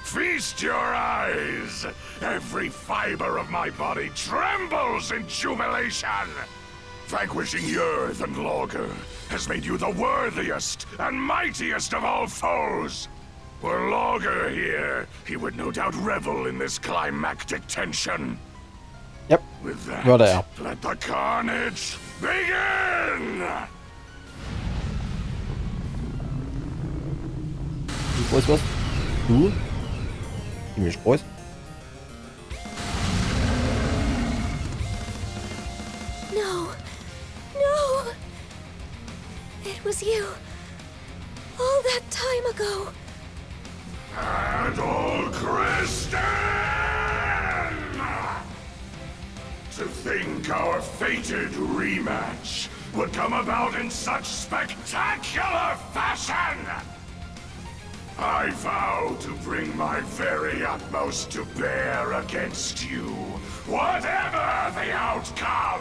Feast your eyes! Every fiber of my body trembles in jubilation! Vanquishing Yerth and Logger has made you the worthiest and mightiest of all foes! Were Logger here, he would no doubt revel in this climactic tension. Yep. With that, let the carnage begin! Wo ist was? Du? Ziemlich groß. No. No. It was you. All that time ago. Adol Kristen! To think our fated rematch would come about in such spectacular fashion! I vow to bring my very utmost to bear against you, whatever the outcome!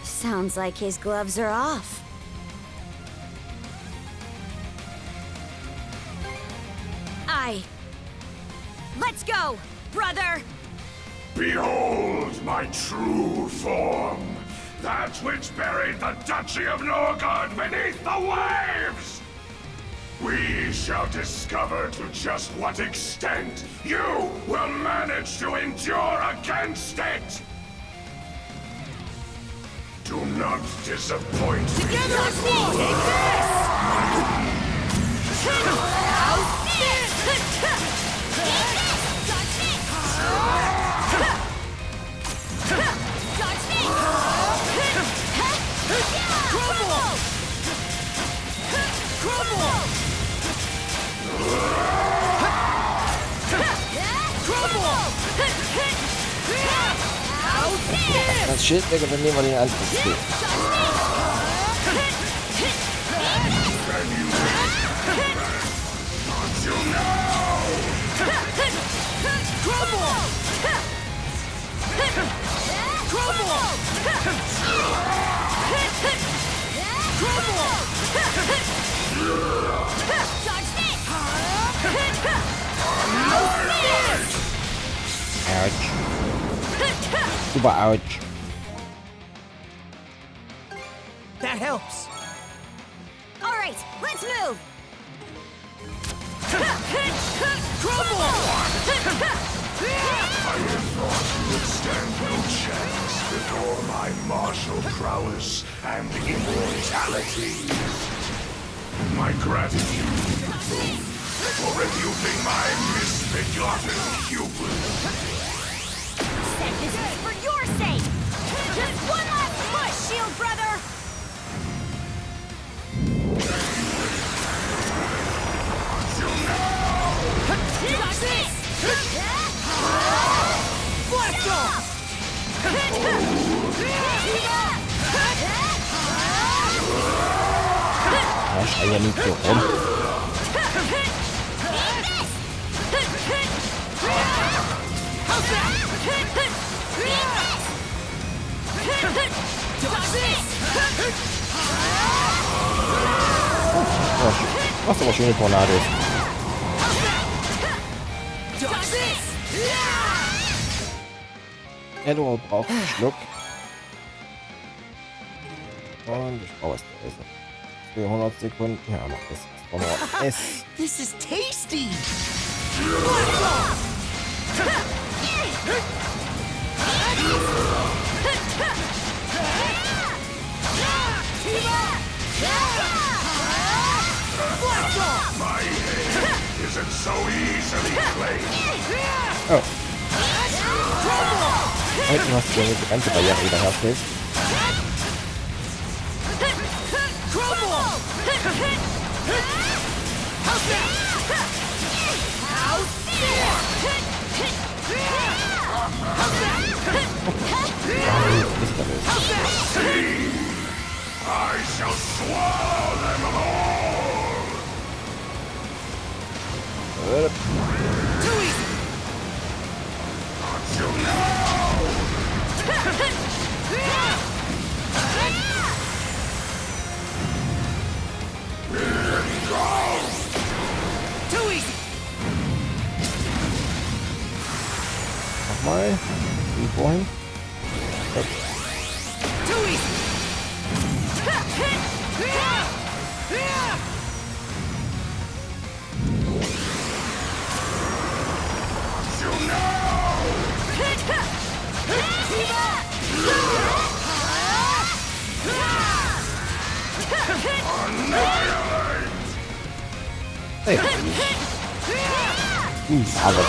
Sounds like his gloves are off. Let's go, brother! Behold my true form, that which buried the Duchy of Norgard beneath the waves! We shall discover to just what extent you will manage to endure against it! Do not disappoint me. Together, take this! Das Schild weg und dann nehmen wir den Angriff. Ouch. Super ouch. That helps. All right, let's move. I thought you would stand no chance before my martial prowess and immortality. My gratitude for rebuking my misbegotten pupil. This is for your sake. Just one last push, shield brother. Blast off! Ja, schrei ja nicht so rum. Machst aber schöne Tornados. Edward braucht einen Schluck. Und ich brauche es zu essen. 200 Sekunden. Ja, mach das. Es. This is tasty. My hate isn't so easily claimed. Oh. Da hinten hast du die ganze Barriere wieder herstellst. I shall swallow them all! Too easy! Not you now! Too easy! Nochmal. Wie vorhin. Too easy! Hey. Aber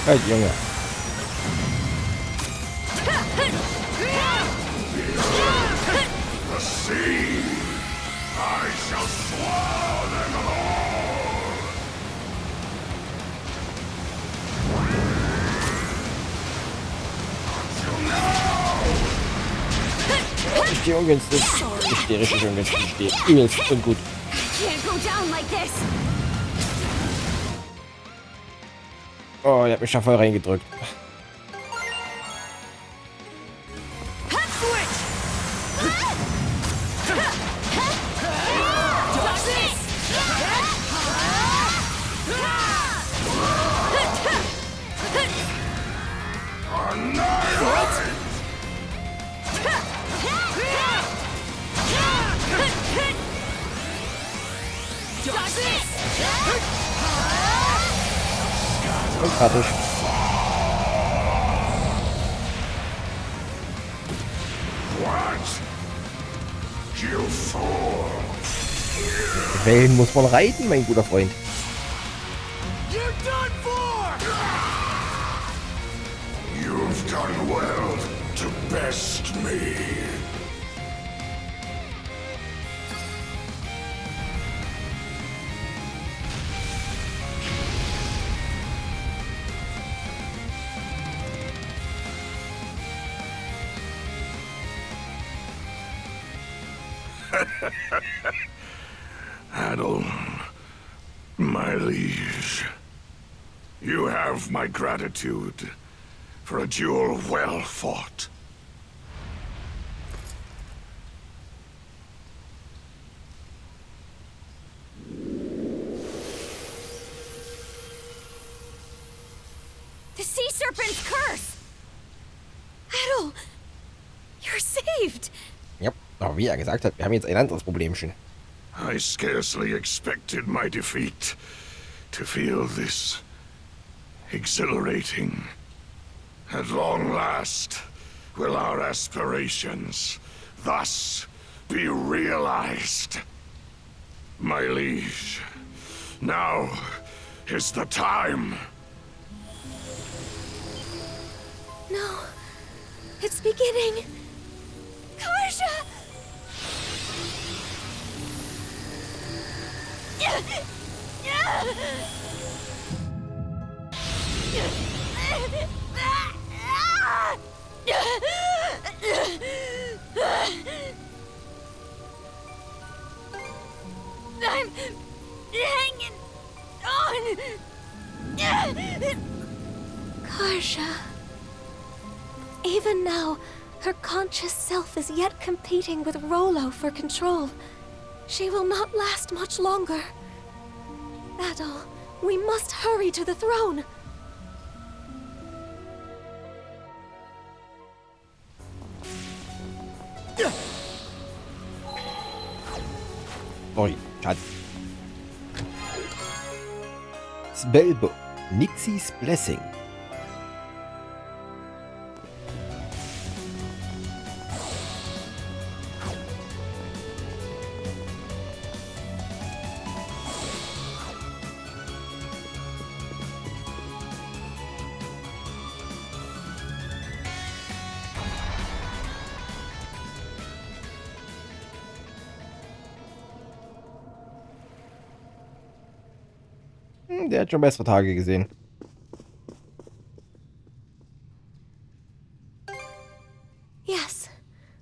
hey, Junge. The sea! I shall swallow them all! Ich stehe ungünstig. Ich stehe richtig ungünstig. Ich stehe übelst ungut. Can't go down like this. Oh, der hat mich schon voll reingedrückt. Und fertig. Wellen muss man reiten, mein guter Freund. You've done well to best me. Adel, my liege, you have my gratitude for a duel well fought. The sea serpent's curse! Adel, you're saved! Ja, aber wie er gesagt hat, wir haben jetzt ein anderes Problemchen. I scarcely expected my defeat to feel this exhilarating. At long last, will our aspirations thus be realized. My liege, now is the time. No, it's beginning. Karja! I'm hanging on. Karja. Even now, her conscious self is yet competing with Rollo for control. She will not last much longer. Adol, we must hurry to the throne. Sorry, Schatz. Spellbook. Nixie's Blessing. Der hat schon bessere Tage gesehen. Yes,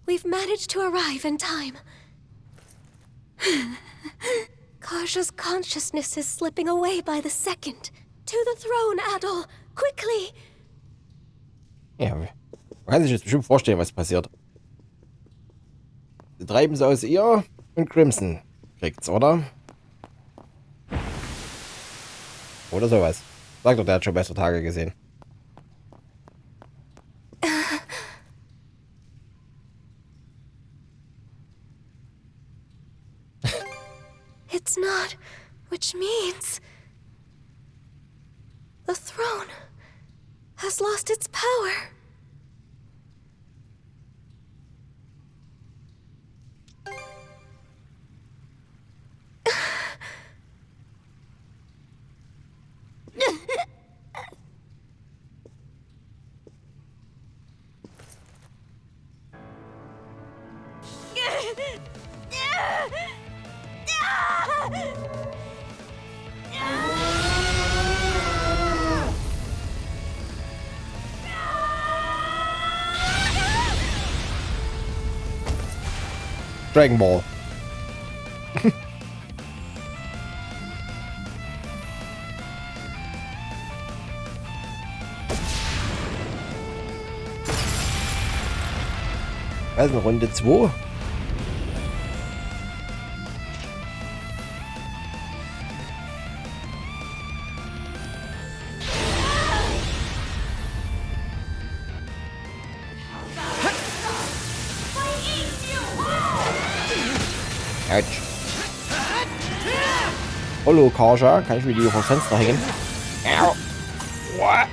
we've managed to arrive in time. Karja's consciousness is slipping away by the second. To the throne, Adol! Quickly! Ja, man kann sich jetzt bestimmt vorstellen, was passiert. Sie treiben sie aus ihr und Crimson kriegt's, oder? Oder sowas. Sag doch, der hat schon bessere Tage gesehen. It's not, which means the throne has lost its power. Dragon Ball. Was ist Runde 2? Autsch. Hallo Karja, kann ich mir die vom Fenster hängen? Au. What?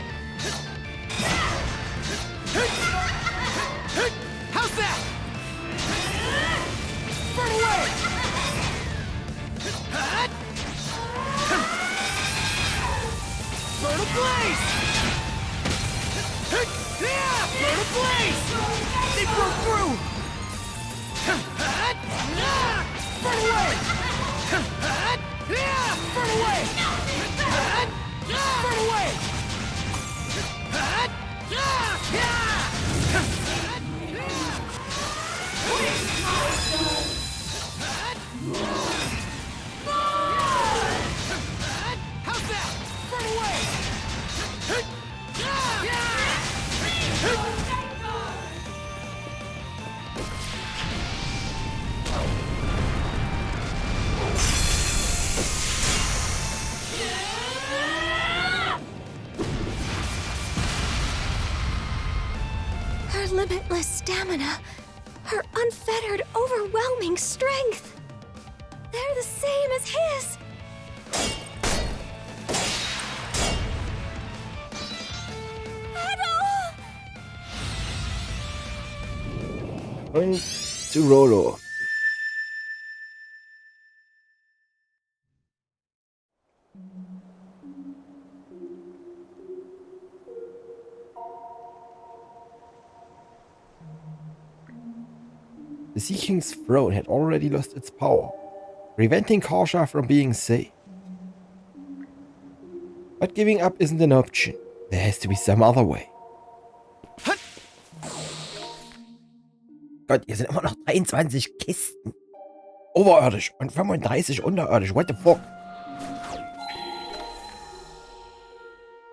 Her limitless stamina, her unfettered, overwhelming strength. They're the same as his. Und zu Rollo. The Sea King's throne had already lost its power, preventing Karja from being safe. But giving up isn't an option. There has to be some other way. Gott, hier sind immer noch 23 Kisten. Oberirdisch und 35 unterirdisch. What the fuck?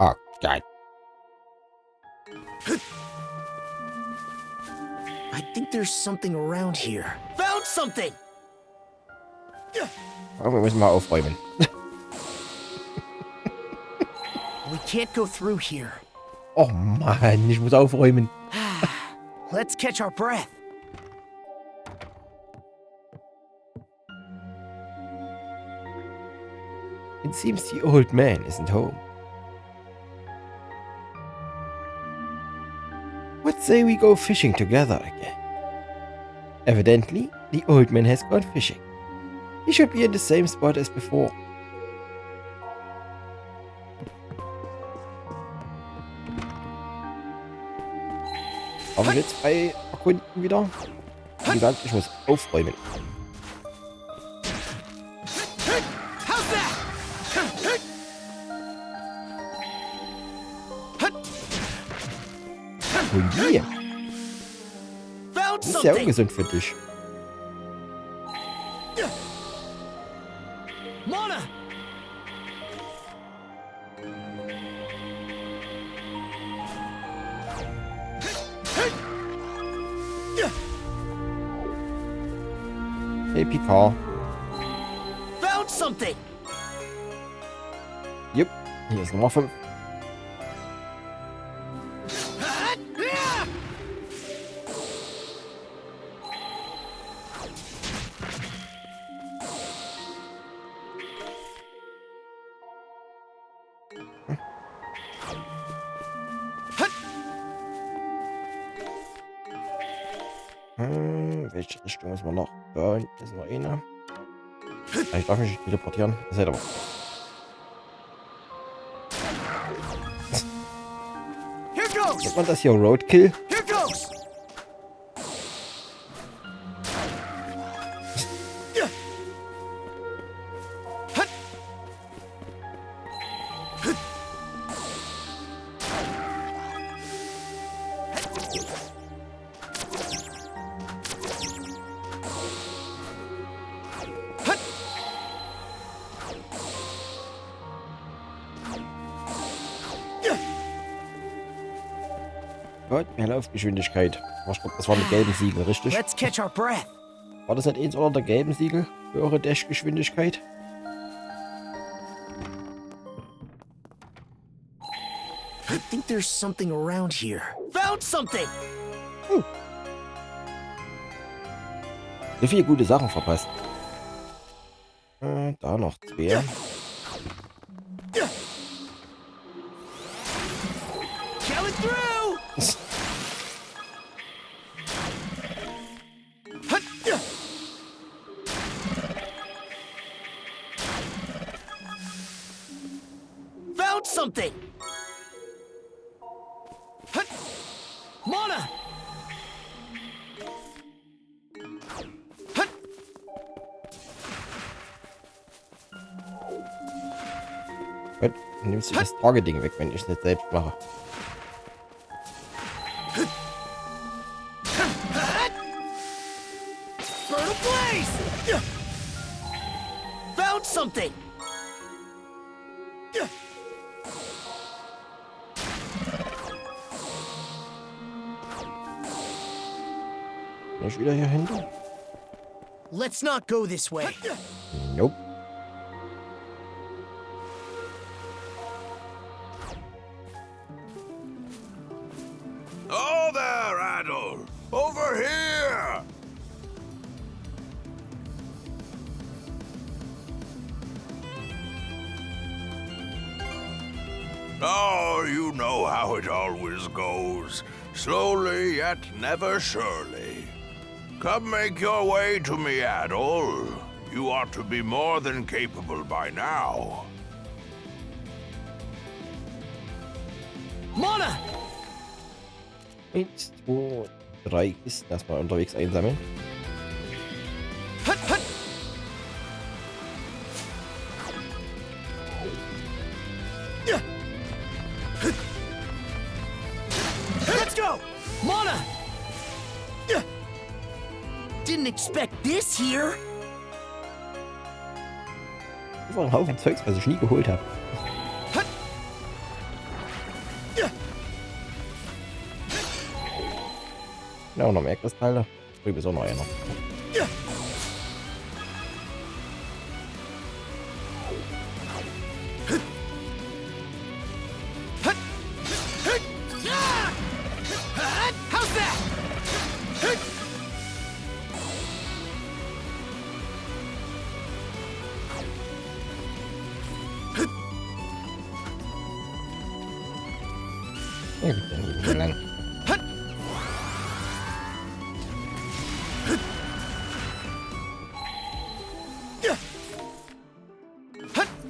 Oh, Gott. I think there's something around here. Found something! Aber wir müssen mal aufräumen. We can't go through here. Oh Mann, ich muss aufräumen. Let's catch our breath. It seems the old man isn't home. What say we go fishing together again? Evidently, the old man has gone fishing. He should be in the same spot as before. Aber jetzt bei Erkunden wieder. Wie gesagt, ich muss aufräumen. Oh yeah. Das ist ja ungesund für dich. Mana! Hey Picard. Found something! Jupp, hier ist Nummer 5. Welche Richtung müssen wir noch? Da hinten ist noch eine. Ich darf mich nicht teleportieren. Das hätte aber. Nennt man das hier Roadkill? Here goes! Gott, mehr Laufgeschwindigkeit. Ich glaube, das war mit gelben Siegel, richtig? Let's catch our breath. War das nicht eins oder der gelben Siegel? Für eure Dash-Geschwindigkeit? I think there's something around here. Found something! So viele gute Sachen verpasst. Da noch 2. Coming through! Found something! Mana! Gut, dann nimmst du das Targeting weg, wenn ich es nicht selbst mache. Burn blaze! Found something! Bin ich wieder hier hinten? Let's not go this way. Nope. Oh there, Adol! Over here! Oh, you know how it always goes. Slowly, yet never surely. Come make your way to me, Adol. You ought to be more than capable by now. Mana! 1, 2, 3 Kisten erstmal unterwegs einsammeln. Let's go! Mana! Didn't expect this here. Das war ein Haufen Zeugs, was ich nie geholt habe. Ja, auch noch mehr Kristalle. Drüben ist auch noch einer. How's that? Ja, geht dann eben hier lang.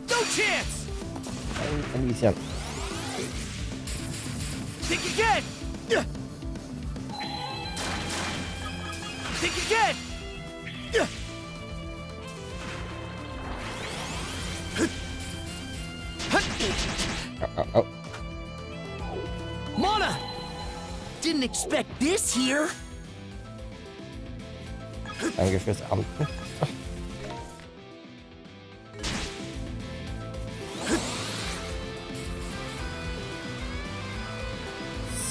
No chance! Ein bisschen. Think again! Think again! Oh. Mana! Didn't expect this here! Danke fürs Ampten.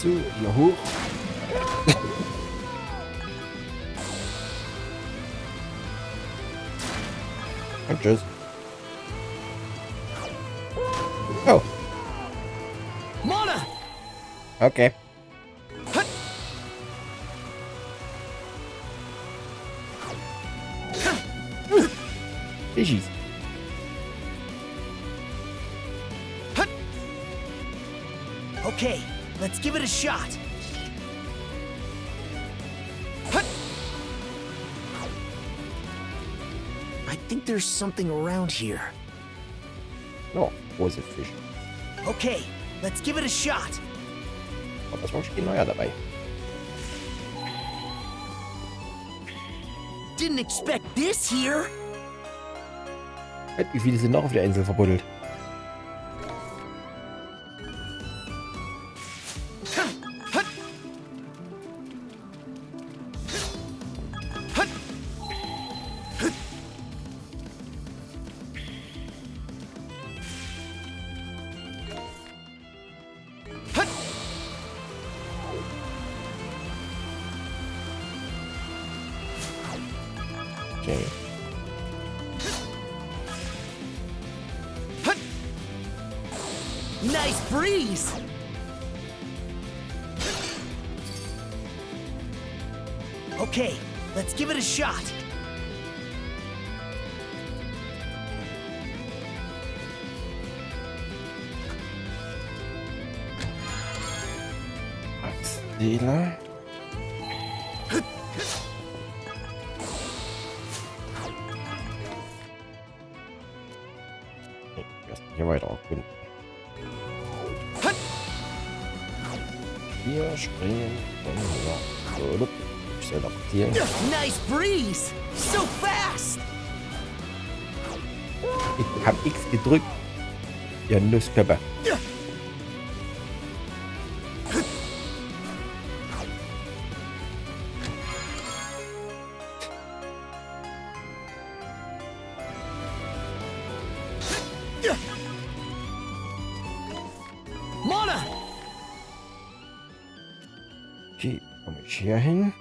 So, hier hoch. Und tschüss. Oh, Mana! okay. Fischies. Okay, let's give it a shot. I think there's something around here. Oh, große Fische. Okay, let's give it a shot. Aber das war schon neuer dabei. Didn't expect this here. Wie viele sind noch auf der Insel verbuddelt? Okay. Nice breeze. Okay, let's give it a shot. Seele. Hier weiter erkunden. Wir springen von hier. So, ich soll adaptieren. Nice breeze. So fast. Ich hab X gedrückt. Ja, Nusskörper. Mana! Okay, komme ich hier hin.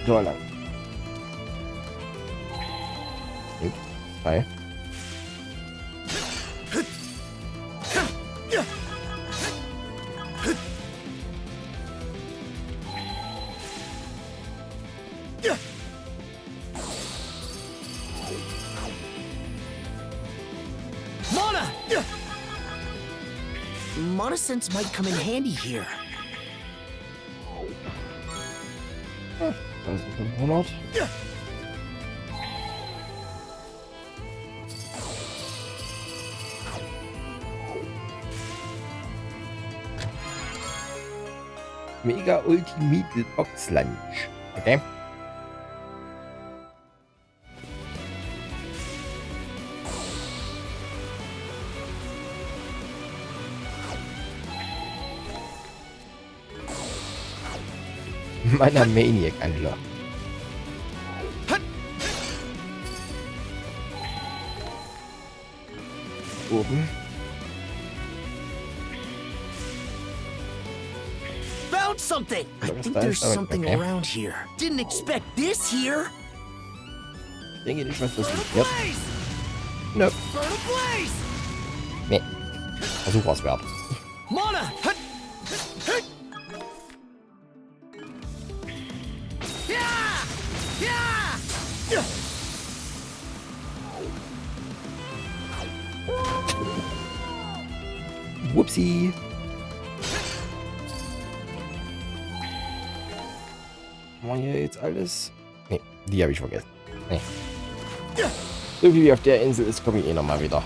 So lang. Und 2. Mana! Mana sense might come in handy here. 1500. Mega Ultimate Box Lunch. Okay. Meiner Maniac-Angler. Oben. Found something! I think there's something around here. Didn't expect this here! Denke nicht, was das ist. Yep. Nope. Nee. Versuch was wert. Mana! Whoopsie. Haben wir hier jetzt alles? Nee, die habe ich vergessen. Nee. So wie auf der Insel ist, komme ich eh nochmal wieder.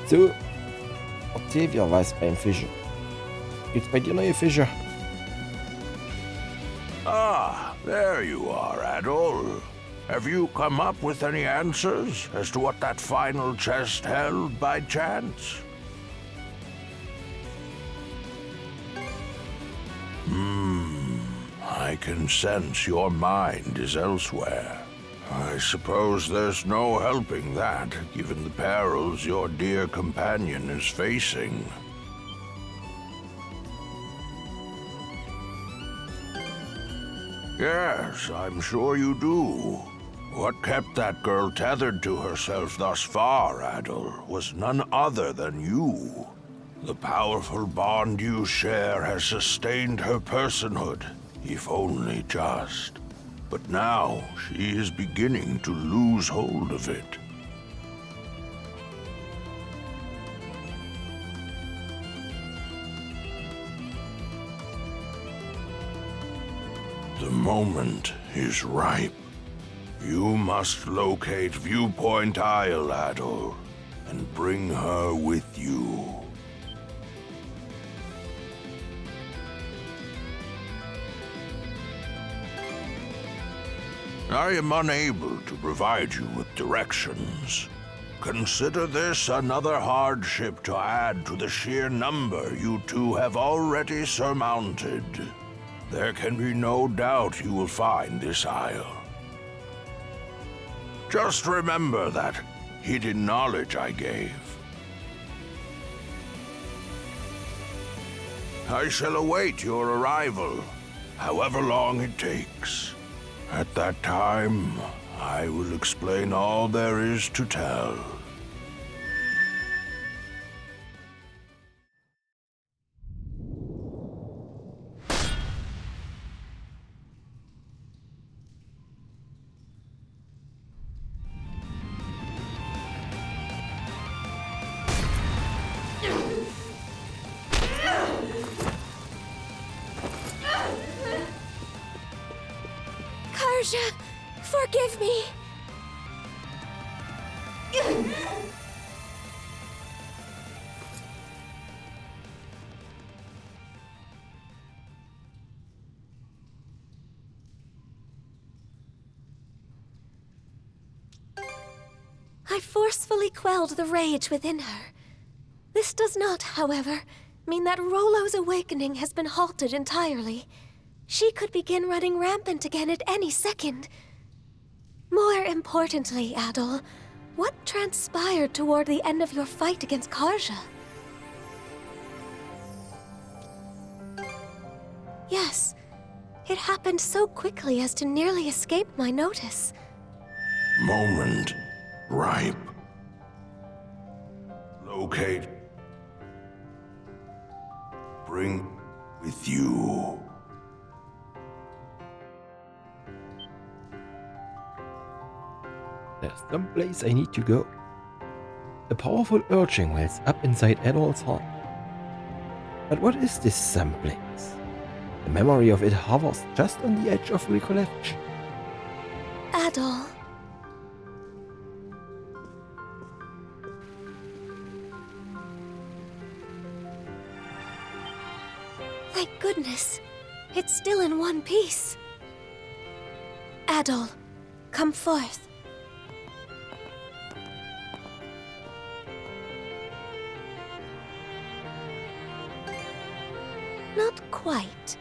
So, Octavia weiß beim Fischen. Gibt's bei dir neue Fische? Ah, there you are, Adol. Have you come up with any answers as to what that final chest held by chance? I can sense your mind is elsewhere. I suppose there's no helping that, given the perils your dear companion is facing. Yes, I'm sure you do. What kept that girl tethered to herself thus far, Adol, was none other than you. The powerful bond you share has sustained her personhood, if only just. But now she is beginning to lose hold of it. The moment is ripe. You must locate Viewpoint Isle, Adol, and bring her with you. I am unable to provide you with directions. Consider this another hardship to add to the sheer number you two have already surmounted. There can be no doubt you will find this isle. Just remember that hidden knowledge I gave. I shall await your arrival, however long it takes. At that time, I will explain all there is to tell. Karja, forgive me. I forcefully quelled the rage within her. This does not, however, mean that Rollo's awakening has been halted entirely. She could begin running rampant again at any second. More importantly, Adol, what transpired toward the end of your fight against Karja? Yes, it happened so quickly as to nearly escape my notice. Moment ripe. Locate. Bring with you. There's some place I need to go. A powerful urging wells up inside Adol's heart. But what is this someplace? The memory of it hovers just on the edge of recollection. Adol. Thank goodness. It's still in one piece. Adol, come forth. Not quite.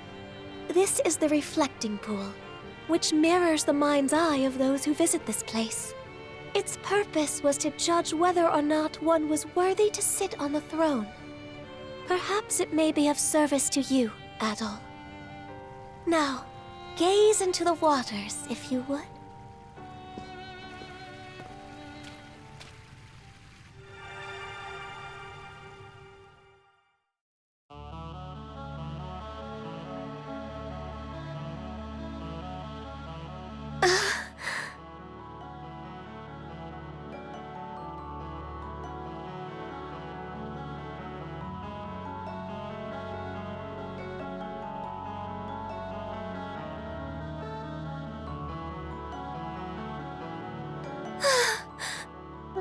This is the reflecting pool, which mirrors the mind's eye of those who visit this place. Its purpose was to judge whether or not one was worthy to sit on the throne. Perhaps it may be of service to you, Adol. Now, gaze into the waters, if you would.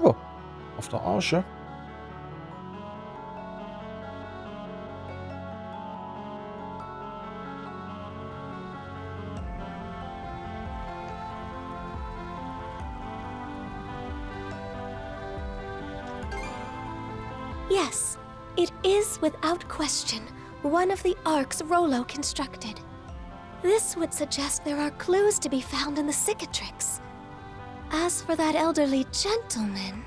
Oh, auf der Arche. Yes, it is without question one of the arcs Rollo constructed. This would suggest there are clues to be found in the cicatrix. As for that elderly gentleman...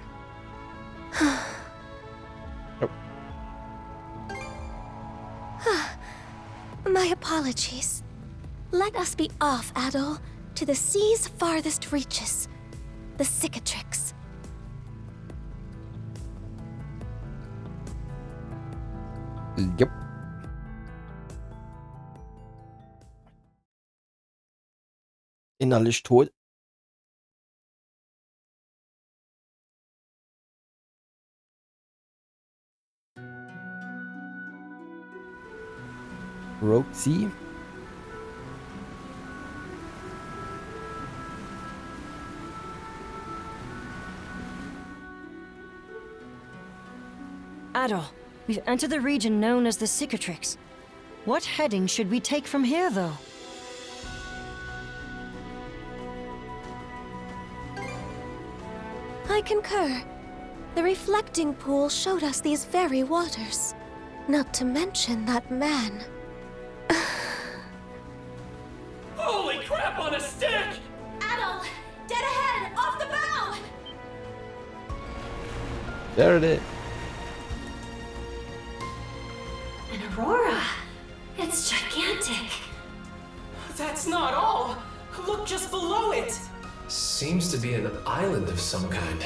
My apologies. Let us be off, Adol, to the sea's farthest reaches. The cicatrix. Yep. Innerlich tot. Roxy. Adol, we've entered the region known as the Cicatrix. What heading should we take from here, though? I concur. The reflecting pool showed us these very waters. Not to mention that man. Holy crap on a stick! Adol, dead ahead, off the bow! There it is. An aurora. It's gigantic. That's not all. Look just below it. Seems to be an island of some kind.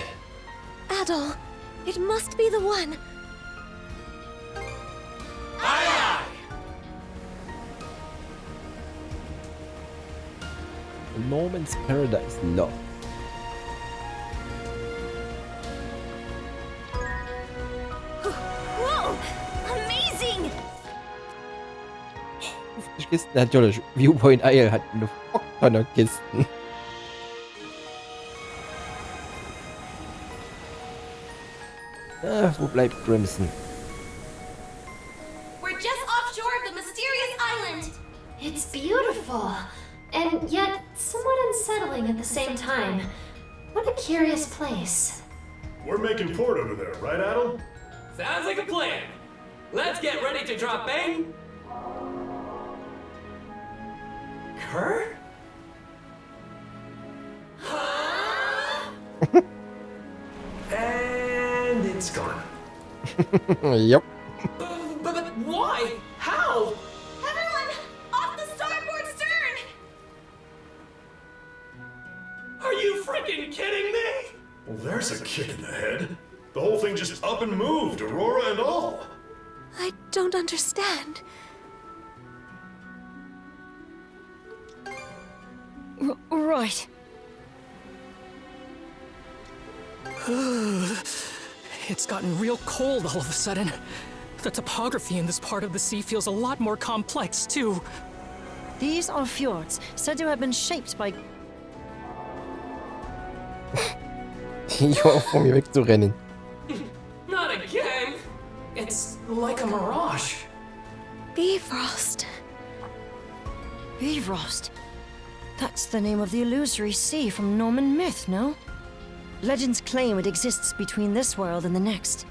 Adol, it must be the one. Aye, Norman's Paradise Lock. Whoa! Amazing! Kisten natürlich. Viewpoint Isle hat eine Fucktonne Kisten. Wo bleibt Crimson? We're just offshore of the mysterious island. It's beautiful, and yet somewhat unsettling at the same time. What a curious place. We're making port over there, right, Adol? Sounds like a plan. Let's get ready to drop bang. Kerr? And it's gone. Yep. But why? How? Everyone, off the starboard stern! Are you freaking kidding me? Well, there's a kick in the head. The whole thing just up and moved, Aurora and all. I don't understand. Right. It's gotten real cold all of a sudden. The topography in this part of the sea feels a lot more complex, too. These are fjords, said to have been shaped by... hier vor mir wegzurennen. Not again! It's like a mirage. Bifrost. Bifrost? That's the name of the illusory sea from Norman myth, no? Legends claim it exists between this world and the next.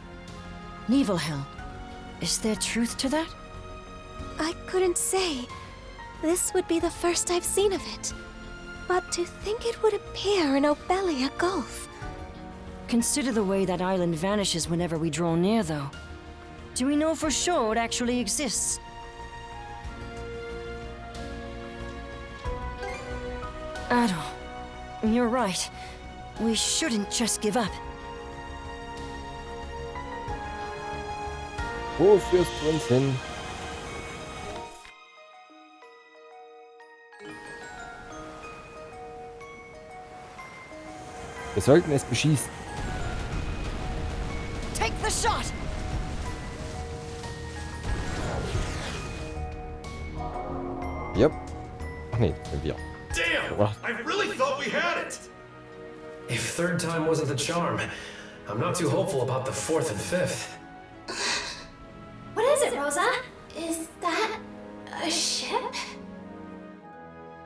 Nibelhel. Is there truth to that? I couldn't say. This would be the first I've seen of it. But to think it would appear in Obelia Gulf. Consider the way that island vanishes whenever we draw near, though. Do we know for sure it actually exists? Adol, you're right. We shouldn't just give up. Wo führst du uns hin? Wir sollten es beschießen. Take the shot! Yep. Ach nee, das sind wir. Damn! I really thought we had it! If third time wasn't the charm, I'm not too hopeful about the fourth and fifth. What is it, Rosa? Is that a ship?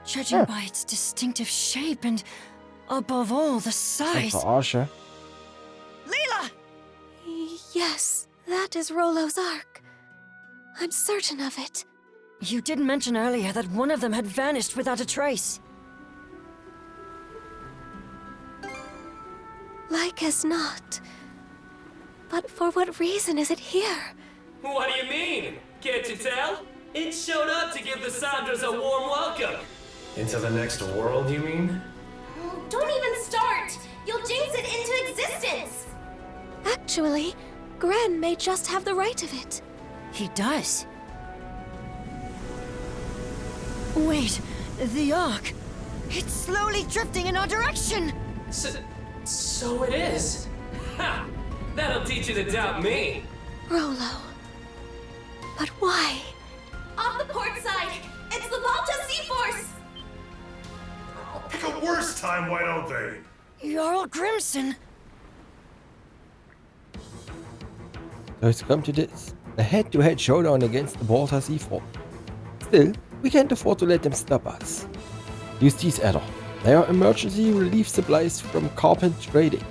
Judging by its distinctive shape and, above all, the size. Verarsche. Leela! Yes, that is Rollo's Ark. I'm certain of it. You did mention earlier that one of them had vanished without a trace. Like as not. But for what reason is it here? What do you mean? Can't you tell? It showed up to give the Sandras a warm welcome. Into the next world, you mean? Oh, don't even start! You'll jinx it into existence! Actually, Gren may just have the right of it. He does. Wait, the Ark. It's slowly drifting in our direction. So it is. Ha! That'll teach you to doubt me. Rollo. But why? Off the port side! It's the Volta Sea-Force! Pick a worse time, why don't they? Jarl Grimson. So it's come to this. A head-to-head showdown against the Balta Sea-Force. Still, we can't afford to let them stop us. Use these Adder. They are emergency relief supplies from Carpent Trading.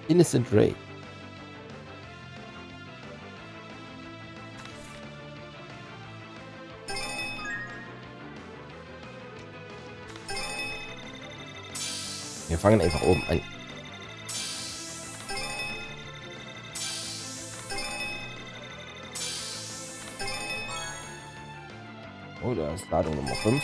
Innocent Ray. Wir fangen einfach oben an. Oh, da ist Ladung Nummer 5.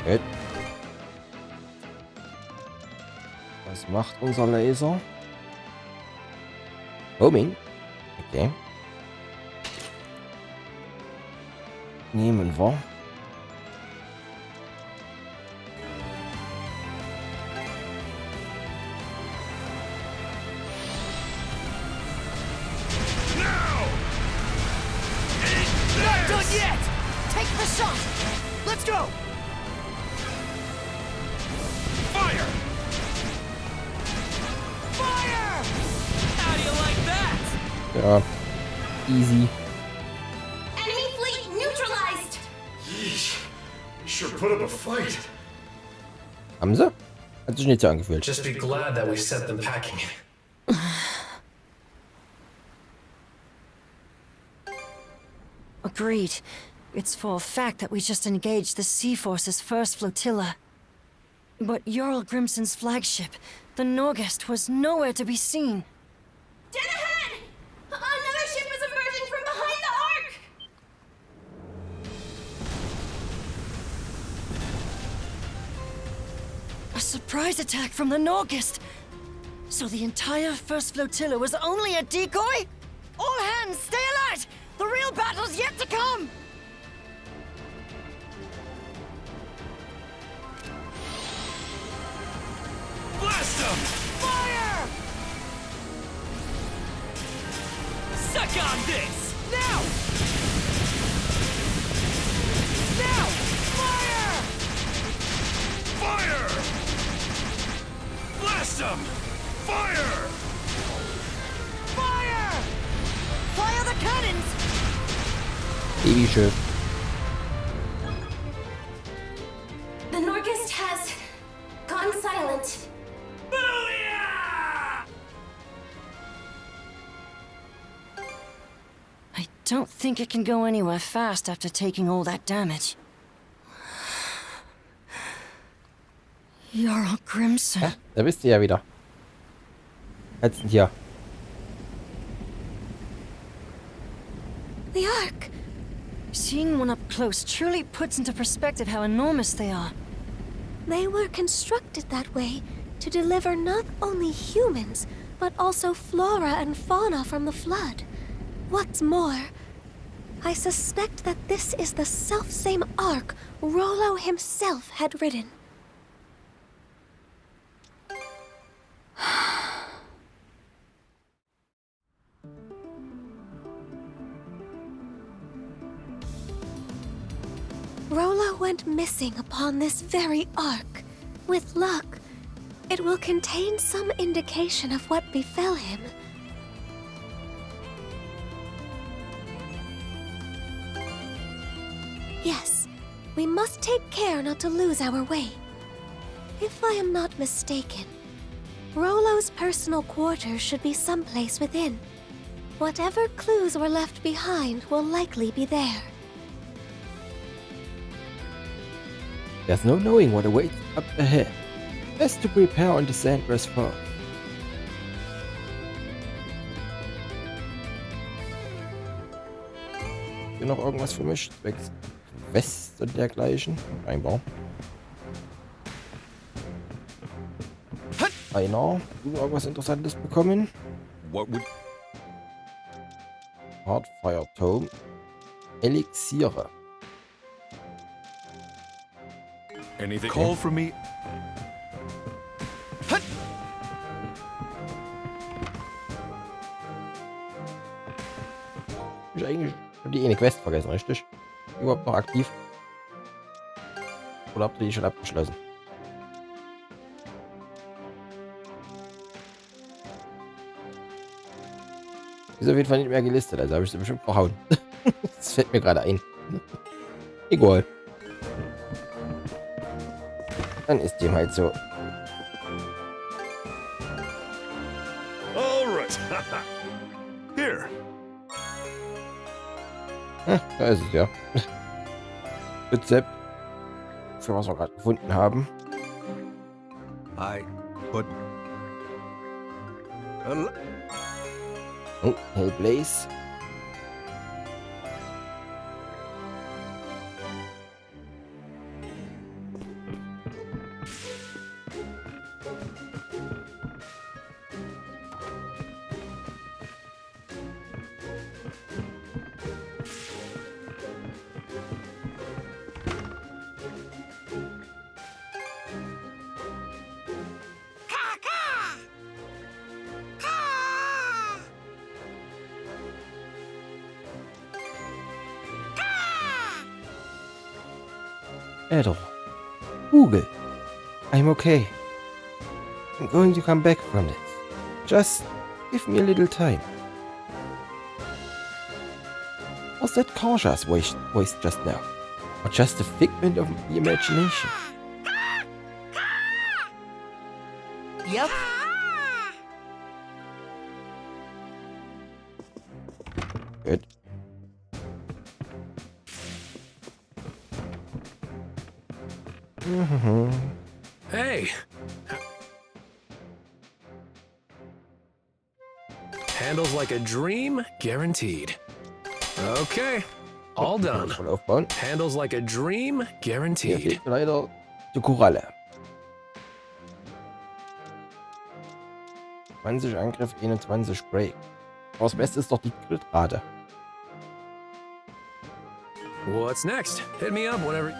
Gut. Was macht unser Laser? Homing. Okay. Nehmen wir. Not done yet! Take the shot! Let's go! Fire! Fire! How do you like that? Ja. Easy. Enemy fleet neutralized! Yeesh. You sure put up a fight. Haben sie? Hat sich nicht so angefühlt. Just be glad that we sent them packing. Agreed. It's for a fact that we just engaged the Sea Force's first flotilla. But Jarl Grimson's flagship, the Norgest, was nowhere to be seen. Dead ahead! Another ship is emerging from behind the Ark! A surprise attack from the Norgest! So the entire first flotilla was only a decoy? All hands, stay alert! The real battle's yet to come! Blast him! Fire! Suck on this! Now! Now! Fire! Fire! Blast him! Fire! Fire! Fire the cannons! Babyschiff. The Nordics has gone silent. I don't think it can go anywhere fast after taking all that damage. Jarl Crimson. Ja, da bist du ja wieder. Jetzt hier. The Ark! Seeing one up close truly puts into perspective how enormous they are. They were constructed that way to deliver not only humans, but also flora and fauna from the flood. What's more, I suspect that this is the selfsame Ark Rollo himself had ridden. Rollo went missing upon this very Ark. With luck, it will contain some indication of what befell him. Yes, we must take care not to lose our way. If I am not mistaken, Rollo's personal quarters should be someplace within. Whatever clues were left behind will likely be there. There's no knowing what awaits up ahead. Best to prepare on the Sandgrass first. Hier noch irgendwas für mich? Zwecks West und dergleichen? Scheinbar. Einer. Du irgendwas Interessantes bekommen? What would... Hardfire Tome. Elixiere. Anything? Call for me. Ich eigentlich schon die eine Quest vergessen, richtig? Überhaupt noch aktiv? Oder habt ihr die schon abgeschlossen? Ist auf jeden Fall nicht mehr gelistet, also habe ich sie bestimmt verhauen. Das fällt mir gerade ein. Egal. Dann ist dem halt so. All right. Here. Da ist es ja. Rezept. Für was wir gerade gefunden haben. Oh, Hellblaze. Edel. Google. I'm okay. I'm going to come back from this. Just give me a little time. Was that Karja's voice just now? Or just a figment of the imagination? Yep. Good. Hey! Handles like a dream, guaranteed. Okay, all done. Handles like a dream, Hier guaranteed. fehlt mir leider die Koralle. 20 Angriff, 21 Break. Aber das Beste ist doch die Crit-Rate. What's next? Hit me up whenever.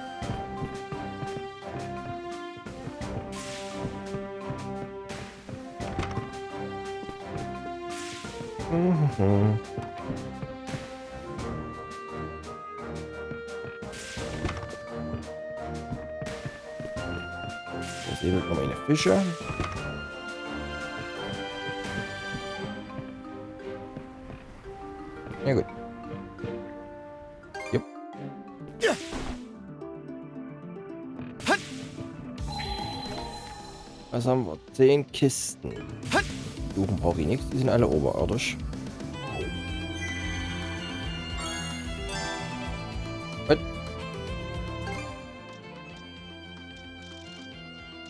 Mhm. Hier säbelt noch meine Fische. Ja gut. Jupp. Was haben wir? 10 Kisten. Suchen brauche ich nichts, die sind alle oberirdisch. Was?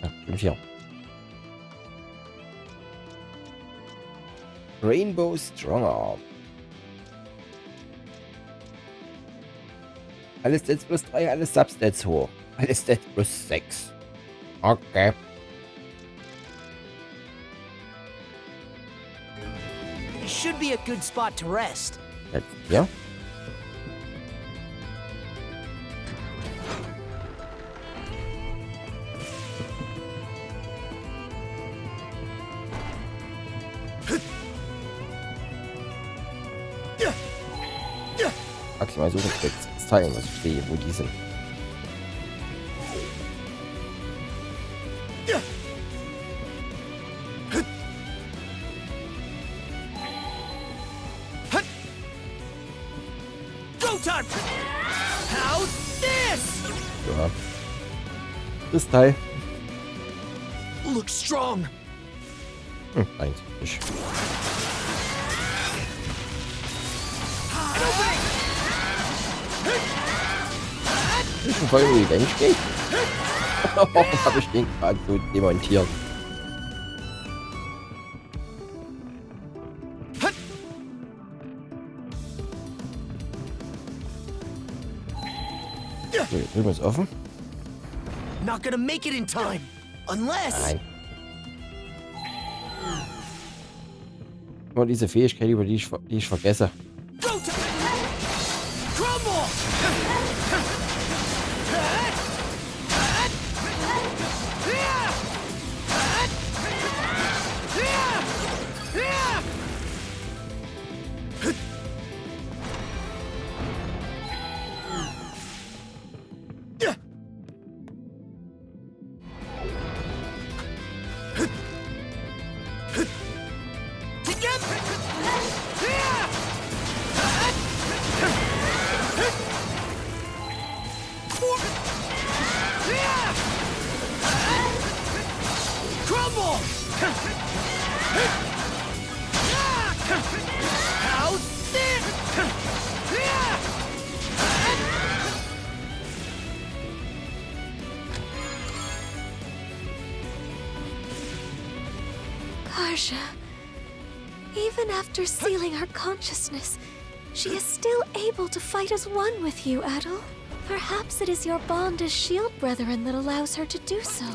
Ja, 5 hier. Rainbow Strongarm. Alles Stats plus 3, alles Substats hoch. Alles Stats plus 6. Okay. It should be a good spot to rest. Jetzt hier. Maximal suchen jetzt zeigen, was ich sehe, wo die sind. Ja. Das Teil. Looks strong. Eins. Ich. Ich bin voll Revenge geht. Habe ich den gerade so demontiert. So, hier drüben ist offen. Not gonna make it in time. Unless. Nein. Nur diese Fähigkeit, über die ich vergesse. Karja, even after sealing her consciousness, she is still able to fight as one with you, Adol. Perhaps it is your bond as shield brethren that allows her to do so.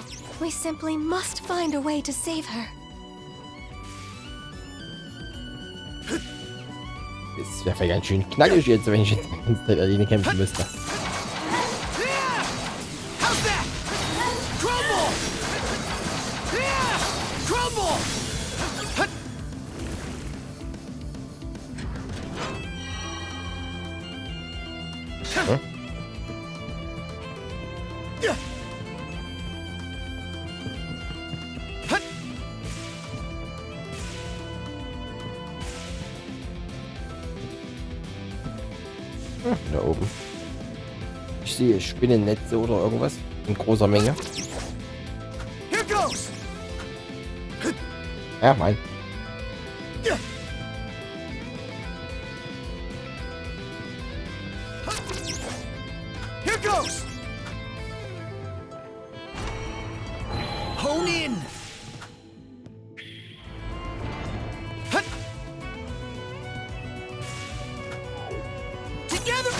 We simply must find a way to save her. Das wäre ganz schön knackig jetzt, wenn ich jetzt die ganze Zeit alleine kämpfen müsste. Hm? Da oben. Ich sehe Spinnennetze oder irgendwas in großer Menge. Ja, mein. Here goes. Hone in. Together.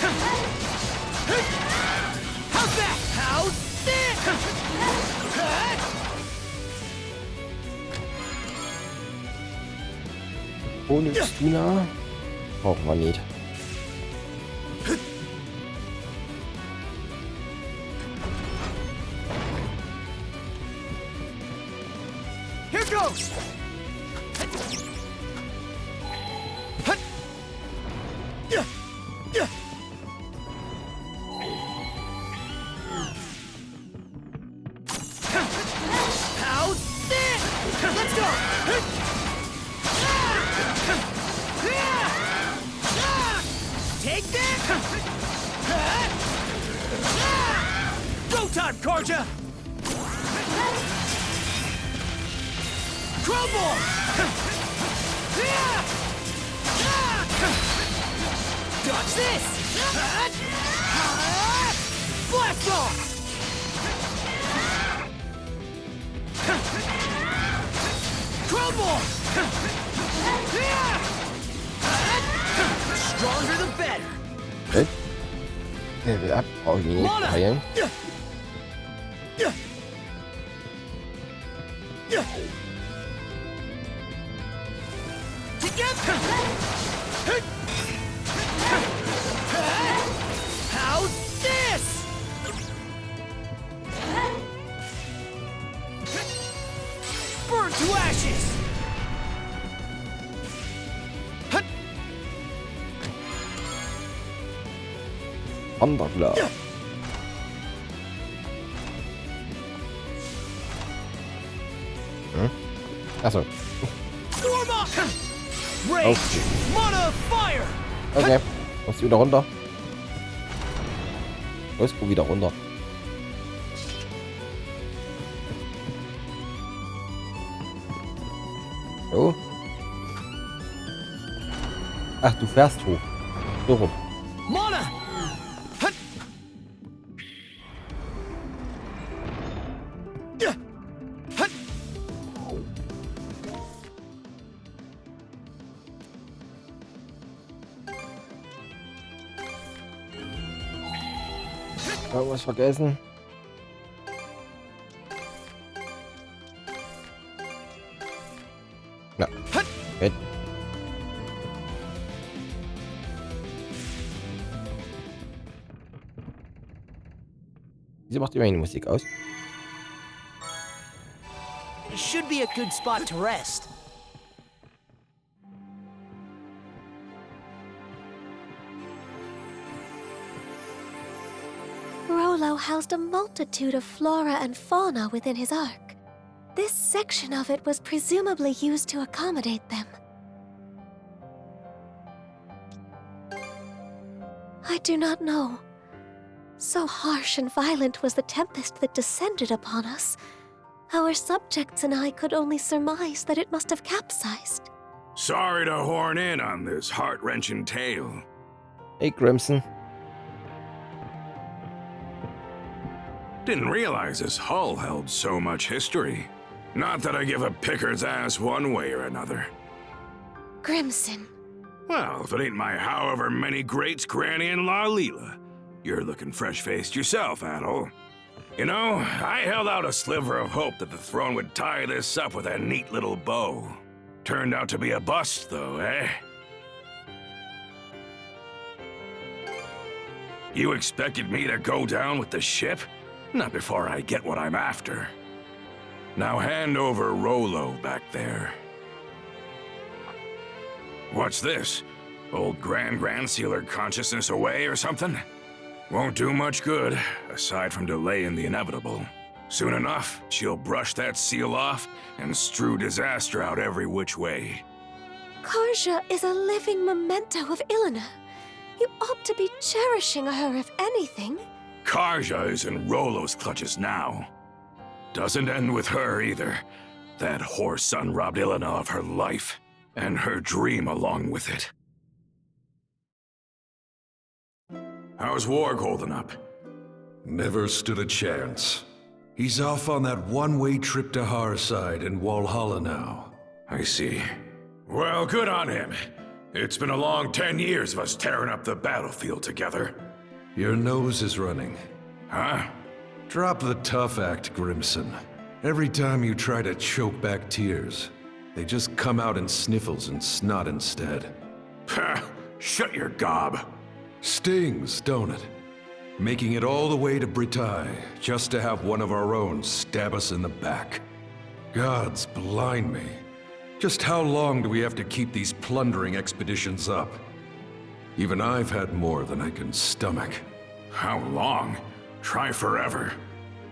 How's that? How's that? Ohne Stina brauchen wir nicht. Here goes. Let's go! Take that! Go time, Karja! Crumble! Dodge this! Blast off! Crumble! Stronger the better. Gut. Level up. Brauche ich ihn nicht heilen. Together! How's this? Burn to ashes! Wanderklar. Hm? Achso. Warm up! Rage! Mana fire! Okay. Kommst du wieder runter? Los, komm wieder runter. So. Ach, du fährst hoch. So rum. Mana! Irgendwas vergessen? Ja. Okay. Wieso macht immerhin die Musik aus? It should be a good spot to rest. Rollo housed a multitude of flora and fauna within his ark. This section of it was presumably used to accommodate them. I do not know. So harsh and violent was the tempest that descended upon us. Our subjects and I could only surmise that it must have capsized. Sorry to horn in on this heart-wrenching tale. Hey, Crimson. Didn't realize this hull held so much history. Not that I give a picker's ass one way or another. Grimson. Well, if it ain't my however many greats, Granny and La Leela. You're looking fresh-faced yourself, Adol. You know, I held out a sliver of hope that the throne would tie this up with a neat little bow. Turned out to be a bust, though, eh? You expected me to go down with the ship? Not before I get what I'm after. Now hand over Rollo back there. What's this? Old Grand Sealer consciousness away or something? Won't do much good, aside from delaying the inevitable. Soon enough, she'll brush that seal off and strew disaster out every which way. Karja is a living memento of Ilena. You ought to be cherishing her, if anything. Karja is in Rollo's clutches now. Doesn't end with her either. That whore son robbed Ilena of her life, and her dream along with it. How's Warg holding up? Never stood a chance. He's off on that one-way trip to Harside in Walhalla now. I see. Well, good on him. It's been a long 10 years of us tearing up the battlefield together. Your nose is running. Huh? Drop the tough act, Grimson. Every time you try to choke back tears, they just come out in sniffles and snot instead. Shut your gob. Stings, don't it? Making it all the way to Britaille, just to have one of our own stab us in the back. Gods blind me. Just how long do we have to keep these plundering expeditions up? Even I've had more than I can stomach. How long? Try forever.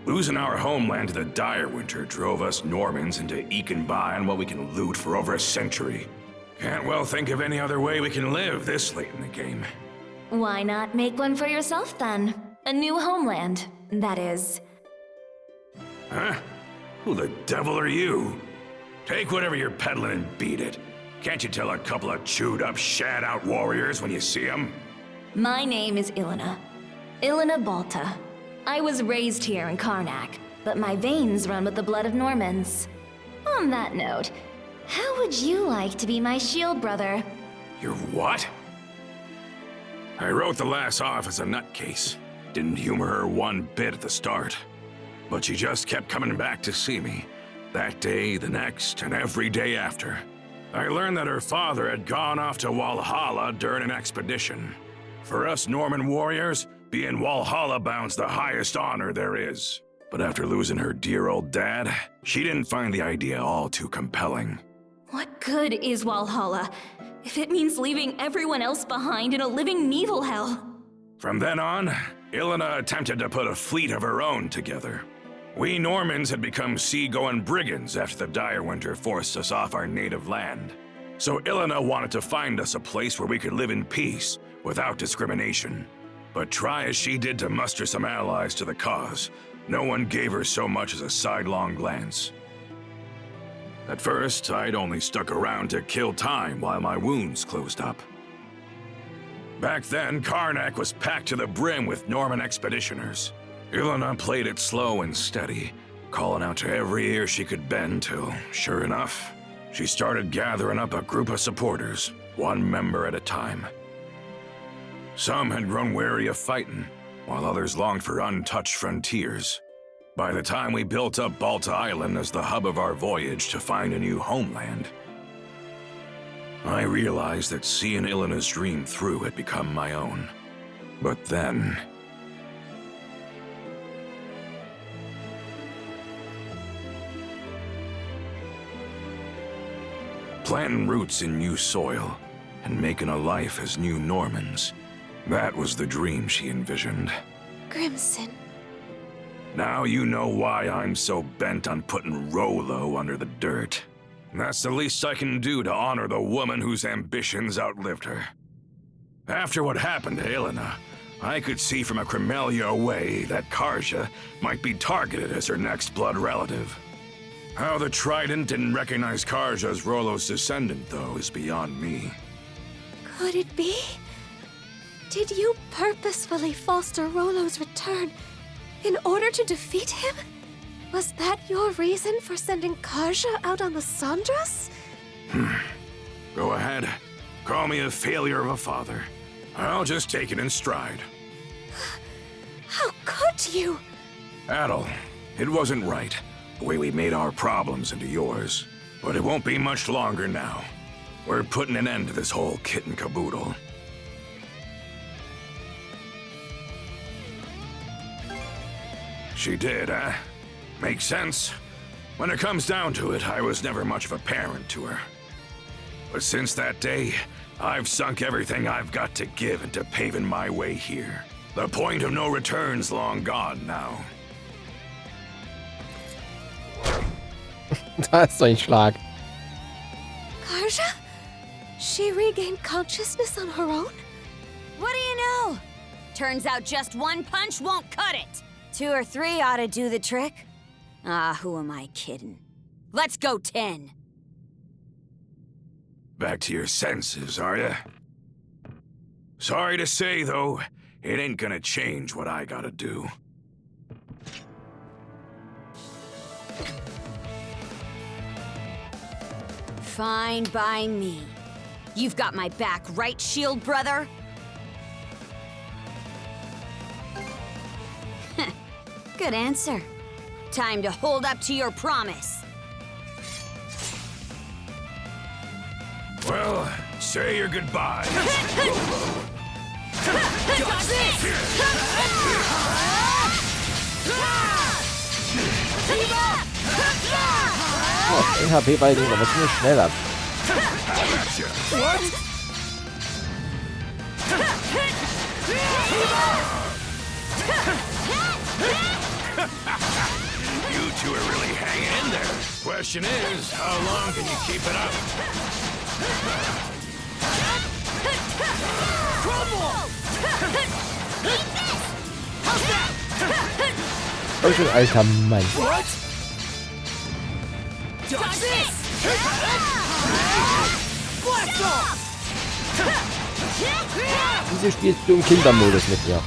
Losing our homeland to the dire winter drove us Normans into eking by on what we can loot for over a century. Can't well think of any other way we can live this late in the game. Why not make one for yourself then? A new homeland, that is. Huh? Who the devil are you? Take whatever you're peddling and beat it. Can't you tell a couple of chewed-up, shat-out warriors when you see them? My name is Ilina. Ilina Balta. I was raised here in Karnak, but my veins run with the blood of Normans. On that note, how would you like to be my shield brother? You're what? I wrote the lass off as a nutcase. Didn't humor her one bit at the start. But she just kept coming back to see me. That day, the next, and every day after. I learned that her father had gone off to Walhalla during an expedition. For us Norman warriors, being Walhalla bound's the highest honor there is. But after losing her dear old dad, she didn't find the idea all too compelling. What good is Walhalla if it means leaving everyone else behind in a living Nibelhel? From then on, Ilina attempted to put a fleet of her own together. We Normans had become sea-going brigands after the dire winter forced us off our native land. So Ilina wanted to find us a place where we could live in peace, without discrimination. But try as she did to muster some allies to the cause, no one gave her so much as a sidelong glance. At first, I'd only stuck around to kill time while my wounds closed up. Back then, Karnak was packed to the brim with Norman expeditioners. Ilina played it slow and steady, calling out to every ear she could bend till, sure enough, she started gathering up a group of supporters, one member at a time. Some had grown weary of fighting, while others longed for untouched frontiers. By the time we built up Balta Island as the hub of our voyage to find a new homeland, I realized that seeing Ilina's dream through had become my own. But then... planting roots in new soil, and making a life as new Normans. That was the dream she envisioned. Grimson. Now you know why I'm so bent on putting Rollo under the dirt. That's the least I can do to honor the woman whose ambitions outlived her. After what happened to Ilina, I could see from a Cremelia away that Karja might be targeted as her next blood relative. How the Trident didn't recognize Karja as Rollo's descendant, though, is beyond me. Could it be? Did you purposefully foster Rollo's return in order to defeat him? Was that your reason for sending Karja out on the Sandras? Go ahead. Call me a failure of a father. I'll just take it in stride. How could you? Adel, it wasn't right, the way we made our problems into yours. But it won't be much longer now. We're putting an end to this whole kit and caboodle. She did, huh? Makes sense. When it comes down to it, I was never much of a parent to her. But since that day, I've sunk everything I've got to give into paving my way here. The point of no return's long gone now. Das ist so ein Schlag. Karja? She regained consciousness on her own? What do you know? Turns out just one punch won't cut it. 2 or 3 ought to do the trick. Ah, who am I kidding? Let's go 10. Back to your senses, are ya? Sorry to say, though, it ain't gonna change what I gotta do. Fine by me. You've got my back, right, shield brother? Good answer. Time to hold up to your promise. Well, say your goodbye. Oh, den HP-Ball ging aber ziemlich schnell ab. You two are really hanging in there. Question is, how long can you keep it up? Crumble! Eat this! How's that? Oh, schon alter Mann. What? Dodge this! Blast off! Wieso spielst du im Kindermodus mit mir?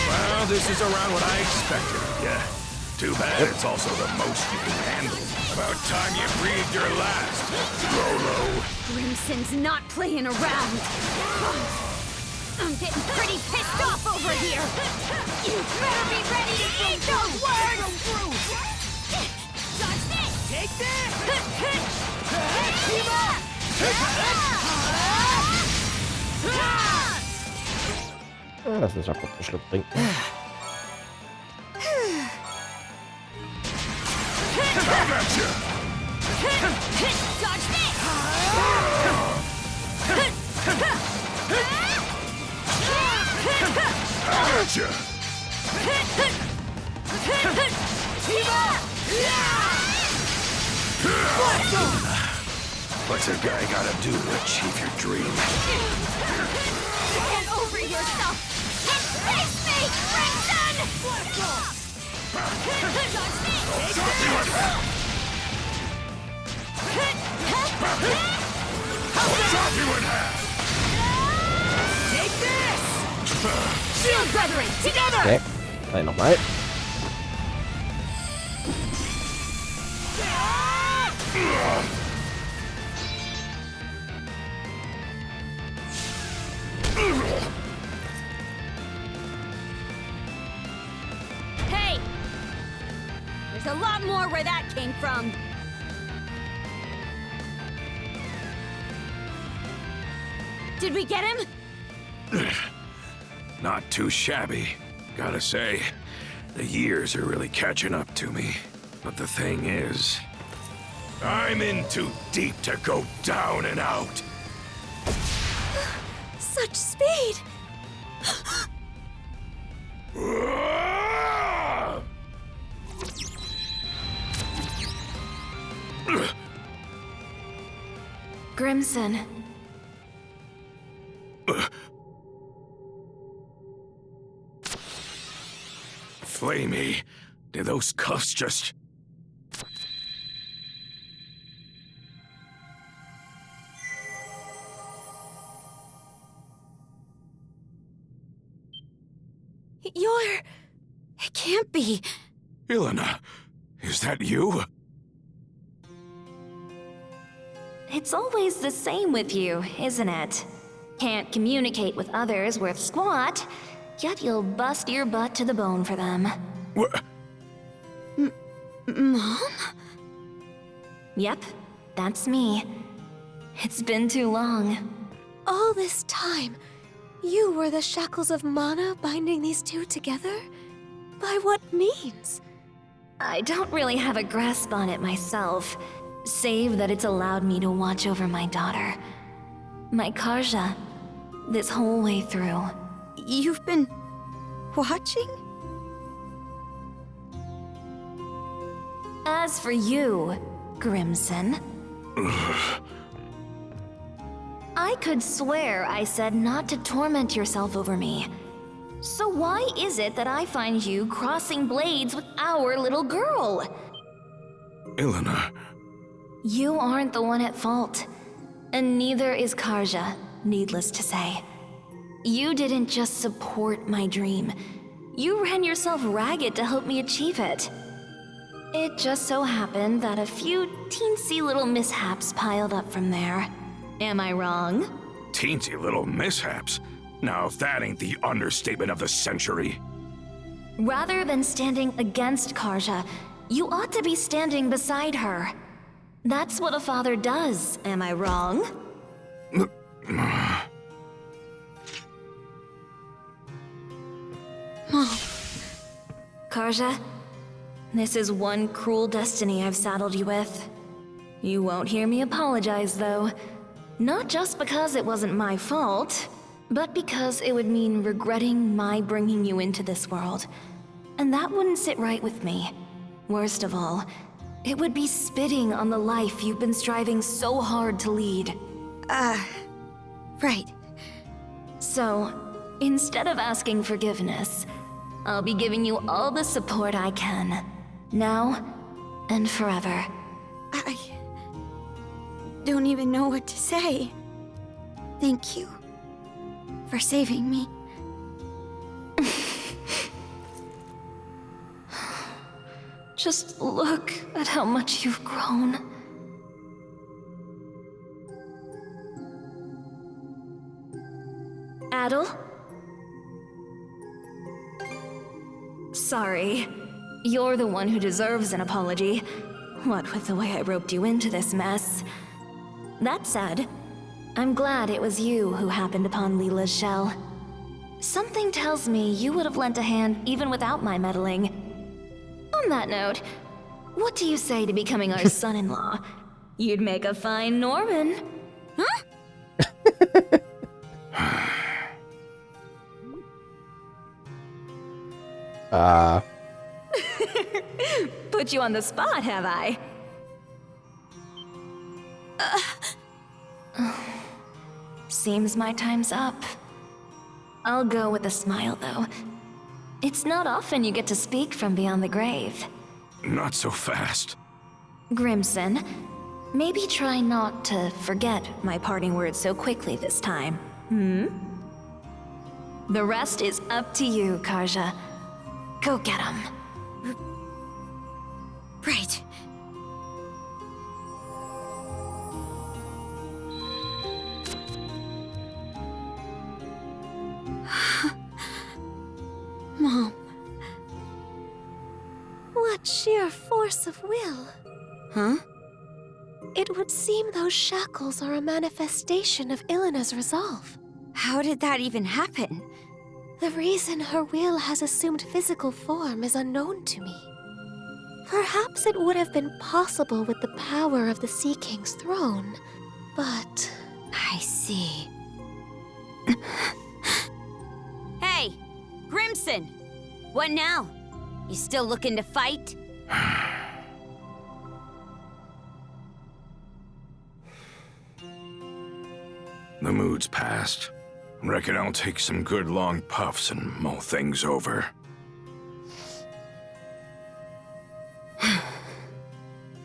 Well, this is around what I expected. Yeah. Too bad it's also the most you can handle. About time you breathed your last, Rolo. Crimson's not playing around. I'm getting pretty pissed off over here. You better be ready to eat those words. Dodge this! Take this! Lass uns mal kurz einen Schluck trinken. What's a guy gotta do to achieve your dream? Get over yourself! Face me, Crimson! Take this! Shield brethren, together! Okay, nein, nochmal. Hey! There's a lot more where that came from. Did we get him? Not too shabby. Gotta say, the years are really catching up to me. But the thing is, I'm in too deep to go down and out. Such speed! Grimson. Flamey, did those cuffs just... It can't be. Ilana, is that you? It's always the same with you, isn't it? Can't communicate with others worth squat, yet you'll bust your butt to the bone for them. What? Mom? Yep, that's me. It's been too long. All this time, you were the shackles of mana binding these two together? By what means? I don't really have a grasp on it myself, save that it's allowed me to watch over my daughter. My Karja, this whole way through. You've been... watching? As for you, Grimson... I could swear I said not to torment yourself over me. So why is it that I find you crossing blades with our little girl? Ilana... You aren't the one at fault. And neither is Karja, needless to say. You didn't just support my dream. You ran yourself ragged to help me achieve it. It just so happened that a few teensy little mishaps piled up from there. Am I wrong? Teensy little mishaps? Now, if that ain't the understatement of the century. Rather than standing against Karja, you ought to be standing beside her. That's what a father does, am I wrong? Karja, this is one cruel destiny I've saddled you with. You won't hear me apologize, though. Not just because it wasn't my fault, but because it would mean regretting my bringing you into this world. and that wouldn't sit right with me. Worst of all, it would be spitting on the life you've been striving so hard to lead. Right. So, instead of asking forgiveness, I'll be giving you all the support I can. Now and forever. I don't even know what to say. Thank you for saving me. Just look at how much you've grown. Adel? Sorry. You're the one who deserves an apology. What with the way I roped you into this mess. That said, I'm glad it was you who happened upon Leela's shell. Something tells me you would have lent a hand even without my meddling. On that note, what do you say to becoming our son-in-law? You'd make a fine Norman. Huh? Put you on the spot, have I? Seems my time's up. I'll go with a smile, though. It's not often you get to speak from beyond the grave. Not so fast. Grimson, maybe try not to forget my parting words so quickly this time, The rest is up to you, Karja. Go get him. Right. Mom. What sheer force of will. Huh? It would seem those shackles are a manifestation of Ilena's resolve. How did that even happen? The reason her will has assumed physical form is unknown to me. Perhaps it would have been possible with the power of the Sea King's throne, but... I see. Hey! Grimson! What now? You still looking to fight? The mood's past. Reckon I'll take some good long puffs and mull things over.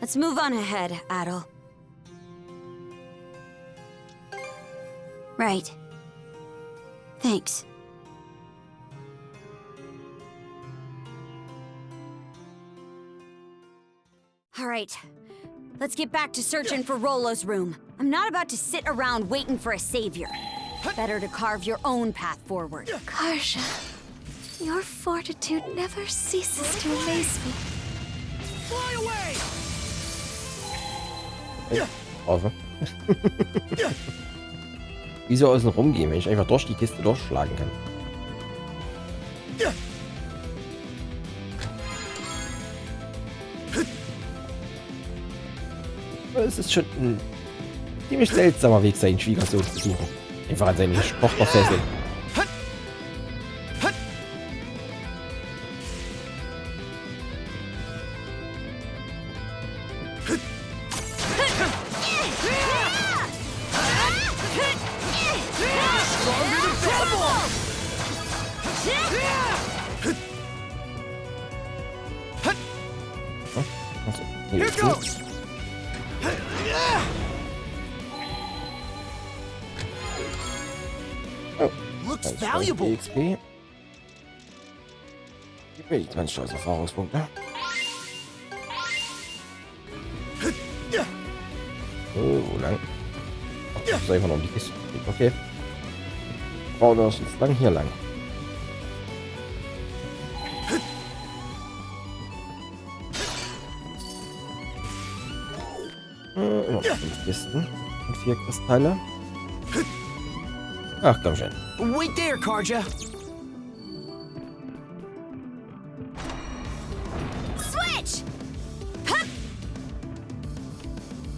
Let's move on ahead, Adel. Right. Thanks. All right. Let's get back to searching for Rollo's room. I'm not about to sit around waiting for a savior. Better to carve your own path forward. Karja, your fortitude never ceases to amaze me. Fly away! Offen. Wieso außen rumgehen, wenn ich einfach durch die Kiste durchschlagen kann? Es ist schon ein ziemlich seltsamer Weg, seinen Schwiegersohn zu suchen. Einfach an seine Tochter fesseln. Here goes. Oh, looks valuable. XP. Gib mir die 20.000 Erfahrungspunkte. Oh, wo lang? Ach, das ist einfach noch um die Kiste. Okay. Brauchen wir uns lang hier lang. Immer 5 Kisten und 4 Kristalle. Ach, komm schon. Wait there, Karja. Switch! Hup!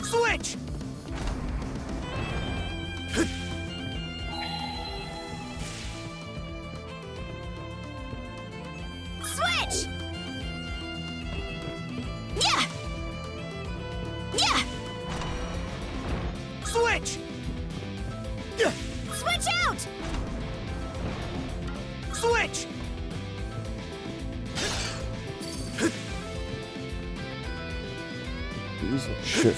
Switch! Switch! Switch! Switch out! Switch! Dieses Schiff.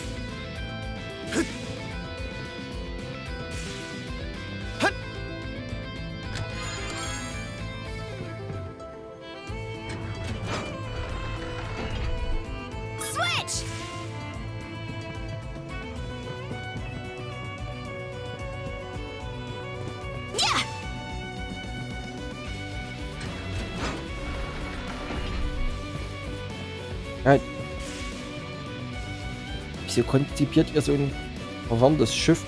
Switch! Yeah! Ja. Wieso konzipiert ihr so ein verwandtes Schiff?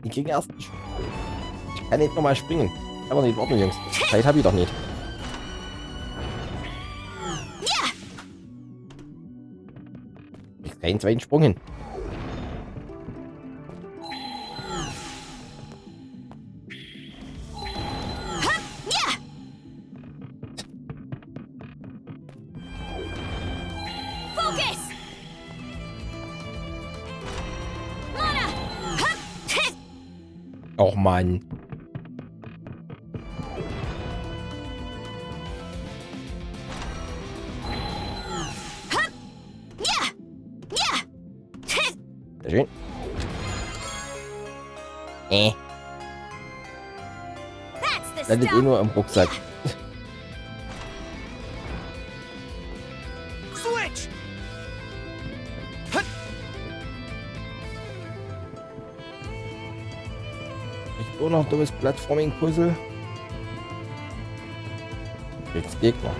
Die kriegen erst. Ich kann nicht nochmal springen. Aber nicht warten, Jungs. Zeit habe ich doch nicht. Ich keinen zweiten Sprung hin. Focus! Mana! Och Mann. Sehr schön. Landet eh nur im Rucksack. Switch! Ich nur noch dummes Plattforming-Puzzle. Jetzt Gegner.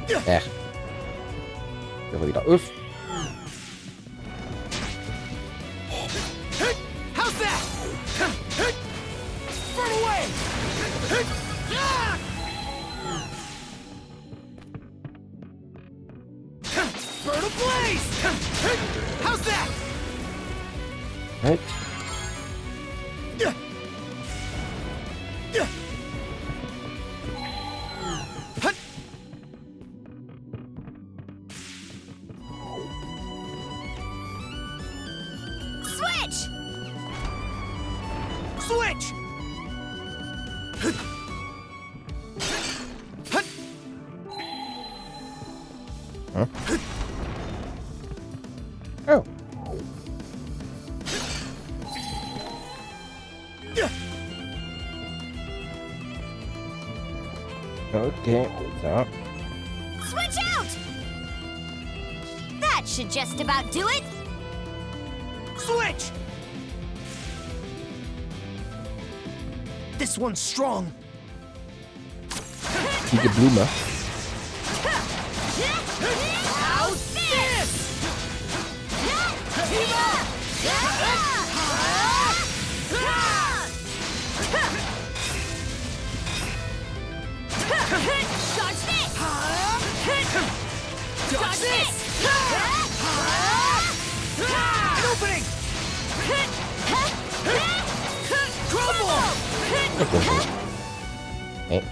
Ach. Gehen wir wieder auf. How's that? Run away! Bird of Blaze! How's that? Halt. Switch! Switch! Huh? Oh. Okay, so. Switch out! That should just about do it. Switch! This one's strong. Die Blume. How's this? Dodge this! Dodge this! An opening! Crumble! Hey.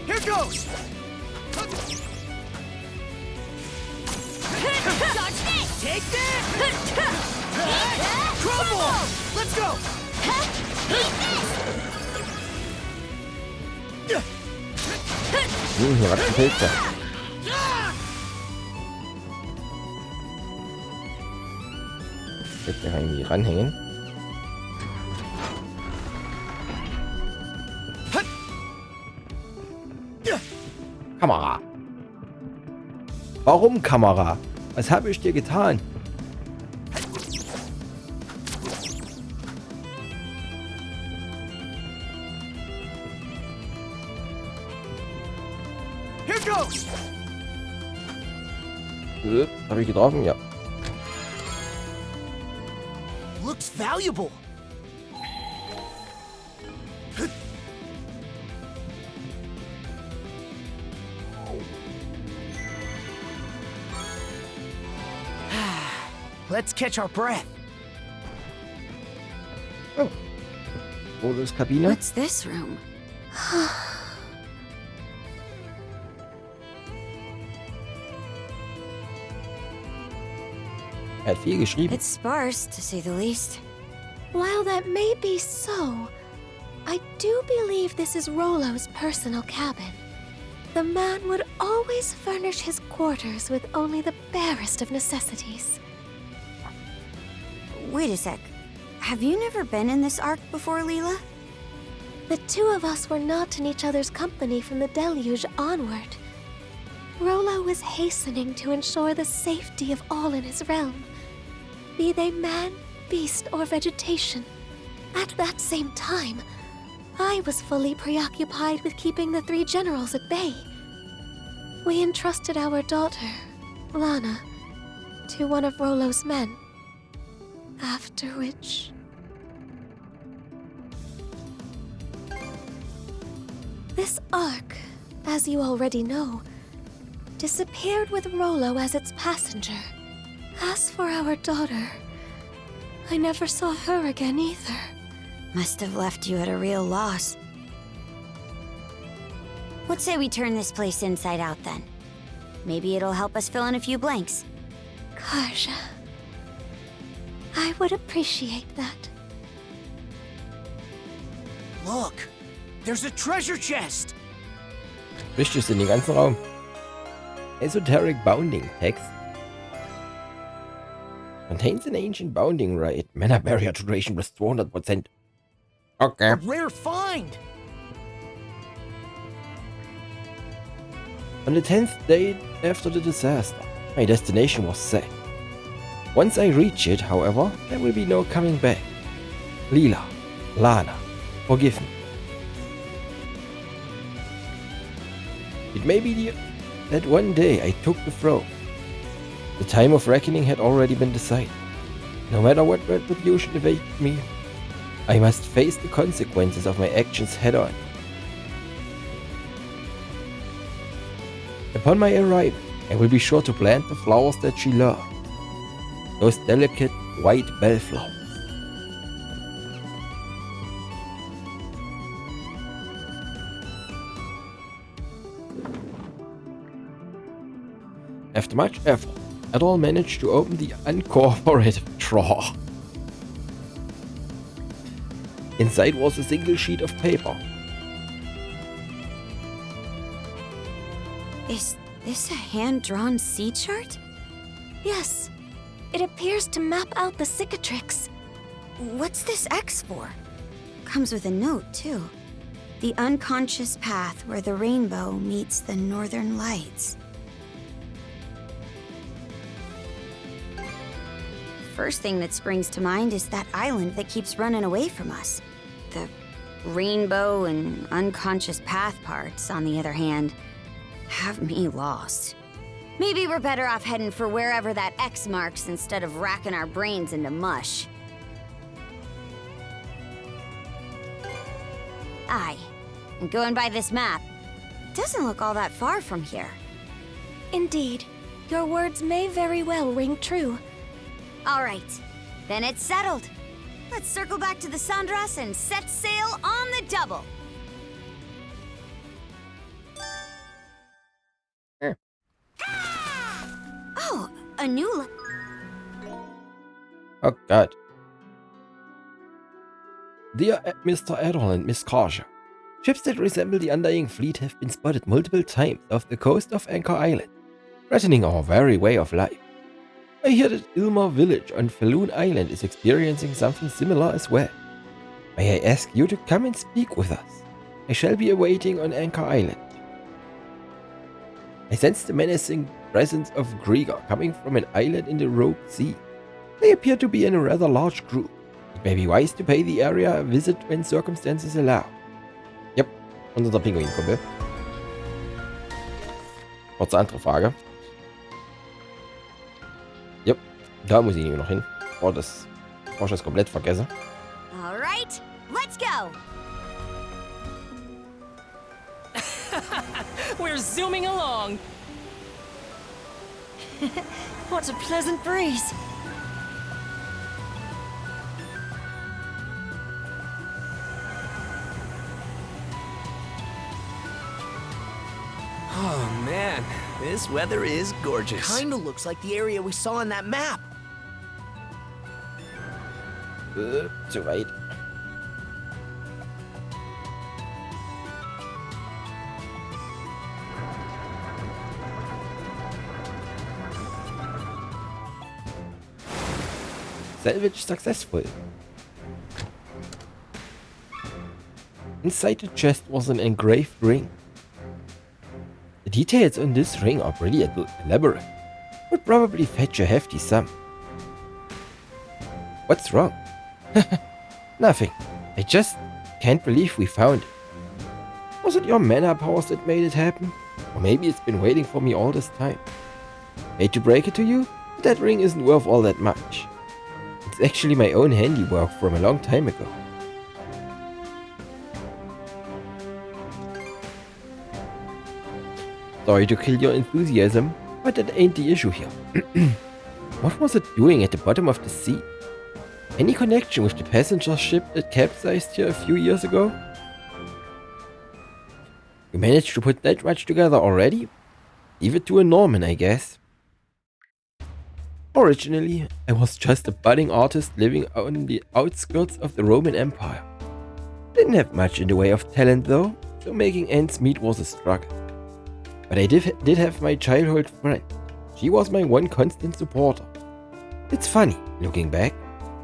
Here goes! Dodge this! Take that! Crumble! Let's go! Hier was Pilze. Jetzt irgendwie ranhängen. Kamera. Warum Kamera? Was habe ich dir getan? Here goes! Habe ich getroffen? Ja. Looks valuable. let's catch our breath. Oh. Rollos Kabine. What's this room? Er hat viel geschrieben. It's sparse, to say the least. While that may be so, I do believe this is Rollo's personal cabin. The man would always furnish his quarters with only the barest of necessities. Wait a sec. Have you never been in this ark before, Leela? The two of us were not in each other's company from the deluge onward. Rollo was hastening to ensure the safety of all in his realm, be they man, beast, or vegetation. At that same time, I was fully preoccupied with keeping the three generals at bay. We entrusted our daughter, Lana, to one of Rollo's men. After which... This ark, as you already know, disappeared with Rollo as its passenger. As for our daughter, I never saw her again either. Must have left you at a real loss. What say we turn this place inside out then? Maybe it'll help us fill in a few blanks. Karja, I would appreciate that. Look, there's a treasure chest. Wichtigste in den ganzen Raum. Esoteric Bounding Text. Contains an ancient bounding rite. Mana barrier duration plus 200%. Okay. A rare find. On the 10th day after the disaster, my destination was set. Once I reach it, however, there will be no coming back. Leela, Lana, forgive me. It may be that one day I took the throne. The time of reckoning had already been decided. No matter what retribution awaits me, I must face the consequences of my actions head-on. Upon my arrival, I will be sure to plant the flowers that she loved. Those delicate white bellflowers. After much effort, Adol managed to open the uncorporated drawer. Inside was a single sheet of paper. Is this a hand-drawn sea chart? Yes. It appears to map out the cicatrix. What's this X for? Comes with a note, too. The unconscious path where the rainbow meets the northern lights. First thing that springs to mind is that island that keeps running away from us. The rainbow and unconscious path parts, on the other hand, have me lost. Maybe we're better off heading for wherever that X marks instead of racking our brains into mush. Aye, and going by this map, it doesn't look all that far from here. Indeed, your words may very well ring true. All right, then it's settled. Let's circle back to the Sandras and set sail on the double. Oh, a new... Oh god. Dear Mr. Adol and Miss Karja, ships that resemble the undying fleet have been spotted multiple times off the coast of Anchor Island, threatening our very way of life. I hear that Ilmar village on Falloon Island is experiencing something similar as well. May I ask you to come and speak with us? I shall be awaiting on Anchor Island. I sense the menacing presence of Grieger coming from an island in the Rogue Sea. They appear to be in a rather large group. It may be wise to pay the area a visit when circumstances allow. Yep, und unser Pinguinkumpel. Kurze andere Frage. Yep, da muss ich irgendwie noch hin. Oh, das ich das komplett vergessen. All right, let's go. We're zooming along. What a pleasant breeze. This weather is gorgeous. Kinda looks like the area we saw on that map. Zu weit. Salvage successful. Inside the chest was an engraved ring. The details on this ring are pretty elaborate. Would probably fetch a hefty sum. What's wrong? Nothing. I just can't believe we found it. Was it your mana powers that made it happen? Or maybe it's been waiting for me all this time. Hate to break it to you, but that ring isn't worth all that much. It's actually my own handiwork from a long time ago. Sorry to kill your enthusiasm, but that ain't the issue here. What was it doing at the bottom of the sea? Any connection with the passenger ship that capsized here a few years ago? You managed to put that much together already? Leave it to a Norman, I guess. Originally, I was just a budding artist living on the outskirts of the Roman Empire. Didn't have much in the way of talent though, so making ends meet was a struggle. But I did have my childhood friend. She was my one constant supporter. It's funny, looking back,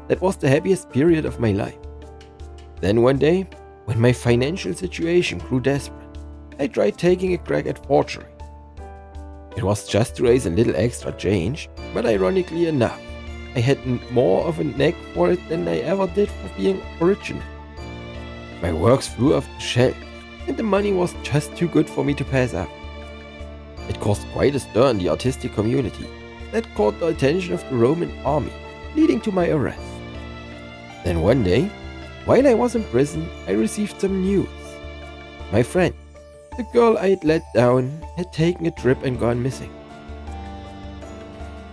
that was the happiest period of my life. Then one day, when my financial situation grew desperate, I tried taking a crack at forgery. It was just to raise a little extra change, but ironically enough, I had more of a knack for it than I ever did for being original. My works flew off the shelf, and the money was just too good for me to pass up. It caused quite a stir in the artistic community that caught the attention of the Roman army, leading to my arrest. Then one day, while I was in prison, I received some news. My friend, the girl I had let down, had taken a trip and gone missing.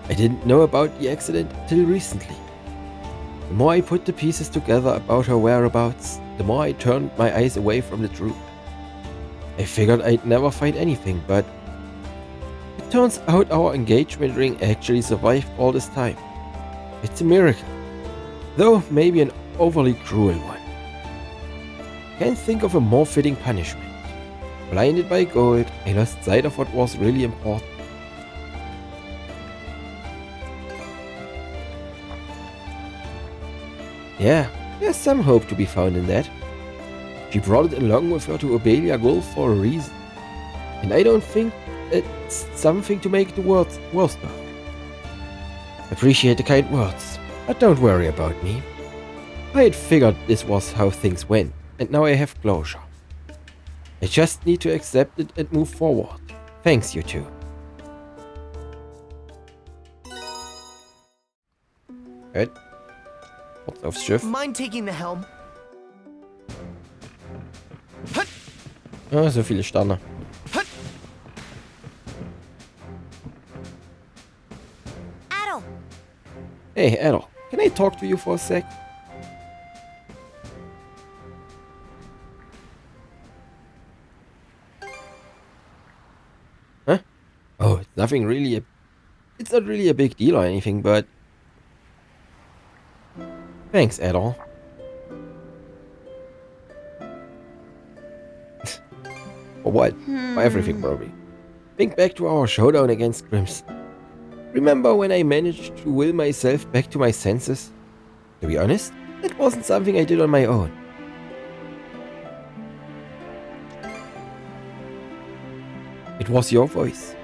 I didn't know about the accident till recently. The more I put the pieces together about her whereabouts, the more I turned my eyes away from the truth. I figured I'd never find anything, but it turns out our engagement ring actually survived all this time. It's a miracle, though maybe an overly cruel one. Can't think of a more fitting punishment. Blinded by gold, I lost sight of what was really important. Yeah, there's some hope to be found in that. She brought it along with her to Obelia Gulf for a reason. And I don't think it's something to make the words worse about. Appreciate the kind words, but don't worry about me. I had figured this was how things went, and now I have closure. I just need to accept it and move forward. Thanks, you two. Gut. Kurz aufs Schiff. Mind taking the helm? Ah, so viele Sterne. Adel! Hey, Adel. Can I talk to you for a sec? Huh? Oh, it's nothing really. It's not really a big deal or anything, but. Thanks, Adel. For what? For everything, probably. Think back to our showdown against Crimson. Remember when I managed to will myself back to my senses? To be honest, that wasn't something I did on my own. It was your voice.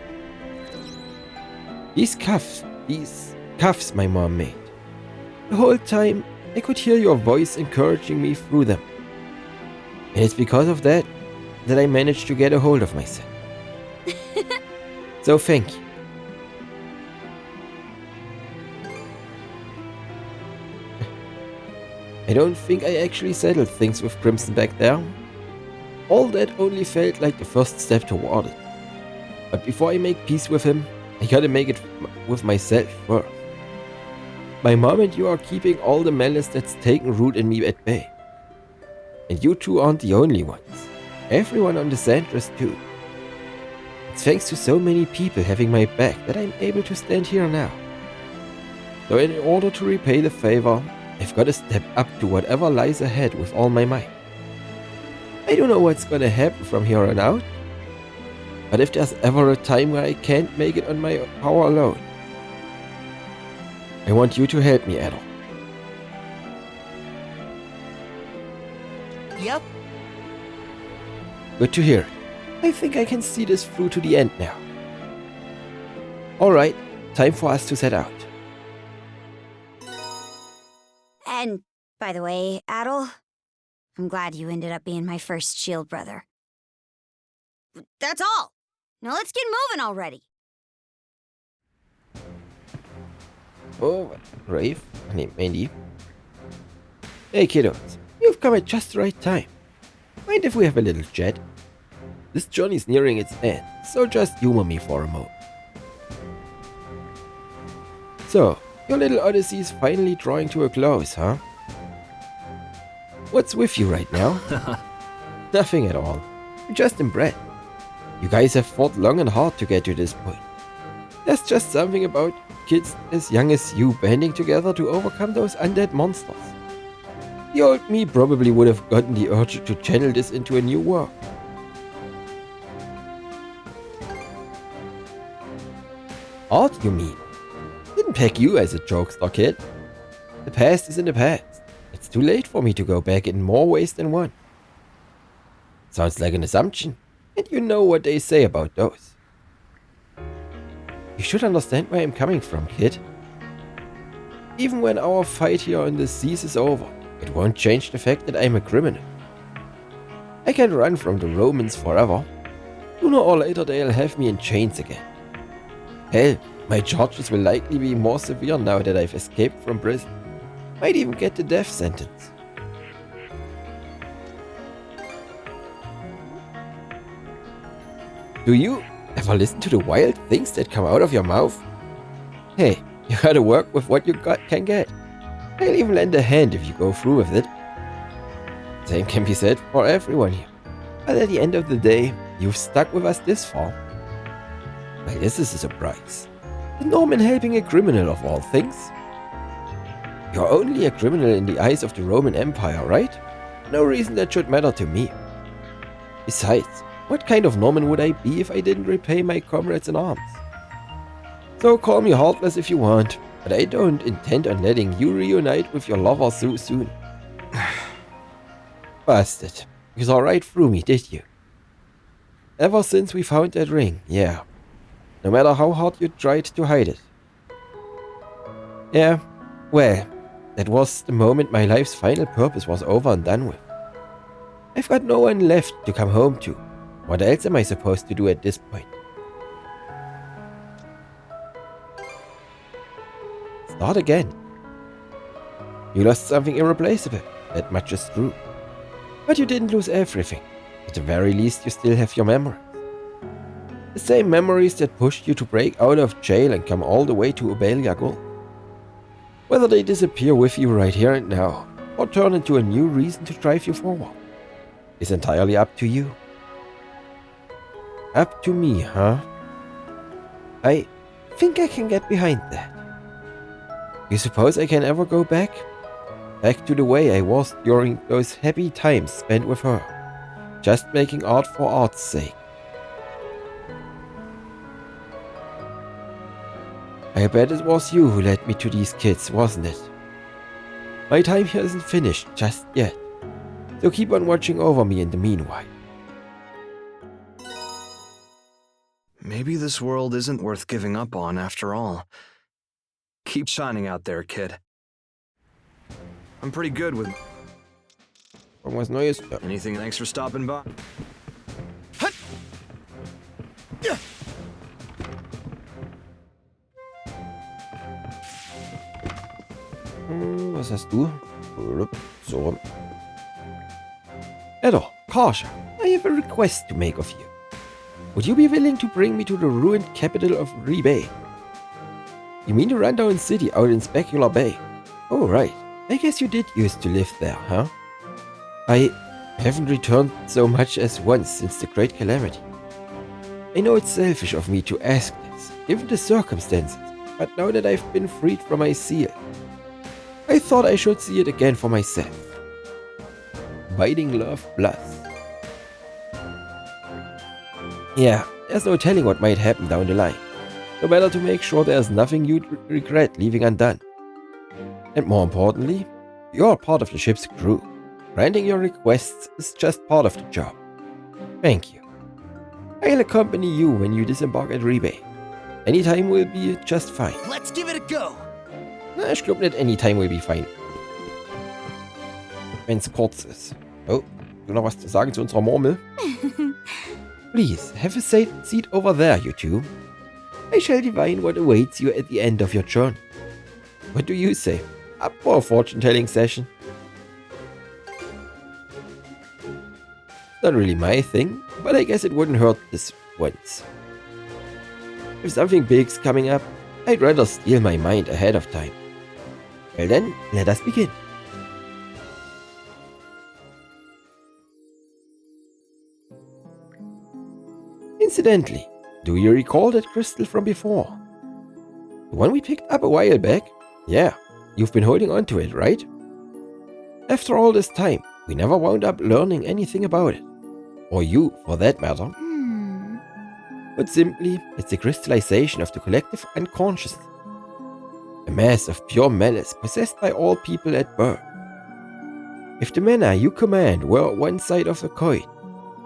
These cuffs my mom made. The whole time, I could hear your voice encouraging me through them. And it's because of that I managed to get a hold of myself. So thank you. I don't think I actually settled things with Crimson back there. All that only felt like the first step toward it. But before I make peace with him, I gotta make it with myself first. My mom and you are keeping all the malice that's taken root in me at bay. And you two aren't the only ones. Everyone on the Sandress too. It's thanks to so many people having my back that I'm able to stand here now. So in order to repay the favor, I've got to step up to whatever lies ahead with all my might. I don't know what's gonna happen from here on out, but if there's ever a time where I can't make it on my power alone, I want you to help me, Adol. Yep. Good to hear it. I think I can see this through to the end now. Alright, time for us to set out. And, by the way, Adol, I'm glad you ended up being my first shield brother. That's all! Now let's get moving already! Oh, Rafe, Mandy. Hey kiddos, you've come at just the right time. Mind if we have a little chat? This journey's nearing its end, so just humor me for a moment. So, your little odyssey's finally drawing to a close, huh? What's with you right now? Nothing at all. You're just inbred. You guys have fought long and hard to get to this point. There's just something about kids as young as you banding together to overcome those undead monsters. The old me probably would have gotten the urge to channel this into a new work. Art, you mean? Didn't peg you as a jokester, kid. The past is in the past. It's too late for me to go back in more ways than one. Sounds like an assumption, and you know what they say about those. You should understand where I'm coming from, kid. Even when our fight here on the seas is over, it won't change the fact that I'm a criminal. I can't run from the Romans forever. Sooner or later they'll have me in chains again. Hell, my charges will likely be more severe now that I've escaped from prison. Might even get the death sentence. Do you ever listen to the wild things that come out of your mouth? Hey, you gotta work with what you can get. I'll even lend a hand if you go through with it. Same can be said for everyone here. But at the end of the day, you've stuck with us this far. Well, this is a surprise. The Norman helping a criminal of all things. You're only a criminal in the eyes of the Roman Empire, right? No reason that should matter to me. Besides, what kind of Norman would I be if I didn't repay my comrades in arms? So call me heartless if you want, but I don't intend on letting you reunite with your lover so soon. Busted. You saw right through me, did you? Ever since we found that ring, yeah. No matter how hard you tried to hide it. Yeah, well, that was the moment my life's final purpose was over and done with. I've got no one left to come home to. What else am I supposed to do at this point? Start again. You lost something irreplaceable, that much is true. But you didn't lose everything. At the very least, you still have your memories. The same memories that pushed you to break out of jail and come all the way to Obelia Gold. Whether they disappear with you right here and now, or turn into a new reason to drive you forward, is entirely up to you. Up to me, huh? I think I can get behind that. You suppose I can ever go back? Back to the way I was during those happy times spent with her, just making art for art's sake. I bet it was you who led me to these kids, wasn't it? My time here isn't finished just yet, so keep on watching over me in the meanwhile. Maybe this world isn't worth giving up on after all. Keep shining out there, kid. I'm pretty good with... Irgendwas Neues? Ja. Anything, thanks for stopping by. Was hast du? So. Adol, Karsha, I have a request to make of you. Would you be willing to bring me to the ruined capital of Rebay? You mean the rundown city out in Specular Bay? Oh, right. I guess you did used to live there, huh? I haven't returned so much as once since the Great Calamity. I know it's selfish of me to ask this, given the circumstances, but now that I've been freed from my seal, I thought I should see it again for myself. Biting love plus. Yeah, there's no telling what might happen down the line. So better to make sure there's nothing you'd regret leaving undone. And more importantly, you're part of the ship's crew. Granting your requests is just part of the job. Thank you. I'll accompany you when you disembark at Rebay. Anytime will be just fine. Let's give it a go. Na, ich glaube nicht anytime will be fine. Wenn's kurz ist. Oh, du noch was zu sagen zu unserer Murmel? Please, have a seat over there, you two. I shall divine what awaits you at the end of your journey. What do you say? Up for a fortune-telling session? Not really my thing, but I guess it wouldn't hurt this once. If something big's coming up, I'd rather steal my mind ahead of time. Well then, let us begin. Incidentally, do you recall that crystal from before? The one we picked up a while back? Yeah, you've been holding on to it, right? After all this time, we never wound up learning anything about it. Or you, for that matter. But simply, it's the crystallization of the collective unconscious. A mass of pure malice possessed by all people at birth. If the mana you command were one side of the coin,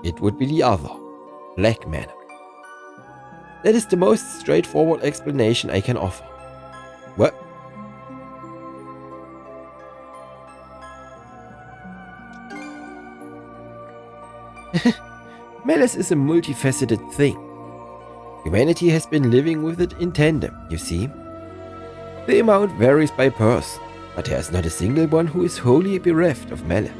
it would be the other. Black mana. That is the most straightforward explanation I can offer. What? Malice is a multifaceted thing. Humanity has been living with it in tandem, you see. The amount varies by person, but there is not a single one who is wholly bereft of malice.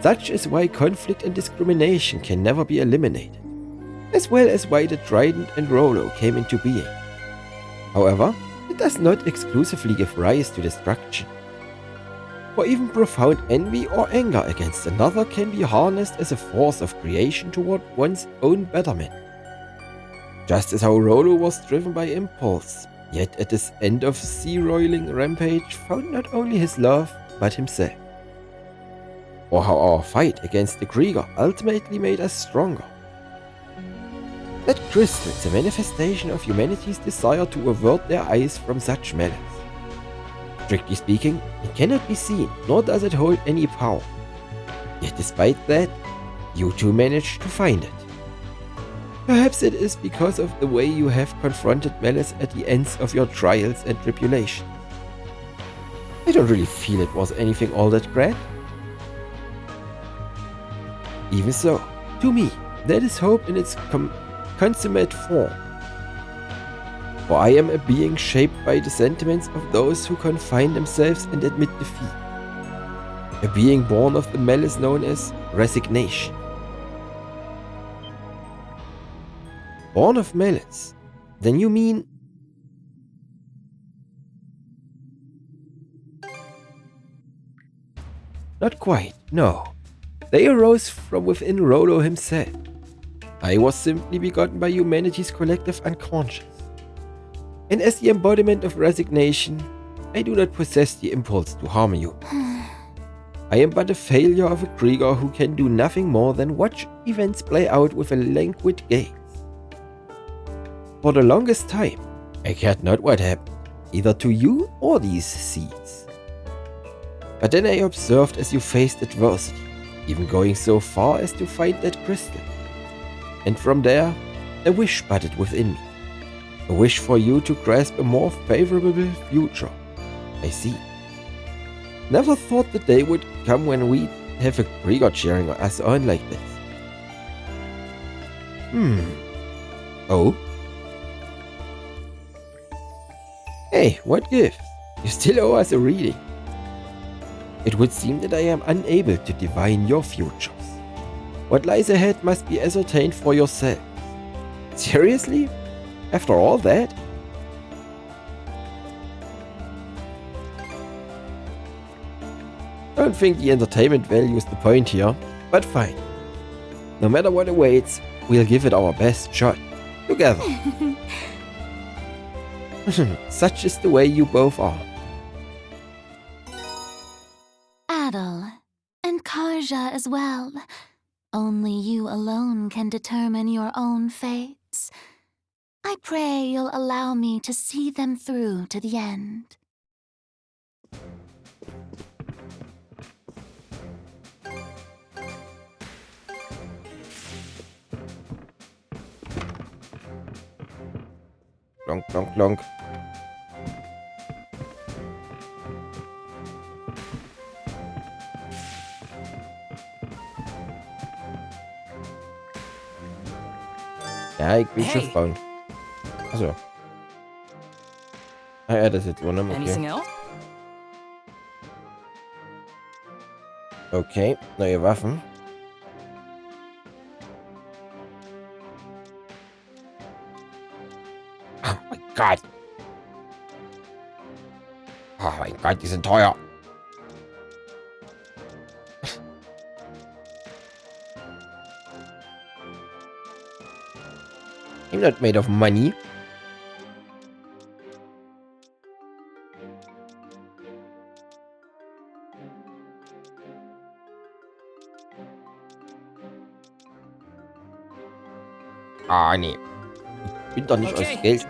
Such is why conflict and discrimination can never be eliminated, as well as why the Trident and Rollo came into being. However, it does not exclusively give rise to destruction. For even profound envy or anger against another can be harnessed as a force of creation toward one's own betterment. Just as how Rollo was driven by impulse, yet at this end of sea-roiling rampage found not only his love, but himself. Or how our fight against the Krieger ultimately made us stronger. That crystal is a manifestation of humanity's desire to avert their eyes from such malice. Strictly speaking, it cannot be seen, nor does it hold any power. Yet despite that, you two managed to find it. Perhaps it is because of the way you have confronted malice at the ends of your trials and tribulations. I don't really feel it was anything all that grand. Even so, to me, that is hope in its consummate form. For I am a being shaped by the sentiments of those who confine themselves and admit defeat. A being born of the malice known as resignation. Born of malice? Then you mean... Not quite, no. They arose from within Rollo himself. I was simply begotten by humanity's collective unconscious. And as the embodiment of resignation, I do not possess the impulse to harm you. I am but a failure of a Krieger who can do nothing more than watch events play out with a languid gaze. For the longest time, I cared not what happened, either to you or these seeds. But then I observed as you faced adversity, even going so far as to find that crystal. And from there, a wish budded within me. A wish for you to grasp a more favorable future. I see. Never thought the day would come when we'd have a Krieger cheering us on like this. Oh? Hey, what gives? You still owe us a reading. It would seem that I am unable to divine your futures. What lies ahead must be ascertained for yourself. Seriously? After all that? Don't think the entertainment value is the point here, but fine. No matter what awaits, we'll give it our best shot. Together. Such is the way you both are. Adol, and Karja as well. Only you alone can determine your own fates. I pray you'll allow me to see them through to the end. Plonk, plonk, plonk. Ja, ik wil Schiff bauen. Achso. Ah ja, das ist jetzt wunderbar. Okay. Anything else? Okay, neue Waffen. Oh mein Gott. Oh mein Gott, die sind teuer. I'm not made of money. Ah, nee. Ich bin doch nicht aus Geld.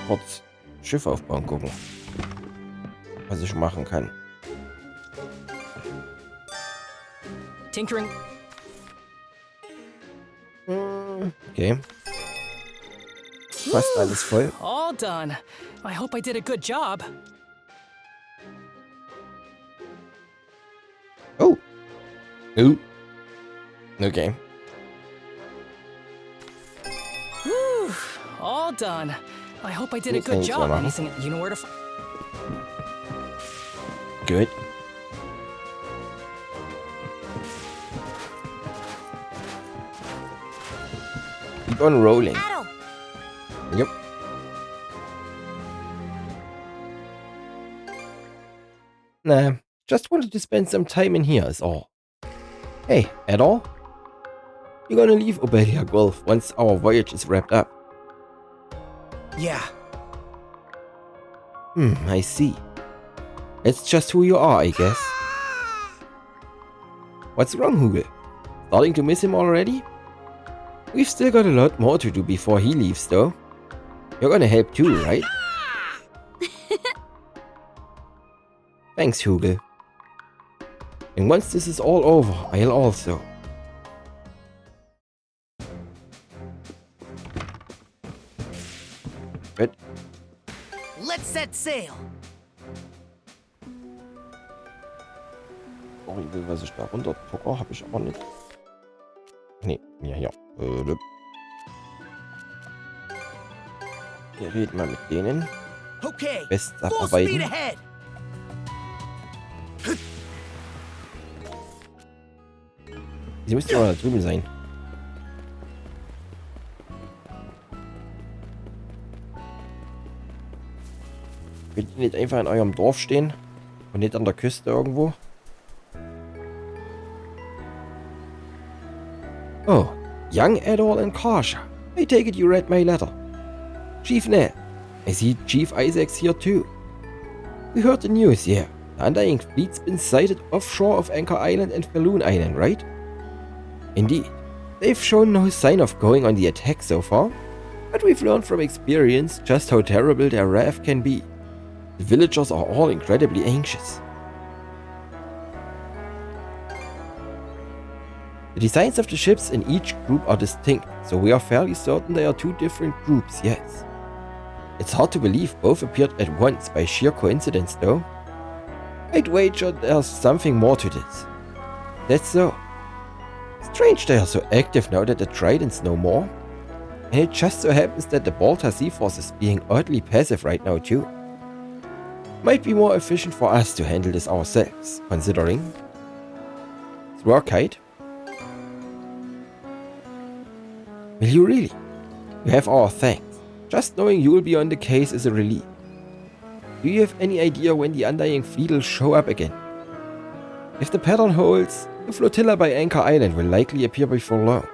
Kurz Schiff aufbauen, gucken. Was ich machen kann. Tinkering. Okay. Fast alles voll. All done. I hope I did a good job. Oh. Ooh. Okay. Whew. All done. I hope I did a good job. Anything, you know where to find. Good. Keep on rolling. Yep. Nah, just wanted to spend some time in here is all. Hey, Adol? You're gonna leave Obelia Gulf once our voyage is wrapped up. Yeah. I see. It's just who you are, I guess. What's wrong, Hugel? Starting to miss him already? We've still got a lot more to do before he leaves, though. You're gonna help too, right? Thanks, Hugel. And once this is all over, I'll also. Good. Let's set sail. Oh, ich will, was ich da runter tucker, habe ich aber nicht. Nee, ja, hier. Wir reden mal mit denen. Okay. Best Full speed abarbeiten. ahead. Sie müssten aber da drüben sein. Könnt ihr nicht einfach in eurem Dorf stehen? Und nicht an der Küste irgendwo? Oh, young Adol and Karsha. I take it you read my letter. Chief Ned, I see Chief Isaac's here too. We heard the news, yeah. The undying fleet's been sighted offshore of Anchor Island and Balloon Island, right? Indeed. They've shown no sign of going on the attack so far, but we've learned from experience just how terrible their wrath can be. The villagers are all incredibly anxious. The designs of the ships in each group are distinct, so we are fairly certain they are two different groups, yes. It's hard to believe both appeared at once by sheer coincidence, though. I'd wager there's something more to this. That's so. Strange they are so active now that the Trident's no more. And it just so happens that the Balta Sea Force is being oddly passive right now too. Might be more efficient for us to handle this ourselves, considering. Through Will you really? You have our thanks. Just knowing you will be on the case is a relief. Do you have any idea when the Undying Fleet will show up again? If the pattern holds, the flotilla by Anchor Island will likely appear before long.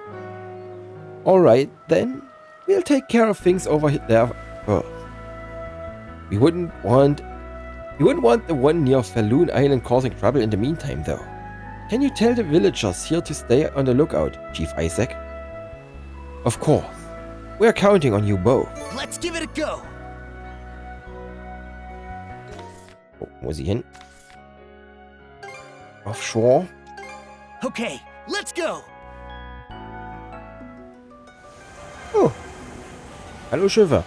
Alright, then we'll take care of things over there first. We wouldn't want the one near Falloon Island causing trouble in the meantime, though. Can you tell the villagers here to stay on the lookout, Chief Isaac? Of course. We're counting on you both. Let's give it a go. Oh, wo ist sie hin? Offshore? Okay, let's go. Oh. Hallo Schiffe.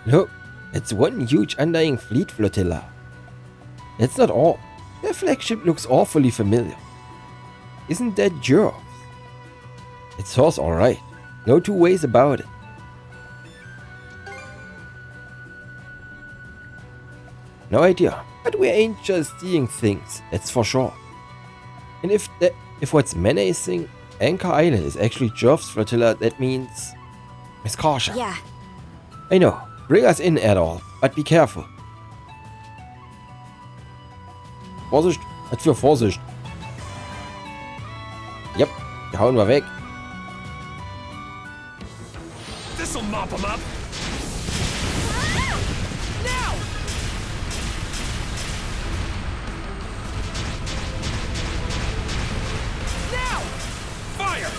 Look, it's one huge Undying Fleet flotilla. That's not all. Their flagship looks awfully familiar. Isn't that yours? It's hers, alright. No two ways about it. No idea, but we ain't just seeing things, that's for sure. And if what's menacing Anchor Island is actually Jerv's flotilla, that means Miss Karsha. Yeah. I know. Bring us in at all, but be careful. Vorsicht, was für Vorsicht. Yep, die hauen wir weg. This'll mop him up. Now! Now! Fire!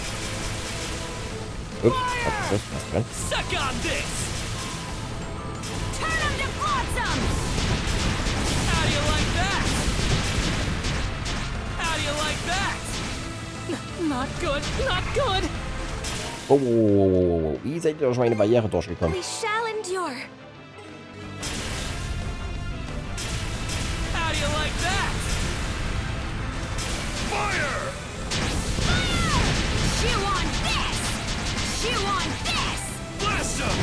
Ups, was dran? Suck on this! Turn them to flotsam! How do you like that? How do you like that? Not good, not good! Oh. Wie seid ihr durch meine Barriere durchgekommen? We shall endure. How do you like that? Fire! Chew on this! Chew on this! Blast him!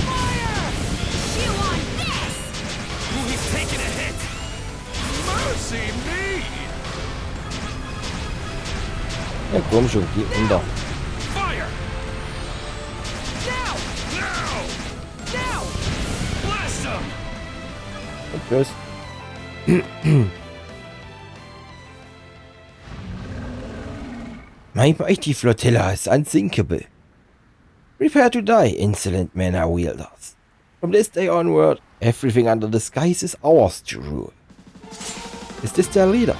Fire! Chew on this! Ooh, he's taking a hit! Mercy me! Ja, komm schon, geh unter. Fire! Now! Now! Now! Blast him! Und tschüss. My mighty flotilla is unsinkable. Prepare to die, insolent manor wielders. From this day onward, everything under the skies is ours to rule. Is this their leader?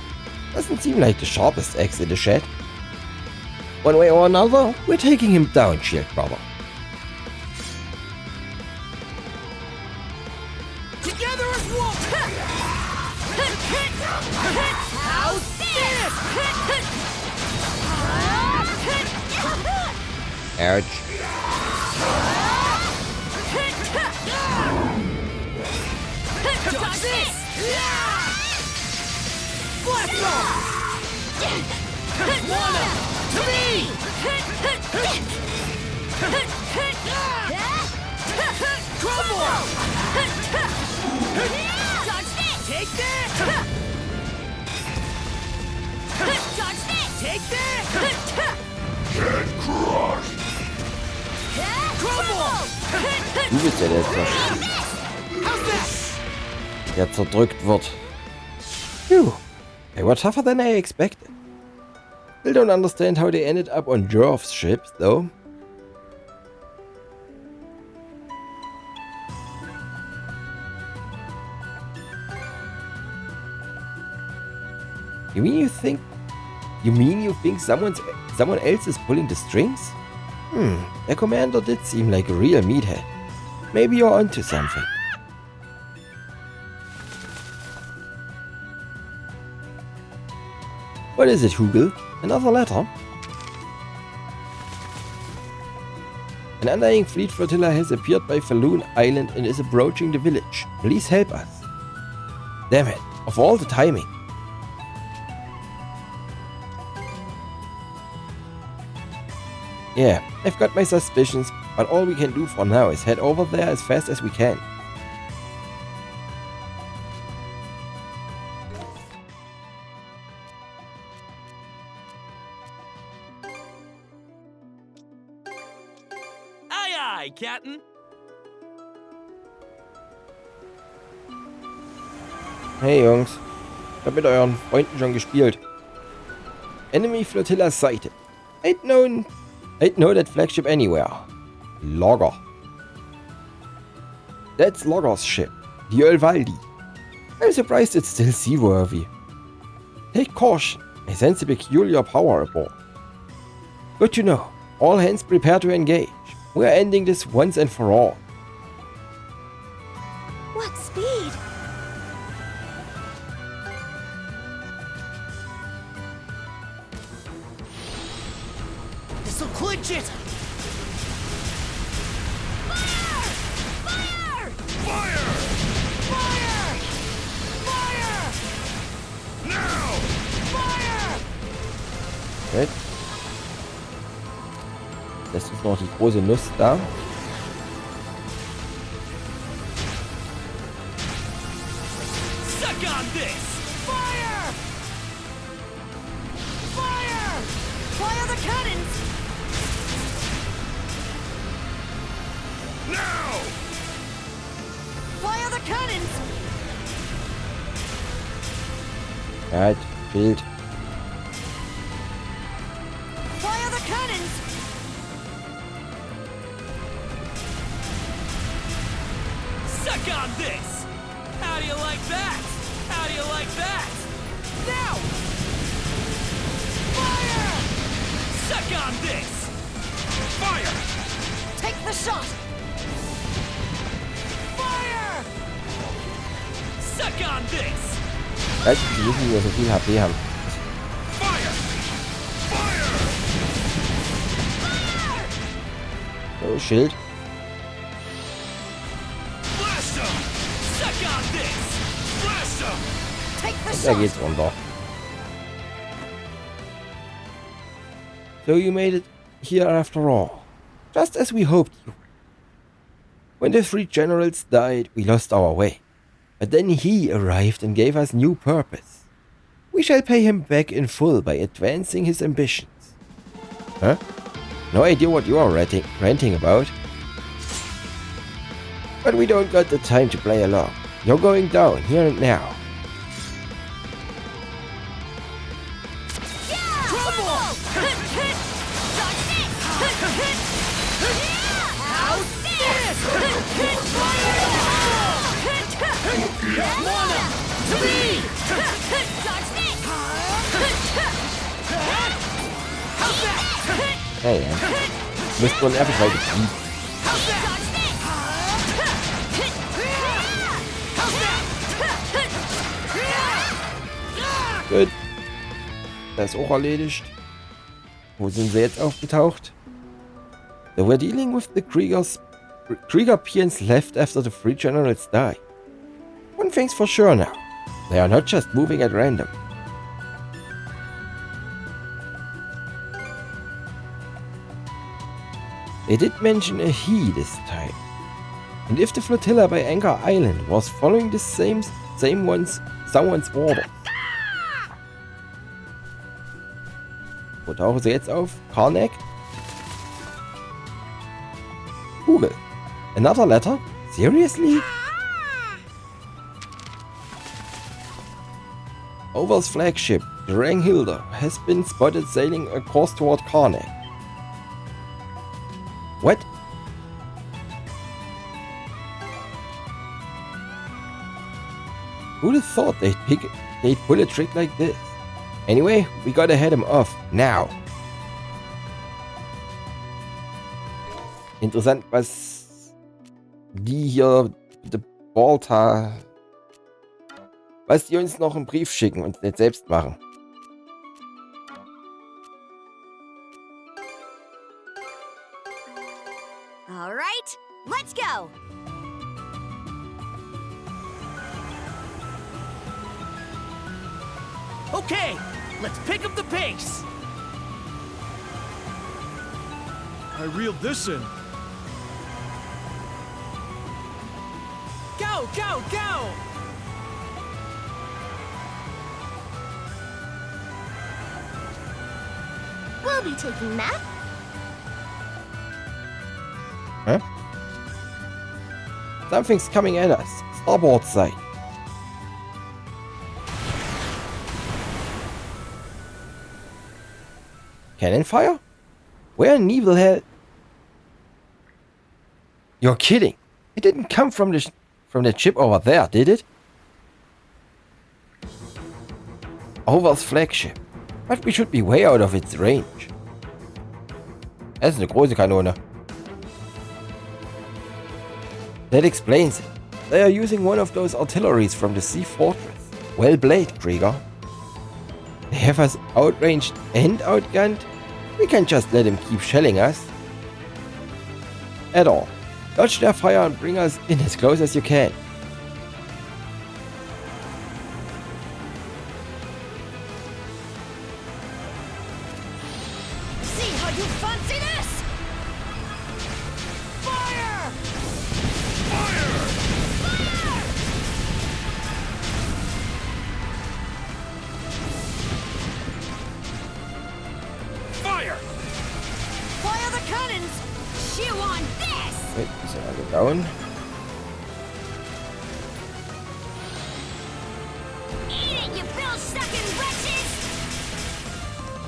Doesn't seem like the sharpest axe in the shed. One way or another, we're taking him down, Shield Brother. Together as one! How's this? Ouch. Dodge this! Blast off! Wanna! To me! Crumble! Dodge this! Take that! Dodge this! Take that! Get crushed! Crumble! Du bist ja der zerdrückt wird. Phew. They were tougher than I expected. Still don't understand how they ended up on Jerv's ships, though. You mean you think someone else is pulling the strings? The commander did seem like a real meathead. Maybe you're onto something. What is it, Hugel? Another letter? An Undying Fleet flotilla has appeared by Falloon Island and is approaching the village. Please help us. Damn it, of all the timing. Yeah, I've got my suspicions, but all we can do for now is head over there as fast as we can. Aye, Captain. Hey Jungs, ich hab mit euren Freunden schon gespielt. Enemy Flotilla sighted. Ain't know that flagship anywhere. Logger. That's Logger's ship, the Ölvaldi. I'm surprised it's still seaworthy. Take caution, I sense a peculiar power aboard. Good to know. All hands prepare to engage. We're ending this once and for all. What speed? This'll clinch it! Fire! Fire! Fire! Fire! Now! Fire! Gut. Das ist noch die große Nuss da. Suck on this! Fire! Fire! Fire the cannons! Now! Fire the cannons! Right, fehlt. Fire the cannons! Suck on this! How do you like that? How do you like that? Now! Fire! Suck on this! Fire! Take the shot! Fire! Suck on this! Die müssen nur so viel HP haben. So, Schild. Und da geht's runter. So you made it here after all. Just as we hoped you. When the three generals died, we lost our way. But then he arrived and gave us new purpose. We shall pay him back in full by advancing his ambitions. Huh? No idea what you are ranting about. But we don't got the time to play along. You're going down, here and now. Hey, müsst wohl nervig weit fliegen. Gut. Das ist auch erledigt. Wo sind sie jetzt aufgetaucht? So we're dealing with the Krieger peons left after the three generals die. One thing's for sure now. They are not just moving at random. They did mention a he this time. And if the flotilla by Anchor Island was following the someone's order. Wo tauchen sie jetzt auf? Karnak? Google. Another letter? Seriously? Over's flagship, the Ranghilda, has been spotted sailing a course toward Karnak. What? Who'd have thought they'd pull a trick like this? Anyway, we gotta head him off, now. Interessant, was die hier, the Balta, was die uns noch einen Brief schicken und nicht selbst machen. All right, let's go. Okay, let's pick up the pace. I reeled this in. Go, go, go! We'll be taking that. Huh? Something's coming at us. Starboard side. Cannon fire? Where in Neville Hell? You're kidding. It didn't come from the ship over there, did it? Over's flagship. But we should be way out of its range. Das ist eine große Kanone. That explains it. They are using one of those artilleries from the sea fortress. Well played, Krieger. They have us outranged and outgunned. We can't just let them keep shelling us. At all. Dodge their fire and bring us in as close as you can. See how you fancy this? Fire! Fire! Fire! Fire the cannons! Chew on this! Wait, die sind alle down. Eat it, you bill-sucking wretches!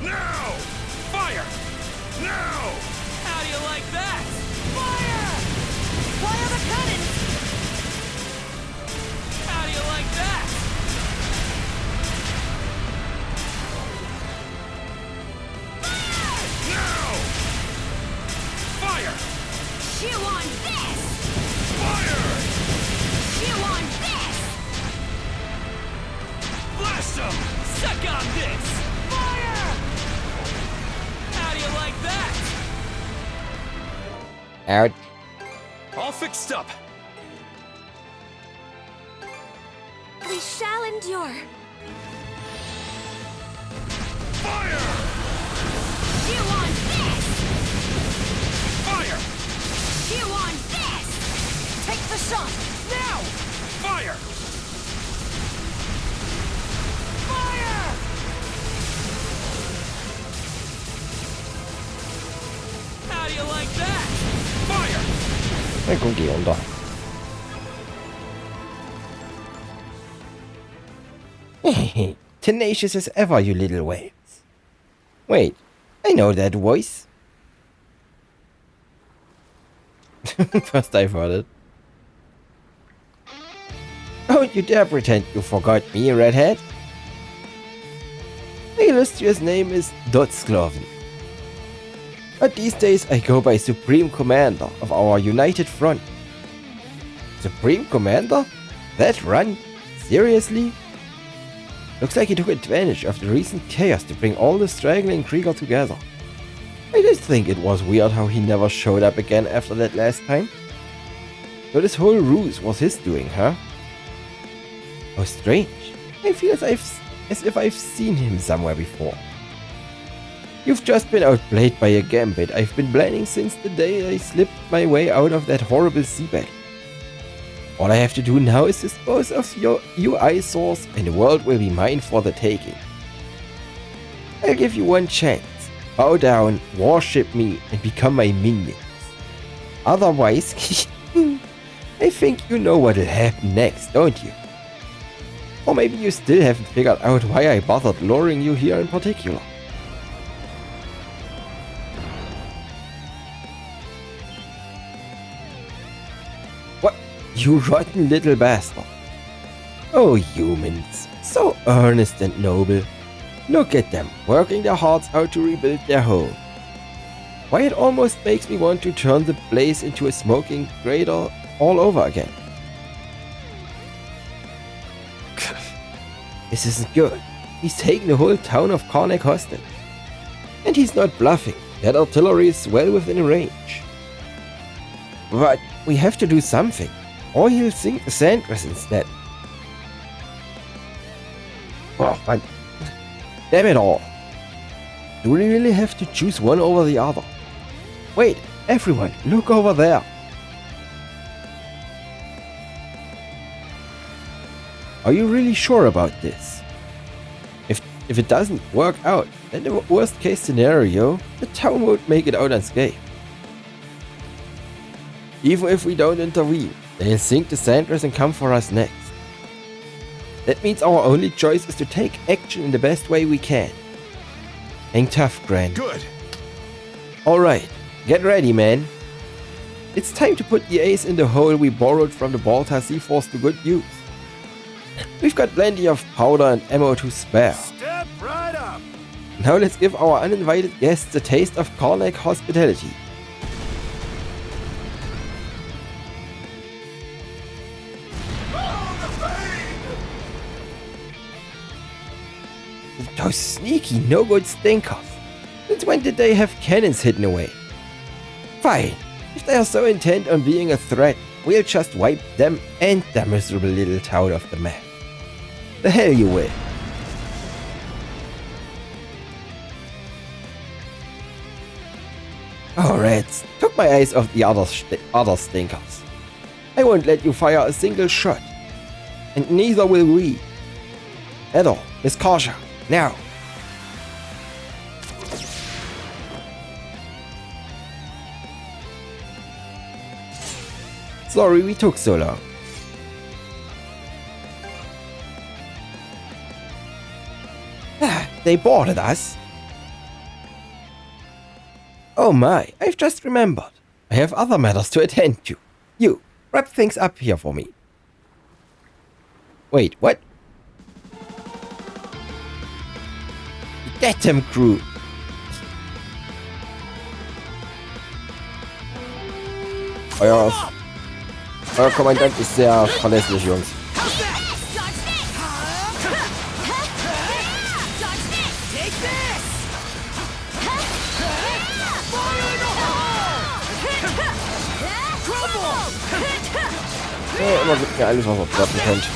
Now! Fire! Now! How do you like that? Fire! Fire the cannons! How do you like that? Now! Fire! Chew on this! Fire! Chew on this! Blast them! Suck on this! Fire! How do you like that? Out. All fixed up. We shall endure. Fire! Chew on this! Fire! Chew on this! Take the shot! Now! Fire! Fire! How do you like that? Fire! Dann kommt die runter. Tenacious as ever, you little whales. Wait, I know that voice. First I've heard it. Don't you dare pretend you forgot me, redhead. My illustrious name is Dotskloven. But these days I go by Supreme Commander of our United Front. Supreme Commander? That run? Seriously? Looks like he took advantage of the recent chaos to bring all the straggling Krieger together. I did think it was weird how he never showed up again after that last time. So this whole ruse was his doing, huh? How strange. I feel as if I've seen him somewhere before. You've just been outplayed by a gambit I've been planning since the day I slipped my way out of that horrible sea battle. All I have to do now is dispose of you eyesores and the world will be mine for the taking. I'll give you one chance. Bow down, worship me, and become my minions. Otherwise, I think you know what'll happen next, don't you? Or maybe you still haven't figured out why I bothered luring you here in particular. What? You rotten little bastard. Oh, humans. So earnest and noble. Look at them, working their hearts out to rebuild their home. Why, it almost makes me want to turn the place into a smoking crater all over again. This isn't good. He's taking the whole town of Karnak hostage. And he's not bluffing. That artillery is well within range. But we have to do something, or he'll sink the Sandras instead. Oh, man. Damn it all. Do we really have to choose one over the other? Wait, everyone, look over there. Are you really sure about this? If it doesn't work out, then the worst case scenario, the town won't make it out unscathed. Even if we don't intervene, they'll sink the Sandras and come for us next. That means our only choice is to take action in the best way we can. Hang tough, Gran. Good. Alright, get ready, man. It's time to put the ace in the hole we borrowed from the Balta Sea Force to good use. We've got plenty of powder and ammo to spare. Step right up. Now let's give our uninvited guests a taste of Karnak hospitality. Those sneaky, no-good stinkers. Since when did they have cannons hidden away? Fine. If they are so intent on being a threat, we'll just wipe them and their miserable little town off the map. The hell you will. Oh, rats. Took my eyes off the other stinkers. I won't let you fire a single shot. And neither will we. Ethel, Miss Karsha, now. Sorry we took so long. They boarded us. Oh my, I've just remembered. I have other matters to attend to. You, wrap things up here for me. Wait, what? Get them, crew. Euer Kommandant ist sehr verlässlich, Jungs. Ja, immer gibt mir alles, was ihr droppen könnt.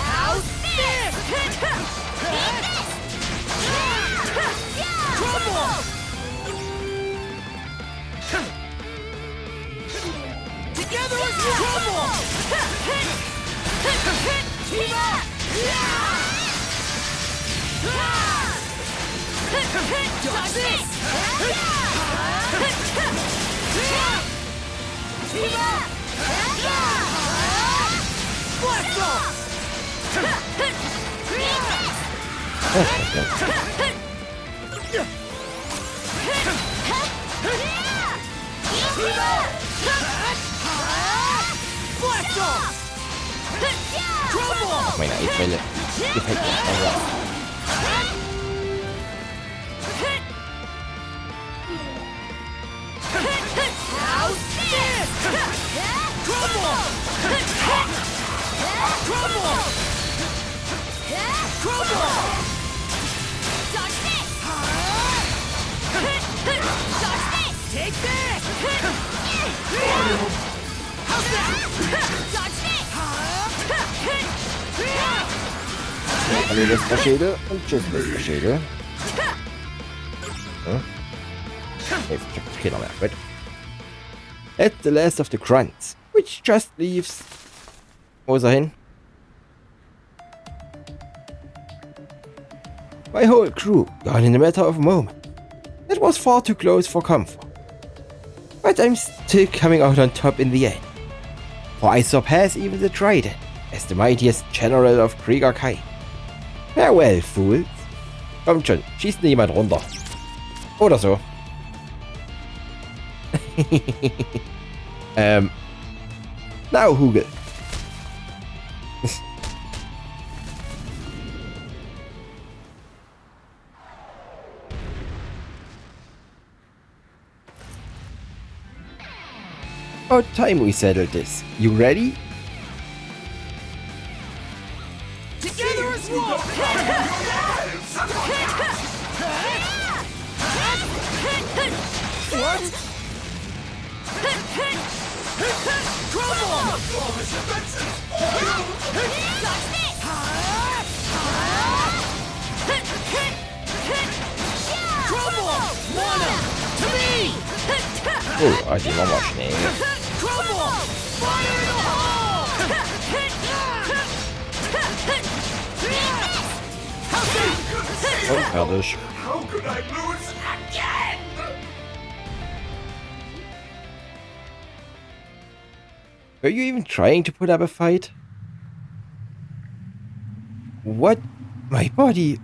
Meine Eiswelle gefällt mir aber. Alle Lästerschädel und tschüss Lästerschädel. Jetzt checkt keiner mehr. Gut. That's the last of the grunts, which just leaves... Wo ist er hin? My whole crew gone in a matter of a moment. That was far too close for comfort. But I'm still coming out on top in the end. For I surpass even the Trident as the mightiest general of Krieger Kai. Farewell, fools. Kommt schon, schießt mir jemand runter. Oder so. Now, Hugel. About time we settled this. You ready? Together as one! What? Crumble! Crumble! Mana! To me! Oh, also machen wir schnell. Crumble! Fire in the hole! Und fertig. How could I lose again? Are you even trying to put up a fight? What? My body?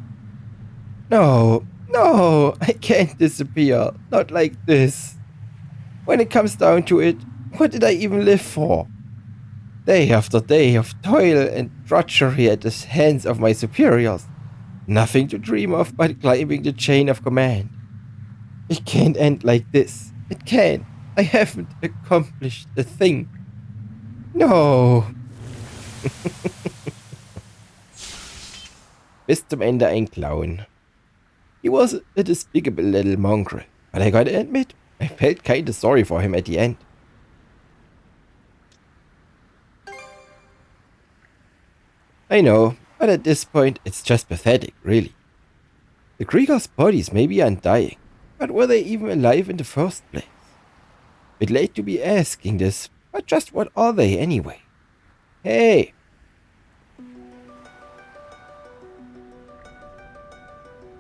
No, no, I can't disappear. Not like this. When it comes down to it, what did I even live for? Day after day of toil and drudgery at the hands of my superiors. Nothing to dream of but climbing the chain of command. It can't end like this. It can't. I haven't accomplished a thing. No. Bis zum Ende ein Clown. He was a despicable little mongrel, but I gotta admit, I felt kinda sorry for him at the end. I know, but at this point, it's just pathetic, really. The Kriegers' bodies may be undying, but were they even alive in the first place? Bit late to be asking this, but just what are they anyway? Hey!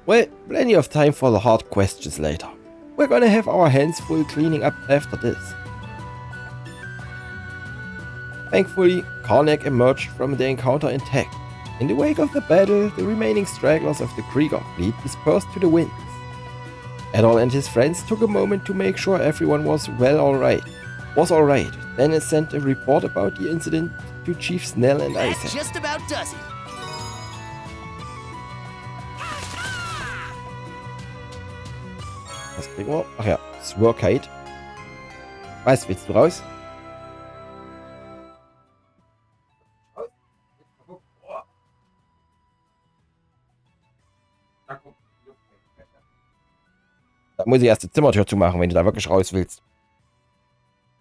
Well, plenty of time for the hard questions later. We're gonna have our hands full cleaning up after this. Thankfully, Karnak emerged from the encounter intact. In the wake of the battle, the remaining stragglers of the Krieger fleet dispersed to the winds. Adol and his friends took a moment to make sure everyone was alright. Then sent a report about the incident to Chief Snell and That Isaac. just about does it. Was kriegen wir? Ach ja, Swirkite. Was willst du raus? Da muss ich erst die Zimmertür zumachen, wenn du da wirklich raus willst.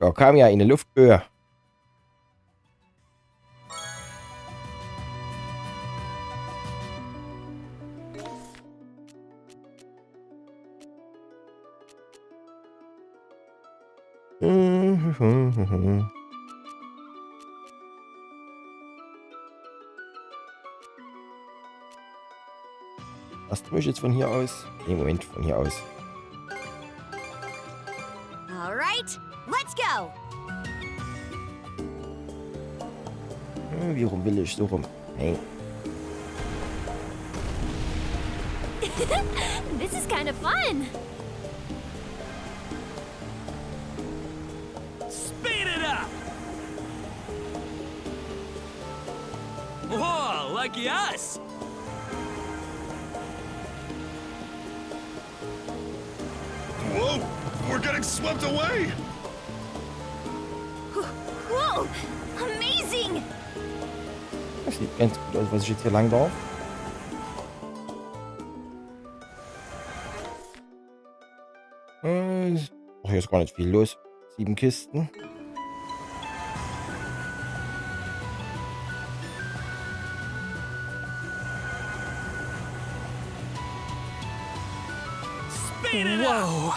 Ja, kam ja in eine Luftböe. Hast du mich jetzt von hier aus? Nee, Moment, von hier aus. All right, let's go. Wie rum will ich? So rum. Hey. This is kind of fun. Speed it up! Whoa, lucky us! Whoa! We're getting swept away! Whoa, amazing! Das sieht ganz gut aus, was ich jetzt hier lang darf. Ach, hier ist gar nicht viel los. 7 Kisten. Whoa!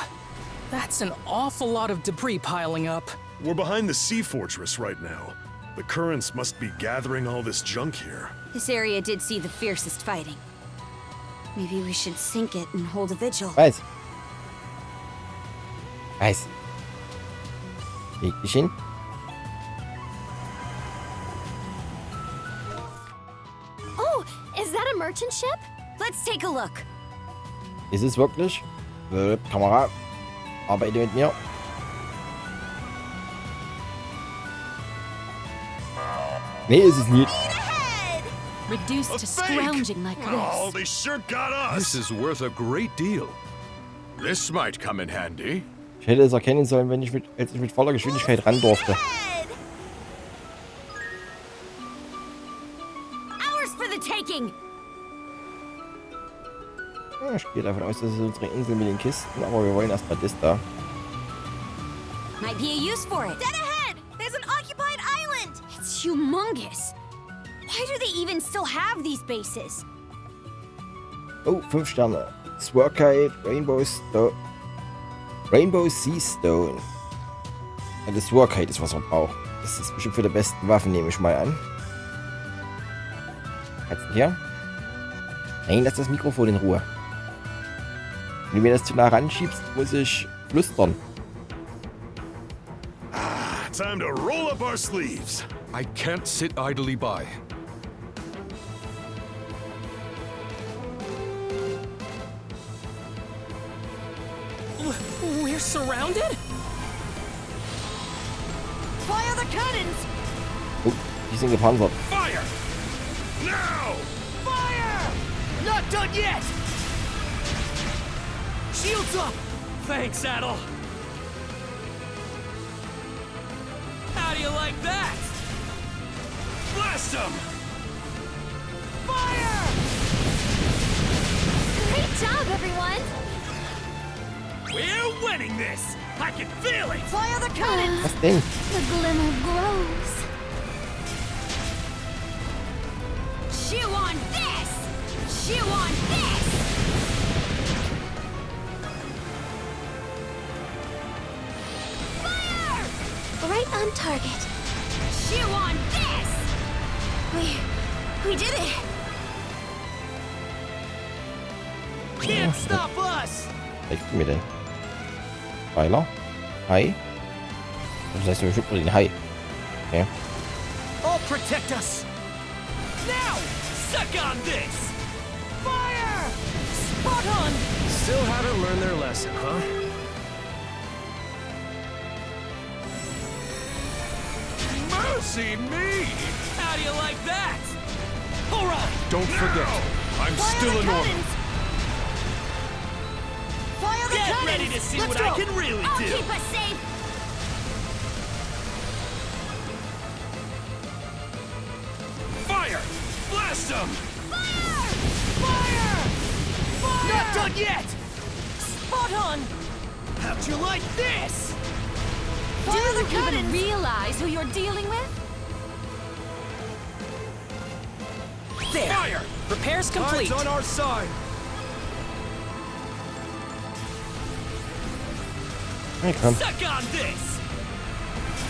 That's an awful lot of debris piling up. We're behind the sea fortress right now. The currents must be gathering all this junk here. This area did see the fiercest fighting. Maybe we should sink it and hold a vigil. Weiß. Weiß. Leg dich hin. Oh, is that a merchant ship? Let's take a look. Ist es wirklich? Kamera, arbeite mit mir. Nee, ist es nicht. Reduced to scrounging like Oh, this. they sure got us! This is worth a great deal. This might come in handy. Ich hätte es erkennen sollen, wenn ich als ich mit voller Geschwindigkeit ran durfte. Ours for the taking. Ja, ich gehe davon aus, das ist unsere Insel mit den Kisten, aber wir wollen erstmal das da. Might be a use for it. Dead ahead! There's an occupied island! It's humongous. Why do they even still have these bases? Oh, 5 Sterne. Swirkite, Rainbow Sea Stone. Ja, das Swirkite ist, was wir brauchen. Das ist bestimmt für die besten Waffen, nehme ich mal an. Kannst du hier? Nein, lass das Mikrofon in Ruhe. Wenn du mir das zu nah ranschiebst, muss ich flüstern. Time to roll up our sleeves. I can't sit idly by. We're surrounded? Fire the cannons! Oh, die sind gepanzert. Fire! Now! Fire! Not done yet! Shields up! Thanks, Adol. How do you like that? Blast them! Fire! Great job, everyone! We're winning this! I can feel it! Fire the cannons! Was denn? The glimmer grows. Chew on this! Chew on this! Fire! Right on target. Chew on this! We did it! Can't stop us! Was mir denn? Pfeiler? Hai? Das heißt, wir schütteln den Hai. Okay. I'll protect us! Now! Suck on this! Fire! Spot on! Still haven't learned their lesson, huh? Mercy me! How do you like that? All right! Don't forget, I'm Fire still the a Norman. cannons! Fire the Get cannons! ready to see Let's what go. I can really I'll do! keep us safe! Fire! Blast them! Fire! Fire! Not done yet! Spot on! How'd you like this? Fire the Do you even cannons! realize who you're dealing with? There. Fire! Repairs complete. Time's on our side! Hey, komm. Suck on this!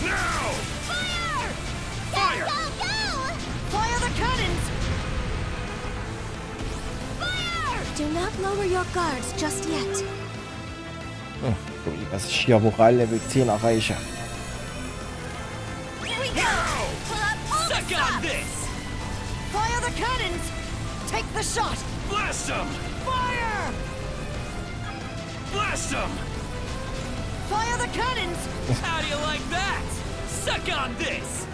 Now! Fire! Fire! Go, go! Fire the cannons! Fire! Do not lower your guards just yet. Dass ich hier Moral Level 10 erreiche. Here we go! Pull up all the Suck on stops! this! Fire the cannons! Take the shot! Blast them! Fire! Blast them! Fire the cannons! How do you like that? Suck on this!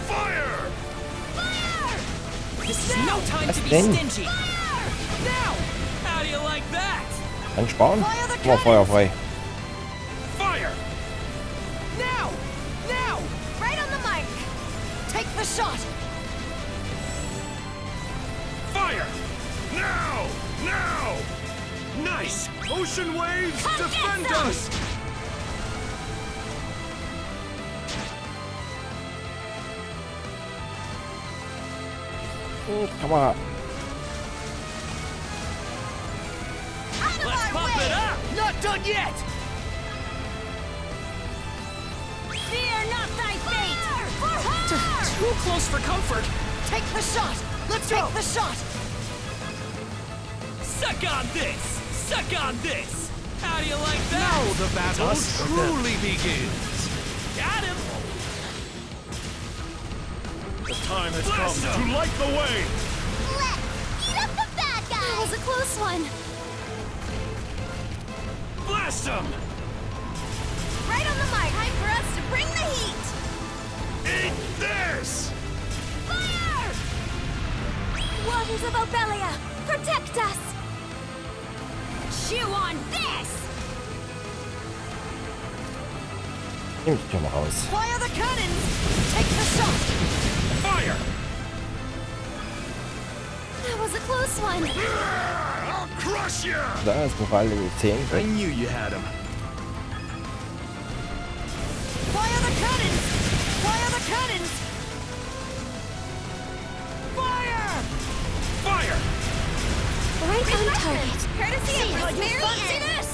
Fire! Fire! This is no time Was to be denn? stingy. Now! How do you like that? Kann sparen? Fire the Immer Feuer frei. Fire! Now! Now! Right on the mark! Take the shot! Fire! Now! Now! Nice! Ocean waves, Come get defend some! us! Come on. Out of Let's our pump way! it up! Not done yet! Fear not thy fate! For her! Too close for comfort. Take the shot! Let's take the shot! Suck on this! Suck on this! How do you like that? Now the battle truly begins. Got him! The time has Blast come him! to light the way. Let's eat up the bad guys! That was a close one. Blast him! Right on the mark! Time for us to bring the heat! Eat this! Fire! Waters of Obelia, protect us! Chew on this! Nimm dich doch mal raus. Fire the cannons! Take the shot! Fire! That was a close one. I'll crush you! Da ist Moral Level 10. I knew you had him. Fire the cannons! Fire the cannons! Fire! Fire! Right on target. Courtesy of Miss Mary Ann!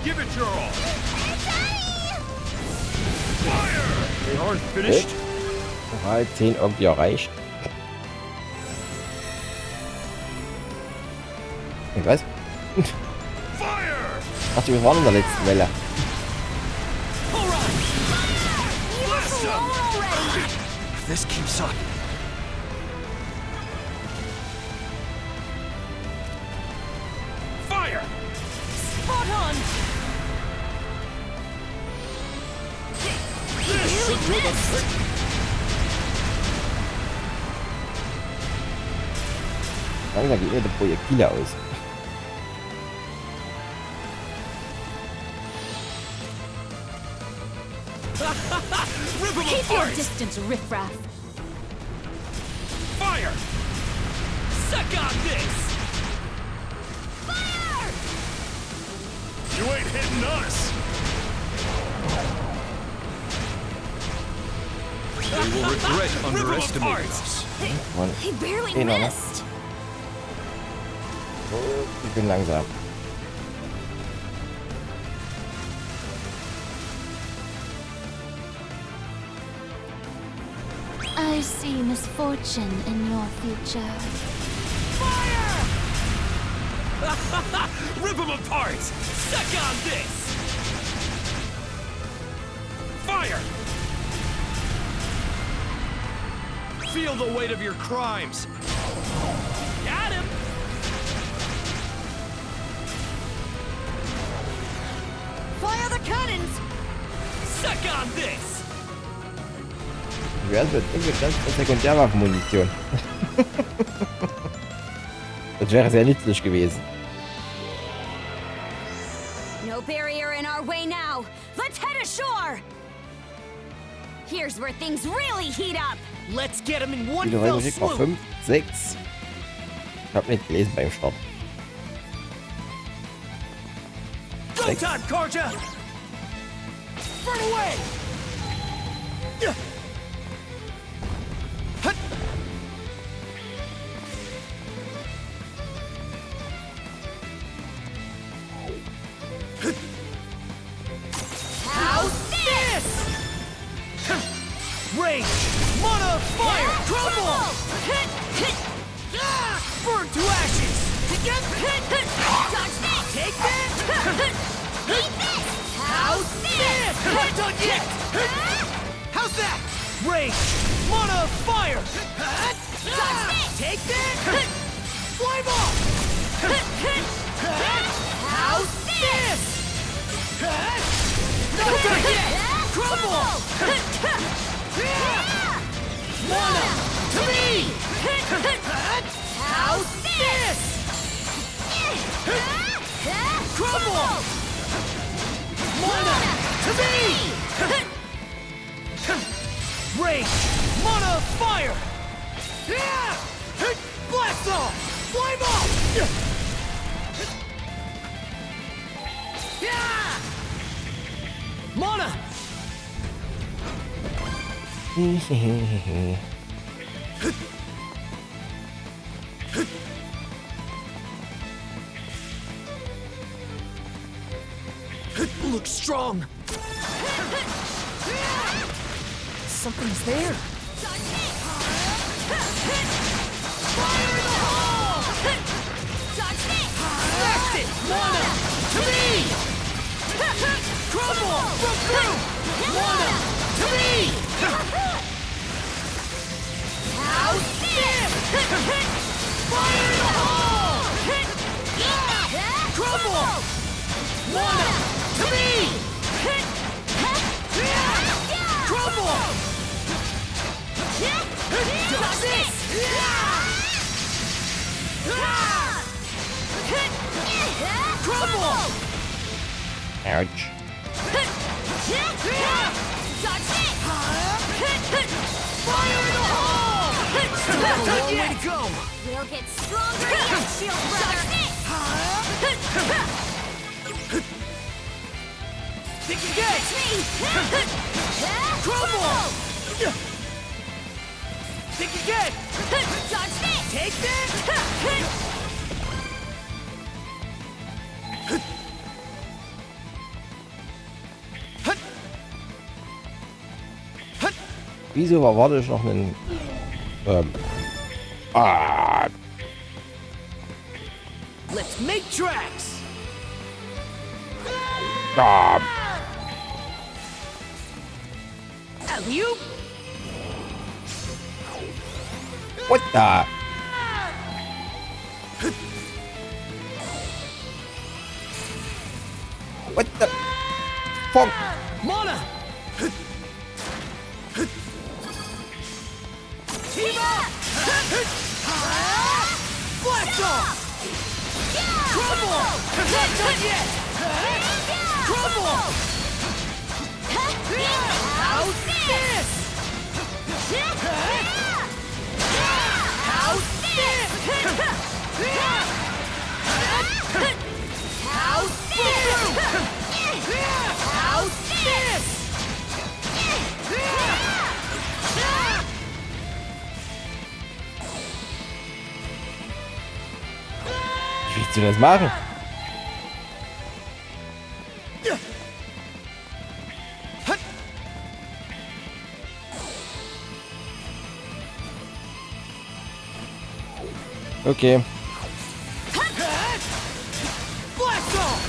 Give it your all! Daddy! Fire! They aren't finished. Moral 10 irgendwie erreicht. Ich weiß. Fire! Ach, wir waren in der letzten Welle. All right! some! If this keeps up... Fire! Spot on! This should do the trick! Langsam geht mir der Projektile aus. Keep your distance, riffraff. Fire! Suck on this! Fire! You ain't hitting us! They will regret underestimating us. He barely missed. Ich bin langsam. I see misfortune in your future. Fire! Rip him apart! Suck on this! Fire! Feel the weight of your crimes! Got him! Fire the cannons! Suck on this! Wer wird irgendwas Sekundärwaffenmunition? Das wäre sehr nützlich gewesen. No barrier in our way now. Let's head ashore. Here's where things really heat up. Let's get him in one Wieder fell Musik noch swoop! 5, 6. Ich hab nicht gelesen beim Start. Go time, Karja! Burn away! How's this? Rage! Mana fire! Crumble! Burn to ashes! Take that! Eat this! How's this? Not done yet! How's that? Rage! Mana fire! Take that! Flame off! How's this? Not done yet! Crumble! Mana! To me! How's this? Crumble! Mana! To me! Rage! Mana fire! Blast off! Flame off! Mana! Looks strong. Something's there. Fire in the hole! Blast it! Mana! To me! Crumble! Broke through! Mana! To me! How's this? Fire in the hole! Crumble! Mana! To me! Crumble! Dodge this! Crumble! Ouch. Fire in the hole! Still have a long way to go! We'll get stronger yet, Shield Brother. Think again! Crumble! Think again! Take that! Wieso erwarte ich noch einen... Let's make tracks! Alley-oop! What the? What the fuck? Mana! Team up! Blast off! Crumble! Not done yet! Crumble! How's this? How's this? How's this? How's this? Wie willst du das machen? Okay. Blast off!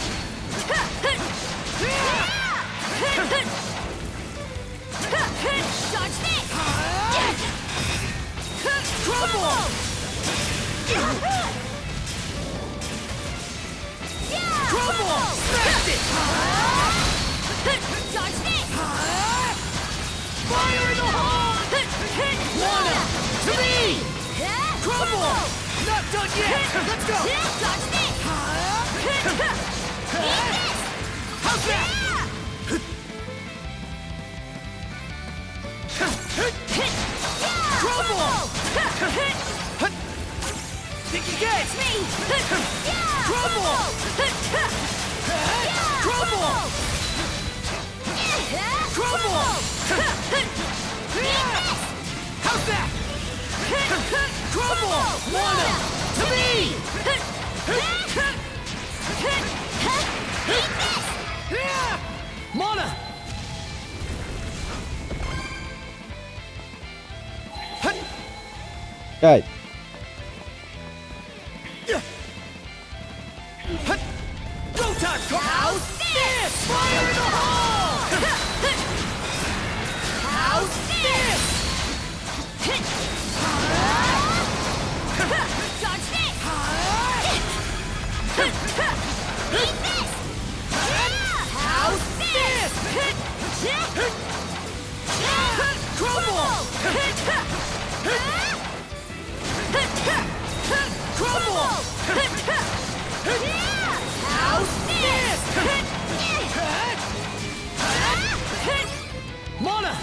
Dodge this! Crumble! Crumble! Smash it! Dodge this! Fire in the hole! Mana! To me! Crumble! Not done yet! Let's go! Dodge this! How's that? Crumble! Think again! It's me! Crumble! Crumble! Crumble! How's that? Crumble! Mana! To me! Mana! Geil. Go time! How's this? Fire in the hole! How's this? Dodge this! Eat this! How's this? Crumble! Crumble! How's this? Mana!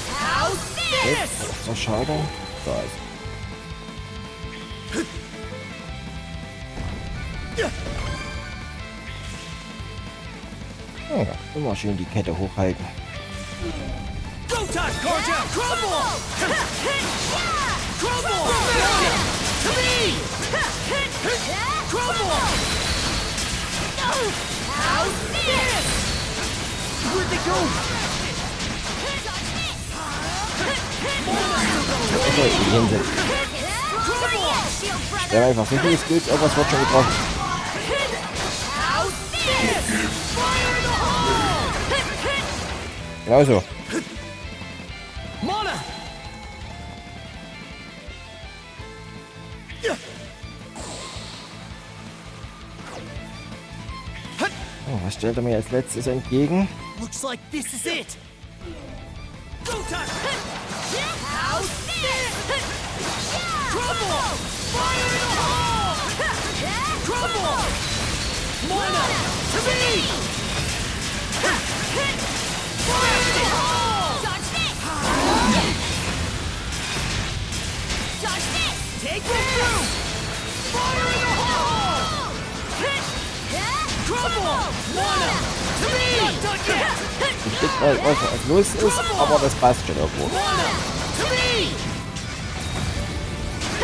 How's this? So schade. Da ist. Ja, immer schön die Kette hochhalten. Go time, Karja! Crumble! Crumble! To me! Crumble! How's this? Where'd they go? Okay, die gehen sind. Wir haben einfach so viele Skills, irgendwas wird schon getroffen. Genau so. Mana! Oh, was stellt er mir als letztes entgegen? Looks like this is it. Go time! How's this? Crumble! Fire in the hole! Crumble! Mana! To me! Fire in the hole! Dodge this! Dodge this! Take it through! Fire in the hole! Crumble! Mana! To me! Not done yet! Ich weiß nicht, was los ist, aber das passt schon irgendwo.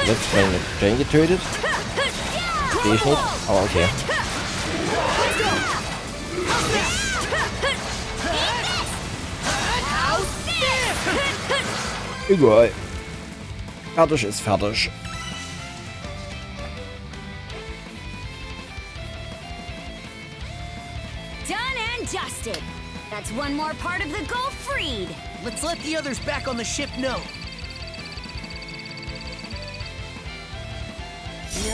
Jetzt Jane getötet. Sehe ich nicht, aber okay. Egal. Fertig ist fertig. Done and dusted. That's That's one more part of the goal freed. Let's let the others back on the ship know.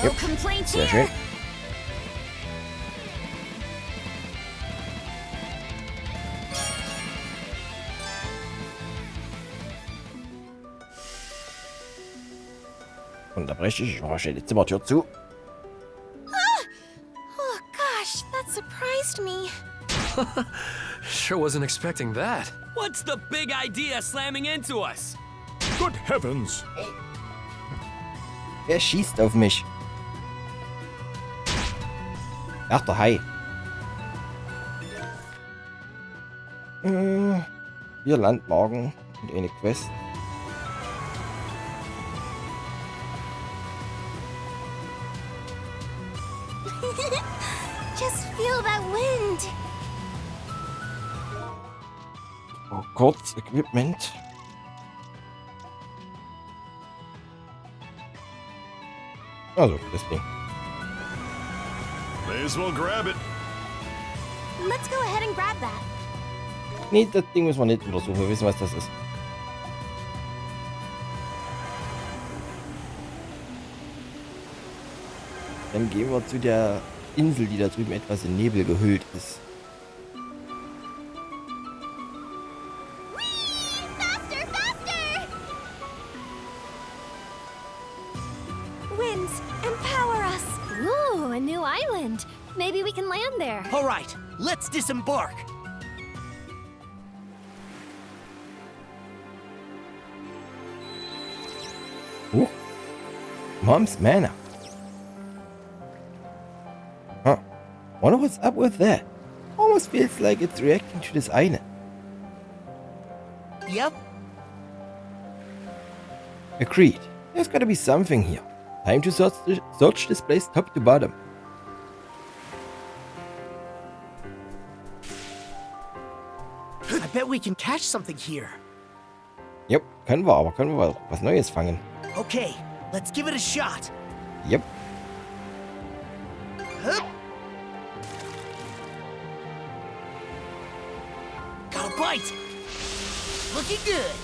No complaints Sehr here. schön. Unterbreche ich mache die Zimmertür zu. Oh gosh, that surprised me. Sure wasn't expecting that. What's the big idea slamming into us? Good heavens! Wer schießt auf mich? Ach, der Hai. Wir Landmarken und eine Quest. Just feel that wind. Oh, kurz Equipment. Also, das Ding. May as well grab it. Let's go ahead and grab that. Nee, das Ding müssen wir nicht untersuchen. Wir wissen, was das ist. Dann gehen wir zu der Insel, die da drüben etwas in Nebel gehüllt ist. Faster, faster! Winds, empower us. Ooh, a new island. Maybe we can land there. All right, let's disembark. Mom's Manor. Huh. Wonder what's up with that. Almost feels like it's reacting to this island. Yep. Agreed. There's gotta be something here. Time to search this place top to bottom. I bet we can catch something here. Yep, können wir, aber können wir was Neues fangen. Okay, let's give it a shot. Yep. Hup. Got a bite. Looking good.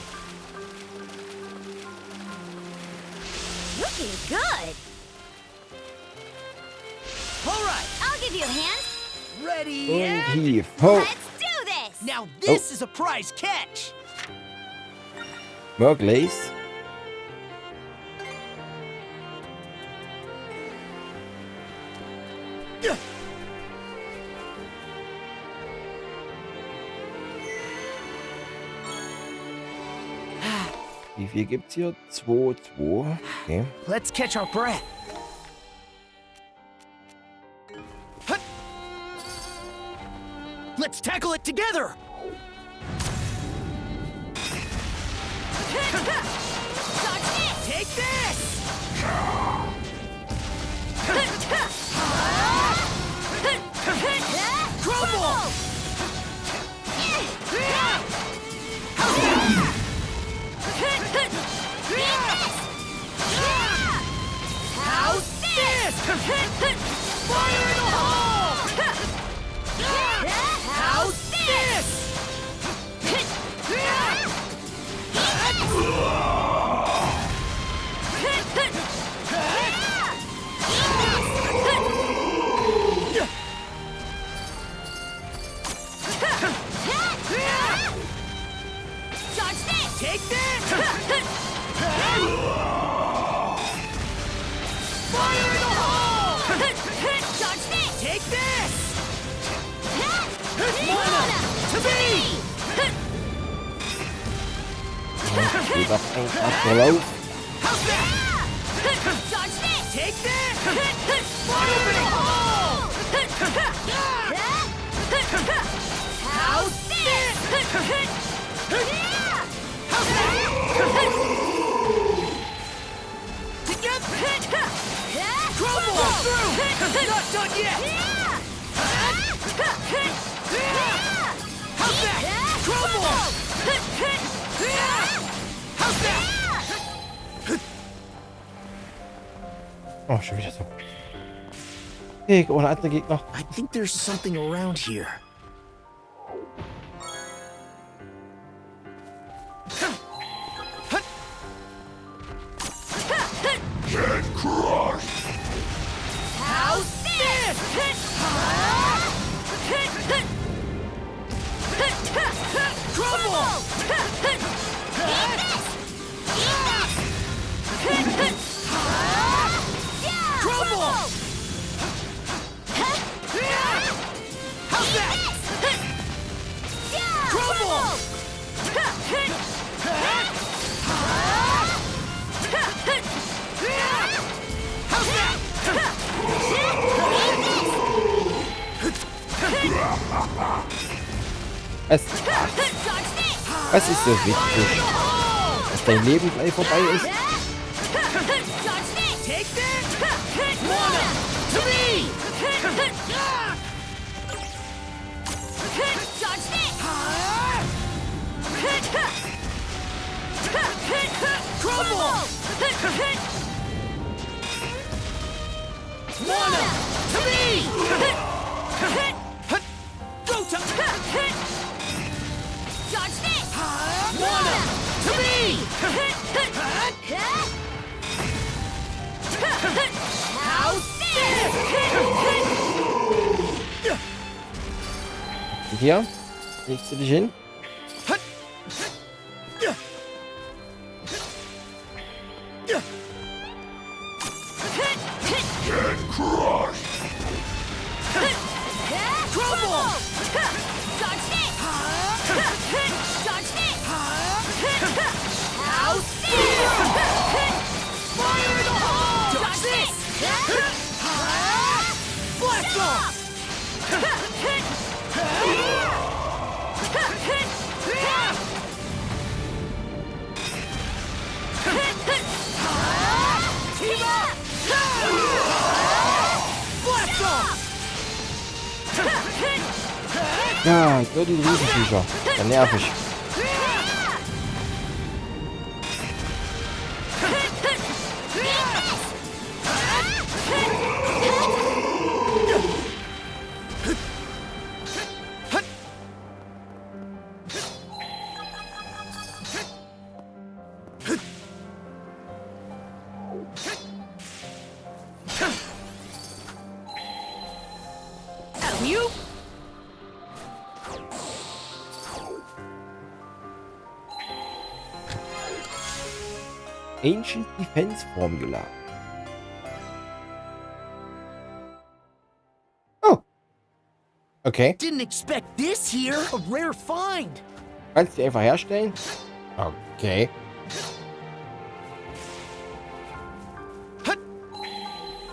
Looking good. All right, I'll give you a hand. ready Und and heave ho. Let's do this. now this is a prize catch. More glaze. Wie viel gibt's hier? 2, 2. Okay. Let's catch our breath. Hut. Let's tackle it together. Take this! Crumble! How's this? Fire in the hole! How's this? Take this! Fire in the hole! Take this! Mana! To me! Geht doch einfach drauf. How's that? Take this! Fire in the hole! How's this? How's that? Together! Crumble! Through! Not done yet! How's that? Crumble! How's that? Oh, schon wieder so. Hey, ohne andere Gegner. I think there's something around here. Was ist so wichtig? Dass dein Leben gleich vorbei ist? Hier, legst du dich hin? Ja, nur die Riesenviecher. Ja, nervig. Ancient Defense Formula. Oh. Okay. Didn't expect this here. A rare find. Kannst du einfach herstellen? Okay.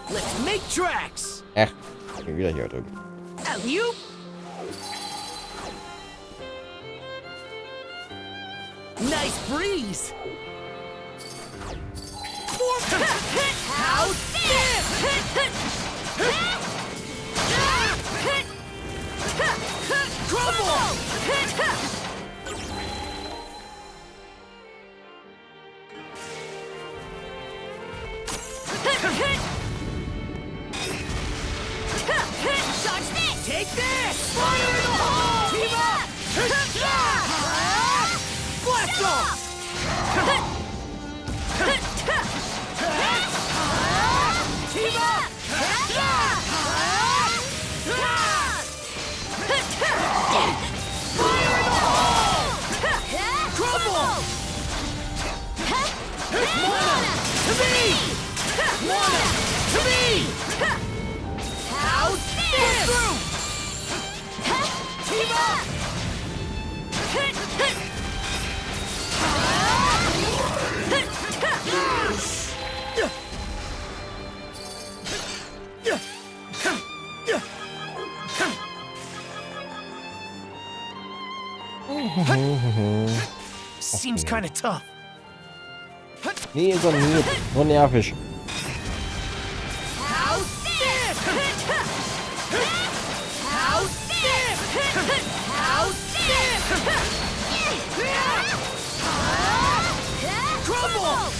Let's make tracks. Ach, ich bin wieder hier drüben. Alley-oop. Nice breeze. How Take this! Fire in the hole! Team up! Blast off! Team up! Fire in the hole! Crumble! Mana! To me! Mana! To me! How's this? Through! Team up! Seems kind of tough. Nee, ist er nie. Nur nervig. How stiff! How stiff! How stiff! Crumble!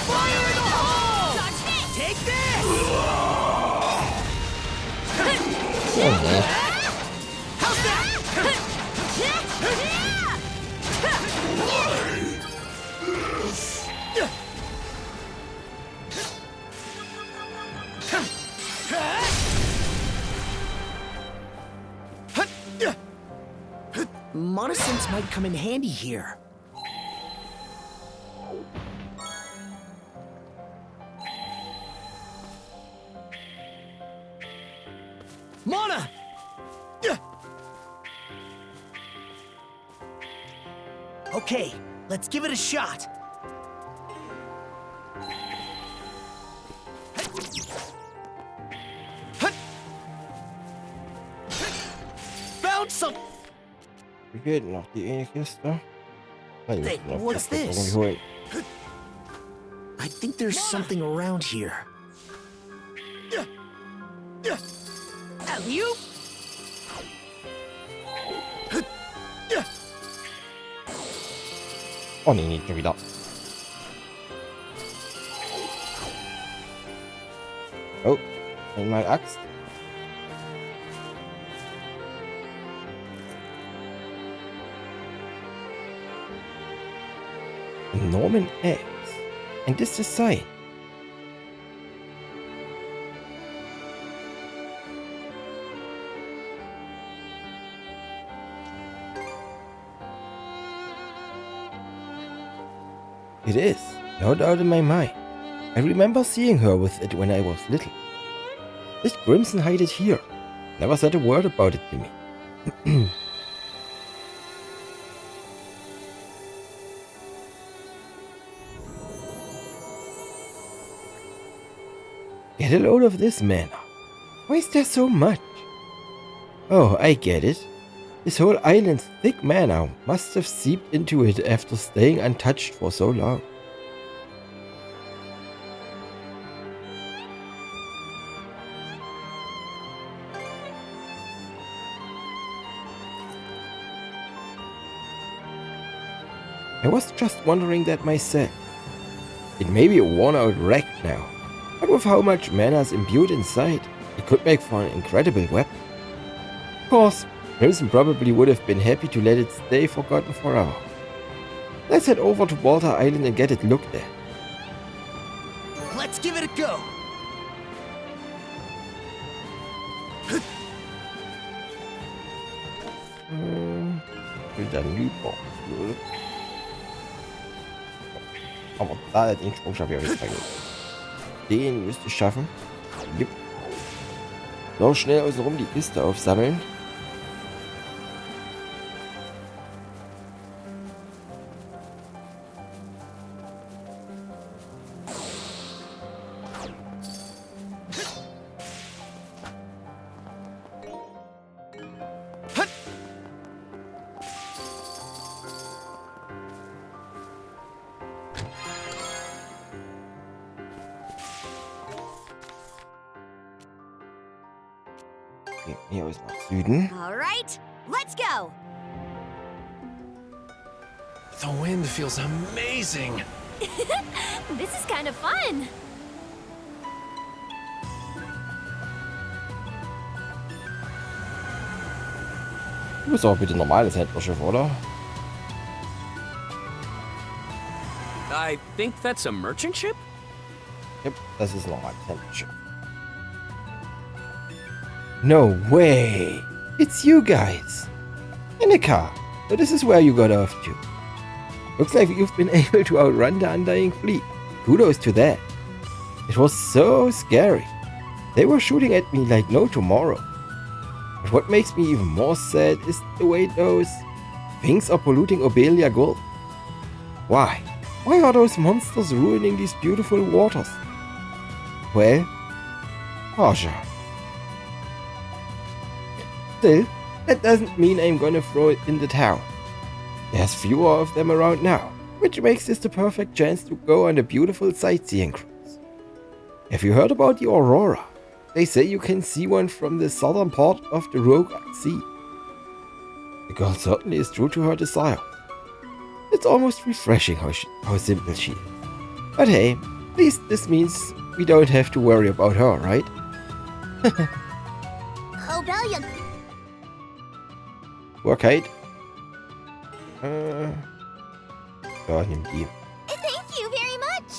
Fire in the hole! Take this! How's that? Monosense might come in handy here. Mana! Okay, let's give it a shot. Found some. Wie geht noch die eine Kiste? Ah, die Hey, müssen wir noch what's irgendwie this? holen. I think there's something around here. Alley-oop! Oh nee, nicht schon wieder. Oh, einmal Axt. Norman X. And this is sign. It is, no doubt in my mind. I remember seeing her with it when I was little. This crimson hide it here. Never said a word about it to me. Get a load of this mana. Why is there so much? Oh, I get it. This whole island's thick mana must have seeped into it after staying untouched for so long. I was just wondering that myself. It may be a worn-out wreck now, but with how much mana is imbued inside, it could make for an incredible weapon. Of course, Crimson probably would have been happy to let it stay forgotten forever. Let's head over to Walter Island and get it looked at. Let's give it a go. Wieder Lüber. Aber da den Sprung schaffe ich auf jeden Fall nicht. Den müsste ich schaffen. Yep. Noch schnell außenrum die Kiste aufsammeln. Hier ist nach Süden. All right, let's go. The wind feels amazing. This is kind of fun. Du bist auch bitte ein normales Händlerschiff, oder? I think that's a merchant ship? Yep, das ist ein normales Händlerschiff. No way! It's you guys! In a car! So this is where you got off to. Looks like you've been able to outrun the undying fleet. Kudos to that. It was so scary. They were shooting at me like no tomorrow. But what makes me even more sad is the way those things are polluting Obelia Gulf. Why? Why are those monsters ruining these beautiful waters? Well, Harsha. Still, that doesn't mean I'm gonna throw it in the town. There's fewer of them around now, which makes this the perfect chance to go on a beautiful sightseeing cruise. Have you heard about the Aurora? They say you can see one from the southern part of the Rogue Sea. The girl certainly is true to her desire. It's almost refreshing how simple she is. But hey, at least this means we don't have to worry about her, right? Obelia. Kate. Ja, nimm die. Thank you very much.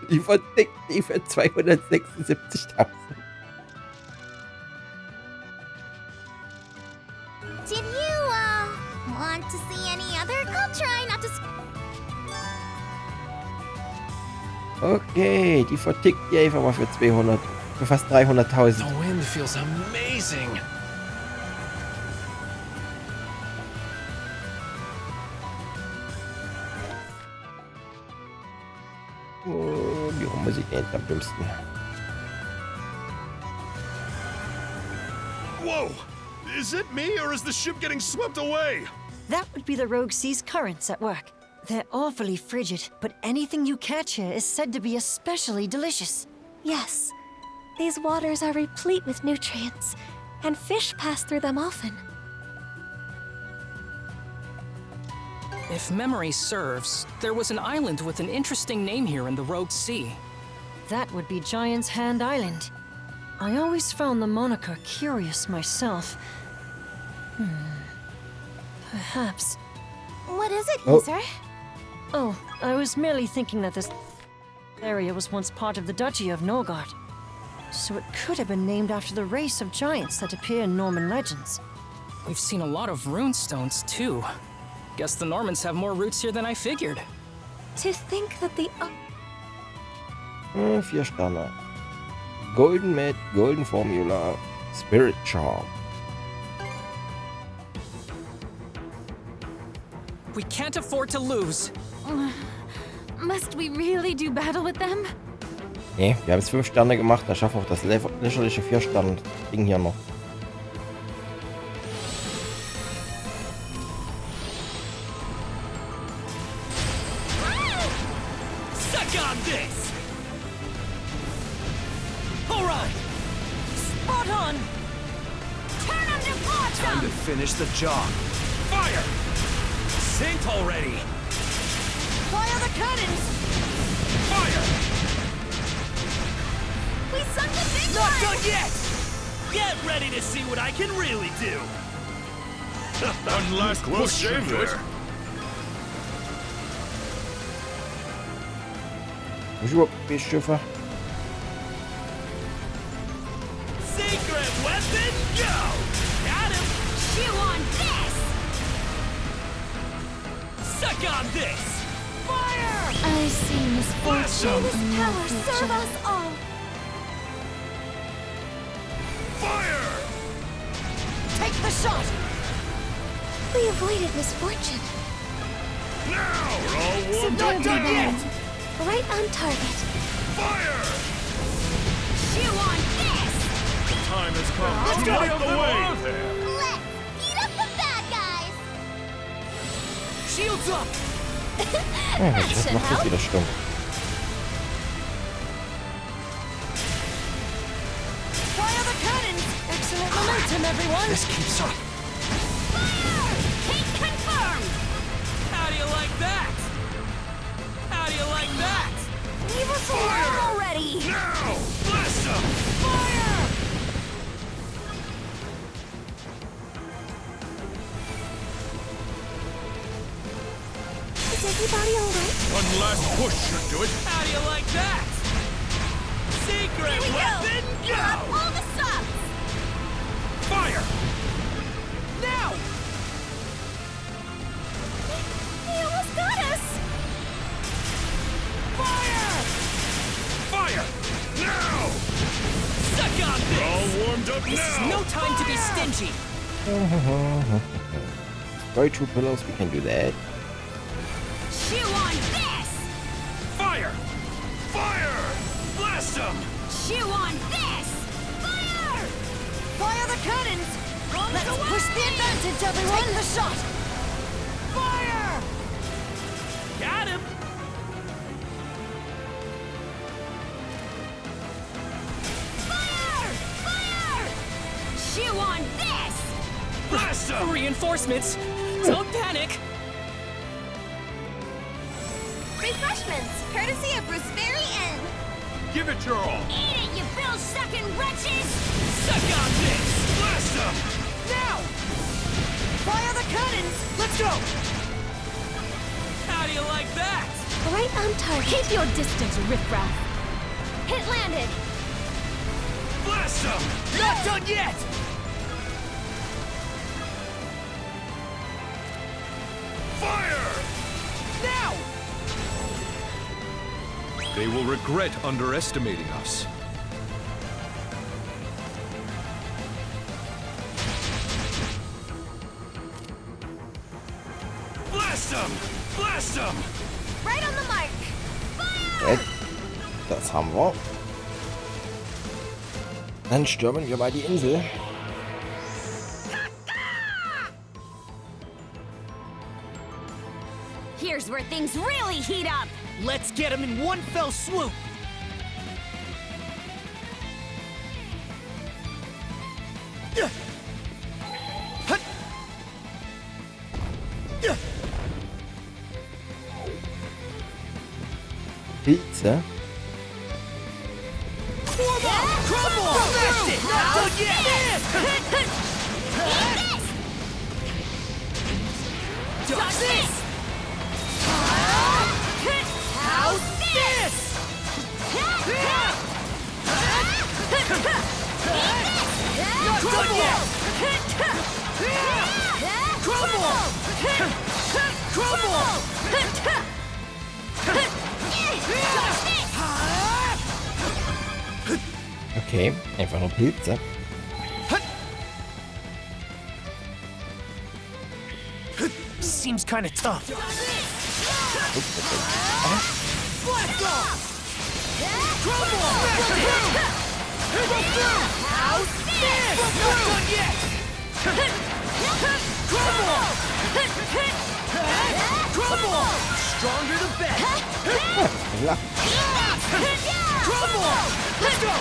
Die verdeckt die für 276.000. Did you, want to see any other? I'll try not to... Okay, die vertickt die einfach mal für 200 Für fast 300.000. The wind feels amazing. Oh, die Musik geht am dümmsten. Whoa! Is it me, or is the ship getting swept away? That would be the Rogue Sea's currents at work. They're awfully frigid, but anything you catch here is said to be especially delicious. Yes, these waters are replete with nutrients, and fish pass through them often. If memory serves, there was an island with an interesting name here in the Rogue Sea. That would be Giant's Hand Island. I always found the moniker curious myself. Perhaps. What is it, Oh. user? Oh, I was merely thinking that this area was once part of the Duchy of Norgard. So it could have been named after the race of giants that appear in Norman legends. We've seen a lot of rune stones, too. Guess the Normans have more roots here than I figured. To think that the... 4 Sterne. Golden Med, Golden Formula, Spirit Charm. We can't afford to lose. Must we really do battle with them? Nee, wir haben jetzt 5 Sterne gemacht, dann schaffen wir auch das lächerliche 4 Sterne Ding hier noch. Suck on this! Alright! Spot on! Turn on your bottom! Time to finish the job. Fire! Sink already! Fire the cannons! Fire! We sunk the big Not one! done yet! Get ready to see what I can really do! One last close shave there. Bonjour, Schiffe. Secret weapon, go! Got him! Chew on this! Suck on this! Fire! I see misfortune Blast in your future. Serve us all! Fire! Take the shot! We avoided misfortune. Now! We're all warmed Subdued up done the yet! band. Right on target. Fire! Chew on this! The time has come Let's to go! light the way. Let's beat up the bad guys! Shields up! Ja, das macht das wieder stumm. Fire the cannons! Excellent momentum, everyone! This keeps up. Fire! Take confirmed! How do you like that? How do you like that? Leave us alone already! Now! Blast them! Fire! Is everybody alright? One last push should do it. How do you like that? Secret Here we weapon, go! go! Up all the stops! Fire! Now! He almost got us! Fire! Fire! Now! Suck on this! All warmed up This now. is no time to be stingy. Destroy 2 pillars, we can do that. Chew on this! Fire! Fire! Blast them! Chew on this! Fire! Fire the cannons! Let's push the advantage, everyone! Take the shot! Fire! Got him! Fire! Fire! Chew on this! Blast them! Reinforcements! Don't panic! Refreshments, courtesy of Gooseberry Inn. Give it your all. Eat it, you bill-sucking wretches! Suck on this! Blast them! Now! Fire the cannons! Let's go! How do you like that? Right on target. Keep your distance, riffraff. Hit landed. Blast them! Not done yet! Fire! Now! They will regret underestimating us. Blast him! Blast him! Right on the mark. Okay. Das haben wir. Dann stürmen wir mal die Insel. Here's where things really heat up. Let's get him in one fell swoop. Pizza. Crumble! Smashed it! Not done yet! Dodge this! How's this? Not done yet! Crumble! Crumble! Okay, einfach nur Pilze. Seems kind of tough. Black off! Crumble! How's this? Not done yet! Crumble! Crumble! Stronger the better! Crumble! Let's go!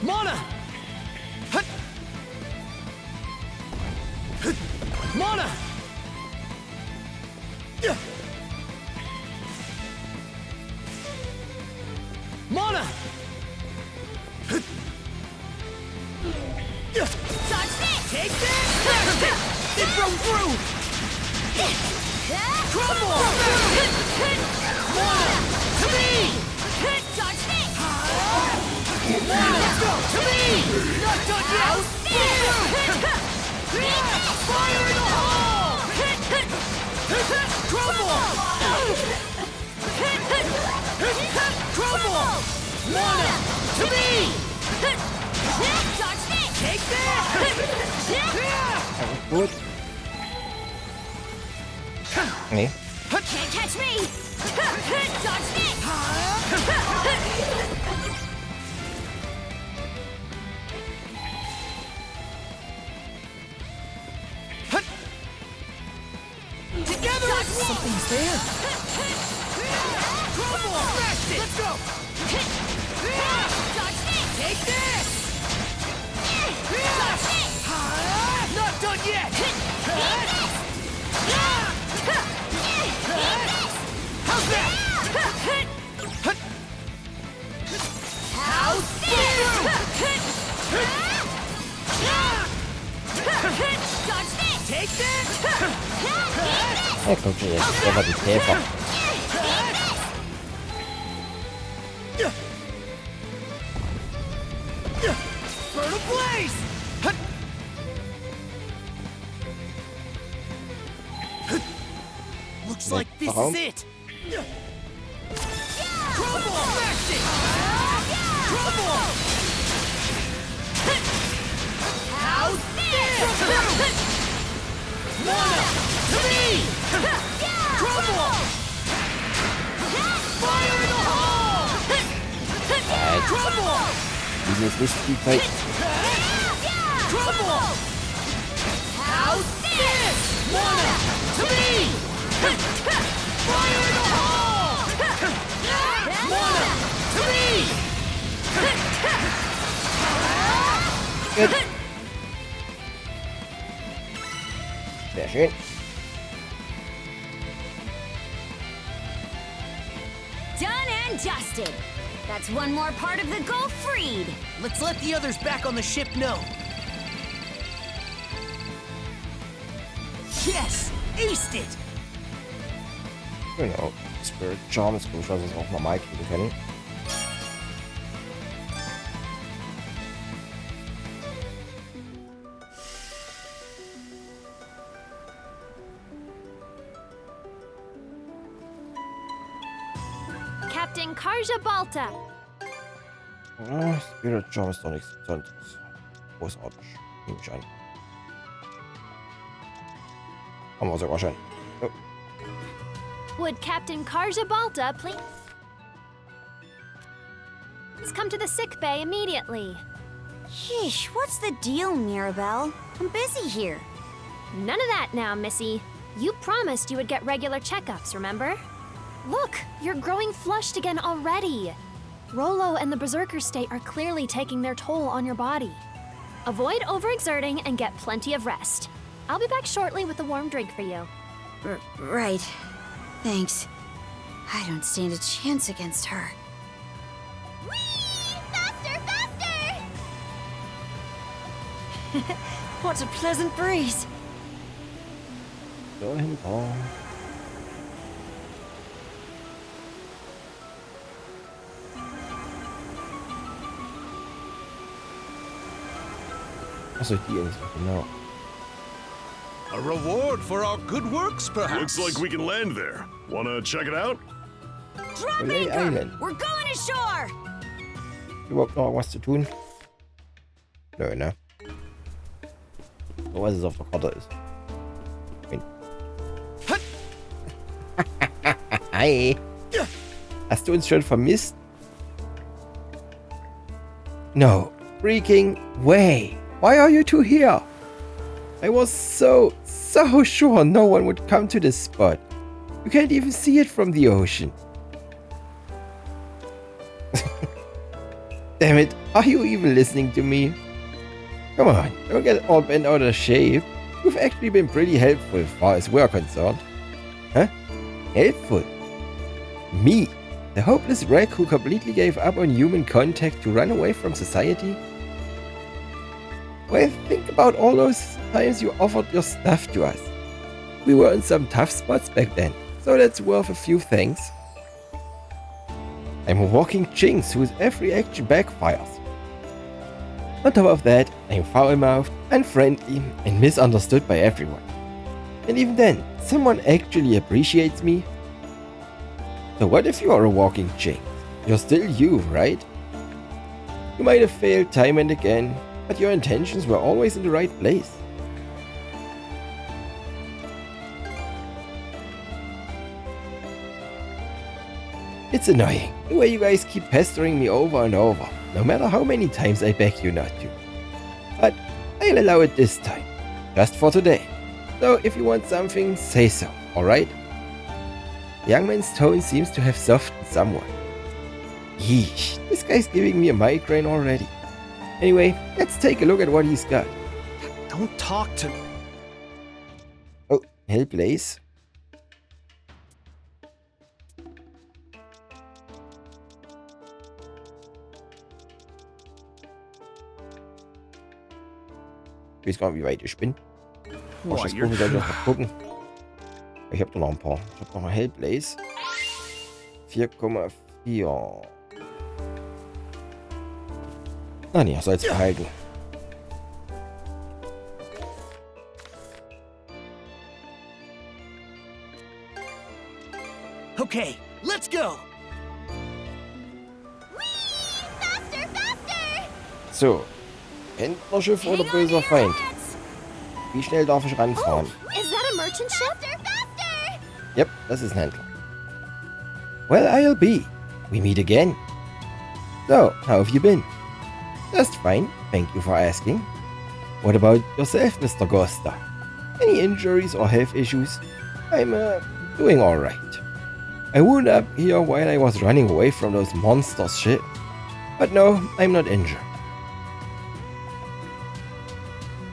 Mana! Mana! Mana! Take this! It broke through! Crumble! Mana! To me! Mana! To me! Not done yet! Fire in the hole! Crumble! Crumble! Mana! To me! Take this! Gut. Nee. Can't catch me! Dodge this! Together as one! Something's there. Crumble! Smashed it! Let's go! Dodge this! Take this! Not done yet! How's that? How's this? Take this! Ja, kommt schon jetzt. Der war die Käfer. Burn a blaze! Looks like this is it! Crumble! Smashed it! Crumble! How's this? Mana! To me! Crumble! Fire in the hole! Crumble! Dieses nicht die Zeit. Crumble! How's this? Mana! To me! Fire in the hole! Mana! To me! Gut. Sehr schön. Done and dusted. That's one more part of the goal freed. Let's let the others back on the ship know. Yes! Aced it! Genau. Spirit Charm ist, glaube ich, was wir auch normal kriegen können. Captain Karja Balta. Ja, Spirit Charm ist doch nichts Besonderes. Großartig. Nehme ich an. Haben wir sogar schon. Oh. Would Captain Karja Balta please come to the sick bay immediately? Yeesh, what's the deal, Mirabelle? I'm busy here. None of that now, Missy. You promised you would get regular checkups, remember? Look, you're growing flushed again already. Rollo and the Berserker state are clearly taking their toll on your body. Avoid overexerting and get plenty of rest. I'll be back shortly with a warm drink for you. Right. Thanks. I don't stand a chance against her. Faster, faster! What a pleasant breeze. So hinter. Achso, die Insel, genau. A reward for our good works, perhaps? Looks like we can land there. Wanna check it out? Drop Relay anchor! Island. We're going ashore! Überhaupt noch was zu tun? Nö, ne? So was es auf der Karte ist. Hi! Hast du uns schon vermisst? No freaking way! Why are you two here? I was so sure no one would come to this spot. You can't even see it from the ocean. Damn it, are you even listening to me? Come on, don't get all bent out of shape. You've actually been pretty helpful as far as we're concerned. Huh? Helpful? Me? The hopeless wreck who completely gave up on human contact to run away from society? Well, think about all those times you offered your stuff to us. We were in some tough spots back then, so that's worth a few thanks. I'm a walking jinx whose every action backfires. On top of that, I'm foul-mouthed, unfriendly, and misunderstood by everyone. And even then, someone actually appreciates me? So what if you are a walking jinx? You're still you, right? You might have failed time and again, but your intentions were always in the right place. It's annoying, the way you guys keep pestering me over and over, no matter how many times I beg you not to. But I'll allow it this time, just for today. So if you want something, say so, alright? The young man's tone seems to have softened somewhat. Yeesh, this guy's giving me a migraine already. Anyway, let's take a look at what he's got. Don't talk to me. Oh, hell blaze. Ich weiß gar nicht, wie weit ich bin. Oh, das gucken, soll ich noch mal gucken. Ich hab doch noch ein paar. Ich hab noch ein Hellblaze. 4,4. Na nee, soll's behalten. Okay, let's go. Faster, faster! So. Händlerschiff oder böser Feind? Wie schnell darf ich ranfahren? Is that a merchant ship? Yep, das ist ein Händler. Well, I'll be. We meet again. So, how have you been? Just fine, thank you for asking. What about yourself, Mr. Gosta? Any injuries or health issues? I'm, doing alright. I wound up here while I was running away from those monsters shit. But no, I'm not injured.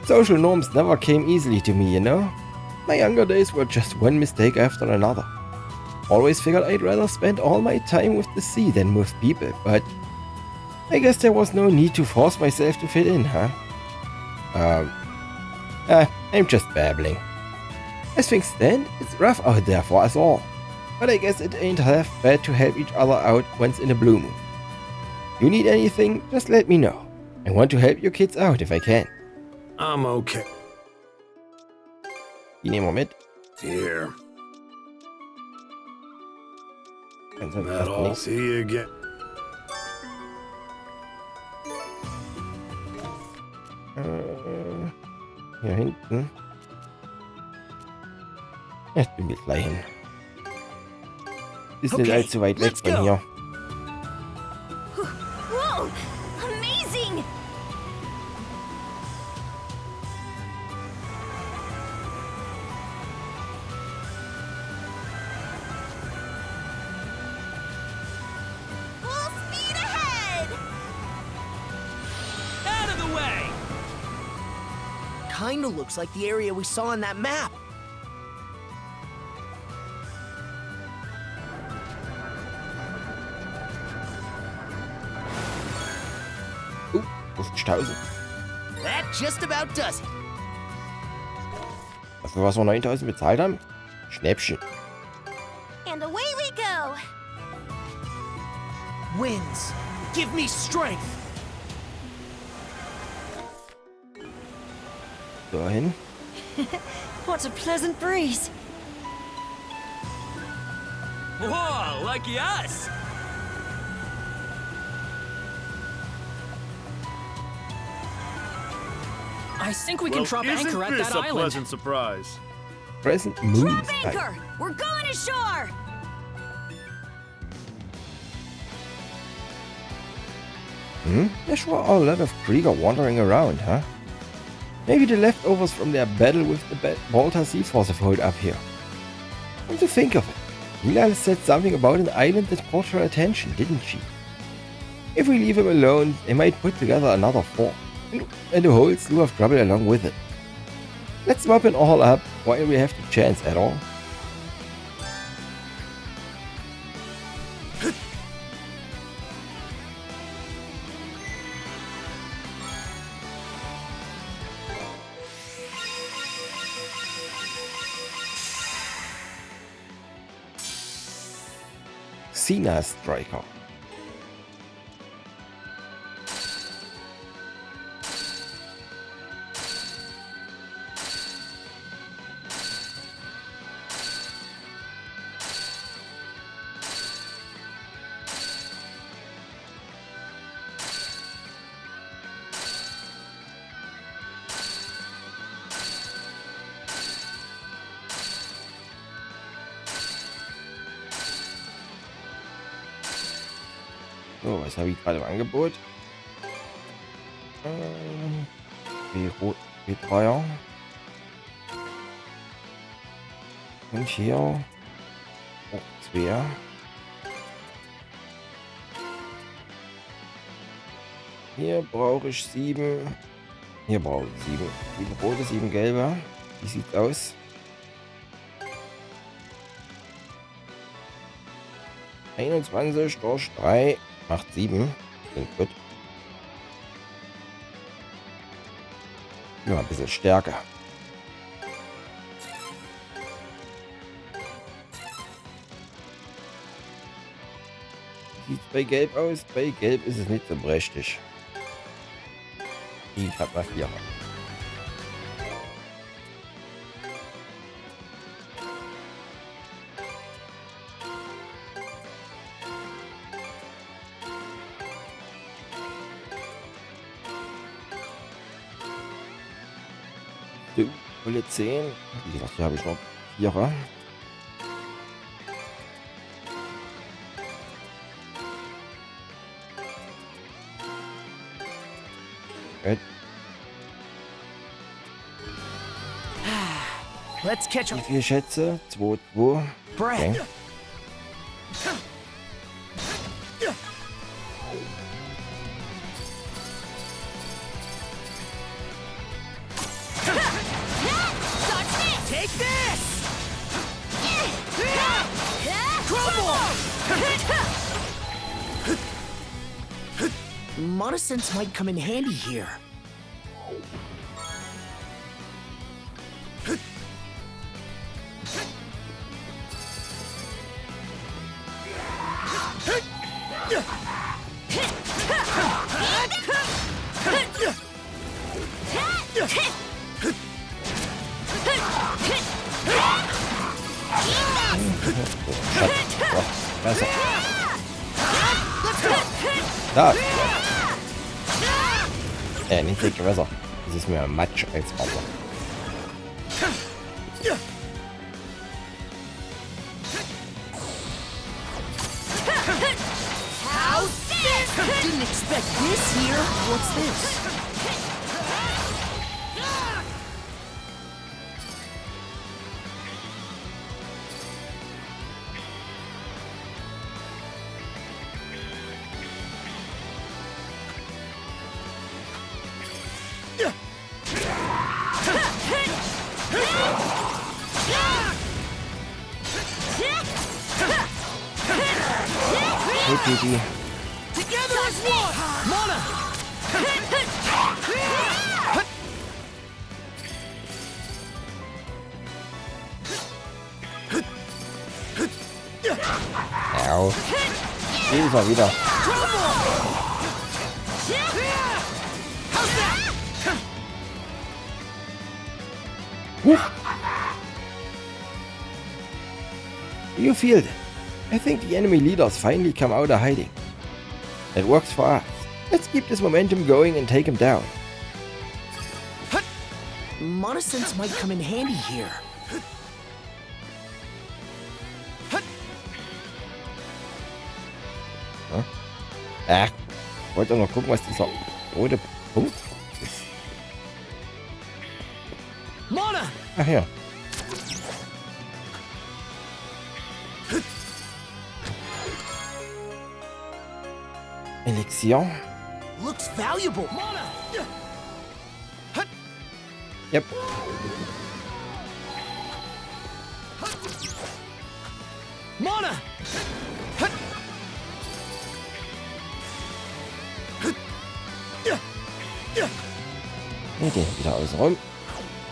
Social norms never came easily to me, you know? My younger days were just one mistake after another. Always figured I'd rather spend all my time with the sea than with people, but I guess there was no need to force myself to fit in, huh? I'm just babbling. As things stand, it's rough out there for us all. But I guess it ain't half bad to help each other out once in a blue moon. You need anything, just let me know. I want to help your kids out if I can. I'm okay. Die nehmen wir mit. Here. Ansonsten That passt all. nichts. See you again. Hier hinten. Ich bin wir gleich hin. Ist nicht allzu weit weg von hier. Whoa! Amazing! Full speed ahead! Out of the way! Kinda looks like the area we saw on that map. That just about does it. Dafür, was wir 9.000 bezahlt haben? Schnäppchen. And away we go! Winds, give me strength. Dahin. What a pleasant breeze. Whoa, lucky us! I think we can drop anchor at that Isn't this a island. pleasant surprise? Present moon. Drop anchor! We're going ashore! There sure are a lot of Krieger wandering around, huh? Maybe the leftovers from their battle with the Balta Sea Force have holed up here. Come to think of it, Lila said something about an island that caught her attention, didn't she? If we leave him alone, they might put together another fort, and a whole slew of trouble along with it. Let's mop it all up while we have the chance at all. Sina Striker. So, was habe ich gerade im Angebot? B3er. Und hier auch 2. Hier brauche ich 7. Hier brauche ich 7. 7 rote, 7 gelbe. Wie sieht's aus? 21 durch 3 macht 7. Klingt gut. Ja, ein bisschen stärker. Sieht bei Gelb aus? Bei Gelb ist es nicht so prächtig. Ich hab mal 4. Pulle 10. Wie gesagt, hier habe ich noch 4er. Let's catch Wie viele Schätze? 2, 2. Okay. Take this! Crumble! Monosense might come in handy here. Besser. Da. Nicht viel besser. Das ist mehr Matsch als Wasser. Didn't expect this here. What's this? Hey, Pipi. Together as one! Mana! Au. Jedes Mal wieder. Huch. You feel that? I think the enemy leaders finally come out of hiding. That works for us. Let's keep this momentum going and take him down. Mana sense might come in handy here. Ach, ich wollte noch gucken, was dieser rote Punkt ist. Mana! Ach ja. Elixier. Looks valuable. Mana! Yep. Mana! Nee, den wieder außen rum.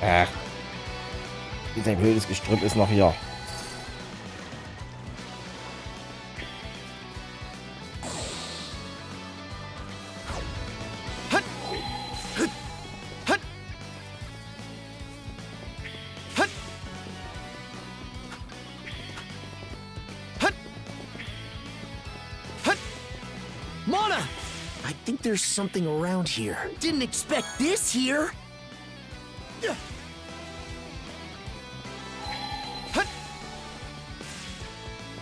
Ach. Sein blödes Gestrüpp ist noch hier. Mana! I think there's something around here. Didn't expect this here.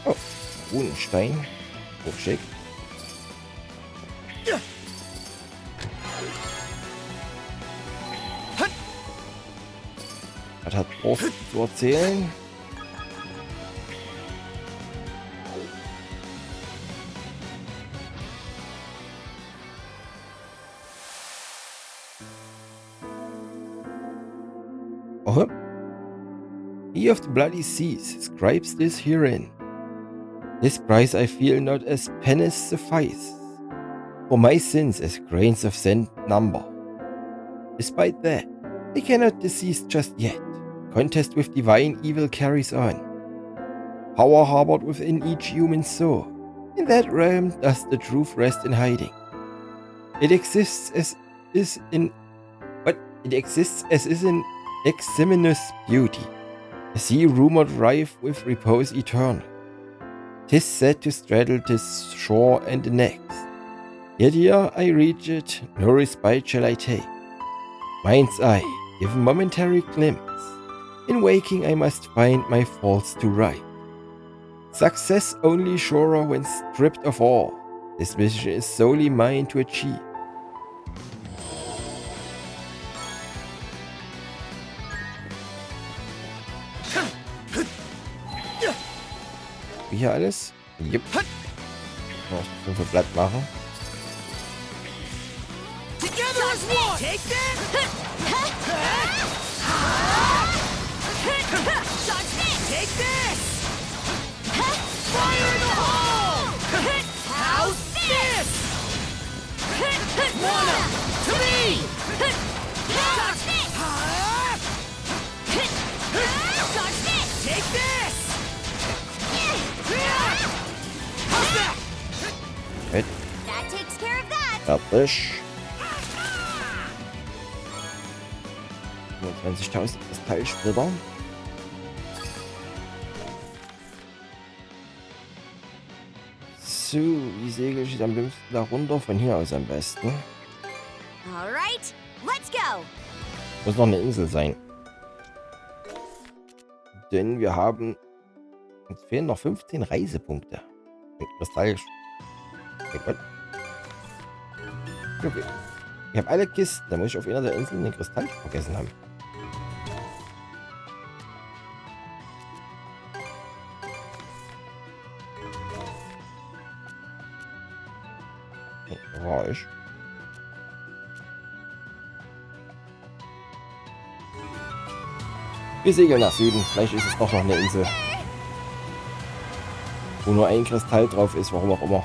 Oh, Runenstein. Hochschick. Was hat Brust zu erzählen? Oh. He of the bloody seas scribes this herein. This price I feel not as pennies suffice, for my sins as grains of sand number. Despite that, I cannot decease just yet. Contest with divine evil carries on. Power harbored within each human soul. In that realm does the truth rest in hiding. It exists as is in eximious beauty, a sea rumored rife with repose eternal. 'Tis said to straddle this shore and the next. Yet ere I reach it, no respite shall I take. Mind's eye, give a momentary glimpse. In waking I must find my faults to right. Success only surer when stripped of all. This mission is solely mine to achieve. Wie hier alles? Jupp. Noch 5 Blatt machen. Together as one! Take that! Take this! Fire in the hole! How's this? Mana! To me! Take this! Right. That takes care of that. Fertig. 25.000 Kristallsplitter. So, wie segel ich am dümmsten da runter? Von hier aus am besten. Alright, let's go. Muss noch eine Insel sein. Denn wir haben... Uns fehlen noch 15 Reisepunkte. Mit Kristall... Mein Gott. Okay. Ich habe alle Kisten. Da muss ich auf einer der Inseln den Kristall vergessen haben. Okay, da war ich. Wir segeln nach Süden. Vielleicht ist es doch noch eine Insel. Wo nur ein Kristall drauf ist, warum auch immer.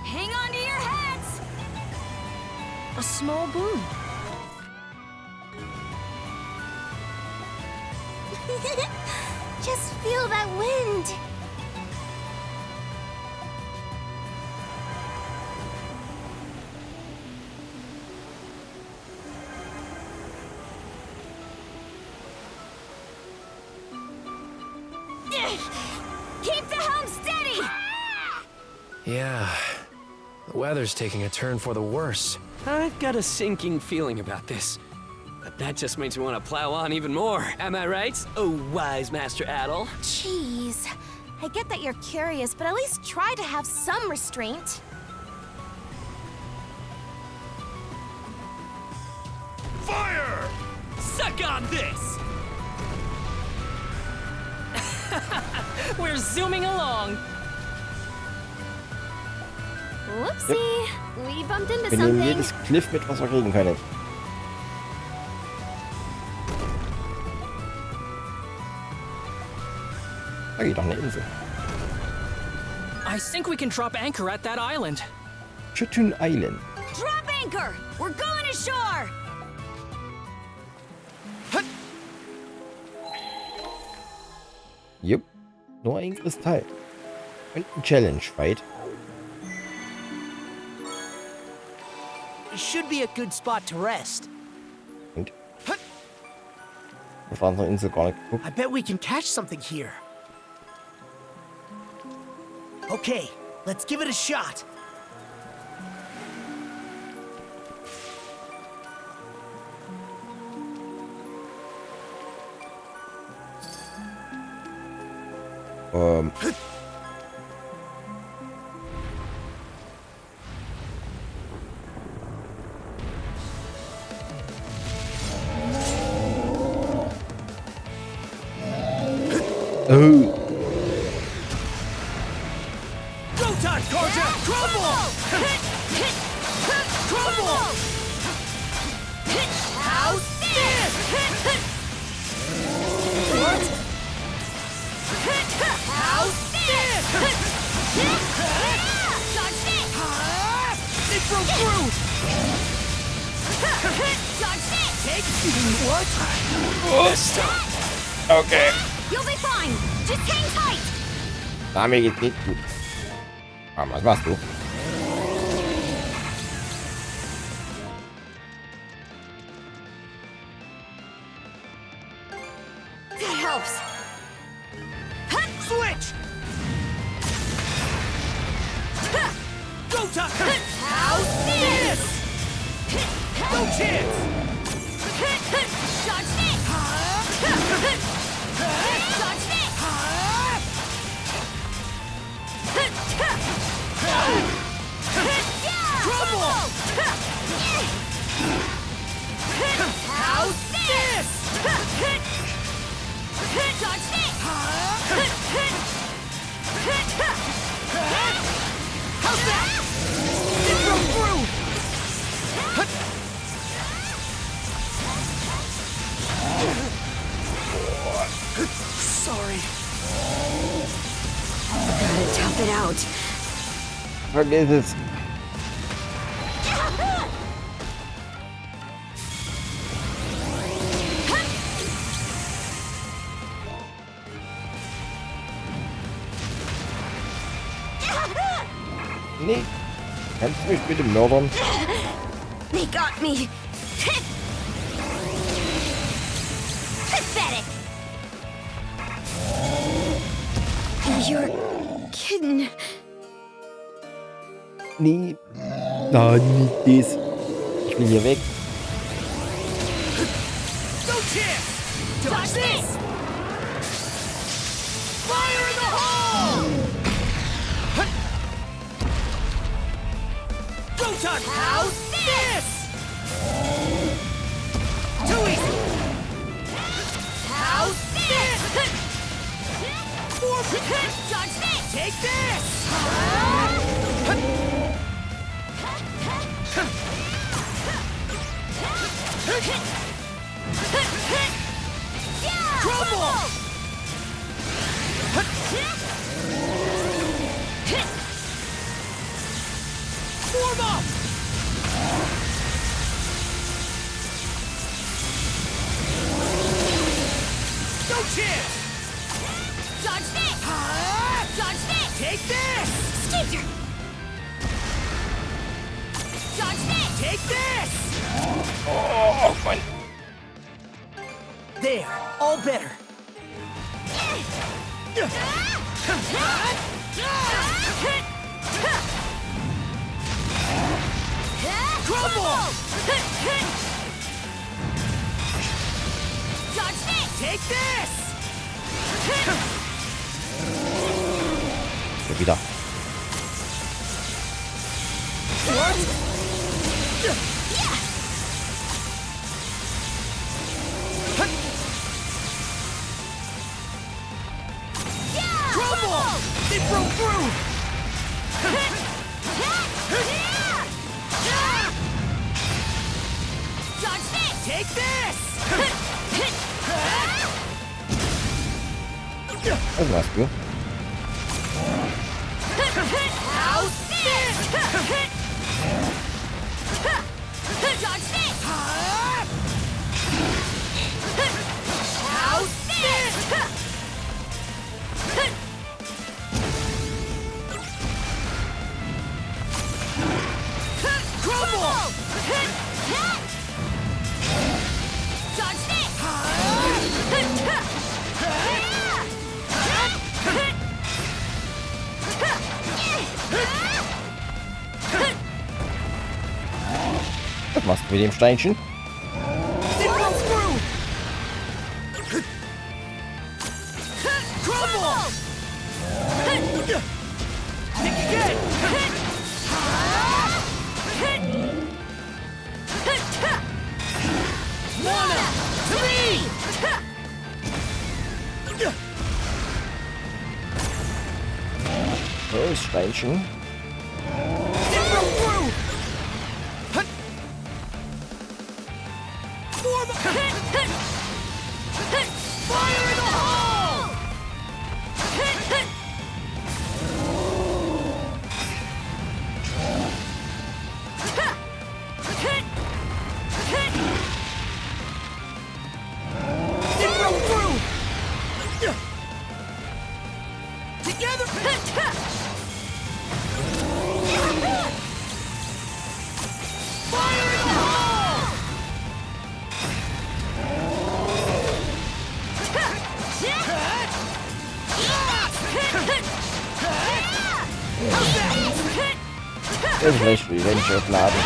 Hang on to your hats! A small boon. Just feel that wind. Keep the helm steady! Yeah, the weather's taking a turn for the worse. I've got a sinking feeling about this. But that just makes me want to plow on even more. Am I right? Oh, wise Master Adol. Jeez. I get that you're curious, but at least try to have some restraint. Fire! Suck on this! We're zooming along. Whoopsie. We bumped into Wir nehmen something. jedes Cliff mit, was wir kriegen können. Da geht doch eine Insel. I think we can drop anchor at that island. Chutun Island. Drop anchor! We're going ashore! Jupp. Nur ein Kristall. Und ein Challenge-Fight. Should be a good spot to rest. Und? Auf andere Insel gar nicht geguckt. I bet we can catch something here. Okay, let's give it a shot. Oh. Go time, Karja! Crumble! Crumble! How's this? What? How's this? Dodge it! It broke through! Dodge it! Take what? Okay. You'll be fine! Just hang tight! Na, mir geht's nicht gut. Ah, was machst du? That helps! Switch! Go time! How's this? No chance! Dodge it! Dodge it! Trouble! How's this? Dodge it! How's that? It broke through! Sorry. Gotta tough it out. Vergiss es. Nee. Kannst du mich bitte mördern? They got me! Pathetic! You're kidding. Nee. Na, nicht das. Ich will hier weg. No chance! Dodge this! touch! How's this? Too easy! How's this? Dodge this! Take this! Crumble! Form up! No chance! Dodge this! Dodge this! Take this! Skip! Dodge this! Take this! Oh, fun. There, all better. Crumble! Dodge this! Take this! So wieder. What? Crumble! They broke through! Dodge this! Take this! Das war's für. How's this? Dodge this! How's this? Crumble! Dodge this! Was machst du mit dem Steinchen? They broke through! Crumble! Think again! Mana! To me! Los, Steinchen. They broke through! Form up! Fire in the hole! They broke through! Together! Fire in the hole! Das ist vielleicht Revenge aufladen.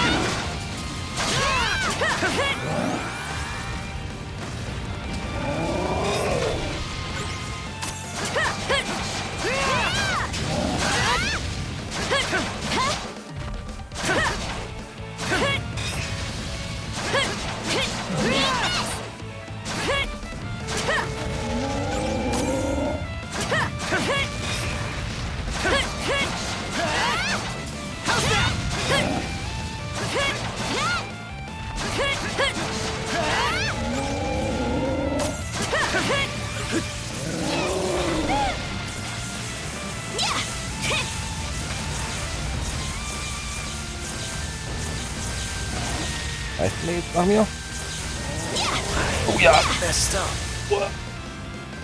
Reicht mir jetzt nach mir? Oh ja. Messed up.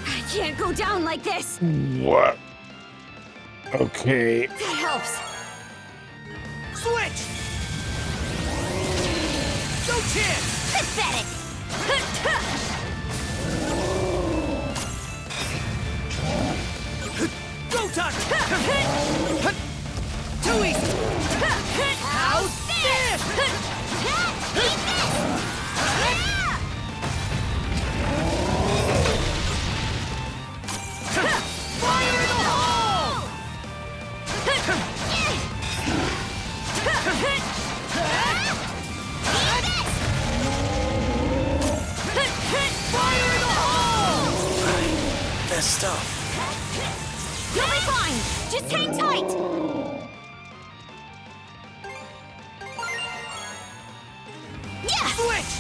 I can't go down like this. What? Okay. That helps. Switch! No chance! Pathetic. Go touch! Too easy! How's this? Fire in the hole! messed up. You'll be fine! Just hang tight! Yeah! Switch!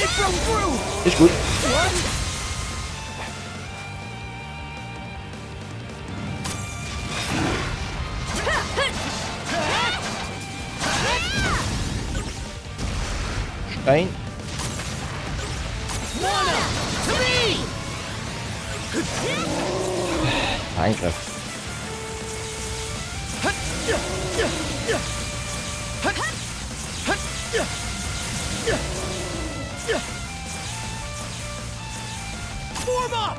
It broke through! Ist gut. What? Stein. Angriff. Form up!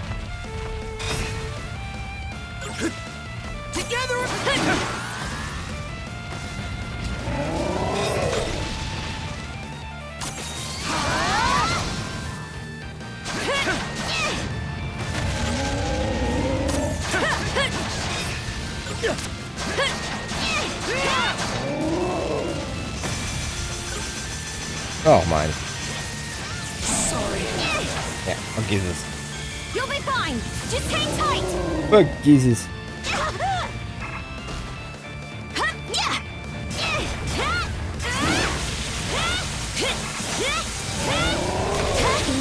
Together! Oh Mann. Sorry. Ja, vergiss es. You'll be fine! Just hang tight! Vergiss es.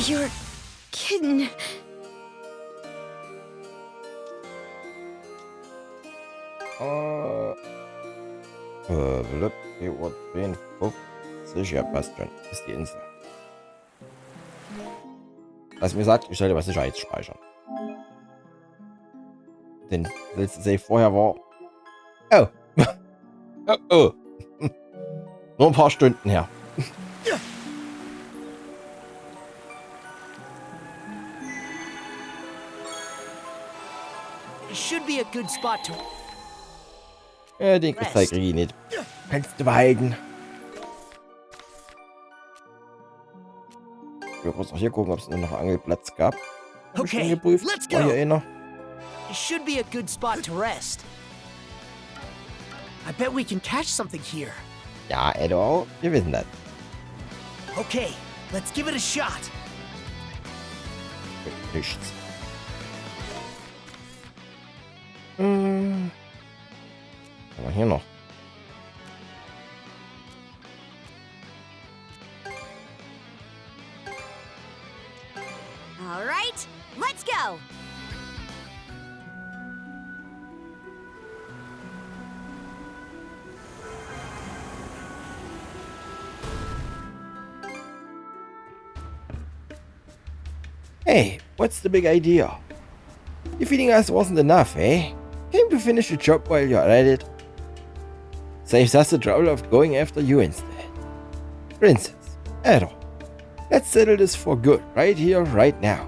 You're kidding. Hier wird 52. Ja, passt schon. Ist die Insel. Was mir sagt, ich sollte was Sicherheits speichern. Den letzte Save vorher war. Oh. Oh, oh. Nur ein paar Stunden her. It should be a good spot to. Ja, den Kristall krieg ich nicht. Kannst du behalten. Ich will kurz noch hier gucken, ob es nur noch Angelplatz gab. Hab ich schon geprüft. War hier einer? It should be a good spot to rest. I bet we can catch something here. Ja, Edo, wir wissen das. Okay, let's give it a shot. Nichts. Aber hier noch. All right, let's go! Hey, what's the big idea? Defeating us wasn't enough, eh? Came to finish the job while you're at it. Saves us the trouble of going after you instead. Princess, Adol, let's settle this for good, right here, right now.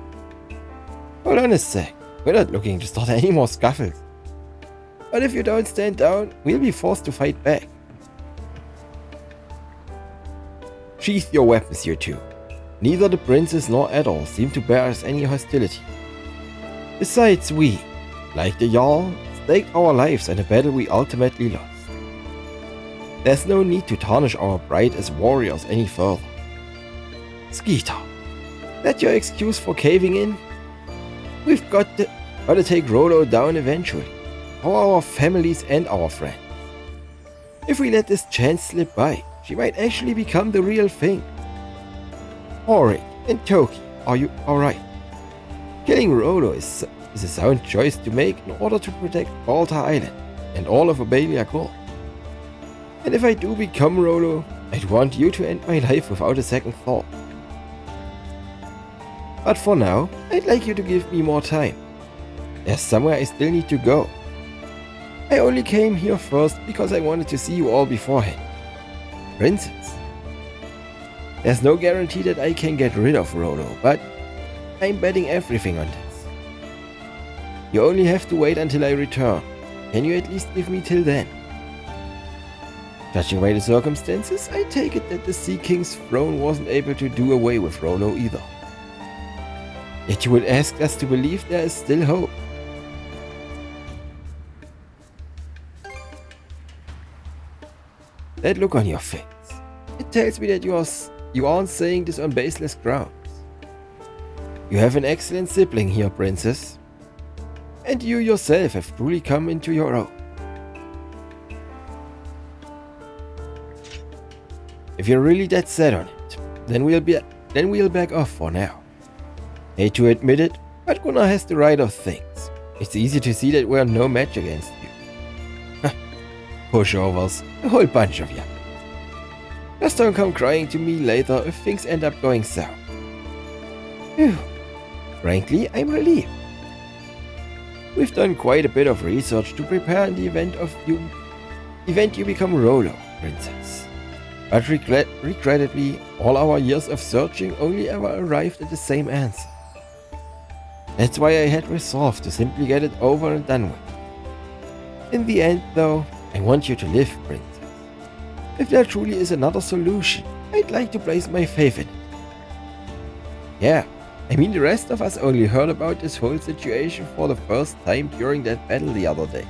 Hold on a sec, we're not looking to start any more scuffles. But if you don't stand down, we'll be forced to fight back. Sheath your weapons, you two. Neither the princess nor Adol seem to bear us any hostility. Besides, we, like the Jarl, staked our lives in a battle we ultimately lost. There's no need to tarnish our pride as warriors any further. Skeeter, that your excuse for caving in? We've got to take Rollo down eventually, for our families and our friends. If we let this chance slip by, she might actually become the real thing. Auric and Toki, are you alright? Killing Rollo is a sound choice to make in order to protect Balta Island and all of Obelia Court. And if I do become Rollo, I'd want you to end my life without a second thought. But for now, I'd like you to give me more time. There's somewhere I still need to go. I only came here first because I wanted to see you all beforehand. Princess. There's no guarantee that I can get rid of Rollo, but I'm betting everything on this. You only have to wait until I return. Can you at least give me till then? Judging by the circumstances, I take it that the Sea King's throne wasn't able to do away with Rollo either. Yet you would ask us to believe there is still hope. That look on your face, it tells me that you are you aren't saying this on baseless grounds. You have an excellent sibling here, Princess. And you yourself have truly come into your own. If you're really that set on it, then we'll back off for now. Hate to admit it, but Gunnar has the right of things. It's easy to see that we're no match against you. Pushovers, a whole bunch of you. Just don't come crying to me later if things end up going south. Phew. Frankly, I'm relieved. We've done quite a bit of research to prepare in the event you become Rolo, Princess. But regrettably, all our years of searching only ever arrived at the same answer. That's why I had resolved to simply get it over and done with. In the end, though, I want you to live, Princess. If there truly is another solution, I'd like to place my faith in it. Yeah, I mean the rest of us only heard about this whole situation for the first time during that battle the other day.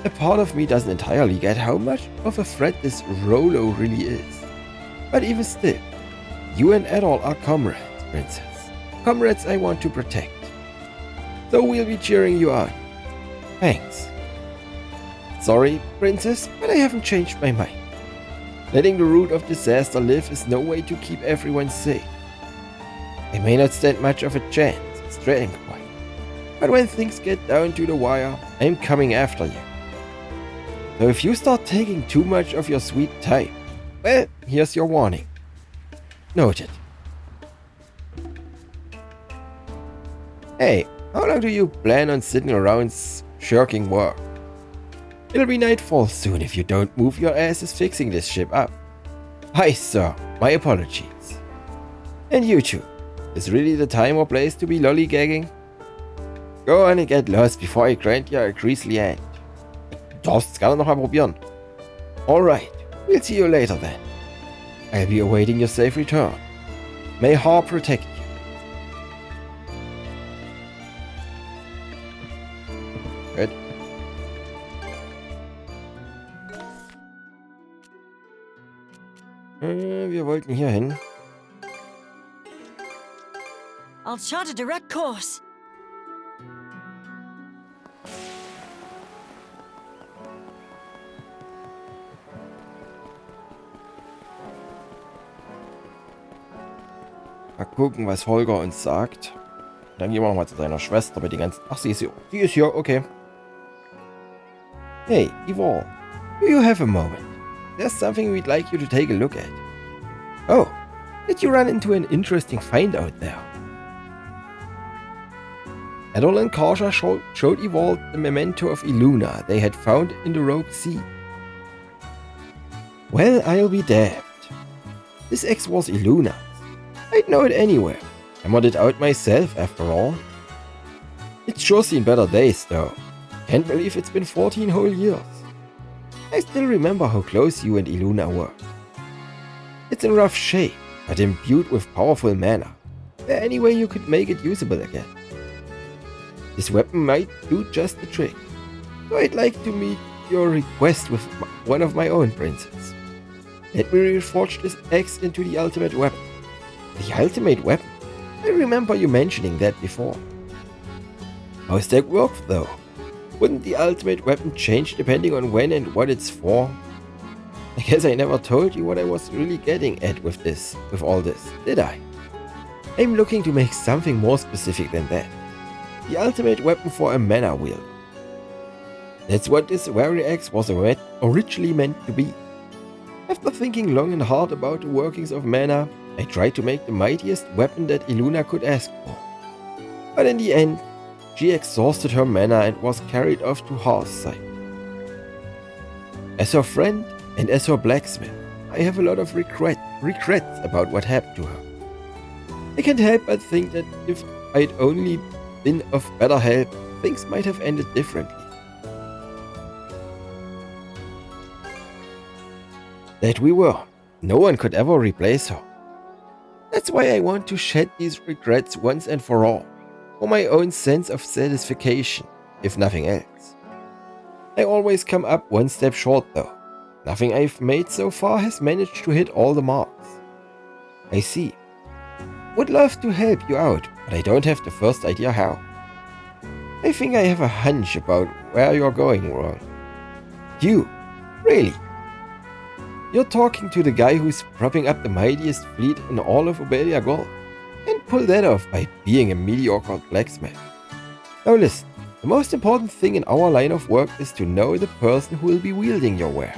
A part of me doesn't entirely get how much of a threat this Rolo really is. But even still, you and Adol are comrades, Princess. Comrades I want to protect. So we'll be cheering you on. Thanks. Sorry, Princess, but I haven't changed my mind. Letting the root of disaster live is no way to keep everyone safe. I may not stand much of a chance, straight and quiet. But when things get down to the wire, I'm coming after you. So if you start taking too much of your sweet time, well, here's your warning. Noted. Hey, how long do you plan on sitting around shirking work? It'll be nightfall soon if you don't move your asses fixing this ship up. Hi, sir. My apologies. And you two, is really the time or place to be lollygagging? Go on and get lost before I grant you a greasy hand. Du darfst es gerne noch mal probieren. Alright, we'll see you later then. I'll be awaiting your safe return. May Har protect you. Good. Wir wollten hier hin. I'll chart a direct course. Mal gucken, was Holger uns sagt. Dann gehen wir nochmal zu seiner Schwester mit den ganzen... Ach, sie ist hier. Sie ist hier, okay. Hey, Yvonne. Do you have a moment? There's something we'd like you to take a look at. Oh, did you run into an interesting find out there? Adol and Karja showed Yvonne the memento of Iluna they had found in the Rogue Sea. Well, I'll be damned. This X was Iluna's. I'd know it anywhere. Hammered it out myself, after all. It's sure seen better days, though. Can't believe it's been 14 whole years. I still remember how close you and Iluna were. It's in rough shape, but imbued with powerful mana. Is there any way you could make it usable again? This weapon might do just the trick. So I'd like to meet your request with one of my own princes. Let me reforge this axe into the ultimate weapon. The ultimate weapon? I remember you mentioning that before. How's that work though? Wouldn't the ultimate weapon change depending on when and what it's for? I guess I never told you what I was really getting at with all this, did I? I'm looking to make something more specific than that. The ultimate weapon for a mana wield. That's what this very axe was originally meant to be. After thinking long and hard about the workings of mana, I tried to make the mightiest weapon that Iluna could ask for. But in the end, she exhausted her mana and was carried off to Har's side. As her friend and as her blacksmith, I have a lot of regrets about what happened to her. I can't help but think that if I'd only been of better help, things might have ended differently. That we were. No one could ever replace her. That's why I want to shed these regrets once and for all, for my own sense of satisfaction, if nothing else. I always come up one step short though. Nothing I've made so far has managed to hit all the marks. I see. Would love to help you out, but I don't have the first idea how. I think I have a hunch about where you're going wrong. You? Really? You're talking to the guy who's propping up the mightiest fleet in all of Obelia Gulf, and pull that off by being a mediocre blacksmith. Now listen, the most important thing in our line of work is to know the person who will be wielding your ware.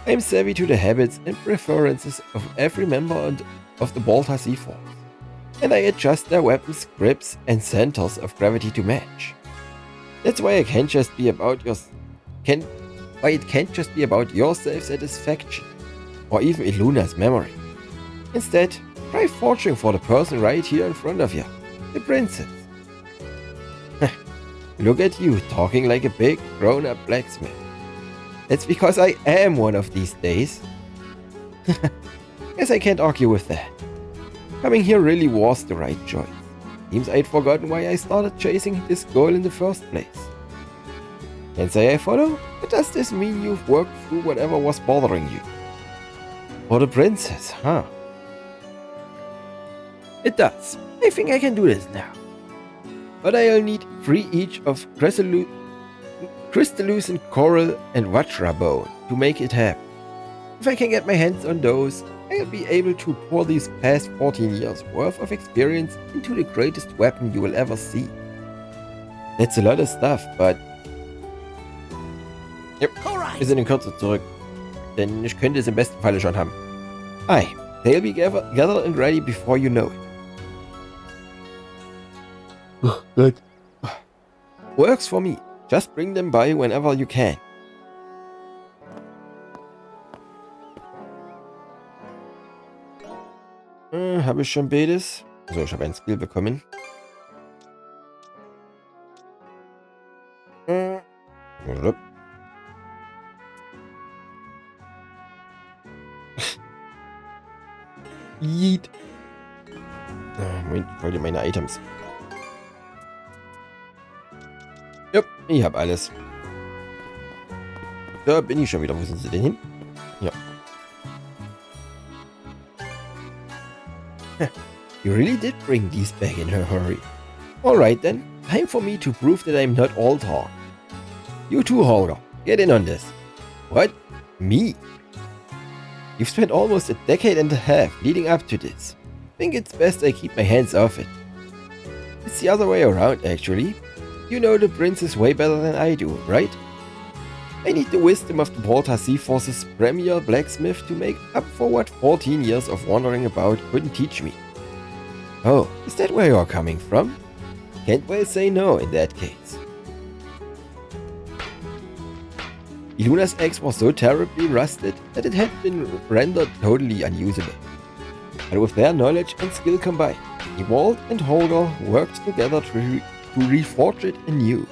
I'm savvy to the habits and preferences of every member of the Balta Sea Force, and I adjust their weapons, grips, and centers of gravity to match. That's why it can't just be about your self-satisfaction, or even Iluna's memory. Instead, try forging for the person right here in front of you, the princess. Look at you, talking like a big, grown-up blacksmith. That's because I am one of these days. Guess I can't argue with that. Coming here really was the right choice. Seems I'd forgotten why I started chasing this goal in the first place. Can't say I follow, but does this mean you've worked through whatever was bothering you? For the princess, huh? It does. I think I can do this now. But I'll need 3 each of crystallucent coral and Vajra bone to make it happen. If I can get my hands on those, I'll be able to pour these past 14 years worth of experience into the greatest weapon you will ever see. That's a lot of stuff, but... Yep, wir sind in Kürze zurück, denn ich könnte es im besten Falle schon haben. Aye, they'll be gathered and ready before you know it. Good. Works for me. Just bring them by whenever you can. Habe ich schon beides? Also ich habe ein Skill bekommen. Yeet. Moment, ich wollte meine Items. Jupp, ich habe alles. Da bin ich schon wieder. Wo sind sie denn hin? Ja. You really did bring these back in a hurry. Alright then, time for me to prove that I'm not all talk. You too, Holger. Get in on this. What? Me? You've spent almost a decade and a half leading up to this. Think it's best I keep my hands off it. It's the other way around, actually. You know the princess way better than I do, right? I need the wisdom of the Balta Sea Force's premier blacksmith to make up for what 14 years of wandering about couldn't teach me. Oh, is that where you're coming from? Can't well say no in that case. Iluna's axe was so terribly rusted that it had been rendered totally unusable. But with their knowledge and skill combined, Ewald and Holger worked together to reforge it anew.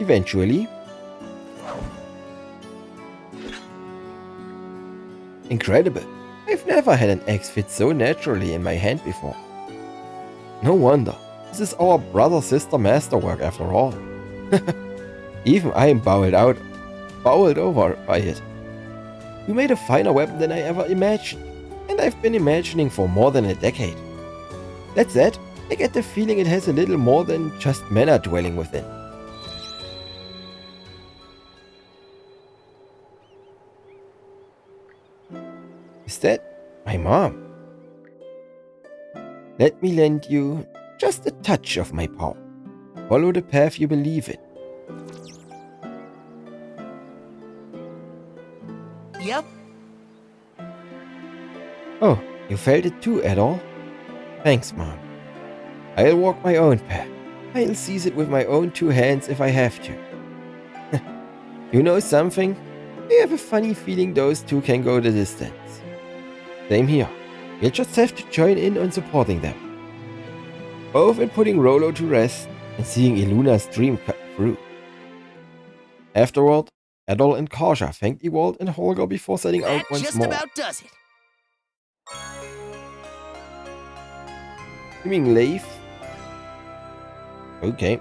Eventually, incredible. I've never had an axe fit so naturally in my hand before. No wonder. This is our brother-sister masterwork after all. Even I am bowled over by it. You made a finer weapon than I ever imagined, and I've been imagining for more than a decade. That said, I get the feeling it has a little more than just mana dwelling within. Is that my mom? Let me lend you just a touch of my power. Follow the path you believe in. Yep. Oh, you felt it too, at all? Thanks, Mom. I'll walk my own path. I'll seize it with my own 2 hands if I have to. You know something? I have a funny feeling those two can go the distance. Same here. We'll just have to join in on supporting them. Both in putting Rollo to rest and seeing Iluna's dream cut through. Afterward, Adol and Karja thanked Ewald and Holger before setting out once just more. about does it. Swimming Leif. Okay.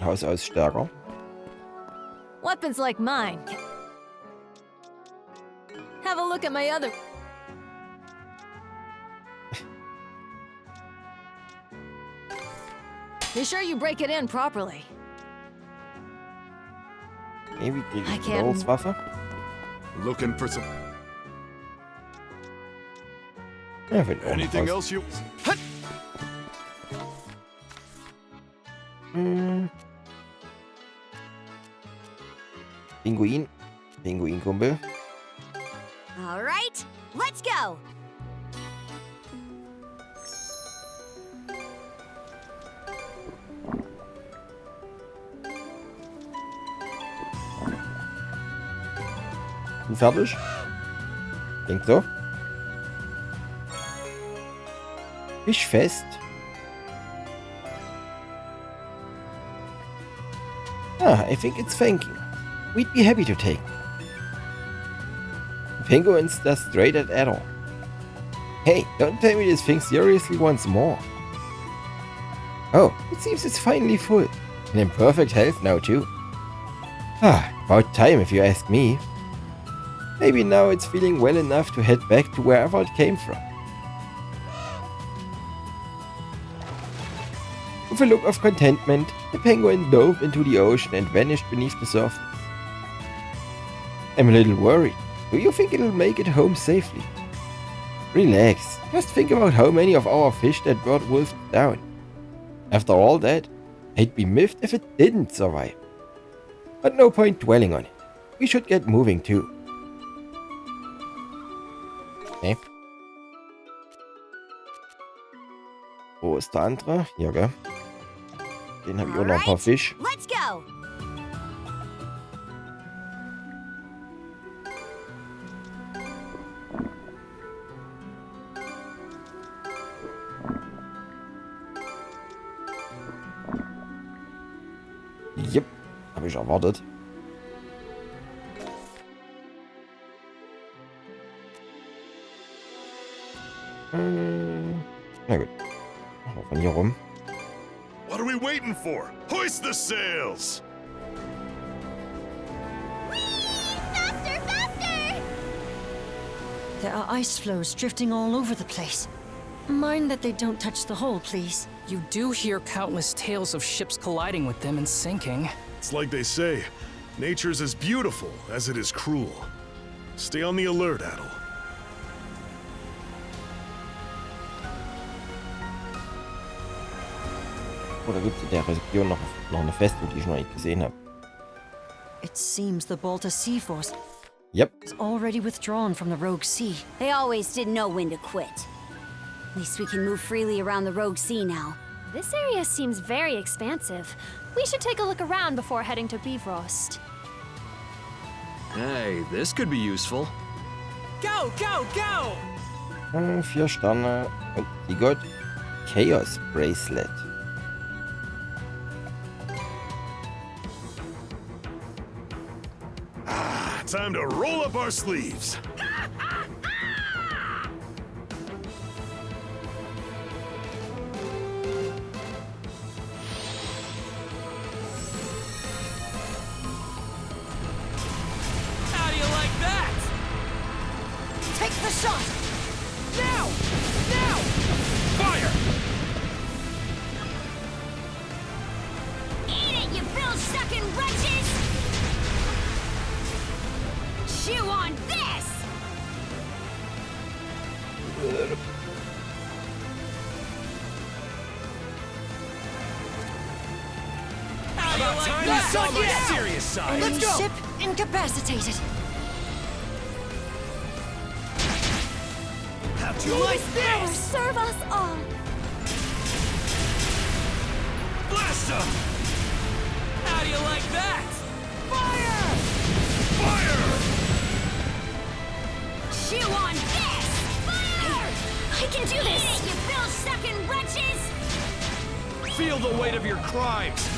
Haus aus stärker. Weapons like mine. Have a look at my other. Be sure you break it in properly. Maybe die I can't- Großwaffe. Looking for some. Ja, wird auch noch Anything was. else you? Pinguin. Pinguinkumpel. All right, let's go. Du fertig? Denk so. Fisch fest. Ah, I think it's thanking. We'd be happy to take. The penguin stares straight at Adol. Hey, don't tell me this thing seriously once more. Oh, it seems it's finally full. And in perfect health now too. Ah, about time if you ask me. Maybe now it's feeling well enough to head back to wherever it came from. With a look of contentment, the penguin dove into the ocean and vanished beneath the surface. I'm a little worried. Do you think it'll make it home safely? Relax. Just think about how many of our fish that bird wolfed down. After all that, I'd be miffed if it didn't survive. But no point dwelling on it. We should get moving too. Okay. Wo ist der andere? Hier, gell? Den habe ich auch noch ein paar Fisch. Let's go. Yep, habe ich erwartet. Na gut. Machen wir von hier rum. What are we waiting for? Hoist the sails! Faster, faster! There are ice floes drifting all over the place. Mind that they don't touch the hull, please. You do hear countless tales of ships colliding with them and sinking. It's like they say, nature's as beautiful as it is cruel. Stay on the alert, Adol. Oder gibt es in der Region noch eine Festung, die ich noch nicht gesehen habe? It seems the Balta Sea Force Yep. is already withdrawn from the Rogue Sea. They always did know when to quit. At least we can move freely around the Rogue Sea now. This area seems very expansive. We should take a look around before heading to Bifrost. Hey, this could be useful. Go, go, go! 4 Sterne und die Gott Chaos Bracelet. Time to roll up our sleeves. How do you like that? Take the shot! Now! Now! Fire! Eat it, you bill-sucking wretches! Chew on this! How do you like time that? to show my serious side. Enemy ship incapacitated. How do you like this? Serve us all! Blast him! How do you like that? Fire! Fire! Chew on this! Fire! I can do this! Eat it, you bill-sucking wretches! Feel the weight of your crimes.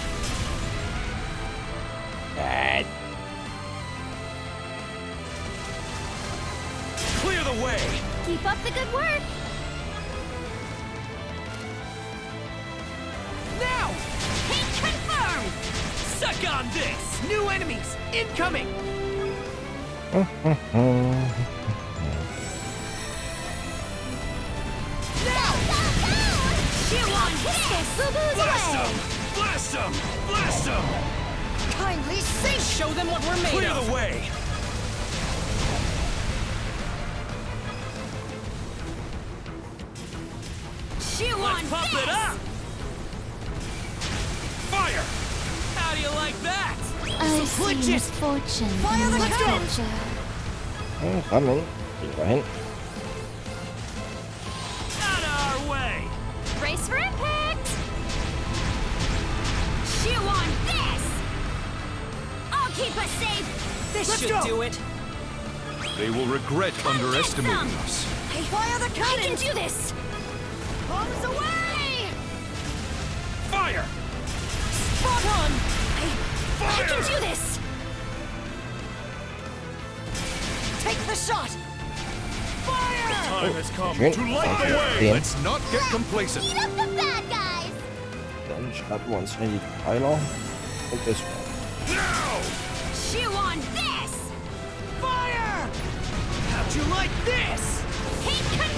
Clear the way. Keep up the good work. Now! Hit confirmed! Suck on this! New enemies incoming! Blast them! Blast them! Blast them! Kindly sink! Show them what we're made Clear of! the way! Chew Let's on pump this! it up! Fire! How do you like that? I see misfortune. Fire the cannon! Coming. Gehen wir hin. Out of our way! Race for impact! Chew on this! I'll keep us safe! This Let's should do it! They will regret underestimating us. Hey, fire the cannon! I can do this! Bombs away! Fire! Spot on! I can do this! Take the shot! Fire! Time has come Schön. to light the way. Den. Let's not get complacent. Beat up the bad guys! Dann schnappen wir uns schnell die Pfeiler. Und das Now! Chew on this! Fire! How'd you like this?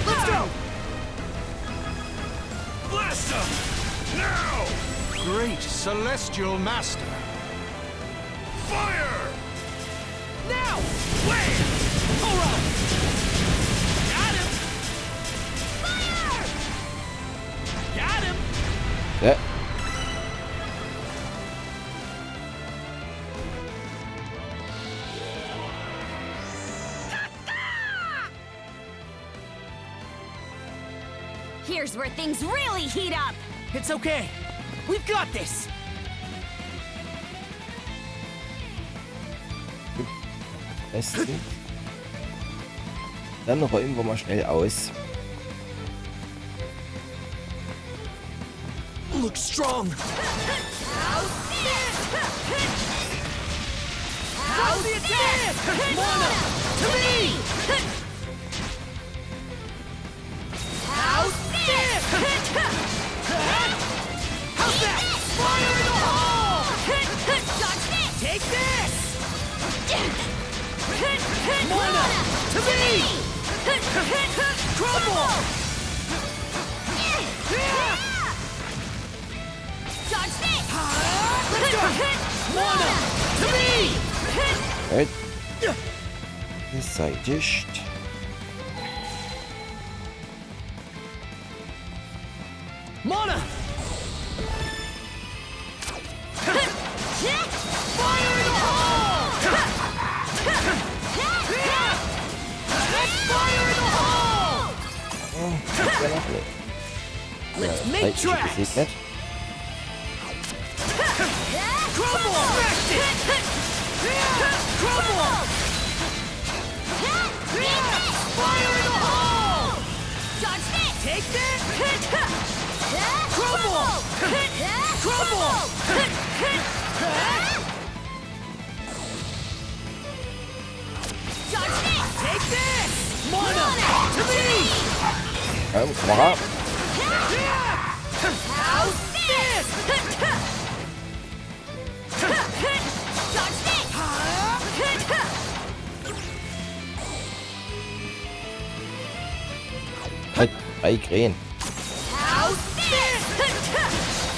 Let's go! Blast them! Now! Great celestial master. Fire! Now! Wait! Alright! Got him! Fire! Got him! Ja. Here's where things really heat up! It's okay. We've got this! Besten. Dann räumen wir mal schnell aus. Look strong! How's the attack? Mana! To me! How's this? How's that? Fire in the hole! Dodge this! Take this! Mana! To me! Crumble! Dodge this! Let's go! Mana! To me! Right. Beseitigt. Mana! Fire in the hole! Fire in the hole! Let's make tracks. Gesegnet. Crumble! Smash it! Crumble! Fire in the hole! Dodge this! Take this! Crumble! Crumble! Dodge this! Take this! Mana! To me! Komm mal. How's this? Dodge this! Halt, 3 Krähen. How's this?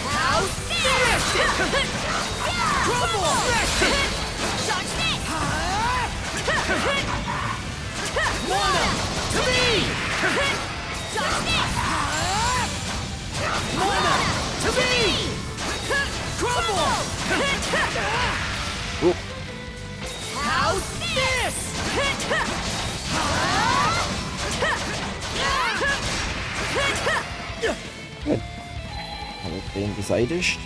How's this? Crumble! Smash it! Dodge this! Mana! To me! Dodge this! Mana! To me! Crumble! Oh, How's this? gut. Alle Krähen beseitigt.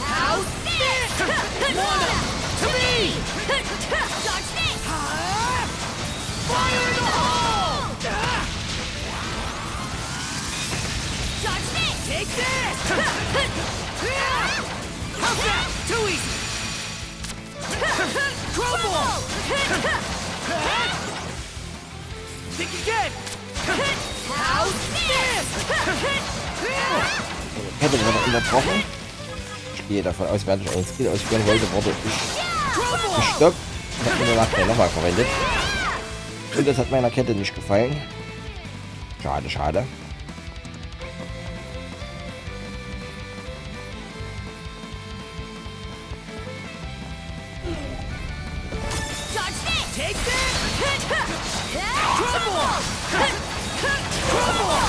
How's this? Mana! To me! Dodge this! Fire in the hole! Dodge this! Take this! How's that? Too easy! Crumble! Think again! How's this? Die Kette wurde unterbrochen. Ich gehe davon aus, während ich einen Skill ausführen wollte, wurde ich gestoppt. Ich habe den Nachteil nochmal verwendet. Und das hat meiner Kette nicht gefallen. Schade, schade. Take that! Crumble! Crumble!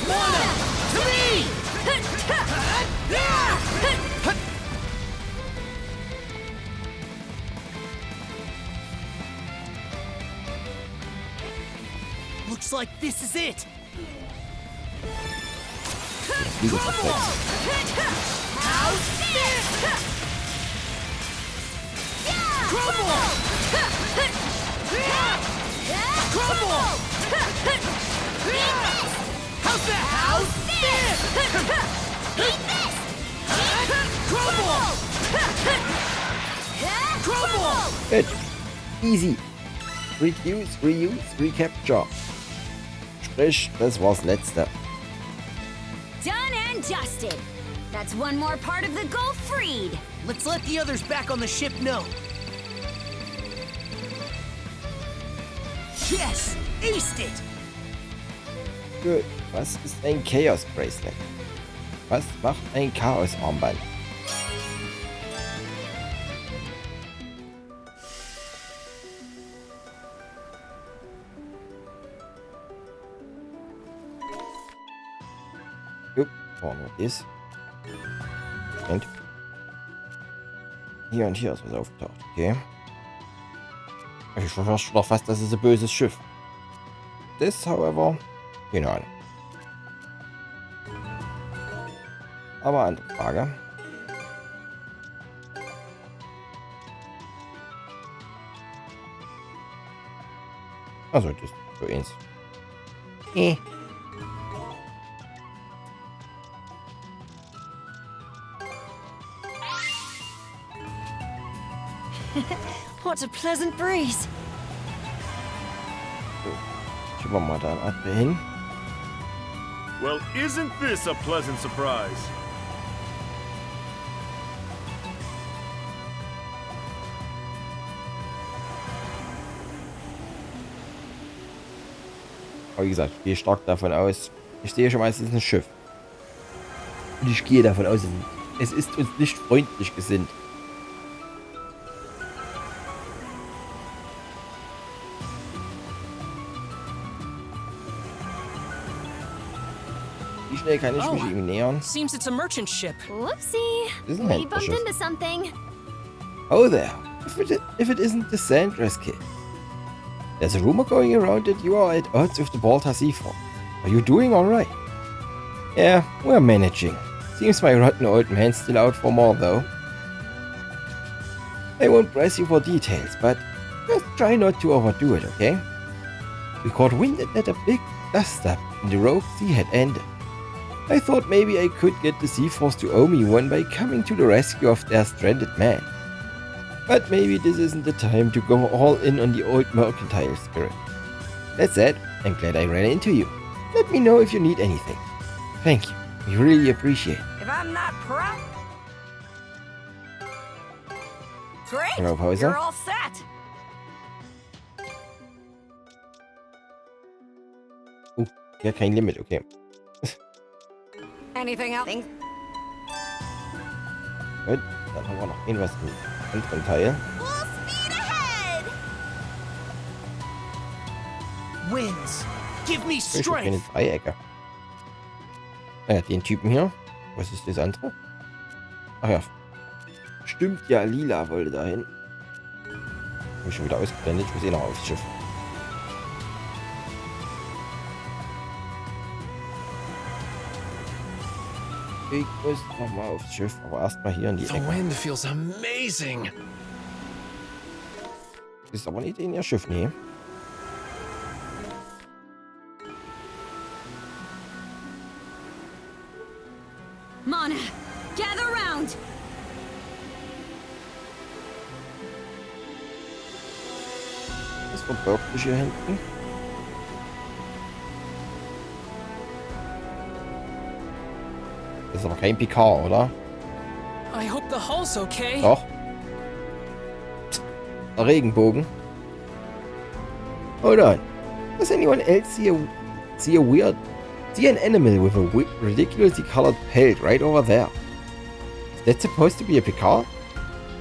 Mana! To me! Looks like this is it. How's this? Crumble! Crumble! How's that? How's this? Crumble! Crumble! Good. Easy. Reduce, reuse, recapture. Sprich, das war's letzte. Done and dusted. That's one more part of the goal freed. Let's let the others back on the ship know. Yes! Aced it! Gut. Was ist ein Chaos Bracelet? Was macht ein Chaos Armband? Jupp, brauchen wir das. Und hier ist was aufgetaucht. Okay. Ich verstehe doch fast, das ist ein böses Schiff. Das, however, keine Ahnung. Aber andere Frage. Also, das ist so eins. What a pleasant breeze. Schieben wir mal da Atme hin. Well, isn't this a pleasant surprise? Aber wie gesagt, ich gehe stark davon aus. Ich sehe schon mal, es ist ein Schiff. Und ich gehe davon aus, es ist uns nicht freundlich gesinnt. Wie schnell kann ich mich ihm nähern? Seems it's a merchant ship. Whoopsie. This is an We handful bumped ship. into something. Oh there. If it isn't the Sandress kid. There's a rumor going around that you are at odds with the Balta Seafall. Are you doing alright? Yeah, we're managing. Seems my rotten old man's still out for more though. I won't press you for details, but just try not to overdo it, okay? We caught wind that a big dust-up in the Rogue Sea had ended. I thought maybe I could get the Sea Force to owe me one by coming to the rescue of their stranded man. But maybe this isn't the time to go all in on the old mercantile spirit. That said, I'm glad I ran into you. Let me know if you need anything. Thank you. We really appreciate it. If I'm not proud... Great! Hello, Pause. You're all set! Ja, kein Limit, okay. Anything else? Gut, dann haben wir noch irgendwas im anderen Teil. Winds, give me Ich habe strength! keine Dreiecke. Naja, den Typen hier. Was ist das andere? Ach ja. Stimmt ja, Lila wollte dahin. Hab ich schon wieder ausgeblendet. Ich muss eh noch aufs Schiff. Ich muss noch mal aufs Schiff, aber erstmal hier in die The Ecke. wind feels amazing. Ist aber nicht in ihr Schiff, nee. Mana, gather round! verbirgt sich hier hinten? Das ist aber kein Picard, oder? I hope the hull's okay. Doch. Der Regenbogen. Hold on. Does anyone else see an animal with a ridiculously colored pelt right over there? Is that supposed to be a Picard?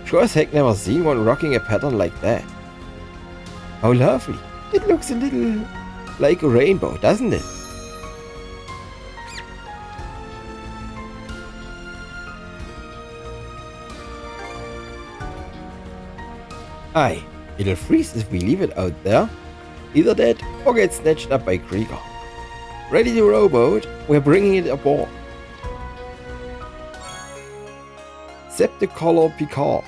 Sure as heck never seen one rocking a pattern like that. How lovely. It looks a little like a rainbow, doesn't it? Aye, it'll freeze if we leave it out there. Either that or get snatched up by Krieger. Ready to rowboat, we're bringing it aboard. Septicolor Picard.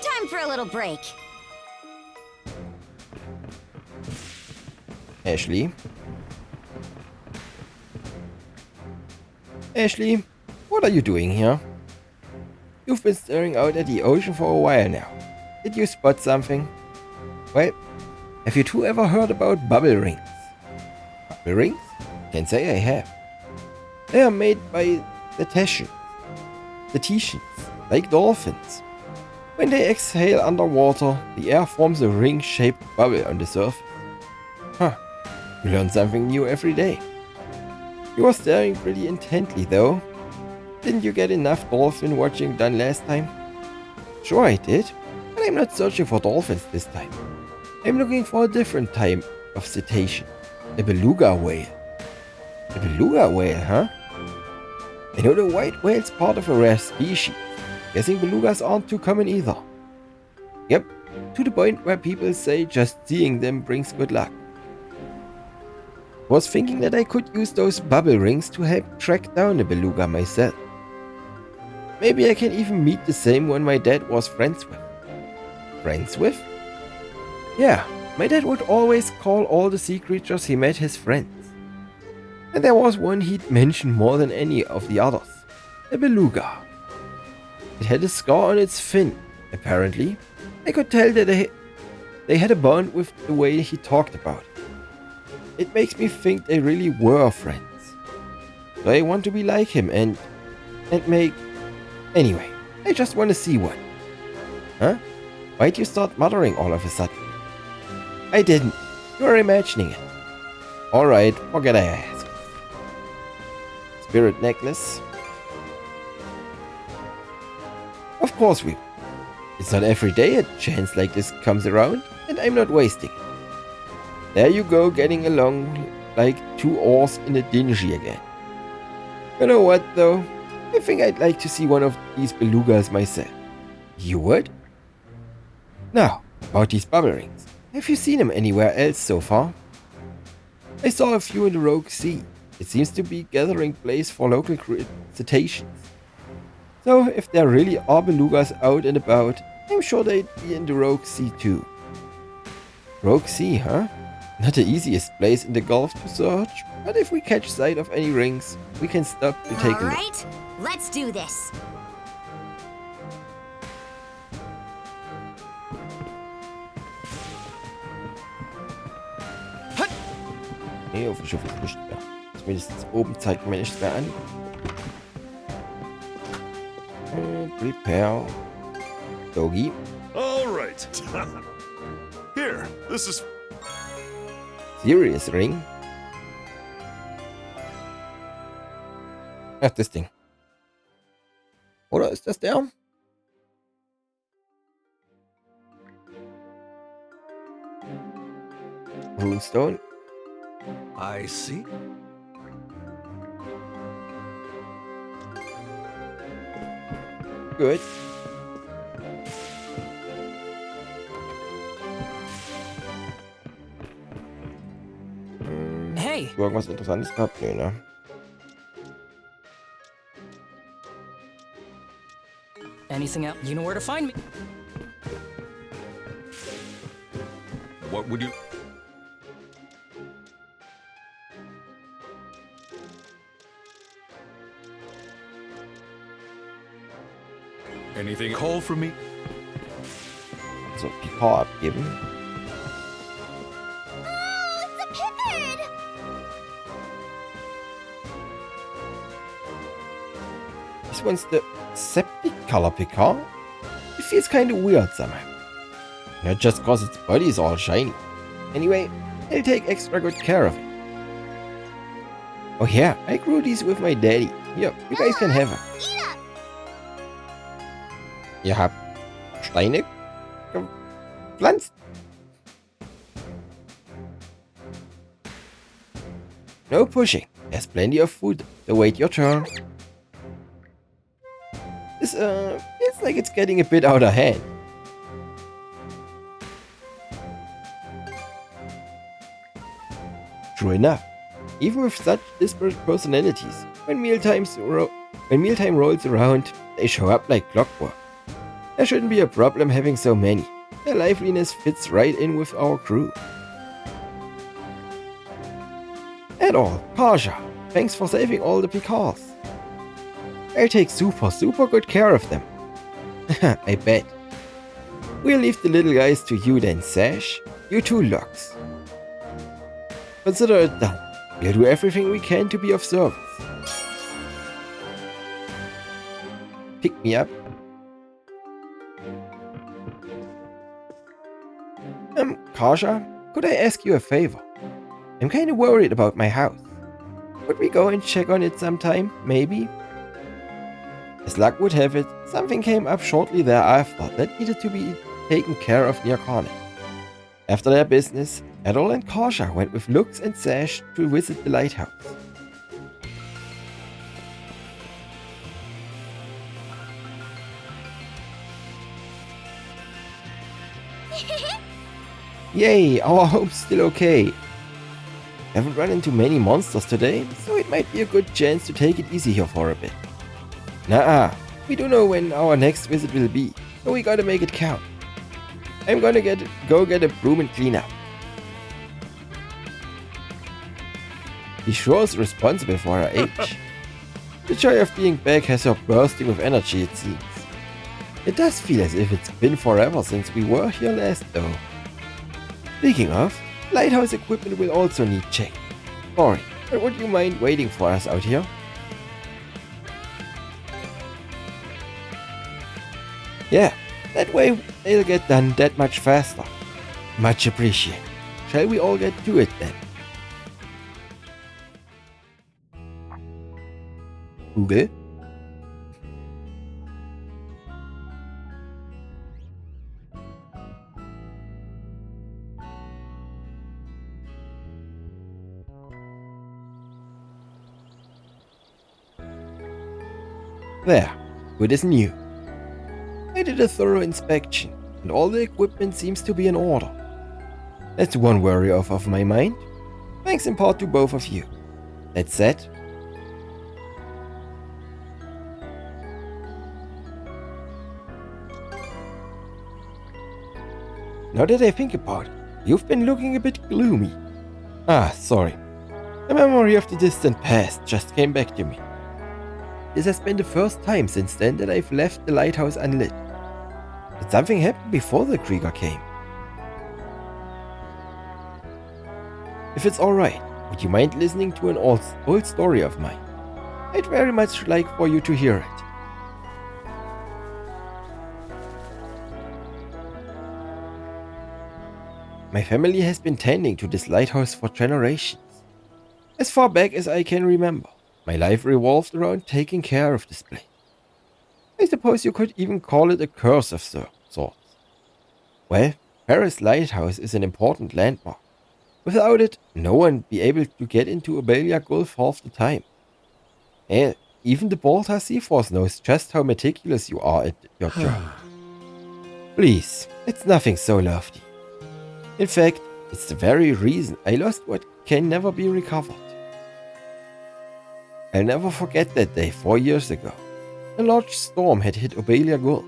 Time for a little break. Ashley? Ashley, what are you doing here? You've been staring out at the ocean for a while now. Did you spot something? Well, have you two ever heard about bubble rings? Bubble rings? Can't say I have. They are made by the Cetaceans, like dolphins. When they exhale underwater, the air forms a ring-shaped bubble on the surface. Huh, you learn something new every day. You were staring pretty intently though. Didn't you get enough dolphin watching done last time? Sure I did, but I'm not searching for dolphins this time. I'm looking for a different type of cetacean. A beluga whale. A beluga whale, huh? I know the white whale's part of a rare species. Guessing belugas aren't too common either. Yep, to the point where people say just seeing them brings good luck. Was thinking that I could use those bubble rings to help track down a beluga myself. Maybe I can even meet the same one my dad was friends with. Friends with? Yeah, my dad would always call all the sea creatures he met his friends. And there was one he'd mention more than any of the others. A beluga. It had a scar on its fin, apparently. I could tell that they had a bond with the way he talked about it. It makes me think they really were friends. So I want to be like him and make... Anyway, I just want to see one. Huh? Why'd you start muttering all of a sudden? I didn't. You're imagining it. Alright, forget I asked. Spirit necklace. Of course we will. It's not every day a chance like this comes around, and I'm not wasting it. There you go, getting along like two oars in a dinghy again. You know what though? I think I'd like to see one of these belugas myself. You would? Now, about these bubble rings. Have you seen them anywhere else so far? I saw a few in the Rogue Sea. It seems to be gathering place for local cetaceans. So if there really are belugas out and about, I'm sure they'd be in the Rogue Sea too. Rogue Sea, huh? Not the easiest place in the Gulf to search, but if we catch sight of any rings, we can stop to take a look. Alright, let's do this. Nee, auf dem Schiff ist nicht mehr. Zumindest oben zeigt mir nichts mehr an. Prepare. Doggy. Alright. Here, this is... Serious Ring. Ach, das Ding. Oder ist das der? Runestone. I see. Gut. Hey. Irgendwas Interessantes gehabt? Nee, ne? Anything else? You know where to find me. What would you... Anything call for me? So, Picard abgeben. Oh, it's a pivot! This one's the septic color Picard. It feels kinda weird somehow. Not just cause its body is all shiny. Anyway, I'll take extra good care of it. Oh yeah, I grew these with my daddy. Here, you guys can have them. Ihr habt Steine gepflanzt? No pushing. There's plenty of food. So wait your turn. This feels like it's getting a bit out of hand. True enough. Even with such disparate personalities, when mealtime rolls around, they show up like clockwork. There shouldn't be a problem having so many. Their liveliness fits right in with our crew. At all, Karja, thanks for saving all the Picards. I'll take super good care of them. I bet. We'll leave the little guys to you then, Sash. You two Lux. Consider it done. We'll do everything we can to be of service. Pick me up. Karja, could I ask you a favor? I'm kinda worried about my house. Could we go and check on it sometime, maybe? As luck would have it, something came up shortly thereafter that needed to be taken care of near Karnak. After their business, Adol and Karja went with Lux and Sash to visit the lighthouse. Yay, our home's still okay. Haven't run into many monsters today, so it might be a good chance to take it easy here for a bit. Nah, we don't know when our next visit will be, so we gotta make it count. I'm gonna go get a broom and clean up. She sure is responsible for her age. The joy of being back has her bursting with energy, it seems. It does feel as if it's been forever since we were here last though. Speaking of, lighthouse equipment will also need check. Sorry, but would you mind waiting for us out here? Yeah, that way they'll get done that much faster. Much appreciated. Shall we all get to it then? Google? There, good as new. I did a thorough inspection, and all the equipment seems to be in order. That's one worry off my mind. Thanks in part to both of you. That said, now that I think about it, you've been looking a bit gloomy. Ah, sorry. The memory of the distant past just came back to me. This has been the first time since then that I've left the lighthouse unlit. Did something happen before the Krieger came? If it's alright, would you mind listening to an old story of mine? I'd very much like for you to hear it. My family has been tending to this lighthouse for generations. As far back as I can remember, my life revolved around taking care of this place. I suppose you could even call it a curse of sorts. Well, Paris Lighthouse is an important landmark. Without it, no one would be able to get into Obelia Gulf half the time. Hell, even the Baltar Sea Force knows just how meticulous you are at your job. Please, it's nothing so lofty. In fact, it's the very reason I lost what can never be recovered. I'll never forget that day 4 years ago. A large storm had hit Obelia Gulf.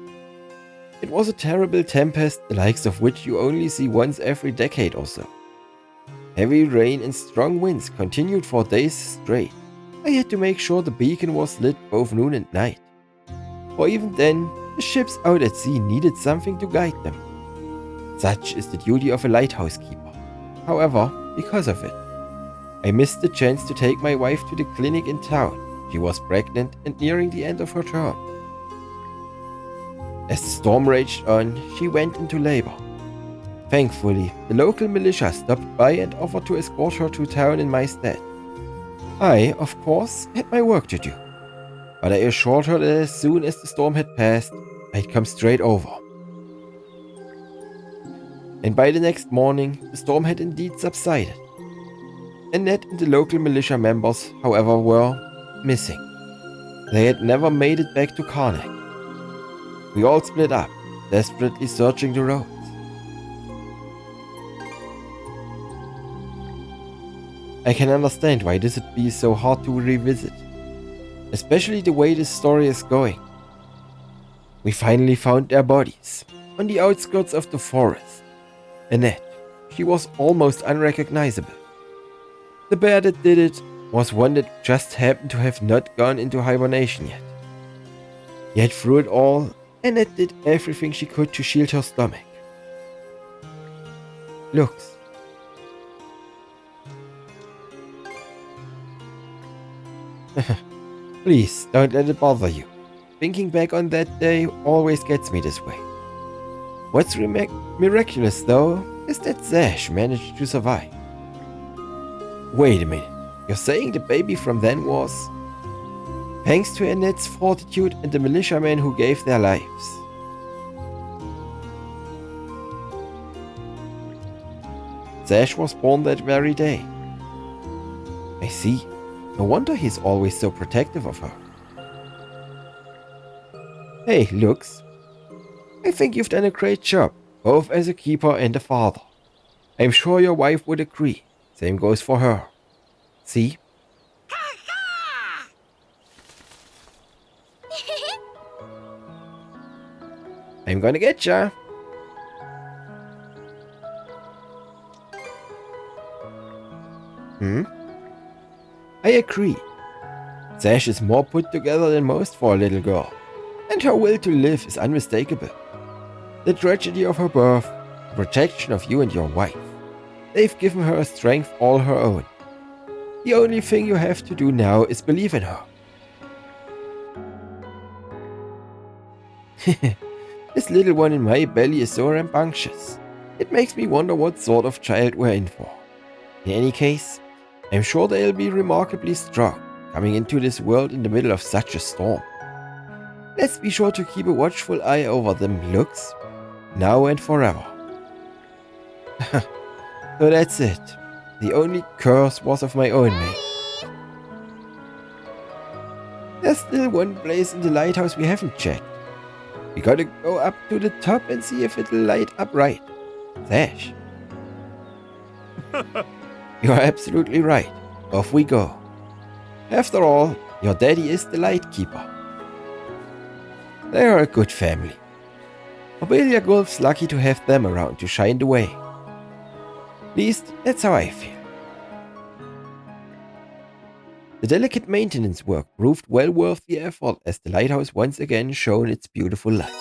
It was a terrible tempest, the likes of which you only see once every decade or so. Heavy rain and strong winds continued for days straight. I had to make sure the beacon was lit both noon and night. For even then, The ships out at sea needed something to guide them. Such is the duty of a lighthouse keeper. However, because of it, I missed the chance to take my wife to the clinic in town. She was pregnant and nearing the end of her term. As the storm raged on, she went into labor. Thankfully, the local militia stopped by and offered to escort her to town in my stead. I, of course, had my work to do, but I assured her that as soon as the storm had passed, I'd come straight over. And by the next morning, the storm had indeed subsided. Annette and the local militia members, however, were missing. They had never made it back to Karnak. We all split up, desperately searching the roads. I can understand why this would be so hard to revisit, especially the way this story is going. We finally found their bodies, on the outskirts of the forest. Annette, she was almost unrecognizable. The bear that did it was one that just happened to have not gone into hibernation yet. Yet through it all, Annette did everything she could to shield her stomach. Looks. Please, don't let it bother you. Thinking back on that day always gets me this way. What's miraculous, though, is that Zash managed to survive. Wait a minute, you're saying the baby from then was... Thanks to Annette's fortitude and the militiamen who gave their lives. Zash was born that very day. I see. No wonder he's always so protective of her. Hey, Lux. I think you've done a great job, both as a keeper and a father. I'm sure your wife would agree. Same goes for her. See? I'm gonna get ya. I agree. Zash is more put together than most for a little girl, and her will to live is unmistakable. The tragedy of her birth, the protection of you and your wife, they've given her a strength all her own. The only thing you have to do now is believe in her. This little one in my belly is so rambunctious. It makes me wonder what sort of child we're in for. In any case, I'm sure they'll be remarkably strong, coming into this world in the middle of such a storm. Let's be sure to keep a watchful eye over them, Lux, now and forever. So that's it. The only curse was of my own make. There's still one place in the lighthouse we haven't checked. We gotta go up to the top and see if it'll light up right. Zash. You're absolutely right. Off we go. After all, your daddy is the light keeper. They are a good family. Obelia Gulf's lucky to have them around to shine the way. At least, that's how I feel. The delicate maintenance work proved well worth the effort as the lighthouse once again shone its beautiful light.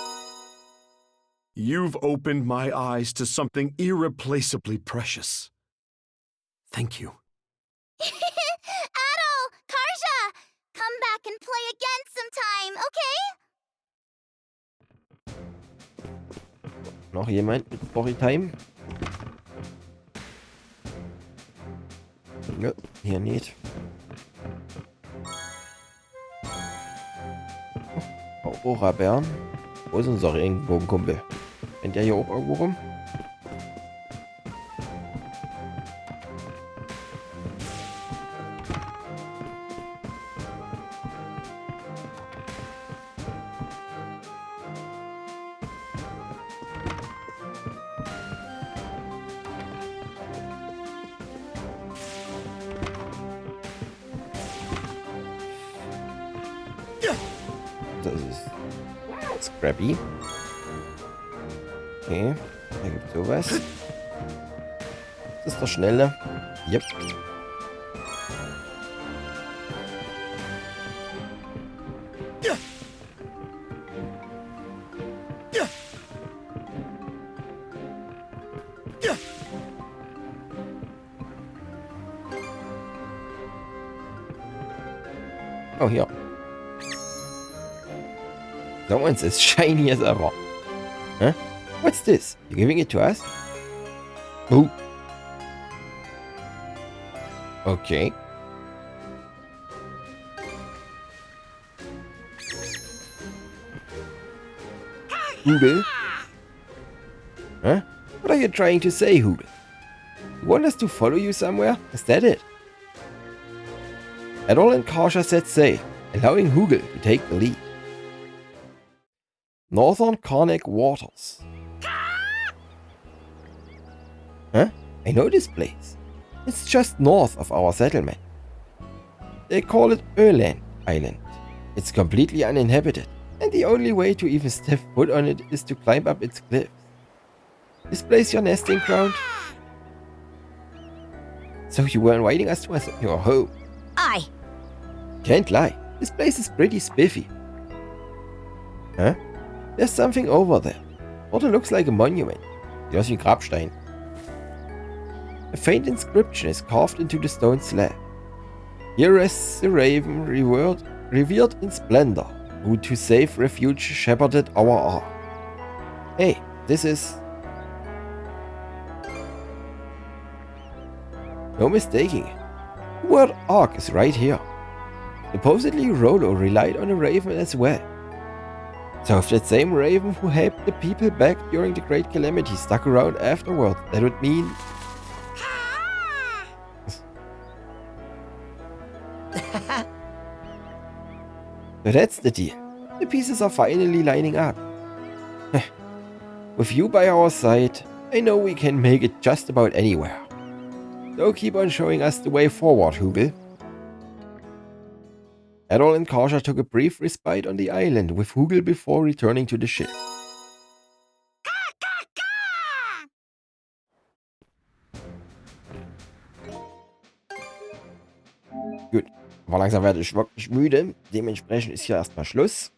You've opened my eyes to something irreplaceably precious. Thank you. Adol! Karja! Come back and play again sometime, okay? Noch jemand mit Storytime? Nö, hier nicht. Aurora-Bären. Wo ist unser Regenbogenkumpel? Rennt der hier oben irgendwo rum? Das ist Scrappy. Okay, da gibt sowas. Das ist der Schnelle. Yep. Oh, here. That one's as shiny as ever. Huh? What's this? You're giving it to us? Ooh. Okay. Hoogle? Huh? What are you trying to say, Hoogle? You want us to follow you somewhere? Is that it? Adol and Karsha set sail, allowing Hoogle to take the lead. Northern Karnak waters. Huh? I know this place. It's just north of our settlement. They call it Öland Island. It's completely uninhabited, and the only way to even step foot on it is to climb up its cliffs. Is place your nesting ground? So you were inviting us to your home? Aye. Can't lie, this place is pretty spiffy. Huh? There's something over there. Sort of looks like a monument. Sieht aus wie ein Grabstein. A faint inscription is carved into the stone slab. Here rests the raven revered in splendor, who to safe refuge shepherded our ark. Hey, this is... No mistaking it. The word ark is right here. Supposedly Rollo relied on a raven as well. So if that same raven who helped the people back during the Great Calamity stuck around afterward, that would mean... So that's the deal. The pieces are finally lining up. With you by our side, I know we can make it just about anywhere. So keep on showing us the way forward, Hoogle. Adol and Karsha took a brief respite on the island with Hoogle before returning to the ship. Gut, aber langsam werde ich wirklich müde. Dementsprechend ist hier erstmal Schluss.